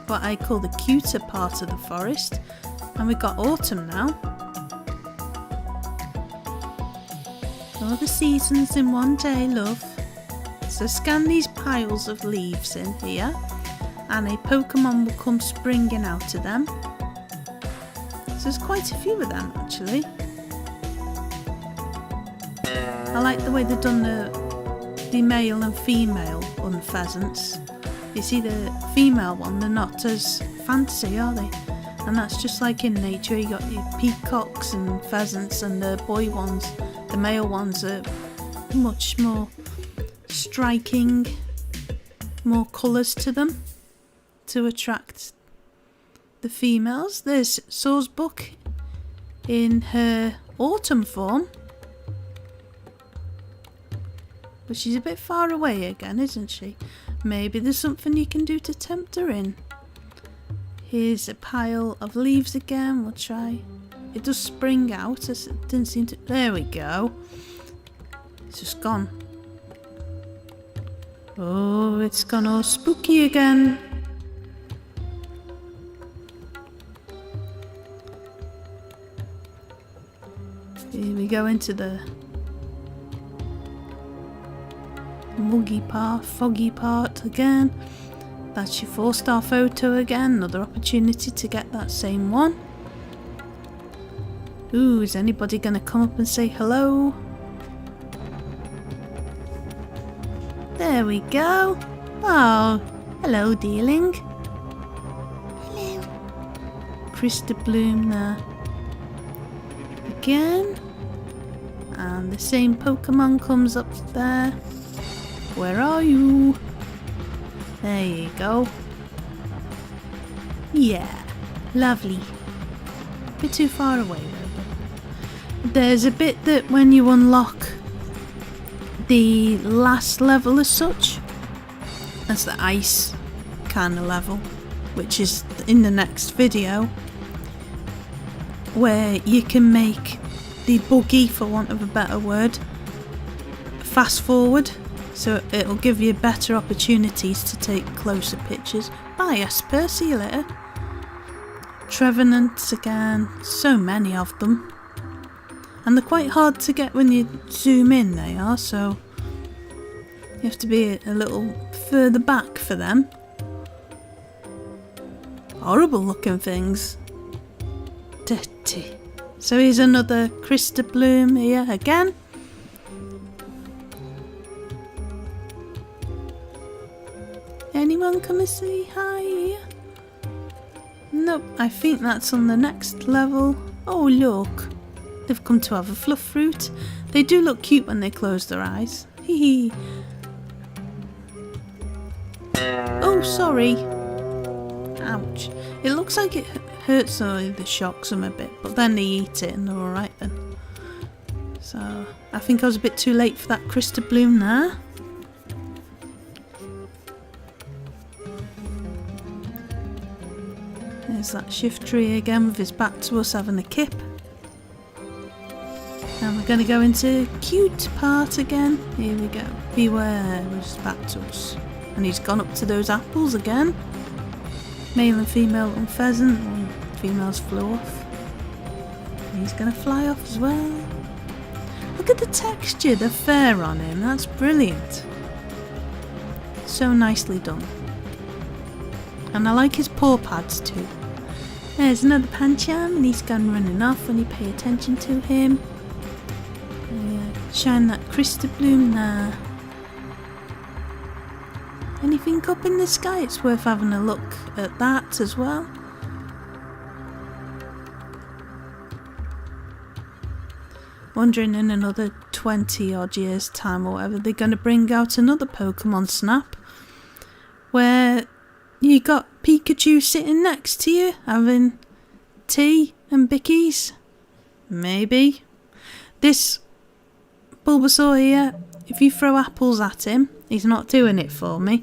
what I call the cuter part of the forest, and we've got autumn now. All the seasons in one day, love. So scan these piles of leaves in here, and a Pokemon will come springing out of them. So there's quite a few of them actually. I like the way they've done the male and female on pheasants. You see the female one, they're not as fancy, are they? And that's just like in nature, you got your peacocks and pheasants, and the boy ones, the male ones are much more striking, more colours to them to attract the females. There's Sawsbuck in her autumn form, but she's a bit far away again, isn't she? Maybe there's something you can do to tempt her in. Here's a pile of leaves again. We'll try. It does spring out. It didn't seem to. There we go. It's just gone. Oh, it's gone all spooky again. Here we go into the muggy part, foggy part again. That's your 4-star photo again. Another opportunity to get that same one. Ooh, is anybody going to come up and say hello? There we go. Oh, hello, dearling. Hello. Krista Bloom there. Again. And the same Pokemon comes up there. Where are you? There you go. Yeah, lovely. A bit too far away though. But there's a bit that when you unlock the last level as such, that's the ice kind of level, which is in the next video, where you can make the buggy, for want of a better word, fast forward. So it'll give you better opportunities to take closer pictures. Bye, Esper. See you later. Trevenants again, so many of them. And they're quite hard to get when you zoom in, they are, so you have to be a little further back for them. Horrible looking things. Dirty. So here's another Crystal Bloom here again. Anyone come and say hi? Nope, I think that's on the next level. Oh look, they've come to have a fluff fruit. They do look cute when they close their eyes. Hee hee. Oh, sorry. Ouch. It looks like it hurts the shocks them a bit, but then they eat it and they're alright then. So, I think I was a bit too late for that Crystal Bloom there. There's that shift tree again with his back to us having a kip. And we're going to go into cute part again. Here we go. Beware with his back to us. And he's gone up to those apples again. Male and female on pheasant. One female's flew off. And he's going to fly off as well. Look at the texture, the fur on him. That's brilliant. So nicely done. And I like his paw pads too. There's another Pancham and he's gone running off when you pay attention to him. Shine that Crystal Bloom there. Anything up in the sky? It's worth having a look at that as well. Wondering in another 20 odd years time or whatever they're going to bring out another Pokemon Snap where you got Pikachu sitting next to you having tea and bickies. Maybe. This Bulbasaur here, if you throw apples at him, he's not doing it for me.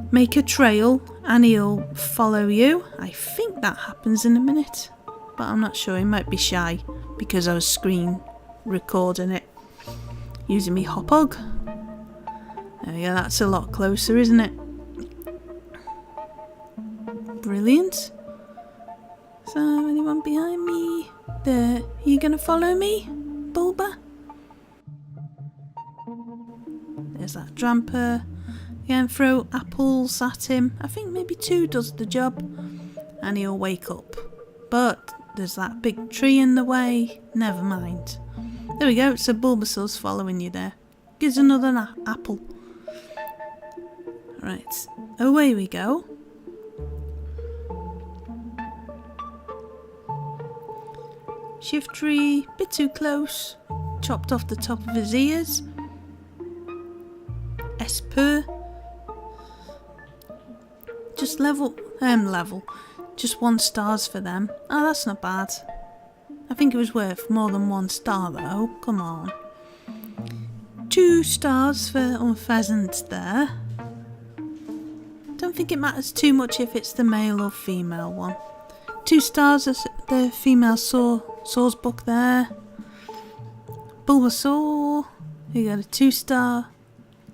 Make a trail and he'll follow you. I think that happens in a minute, but I'm not sure. He might be shy because I was screen recording it using me Hopog. There we go, that's a lot closer, isn't it? Brilliant. So, anyone behind me? There. Are you going to follow me, Bulba? There's that Dramper. Again, throw apples at him. I think maybe 2 does the job. And he'll wake up. But there's that big tree in the way. Never mind. There we go. So Bulbasaur's following you there. Gives another apple. Right. Away we go. Shift tree, bit too close. Chopped off the top of his ears. Esper. Just level. Just 1 stars for them. Oh, that's not bad. I think it was worth more than 1 star though. Come on. 2 stars for Unpheasant there. Don't think it matters too much if it's the male or female one. 2 stars as the female Saw's book there. Bulbasaur. We got a 2-star.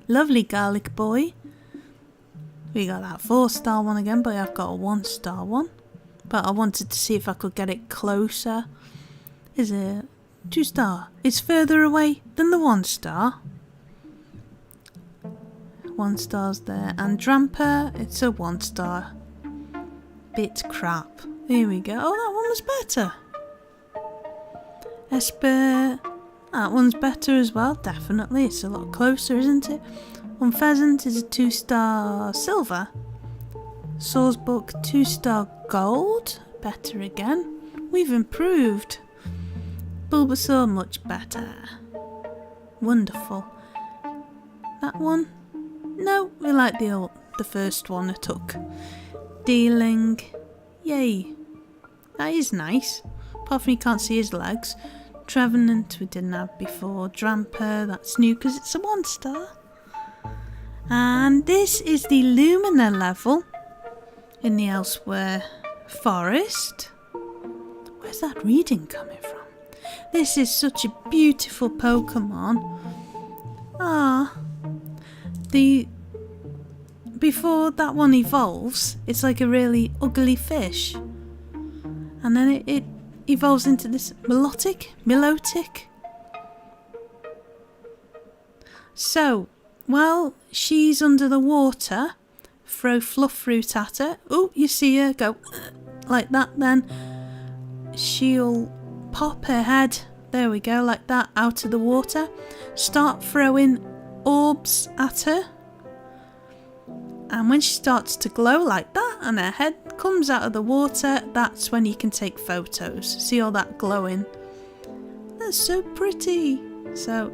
Lovely Garlic Boy. We got that 4-star one again, but I've got a 1-star one. But I wanted to see if I could get it closer. Is it 2-star? It's further away than the 1-star. 1 star's there. And Dramper, it's a 1-star. Bit crap. Here we go. Oh, that one was better. Esper. That one's better as well, definitely. It's a lot closer, isn't it? Unpheasant is a 2-star silver. Saw's book, 2-star gold. Better again. We've improved. Bulbasaur, much better. Wonderful. That one? No, we like the first one I took. Dealing. Yay. That is nice. Apart from you can't see his legs. Trevenant we didn't have before. Dramper, that's new because it's a 1-star. And this is the Lumina level in the Elsewhere Forest. Where's that reading coming from? This is such a beautiful Pokemon. Before that one evolves, it's like a really ugly fish. And then it evolves into this melotic. So, while she's under the water, throw fluff fruit at her. Oh, you see her go like that, then she'll pop her head, there we go, like that, out of the water. Start throwing orbs at her. And when she starts to glow like that and her head comes out of the water, that's when you can take photos. See all that glowing? That's so pretty. So,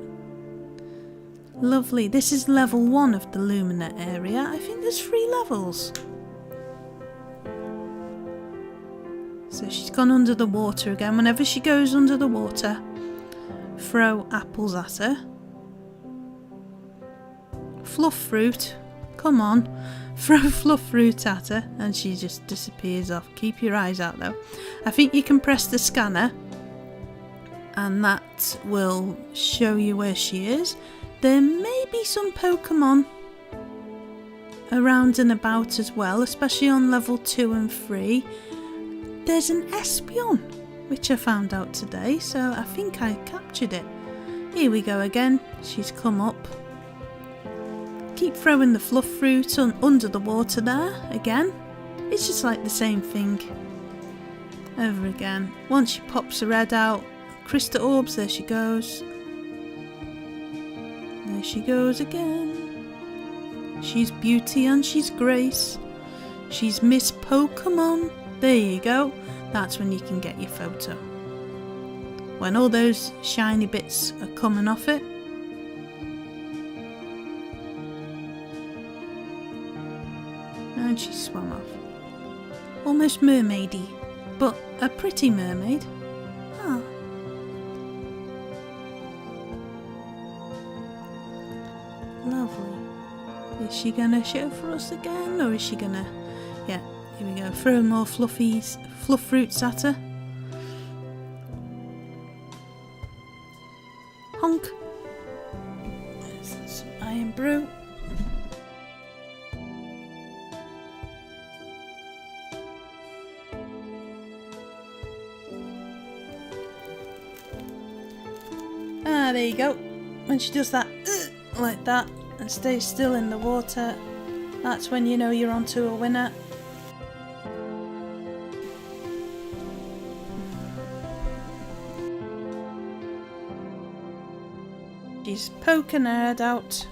lovely. This is level 1 of the Lumina area. I think there's 3 levels. So she's gone under the water again. Whenever she goes under the water, throw apples at her. Fluff fruit. Come on. Throw fluff fruit at her and she just disappears off. Keep your eyes out though. I think you can press the scanner and that will show you where she is. There may be some Pokemon around and about as well, especially on level 2 and 3. There's an Espeon, which I found out today, so I think I captured it. Here we go again. She's come up. Keep throwing the fluff fruit under the water there again. It's just like the same thing over again. Once she pops her head out, crystal orbs, there she goes. There she goes again. She's beauty and she's grace. She's Miss Pokemon. There you go. That's when you can get your photo. When all those shiny bits are coming off it. And she swam off. Almost mermaidy, but a pretty mermaid. Ah. Lovely. Is she gonna show for us again, or is she gonna... Yeah, here we go. Throw more fluff fruits at her. Honk. There's some iron brew. Ah, there you go. When she does that, like that, and stays still in the water, that's when you know you're onto a winner. She's poking her head out.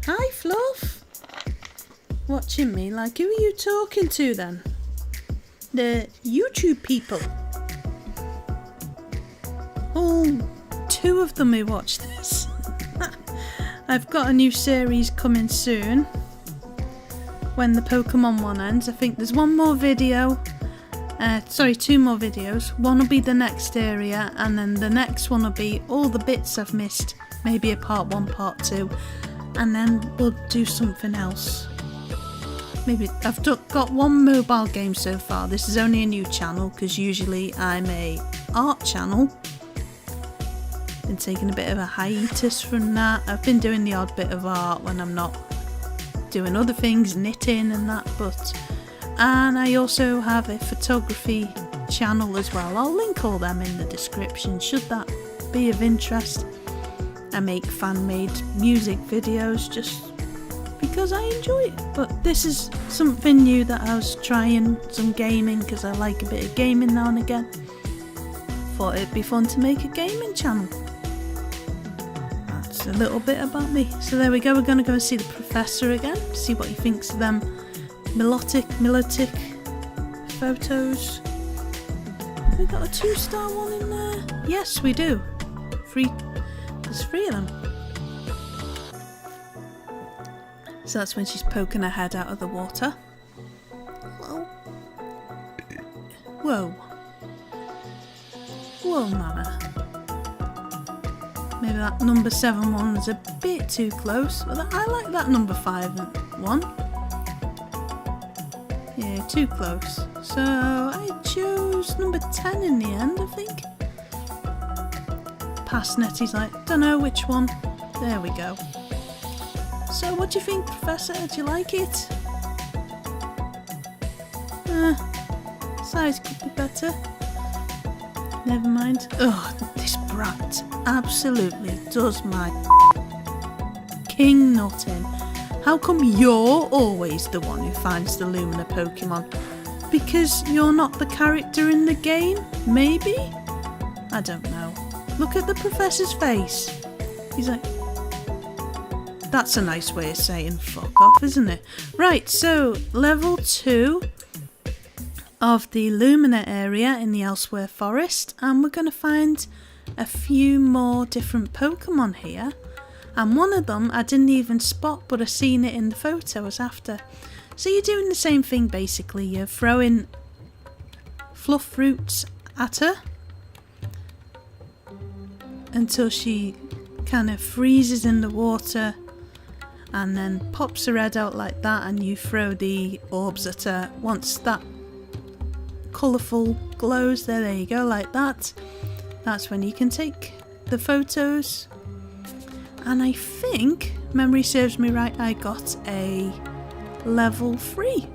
Hi, Fluff. Watching me like, who are you talking to then? The YouTube people. All 2 of them who watch this. I've got a new series coming soon. When the Pokemon one ends, I think there's 1 more video. 2 more videos. One will be the next area, and then the next one will be all the bits I've missed. Maybe a part 1, part 2, and then we'll do something else. Maybe I've got 1 mobile game so far. This is only a new channel because usually I'm a art channel. Been taking a bit of a hiatus from that. I've been doing the odd bit of art when I'm not doing other things, knitting and that, and I also have a photography channel as well. I'll link all them in the description should that be of interest. I make fan-made music videos just because I enjoy it, but this is something new that I was trying, some gaming, because I like a bit of gaming now and again. Thought it'd be fun to make a gaming channel. A little bit about me. So there we go, we're going to go and see the professor again, see what he thinks of them melotic photos. We got a 2-star one in there. Yes, we do. There's 3 of them. So that's when she's poking her head out of the water. Whoa. Whoa, mama. Maybe that number 7 one was a bit too close, but I like that number 5 one. Yeah, too close. So I chose number 10 in the end, I think. Past Netty's like, don't know which one. There we go. So what do you think, Professor? Do you like it? Size could be better. Never mind. Ugh, this brat absolutely does my king nut in. How come you're always the one who finds the Lumina Pokemon? Because you're not the character in the game? Maybe? I don't know. Look at the Professor's face. He's like... That's a nice way of saying fuck off, isn't it? Right, so level 2 of the Lumina area in the Elsewhere Forest, and we're going to find a few more different Pokemon here, and one of them I didn't even spot, but I seen it in the photos after. So you're doing the same thing basically, you're throwing fluff fruits at her until she kind of freezes in the water and then pops her head out like that, and you throw the orbs at her. Once that colourful glows there you go, like that, that's when you can take the photos. And I think, memory serves me right, I got a level 3.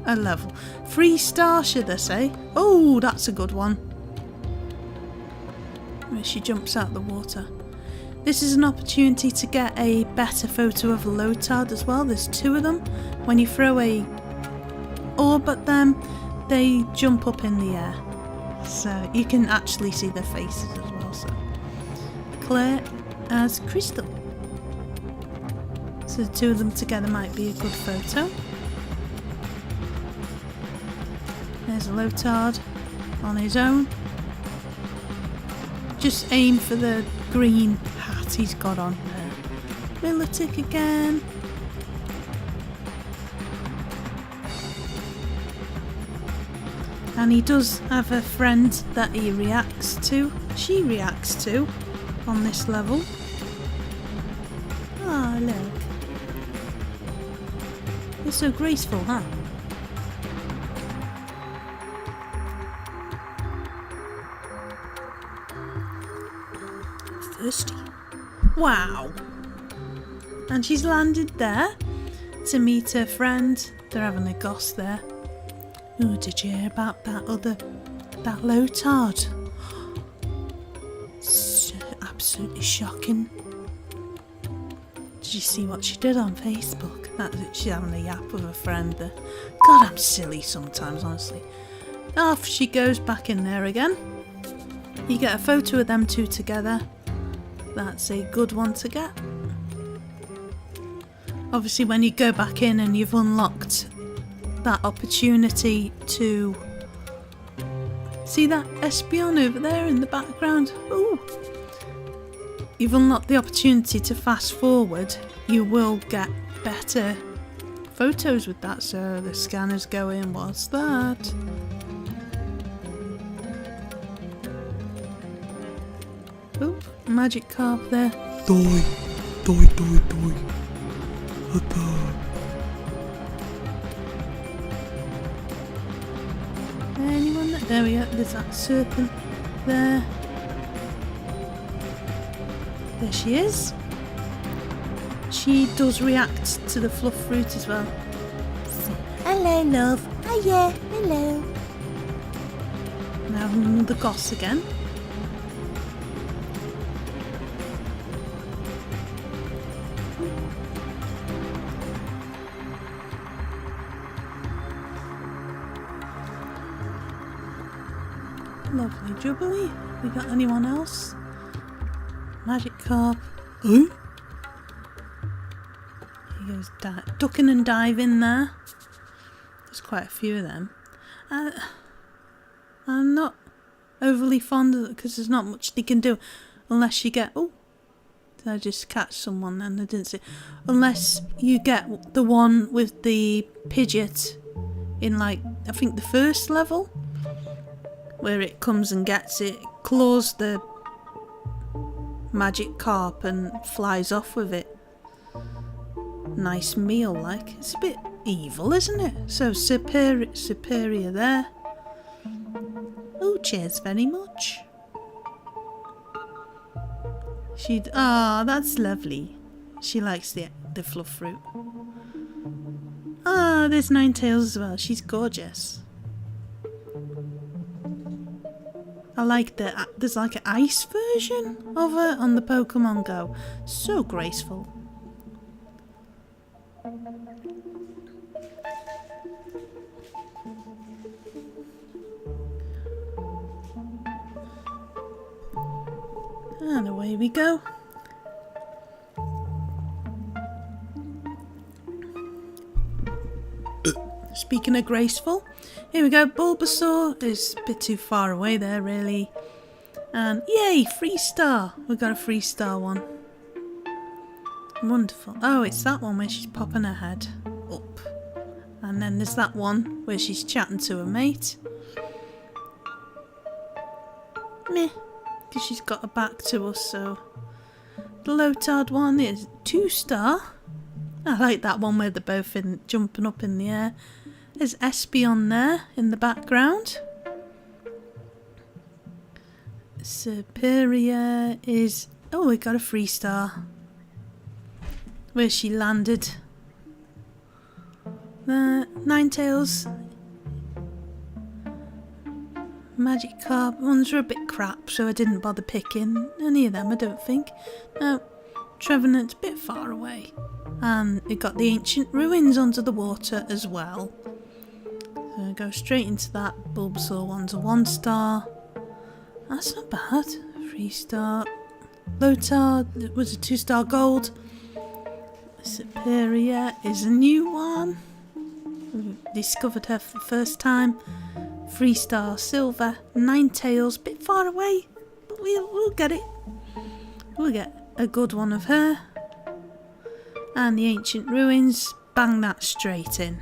A level 3 star, should I say. Oh, that's a good one. Where she jumps out the water. This is an opportunity to get a better photo of a Lotard as well. There's 2 of them. When you throw a orb at them, they jump up in the air. So you can actually see their faces as well. So clear as crystal. So the 2 of them together might be a good photo. There's a Lotard on his own. Just aim for the green hat he's got on there. Milotic again. And he does have a friend that he reacts to. She reacts to on this level. Oh, look. They're so graceful, huh? Thirsty. Wow. And she's landed there to meet her friend. They're having a goss there. Oh, did you hear about that Lotard? So absolutely shocking. Did you see what she did on Facebook? She's having a yap with a friend there. God, I'm silly sometimes, honestly. Off she goes back in there again. You get a photo of them 2 together. That's a good one to get. Obviously when you go back in and you've unlocked that opportunity to see that Espeon over there in the background. Ooh. You've unlocked the opportunity to fast forward. You will get better photos with that. So the scanner's going, what's that? Oop, magic carp there. Die. Anyone there? There we go, there's that serpent there. There she is. She does react to the fluff fruit as well. So, hello, love. Hiya, hello. Now another goss again. Lovely jubbly. We got anyone else? Magic carp. Oh? He goes ducking and diving there. There's quite a few of them. I'm not overly fond of it because there's not much they can do unless you get... Oh, did I just catch someone then? I didn't see. Unless you get the one with the Pidgeot in, like, I think the first level, where it comes and gets it, claws the magic carp and flies off with it. Nice meal, like. It's a bit evil, isn't it? So superior there. Oh, cheers very much. Ah, that's lovely. She likes the fluff fruit. Ah, there's Ninetales as well. She's gorgeous. I like there's like an ice version of her on the Pokemon Go. So graceful. And away we go. Speaking of graceful, here we go. Bulbasaur is a bit too far away there, really. And yay, free star. We got a free star one. Wonderful. Oh, it's that one where she's popping her head up. And then there's that one where she's chatting to her mate. Meh, because she's got her back to us, so. The Lotard one is 2-star. I like that one where they're both jumping up in the air. There's Espeon there in the background. Superior is... Oh, we got a 3-star. Where she landed. Ninetales. Magikarp ones are a bit crap, so I didn't bother picking any of them, I don't think. No, Trevenant's a bit far away. And we got the ancient ruins under the water as well. So go straight into that. Bulbasaur one's a 1-star. That's not bad. 3-star. Lotard was a 2-star gold. Superior is a new one. We've discovered her for the first time. 3-star silver. Ninetales, bit far away, but we'll get it. We'll get a good one of her. And the ancient ruins, bang that straight in.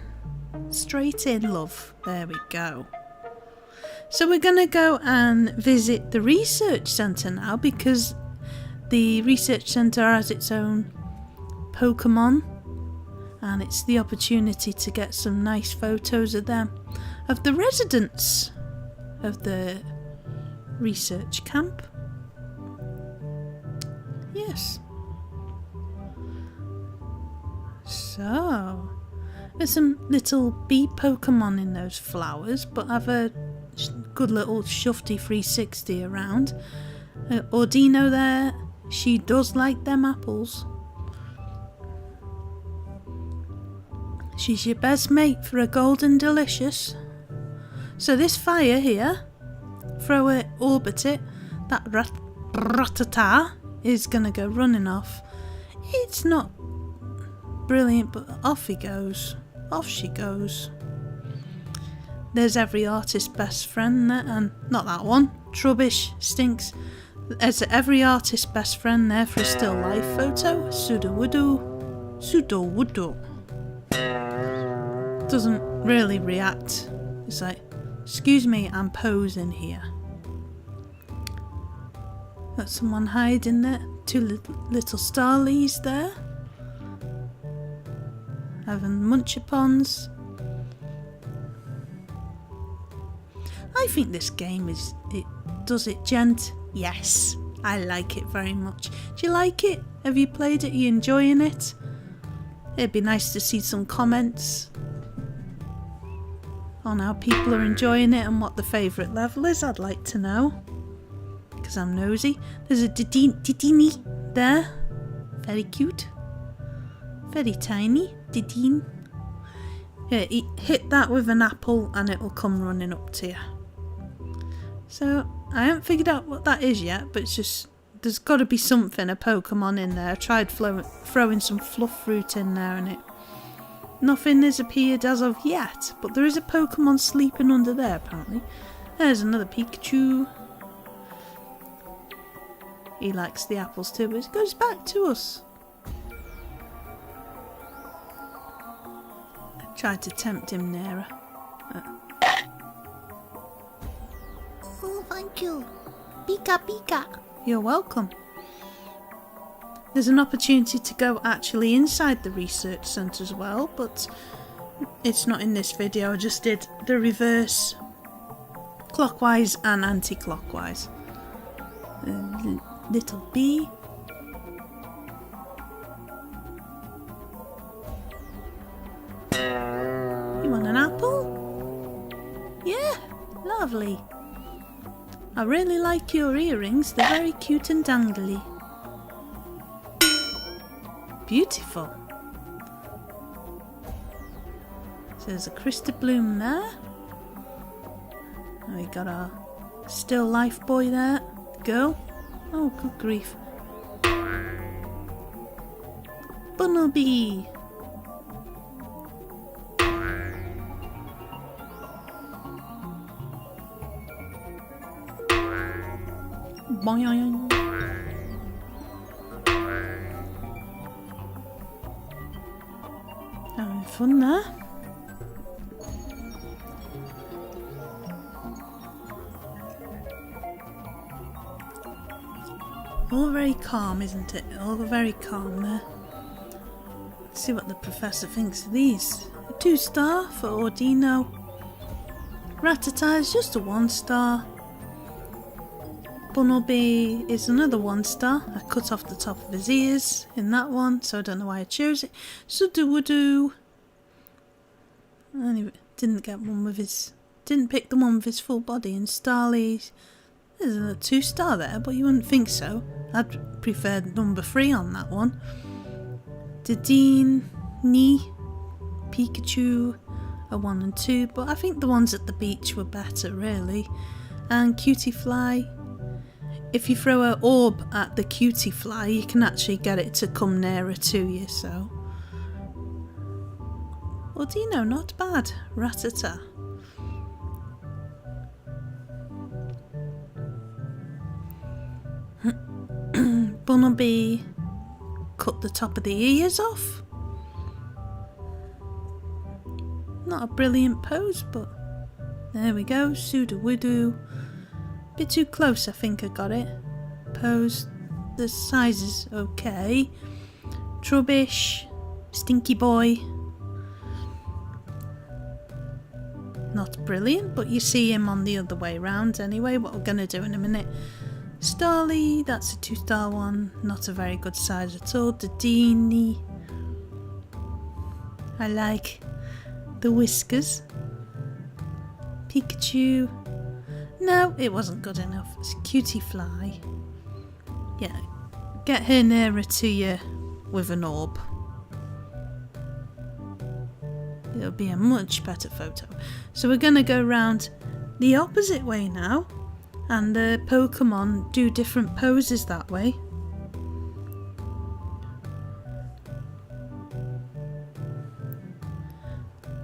Straight in, love. There we go. So we're going to go and visit the research centre now, because the research centre has its own Pokemon, and it's the opportunity to get some nice photos of them, of the residents of the research camp. Yes. So, there's some little bee Pokemon in those flowers, but I've a good little Shufty 360 around. Ordino there, she does like them apples. She's your best mate for a golden delicious. So this fire here, throw it, orbit it, that ratata is going to go running off. It's not brilliant, but off he goes. Off she goes. There's every artist's best friend there, and not that one. Trubbish stinks. There's every artist's best friend there for a still life photo. Sudowoodo. Sudowoodo. Doesn't really react. It's like, excuse me, I'm posing here. Got someone hiding there. Two little starlies there. Having munchapons. I think this game does it, gent. Yes, I like it very much. Do you like it? Have you played it? Are you enjoying it? It'd be nice to see some comments on how people are enjoying it and what the favourite level is. I'd like to know, because I'm nosy. There's a Didini there. Very cute. Very tiny. Didine. Yeah, hit that with an apple and it'll come running up to you. So, I haven't figured out what that is yet, but it's just, there's got to be something, a Pokemon in there. I tried throwing some fluff fruit in there and nothing has appeared as of yet, but there is a Pokemon sleeping under there apparently. There's another Pikachu. He likes the apples too, but it goes back to us. I tried to tempt him nearer. Oh, thank you. Pika pika. You're welcome. There's an opportunity to go actually inside the research centre as well, but it's not in this video. I just did the reverse, clockwise and anti-clockwise. Little bee. Lovely. I really like your earrings. They're very cute and dangly. Beautiful. So there's a crystal bloom there. And we got our still life boy there. Girl. Oh, good grief. Bunnelby. Boing. Having fun there. All very calm, isn't it? All very calm there. Let's see what the professor thinks of these. A 2-star for Ordino. Ratata is just a 1-star. Bunnelby is another 1-star. I cut off the top of his ears in that one, so I don't know why I chose it. Sudowadoo. Anyway, didn't pick the one with his full body. And Starly, there's a 2-star there, but you wouldn't think so. I'd prefer number 3 on that one. Dedenne, Pikachu, a 1 and 2, but I think the ones at the beach were better, really. And Cutie Fly. If you throw an orb at the Cutie Fly, you can actually get it to come nearer to you, so. Ordino, not bad. Ratata. Bunnelby cut the top of the ears off. Not a brilliant pose, but there we go. Sudowadoo. Bit too close, I think I got it. Pose. The size is okay. Trubbish. Stinky Boy. Not brilliant, but you see him on the other way round anyway, what we're going to do in a minute. Starly, that's a 2-star one. Not a very good size at all. Dedenne. I like the whiskers. Pikachu. No, it wasn't good enough. It's Cutie Fly. Yeah, get her nearer to you with an orb. It'll be a much better photo. So we're going to go round the opposite way now. And the Pokemon do different poses that way.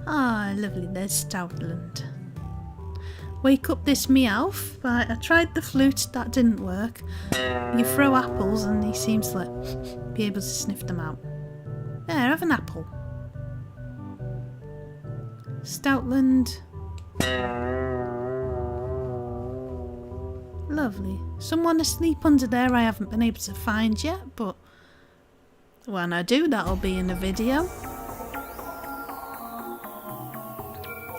Ah, lovely, there's Stoutland. Wake up this Meowth. Right, I tried the flute, that didn't work. You throw apples and he seems to be able to sniff them out. There, have an apple. Stoutland. Lovely. Someone asleep under there I haven't been able to find yet, but when I do, that'll be in a video.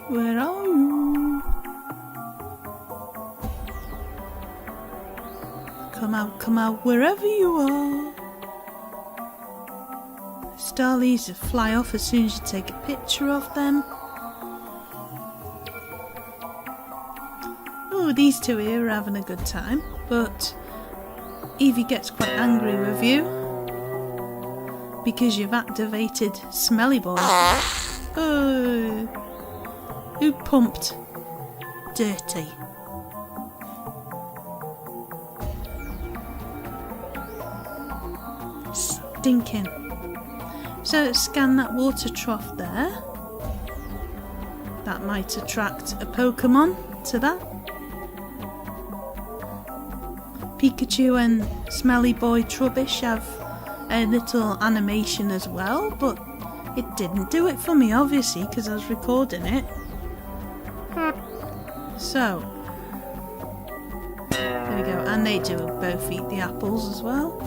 Where are you? Come out, wherever you are. Starlies fly off as soon as you take a picture of them. Oh, these two here are having a good time, but Eevee gets quite angry with you because you've activated Smelly Boy. Oh, who pumped? Dirty. Stinking. So scan that water trough there. That might attract a Pokemon to that. Pikachu and Smelly Boy Trubbish have a little animation as well, but it didn't do it for me, obviously, because I was recording it. So, there we go, and they do both eat the apples as well.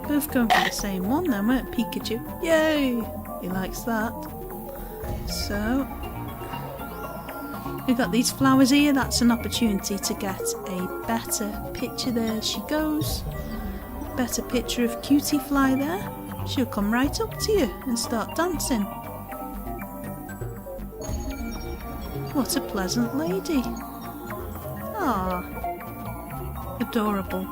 Both going for the same one then, weren't Pikachu? Yay! He likes that. So, we've got these flowers here. That's an opportunity to get a better picture. There she goes. Better picture of Cutie Fly there. She'll come right up to you and start dancing. what a pleasant lady. Ah, adorable.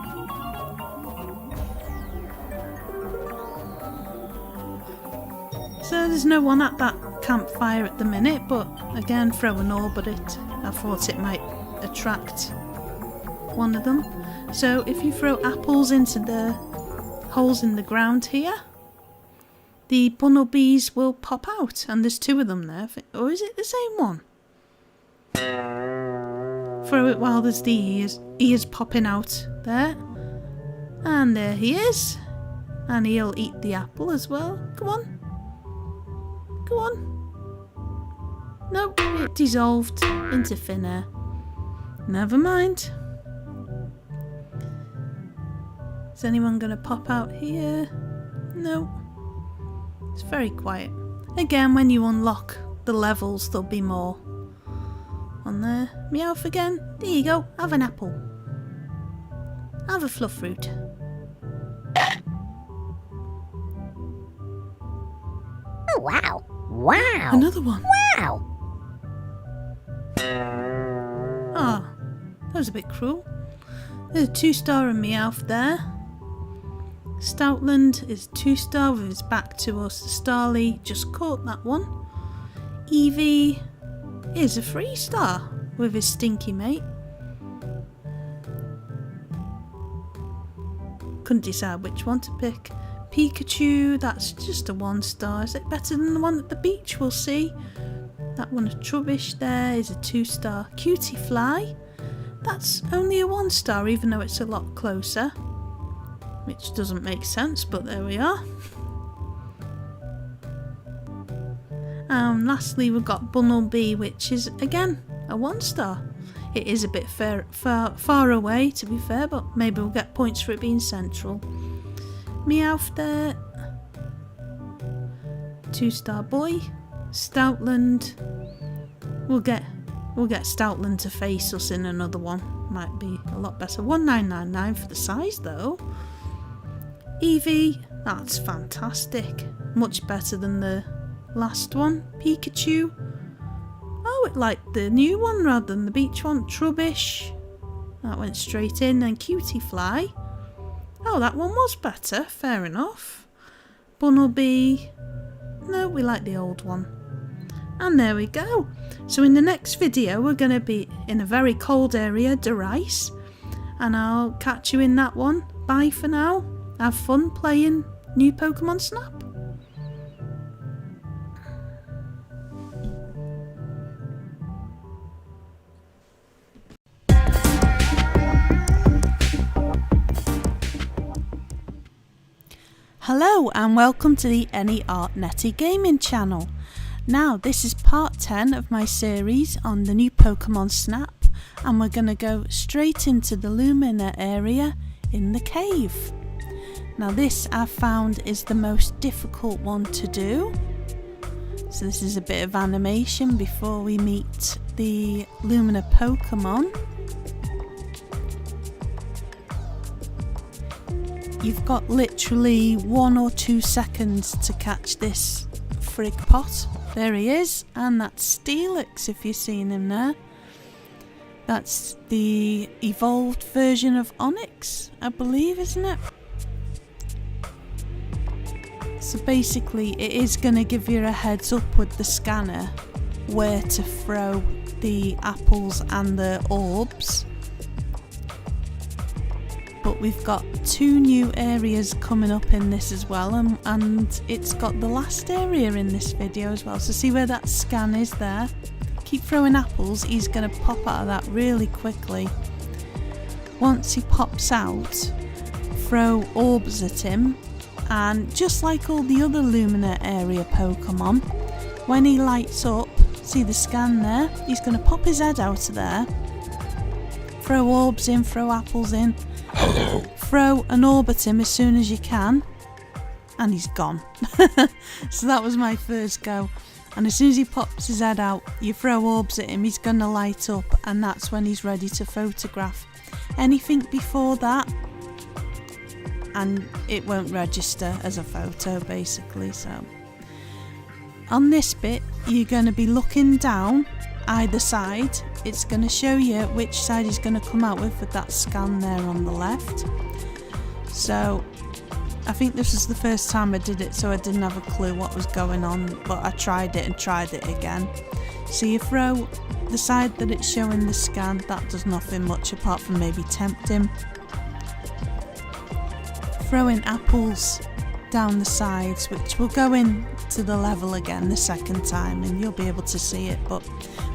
So there's no one at that campfire at the minute, but again, throw an orb at it. I thought it might attract one of them. So if you throw apples into the holes in the ground here, the bumblebees will pop out, and there's 2 of them there. Or is it the same one? Throw it while there's the ears popping out there. And there he is. And he'll eat the apple as well. Come on. Go on. Nope, it dissolved into thin air. Never mind. Is anyone going to pop out here? No. It's very quiet. Again, when you unlock the levels, there'll be more on there. Meowth again. There you go. Have an apple. Have a fluff fruit. Oh, wow. Wow. Another one. Wow. Ah, that was a bit cruel. There's a 2-star and Meowth there. Stoutland is 2-star with his back to us. Starly just caught that one. Eevee is a 3-star with his stinky mate. Couldn't decide which one to pick. Pikachu, that's just a 1-star. Is it better than the one at the beach? We'll see. That one, a Trubbish there, is a 2-star. Cutie Fly, that's only a 1-star, even though it's a lot closer. Which doesn't make sense, but there we are. Lastly, we've got Bunnelby, which is, again, a 1-star. It is a bit far away, to be fair, but maybe we'll get points for it being central. Meowth there. 2-star boy. Stoutland. We'll get Stoutland to face us in another one. Might be a lot better. 1999 for the size though. Eevee, that's fantastic. Much better than the last one. Pikachu. Oh, it liked the new one rather than the beach one. Trubbish. That went straight in. And Cutie Fly. Oh, that one was better. Fair enough. Bunnelby. No, we like the old one. And there we go. So in the next video, we're going to be in a very cold area, Derice. And I'll catch you in that one. Bye for now. Have fun playing new Pokemon Snap. Hello and welcome to the Any Art Netty gaming channel. Now this is part 10 of my series on the new Pokemon Snap, and we're going to go straight into the Lumina area in the cave. Now this I've found is the most difficult one to do. So this is a bit of animation before we meet the Lumina Pokemon. You've got literally 1 or 2 seconds to catch this frig pot. There he is, and that's Steelix if you've seen him there. That's the evolved version of Onyx, I believe, isn't it? So basically it is going to give you a heads up with the scanner where to throw the apples and the orbs. But we've got 2 new areas coming up in this as well, and it's got the last area in this video as well. So see where that scan is there? Keep throwing apples, he's going to pop out of that really quickly. Once he pops out, throw orbs at him, and just like all the other Lumina area Pokemon, when he lights up, see the scan there? He's going to pop his head out of there, throw orbs in, throw apples in. Hello. Throw an orb at him as soon as you can, and he's gone. So that was my first go. And as soon as he pops his head out, you throw orbs at him, he's going to light up, and that's when he's ready to photograph. Anything before that, and it won't register as a photo basically. So on this bit, you're going to be looking down either side, it's going to show you which side he's going to come out with that scan there on the left. So I think this was the first time I did it, so I didn't have a clue what was going on, but I tried it and tried it again. So you throw the side that it's showing the scan, that does nothing much apart from maybe tempt him. Throwing apples down the sides, which will go into the level again the second time and you'll be able to see it, but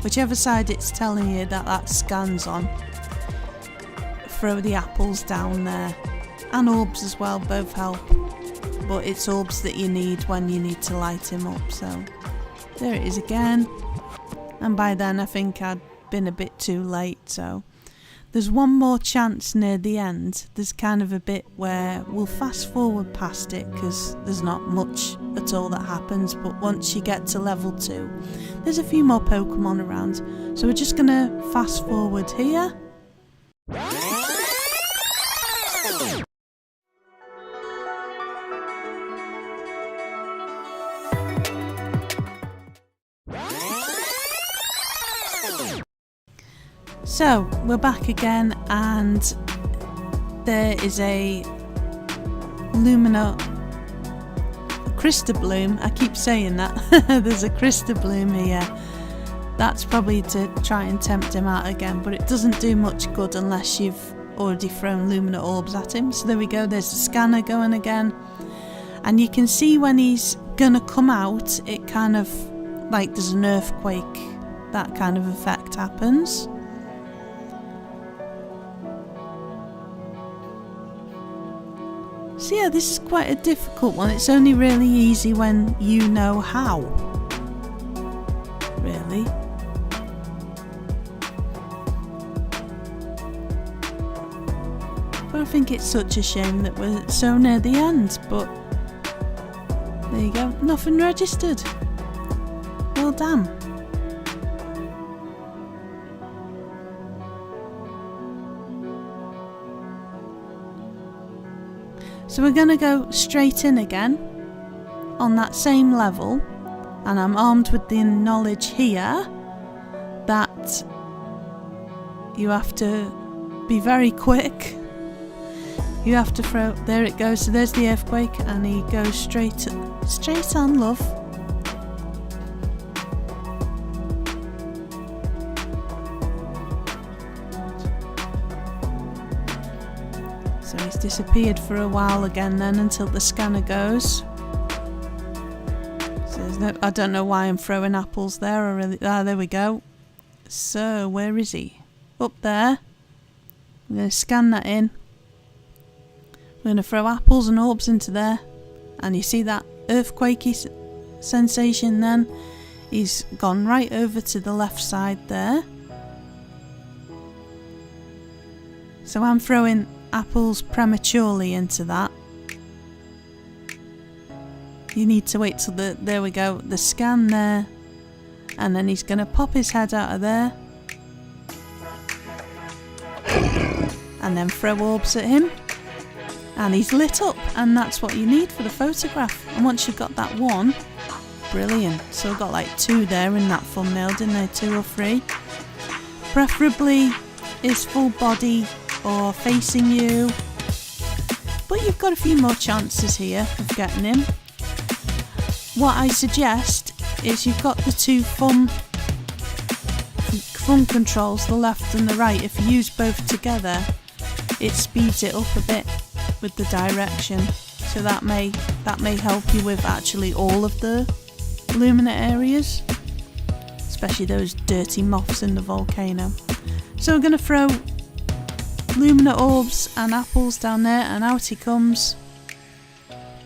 whichever side it's telling you that scan's on, throw the apples down there. And orbs as well, both help, but it's orbs that you need when you need to light him up. So there it is again, and by then I think I'd been a bit too late. So there's one more chance near the end. There's kind of a bit where we'll fast forward past it because there's not much at all that happens, but once you get to level 2 there's a few more Pokemon around, so we're just gonna fast forward here. So we're back again, and there is a Crystabloom. I keep saying that. There's a Crystabloom here. That's probably to try and tempt him out again, but it doesn't do much good unless you've already thrown Lumina Orbs at him. So there we go, there's the scanner going again. And you can see when he's gonna come out, it kind of like there's an earthquake, that kind of effect happens. So yeah, this is quite a difficult one. It's only really easy when you know how. Really. But I think it's such a shame that we're so near the end, but there you go, nothing registered. Well done. So we're going to go straight in again on that same level, and I'm armed with the knowledge here that you have to be very quick. You have to throw, there it goes, so there's the earthquake, and he goes straight on, love. So he's disappeared for a while again then until the scanner goes. So there's no, I don't know why I'm throwing apples there. There we go. So where is he? Up there. I'm going to scan that in. I'm going to throw apples and orbs into there. And you see that earthquakey sensation then? He's gone right over to the left side there. So I'm throwing apples prematurely into that. You need to wait till there we go, the scan there, and then he's going to pop his head out of there and then throw orbs at him, and he's lit up, and that's what you need for the photograph. And once you've got that one, brilliant. So I've got like 2 there in that thumbnail, didn't I? 2 or 3. Preferably is full body or facing you, but you've got a few more chances here of getting him. What I suggest is you've got the 2 thumb controls, the left and the right. If you use both together, it speeds it up a bit with the direction, so that may help you with actually all of the Lumina areas, especially those dirty moths in the volcano. So we're going to throw Lumina orbs and apples down there, and out he comes,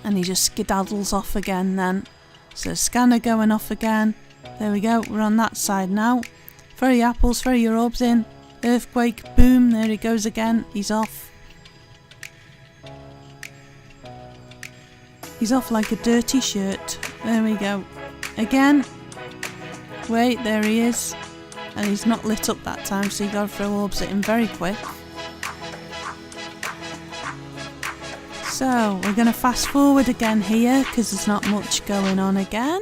and he just skedaddles off again then. So scanner going off again. There we go, we're on that side now. Throw your apples, throw your orbs in, earthquake, boom, there he goes again, he's off. He's off like a dirty shirt. There we go. Again, wait, there he is, and he's not lit up that time, so you gotta throw orbs at him very quick. So we're going to fast forward again here because there's not much going on again.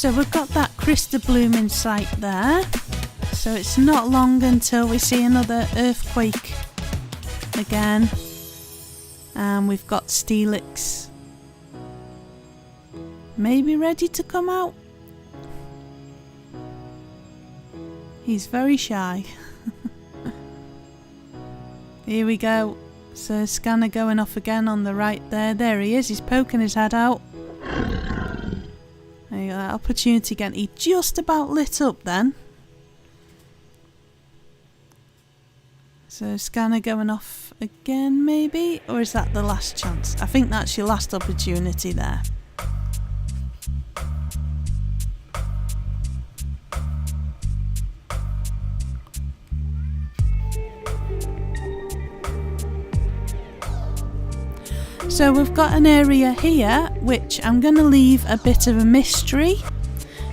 So we've got that crystal bloom in sight there. So it's not long until we see another earthquake again. And we've got Steelix maybe ready to come out. He's very shy. Here we go. So scanner going off again on the right there. There he is. He's poking his head out. There you go. That opportunity again. He just about lit up then. So scanner going off again maybe? Or is that the last chance? I think that's your last opportunity there. So we've got an area here which I'm going to leave a bit of a mystery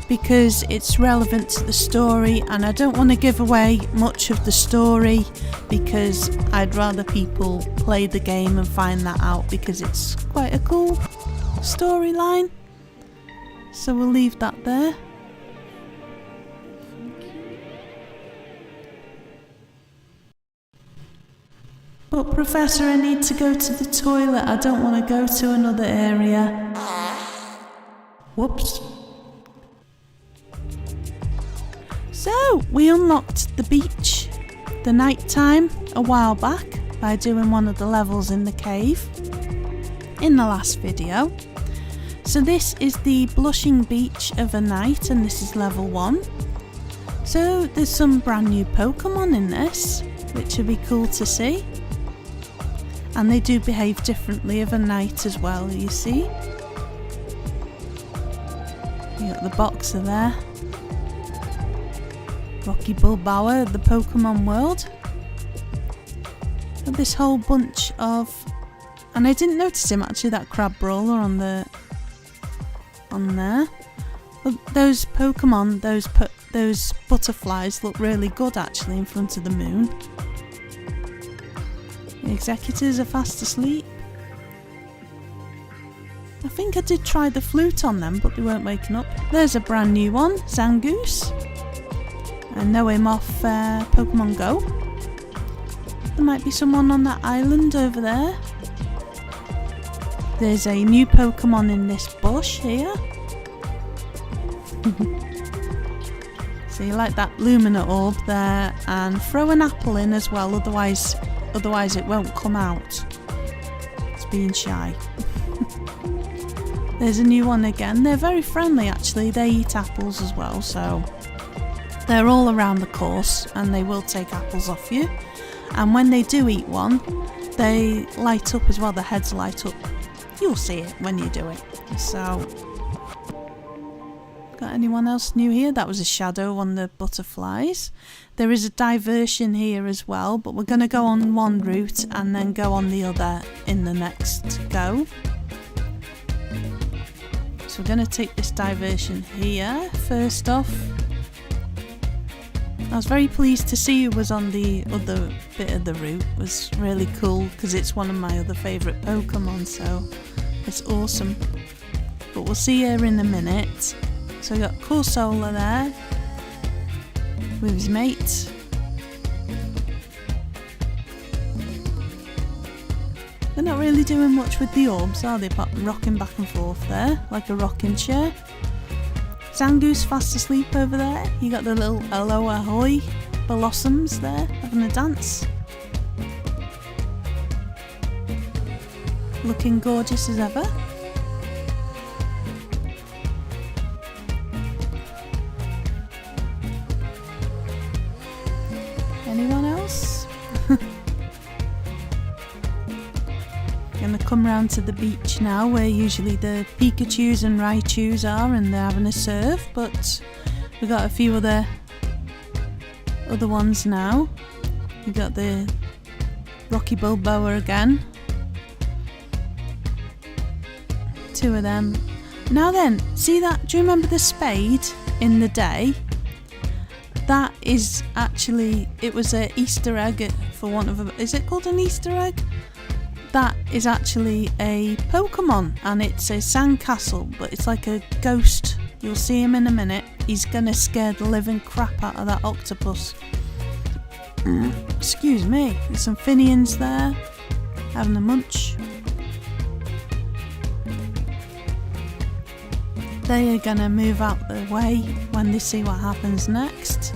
because it's relevant to the story, and I don't want to give away much of the story because I'd rather people play the game and find that out because it's quite a cool storyline. So we'll leave that there. But Professor, I need to go to the toilet. I don't want to go to another area. Whoops. So, we unlocked the beach, the night time, a while back by doing one of the levels in the cave in the last video. So this is the blushing beach of a night, and this is level 1. So there's some brand new Pokemon in this, which would be cool to see. And they do behave differently of a night as well, you see. You got the boxer there. Rocky Bulbawa, the Pokemon world. Got this whole bunch of... And I didn't notice him actually, that crab brawler on there. But those Pokemon, those butterflies look really good actually in front of the moon. The executors are fast asleep. I think I did try the flute on them, but they weren't waking up. There's a brand new one, Zangoose. I know him off Pokemon Go. There might be someone on that island over there. There's a new Pokemon in this bush here. So you like that Lumina orb there, and throw an apple in as well, otherwise it won't come out. It's being shy. There's a new one again. They're very friendly actually. They eat apples as well, so they're all around the course and they will take apples off you. And when they do eat one, they light up as well. The heads light up. You'll see it when you do it. So, got anyone else new here? That was a shadow on the butterflies. There is a diversion here as well, but we're going to go on one route and then go on the other in the next go. So we're going to take this diversion here first off. I was very pleased to see who was on the other bit of the route. It was really cool because it's one of my other favourite Pokemon, so it's awesome. But we'll see her in a minute. So we got Corsola there with his mate. They're not really doing much with the orbs, are they? Rocking back and forth there, like a rocking chair. Zangoose fast asleep over there. You got the little hello ahoy blossoms there, having a dance. Looking gorgeous as ever. Anyone else? Gonna come round to the beach now where usually the Pikachus and Raichus are, and they're having a surf, but we've got a few other ones now. We've got the Rocky Bulbawa again. Two of them. Now then, see that? Do you remember the spade in the day? That is actually, it was an Easter egg for one of them. Is it called an Easter egg? That is actually a Pokemon, and it's a sandcastle, but it's like a ghost You'll see him in a minute. He's gonna scare the living crap out of that octopus. Excuse me. There's some Finians there, having a munch. They are gonna move out the way when they see what happens next.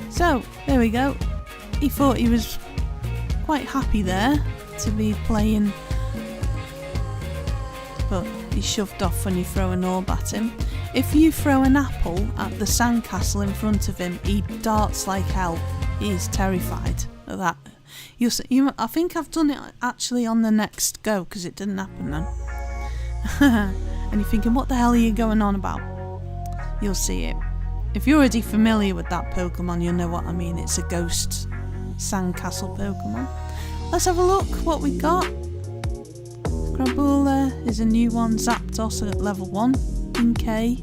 So, there we go. He thought he was quite happy there to be playing, but he's shoved off when you throw an orb at him. If you throw an apple at the sandcastle in front of him, he darts like hell. He's terrified of that. I think I've done it actually on the next go because it didn't happen then. And you're thinking, what the hell are you going on about? You'll see it. If you're already familiar with that Pokemon, you'll know what I mean. It's a ghost sandcastle Pokemon. Let's have a look what we got. Crabula is a new one. Zapdos at level 1. Inkay.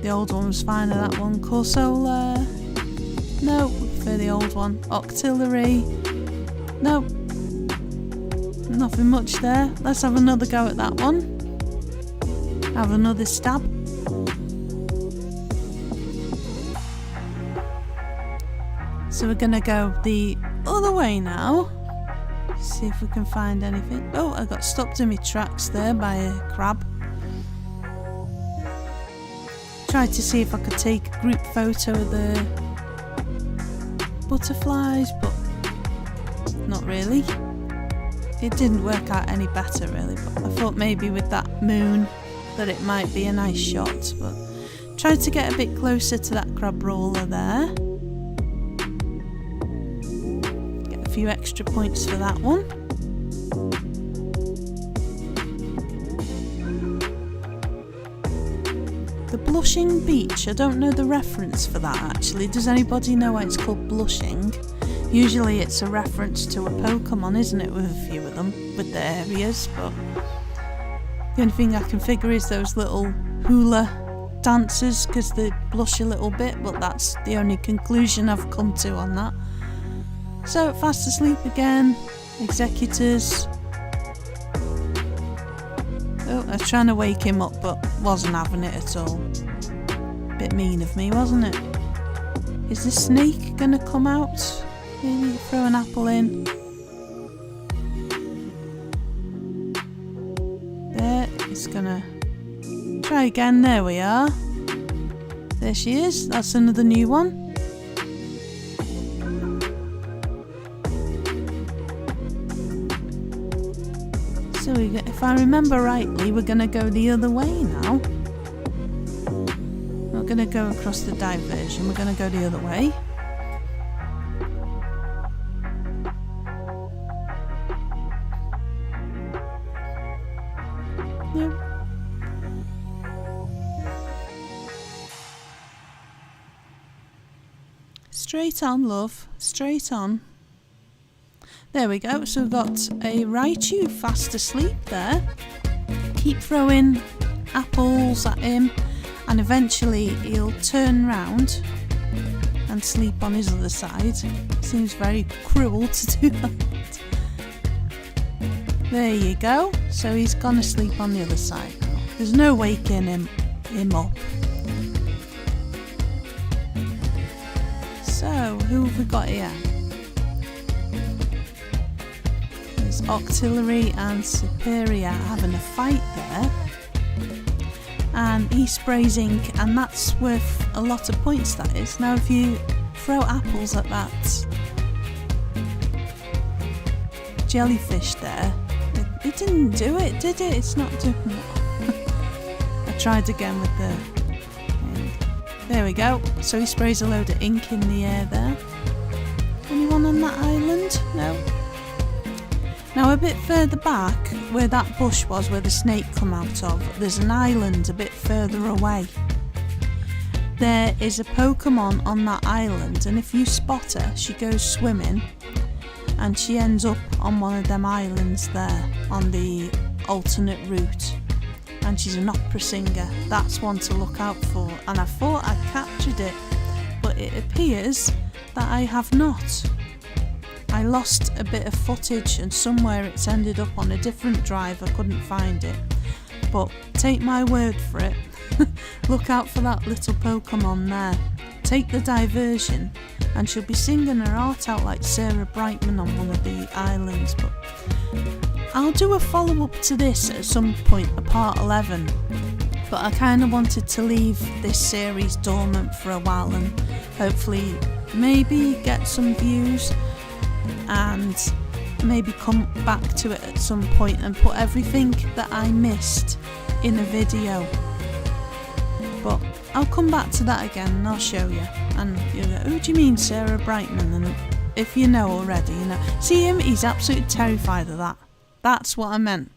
The old one was fine at that one. Corsola. No, for the old one. Octillery. No. Nothing much there. Let's have another go at that one. Have another stab. So we're gonna go the other way now. See if we can find anything. Oh, I got stopped in my tracks there by a crab. Tried to see if I could take a group photo of the butterflies, but not really. It didn't work out any better really, but I thought maybe with that moon that it might be a nice shot, but tried to get a bit closer to that crab roller there. Get a few extra points for that one. The Blushing Beach, I don't know the reference for that actually. Does anybody know why it's called Blushing? Usually it's a reference to a Pokemon, isn't it, with a few of them, with the areas, but the only thing I can figure is those little hula dancers, because they blush a little bit, but that's the only conclusion I've come to on that. So, fast asleep again, executors. Oh, I was trying to wake him up, but wasn't having it at all. Bit mean of me, wasn't it? Is the snake gonna come out? Maybe throw an apple in. There, it's gonna try again. There we are. There she is. That's another new one. So if I remember rightly, we're gonna go the other way now. We're gonna go across the diversion. We're gonna go the other way. Nope. Straight on, love. Straight on. There we go. So we've got a Raichu fast asleep there. Keep throwing apples at him and eventually he'll turn round and sleep on his other side. Seems very cruel to do that. There you go. So he's gone to sleep on the other side now. There's no waking him up. So, who have we got here? There's Octillery and Superior having a fight there. And he sprays ink, and that's worth a lot of points, that is. Now, if you throw apples at that jellyfish there, it didn't do it, did it? It's not doing it. I tried again with the... There we go. So he sprays a load of ink in the air there. Anyone on that island? No. Now a bit further back, where that bush was, where the snake come out of, there's an island a bit further away. There is a Pokemon on that island, and if you spot her, she goes swimming, and she ends up on one of them islands there, on the alternate route. And she's an opera singer. That's one to look out for. And I thought I captured it, but it appears that I have not. I lost a bit of footage and somewhere it's ended up on a different drive. I couldn't find it. But take my word for it. Look out for that little Pokemon there. Take the diversion and she'll be singing her heart out like Sarah Brightman on one of the islands. But I'll do a follow-up to this at some point, a part 11. But I kind of wanted to leave this series dormant for a while and hopefully maybe get some views and maybe come back to it at some point and put everything that I missed in a video. But I'll come back to that again and I'll show you. And you'll go, who do you mean Sarah Brightman? And if you know already, you know. See him? He's absolutely terrified of that. That's what I meant.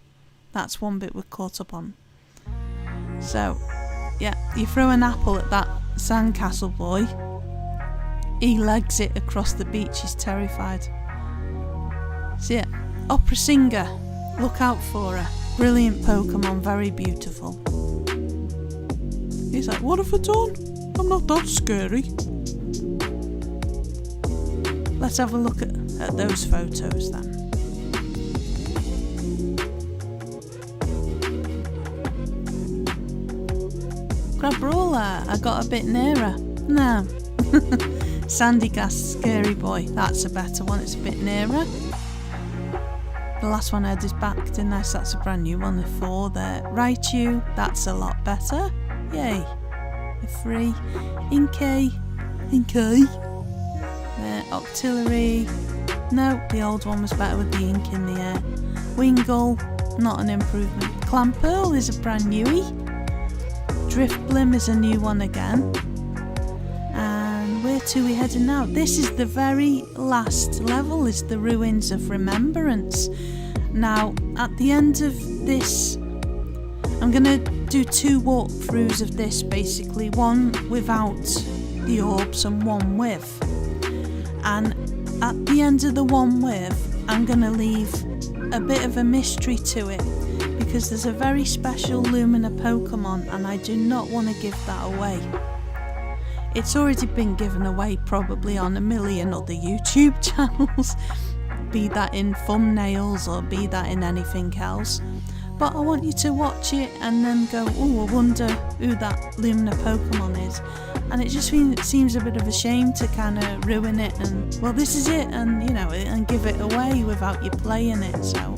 That's one bit we're caught up on. So, yeah, you throw an apple at that sandcastle boy. He legs it across the beach. He's terrified. So yeah, opera singer. Look out for her. Brilliant Pokemon, very beautiful. He's like, what have I done? I'm not that scary. Let's have a look at those photos then. Crabrawler, I got a bit nearer. No. Sandy Gas, Scary Boy, that's a better one, it's a bit nearer. The last one I had is back, didn't I? So that's a brand new one, the 4 there. Raichu, that's a lot better. Yay. The 3. Inkay. Octillery. No, the old one was better with the ink in the air. Wingull, not an improvement. Clamperl is a brand newie. Driftblim is a new one again. And where to we heading now? This is the very last level, is the Ruins of Remembrance. Now, at the end of this, I'm going to do 2 walkthroughs of this basically. One without the orbs and one with. And at the end of the one with, I'm going to leave a bit of a mystery to it. Because there's a very special Lumina Pokemon and I do not want to give that away. It's already been given away probably on a million other YouTube channels, be that in thumbnails or be that in anything else. But I want you to watch it and then go, oh, I wonder who that Lumina Pokemon is. And it just seems a bit of a shame to kind of ruin it and, well, this is it, and you know, and give it away without you playing it. So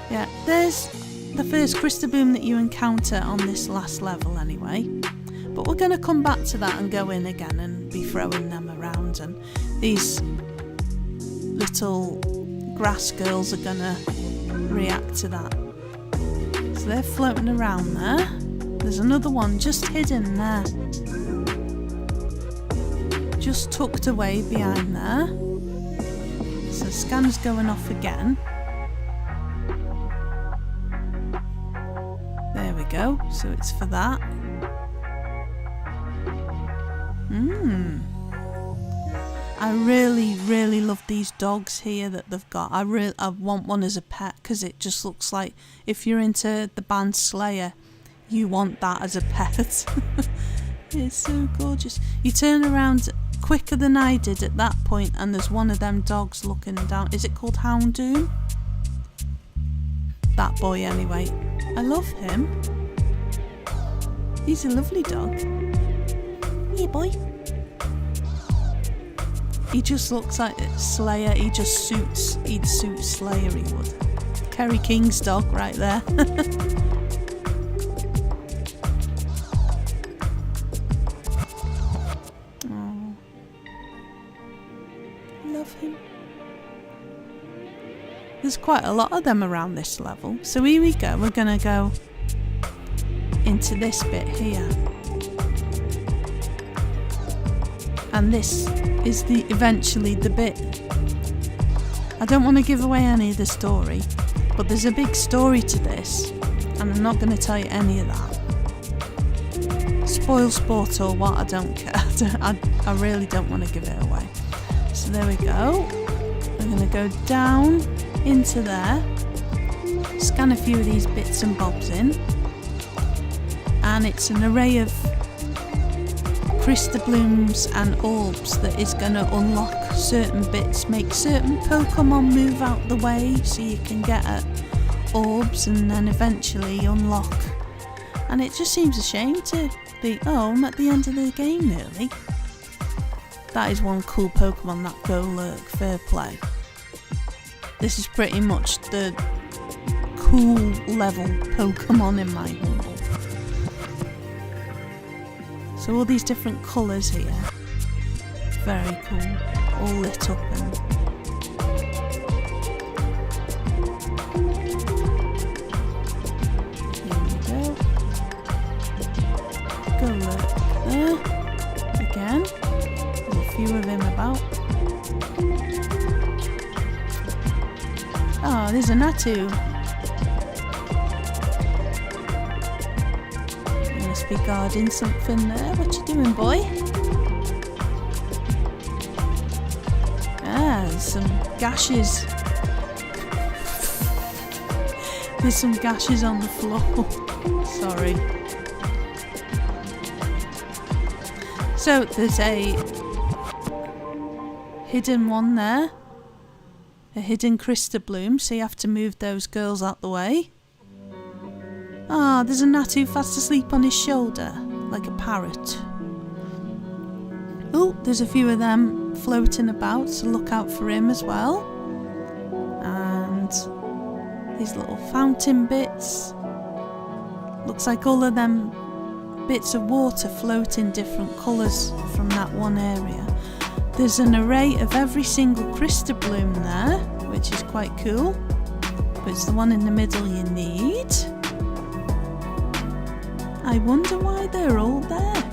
yeah, there's the first Cristaboom that you encounter on this last level anyway. But we're going to come back to that and go in again and be throwing them around. And these little grass girls are going to react to that. So they're floating around there. There's another one just hidden there. Just tucked away behind there. So the scanner's going off again. There we go, so it's for that. I really love these dogs here that they've got. I want one as a pet because it just looks like, if you're into the band Slayer, you want that as a pet. It's so gorgeous. You turn around quicker than I did at that point and there's one of them dogs looking down. Is it called Houndoom? That boy anyway. I love him. He's a lovely dog. Yeah, boy. He just looks like Slayer. He'd suit Slayer, he would. Kerry King's dog right there. Oh, love him. There's quite a lot of them around this level. So here we go. We're going to go into this bit here. And this is eventually the bit. I don't want to give away any of the story, but there's a big story to this, and I'm not going to tell you any of that. Spoil sport or what, I don't care. I really don't want to give it away. So there we go. We're going to go down into there, scan a few of these bits and bobs in, and it's an array of Crystalblooms and orbs that is going to unlock certain bits, make certain Pokemon move out the way so you can get at orbs and then eventually unlock. And it just seems a shame to be, oh, I'm at the end of the game nearly. That is one cool Pokemon, that Golurk, fair play. This is pretty much the cool level Pokemon in my humble. So all these different colours here, very cool, all lit up and here we go. Golurk there, again, there's a few of him about. Oh, there's a Natu. Be guarding something there. What you doing, boy? Ah, there's some gashes. There's some gashes on the floor. Sorry. So there's a hidden one there. A hidden Crystalbloom, so you have to move those girls out the way. Ah, there's a Natu fast asleep on his shoulder, like a parrot. Oh, there's a few of them floating about, so look out for him as well. And these little fountain bits. Looks like all of them bits of water float in different colours from that one area. There's an array of every single Crystalbloom there, which is quite cool. But it's the one in the middle you need. I wonder why they're all there.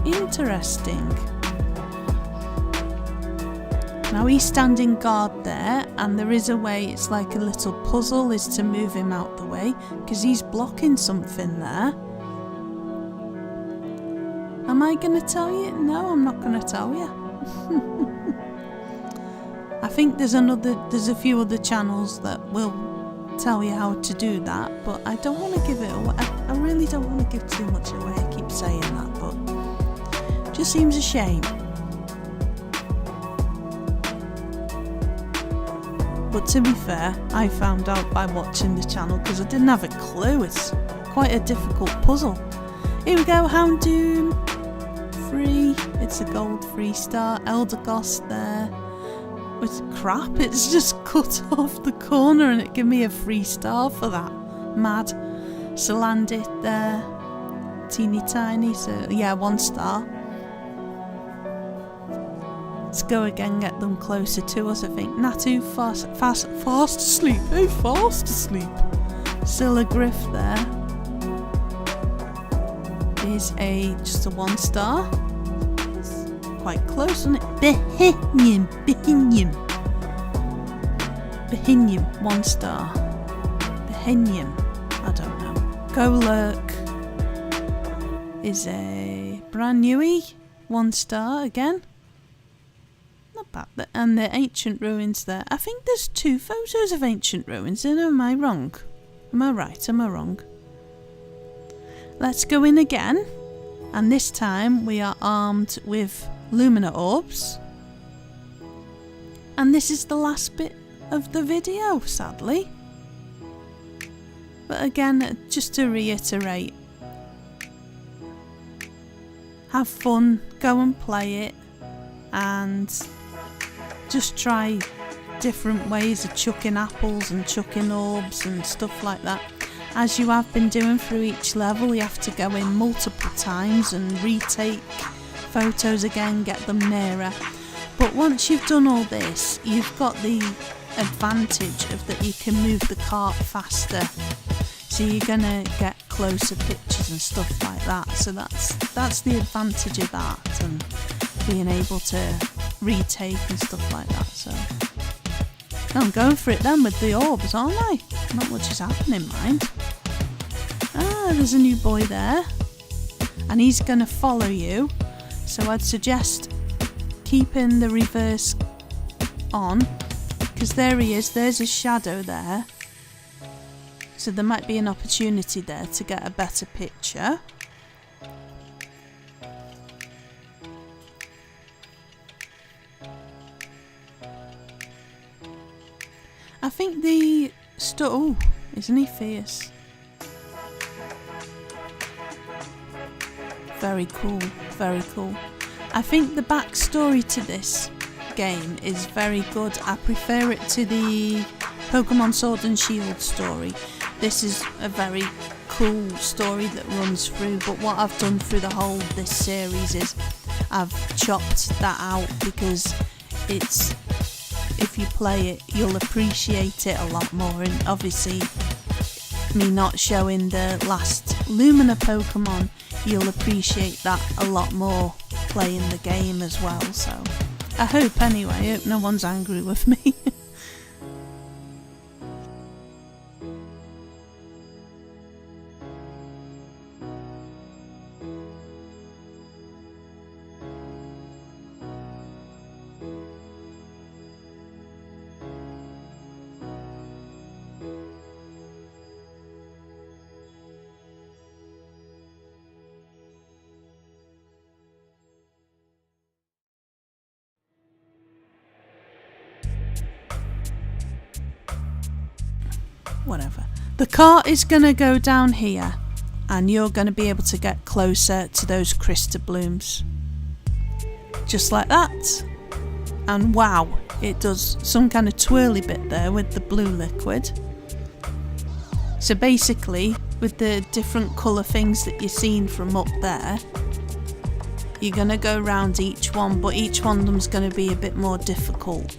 Interesting. Now he's standing guard there, and there is a way, it's like a little puzzle, is to move him out the way, because he's blocking something there. Am I going to tell you? No, I'm not going to tell you. I think there's a few other channels that will tell you how to do that, but I don't want to give it away. I really don't want to give too much away. I keep saying that, but it just seems a shame. But to be fair, I found out by watching the channel because I didn't have a clue. It's quite a difficult puzzle. Here we go, Houndoom. Free. It's a gold 3-star. Eldegoss there. It's crap, it's just cut off the corner and it gave me a 3-star for that. Mad. Salandit there. Teeny tiny, so yeah, 1 star. Let's go again, get them closer to us, I think. Natu, fast asleep. Oh, fast asleep. Silagriff there. Is just a 1 star. Quite close, isn't it? Behinium, 1 star. Behinium, I don't know. Golurk is a brand newie, 1 star again. Not bad. And the ancient ruins there. I think there's 2 photos of ancient ruins. Am I wrong? Am I right? Am I wrong? Let's go in again. And this time we are armed with Lumina orbs, and this is the last bit of the video, sadly. But again, just to reiterate, have fun, go and play it, and just try different ways of chucking apples and chucking orbs and stuff like that. As you have been doing through each level, you have to go in multiple times and retake photos again, get them nearer. But once you've done all this, you've got the advantage of that you can move the cart faster, so you're gonna get closer pictures and stuff like that. So that's the advantage of that, and being able to retake and stuff like that. So I'm going for it then with the orbs, aren't I? Not much is happening, mind. Ah, there's a new boy there, and he's gonna follow you. So I'd suggest keeping the reverse on, because there he is, there's a shadow there. So there might be an opportunity there to get a better picture. think the oh, isn't he fierce? Very cool, very cool. I think the backstory to this game is very good. I prefer it to the Pokemon Sword and Shield story. This is a very cool story that runs through, but what I've done through the whole of this series is I've chopped that out because it's, if you play it, you'll appreciate it a lot more. And obviously, me not showing the last Lumina Pokemon, you'll appreciate that a lot more playing the game as well. So I hope anyway, I hope no one's angry with me. Whatever. The cart is going to go down here and you're going to be able to get closer to those crystal blooms. Just like that. And wow, it does some kind of twirly bit there with the blue liquid. So basically, with the different colour things that you're seeing from up there, you're going to go around each one, but each one of them's going to be a bit more difficult.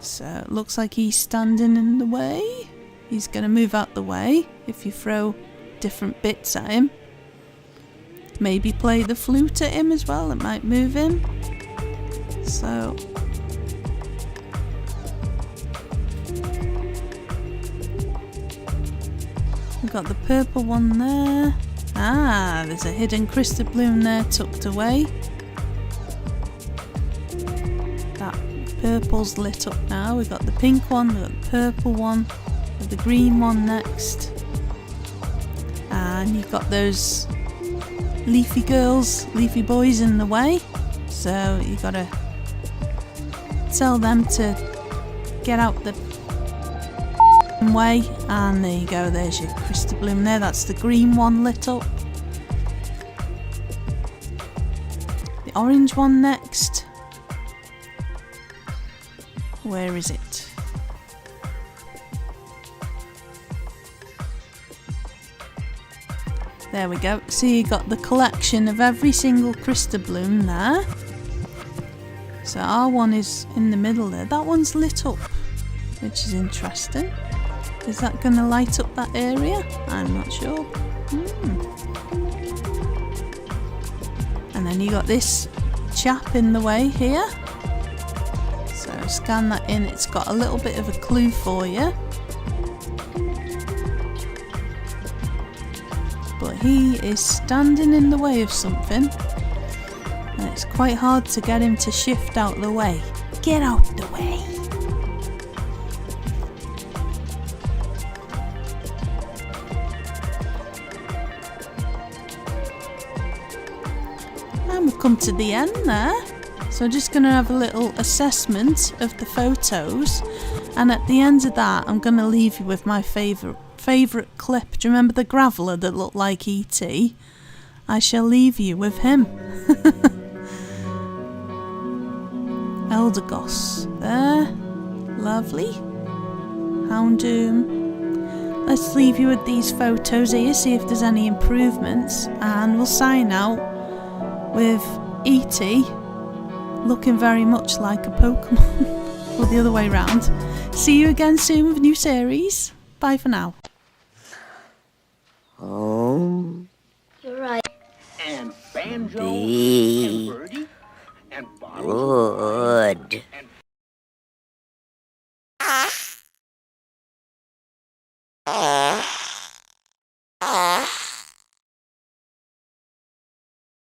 So it looks like he's standing in the way. He's going to move out the way if you throw different bits at him. Maybe play the flute at him as well, it might move him. So we've got the purple one there. Ah, there's a hidden crystal bloom there tucked away. That purple's lit up now. We've got the pink one, we've got the purple one, with the green one next. And you've got those leafy girls, leafy boys in the way. So you've got to tell them to get out the way. And there you go, there's your crystal bloom there. That's the green one lit up. The orange one next. Where is it? There we go. So you got the collection of every single crystal bloom there. So our one is in the middle there. That one's lit up, which is interesting. Is that going to light up that area? I'm not sure. And then you got this chap in the way here. So scan that in. It's got a little bit of a clue for you. But he is standing in the way of something. And it's quite hard to get him to shift out the way. Get out the way! And we've come to the end there. So I'm just going to have a little assessment of the photos. And at the end of that, I'm going to leave you with my favourite clip. Do you remember the Graveler that looked like E.T.? I shall leave you with him. Eldegoss there. Lovely. Houndoom. Let's leave you with these photos here, see if there's any improvements, and we'll sign out with E.T. looking very much like a Pokemon. Or the other way round. See you again soon with a new series. Bye for now. You're right. And Banjo, and Birdie, and Bottles, Good.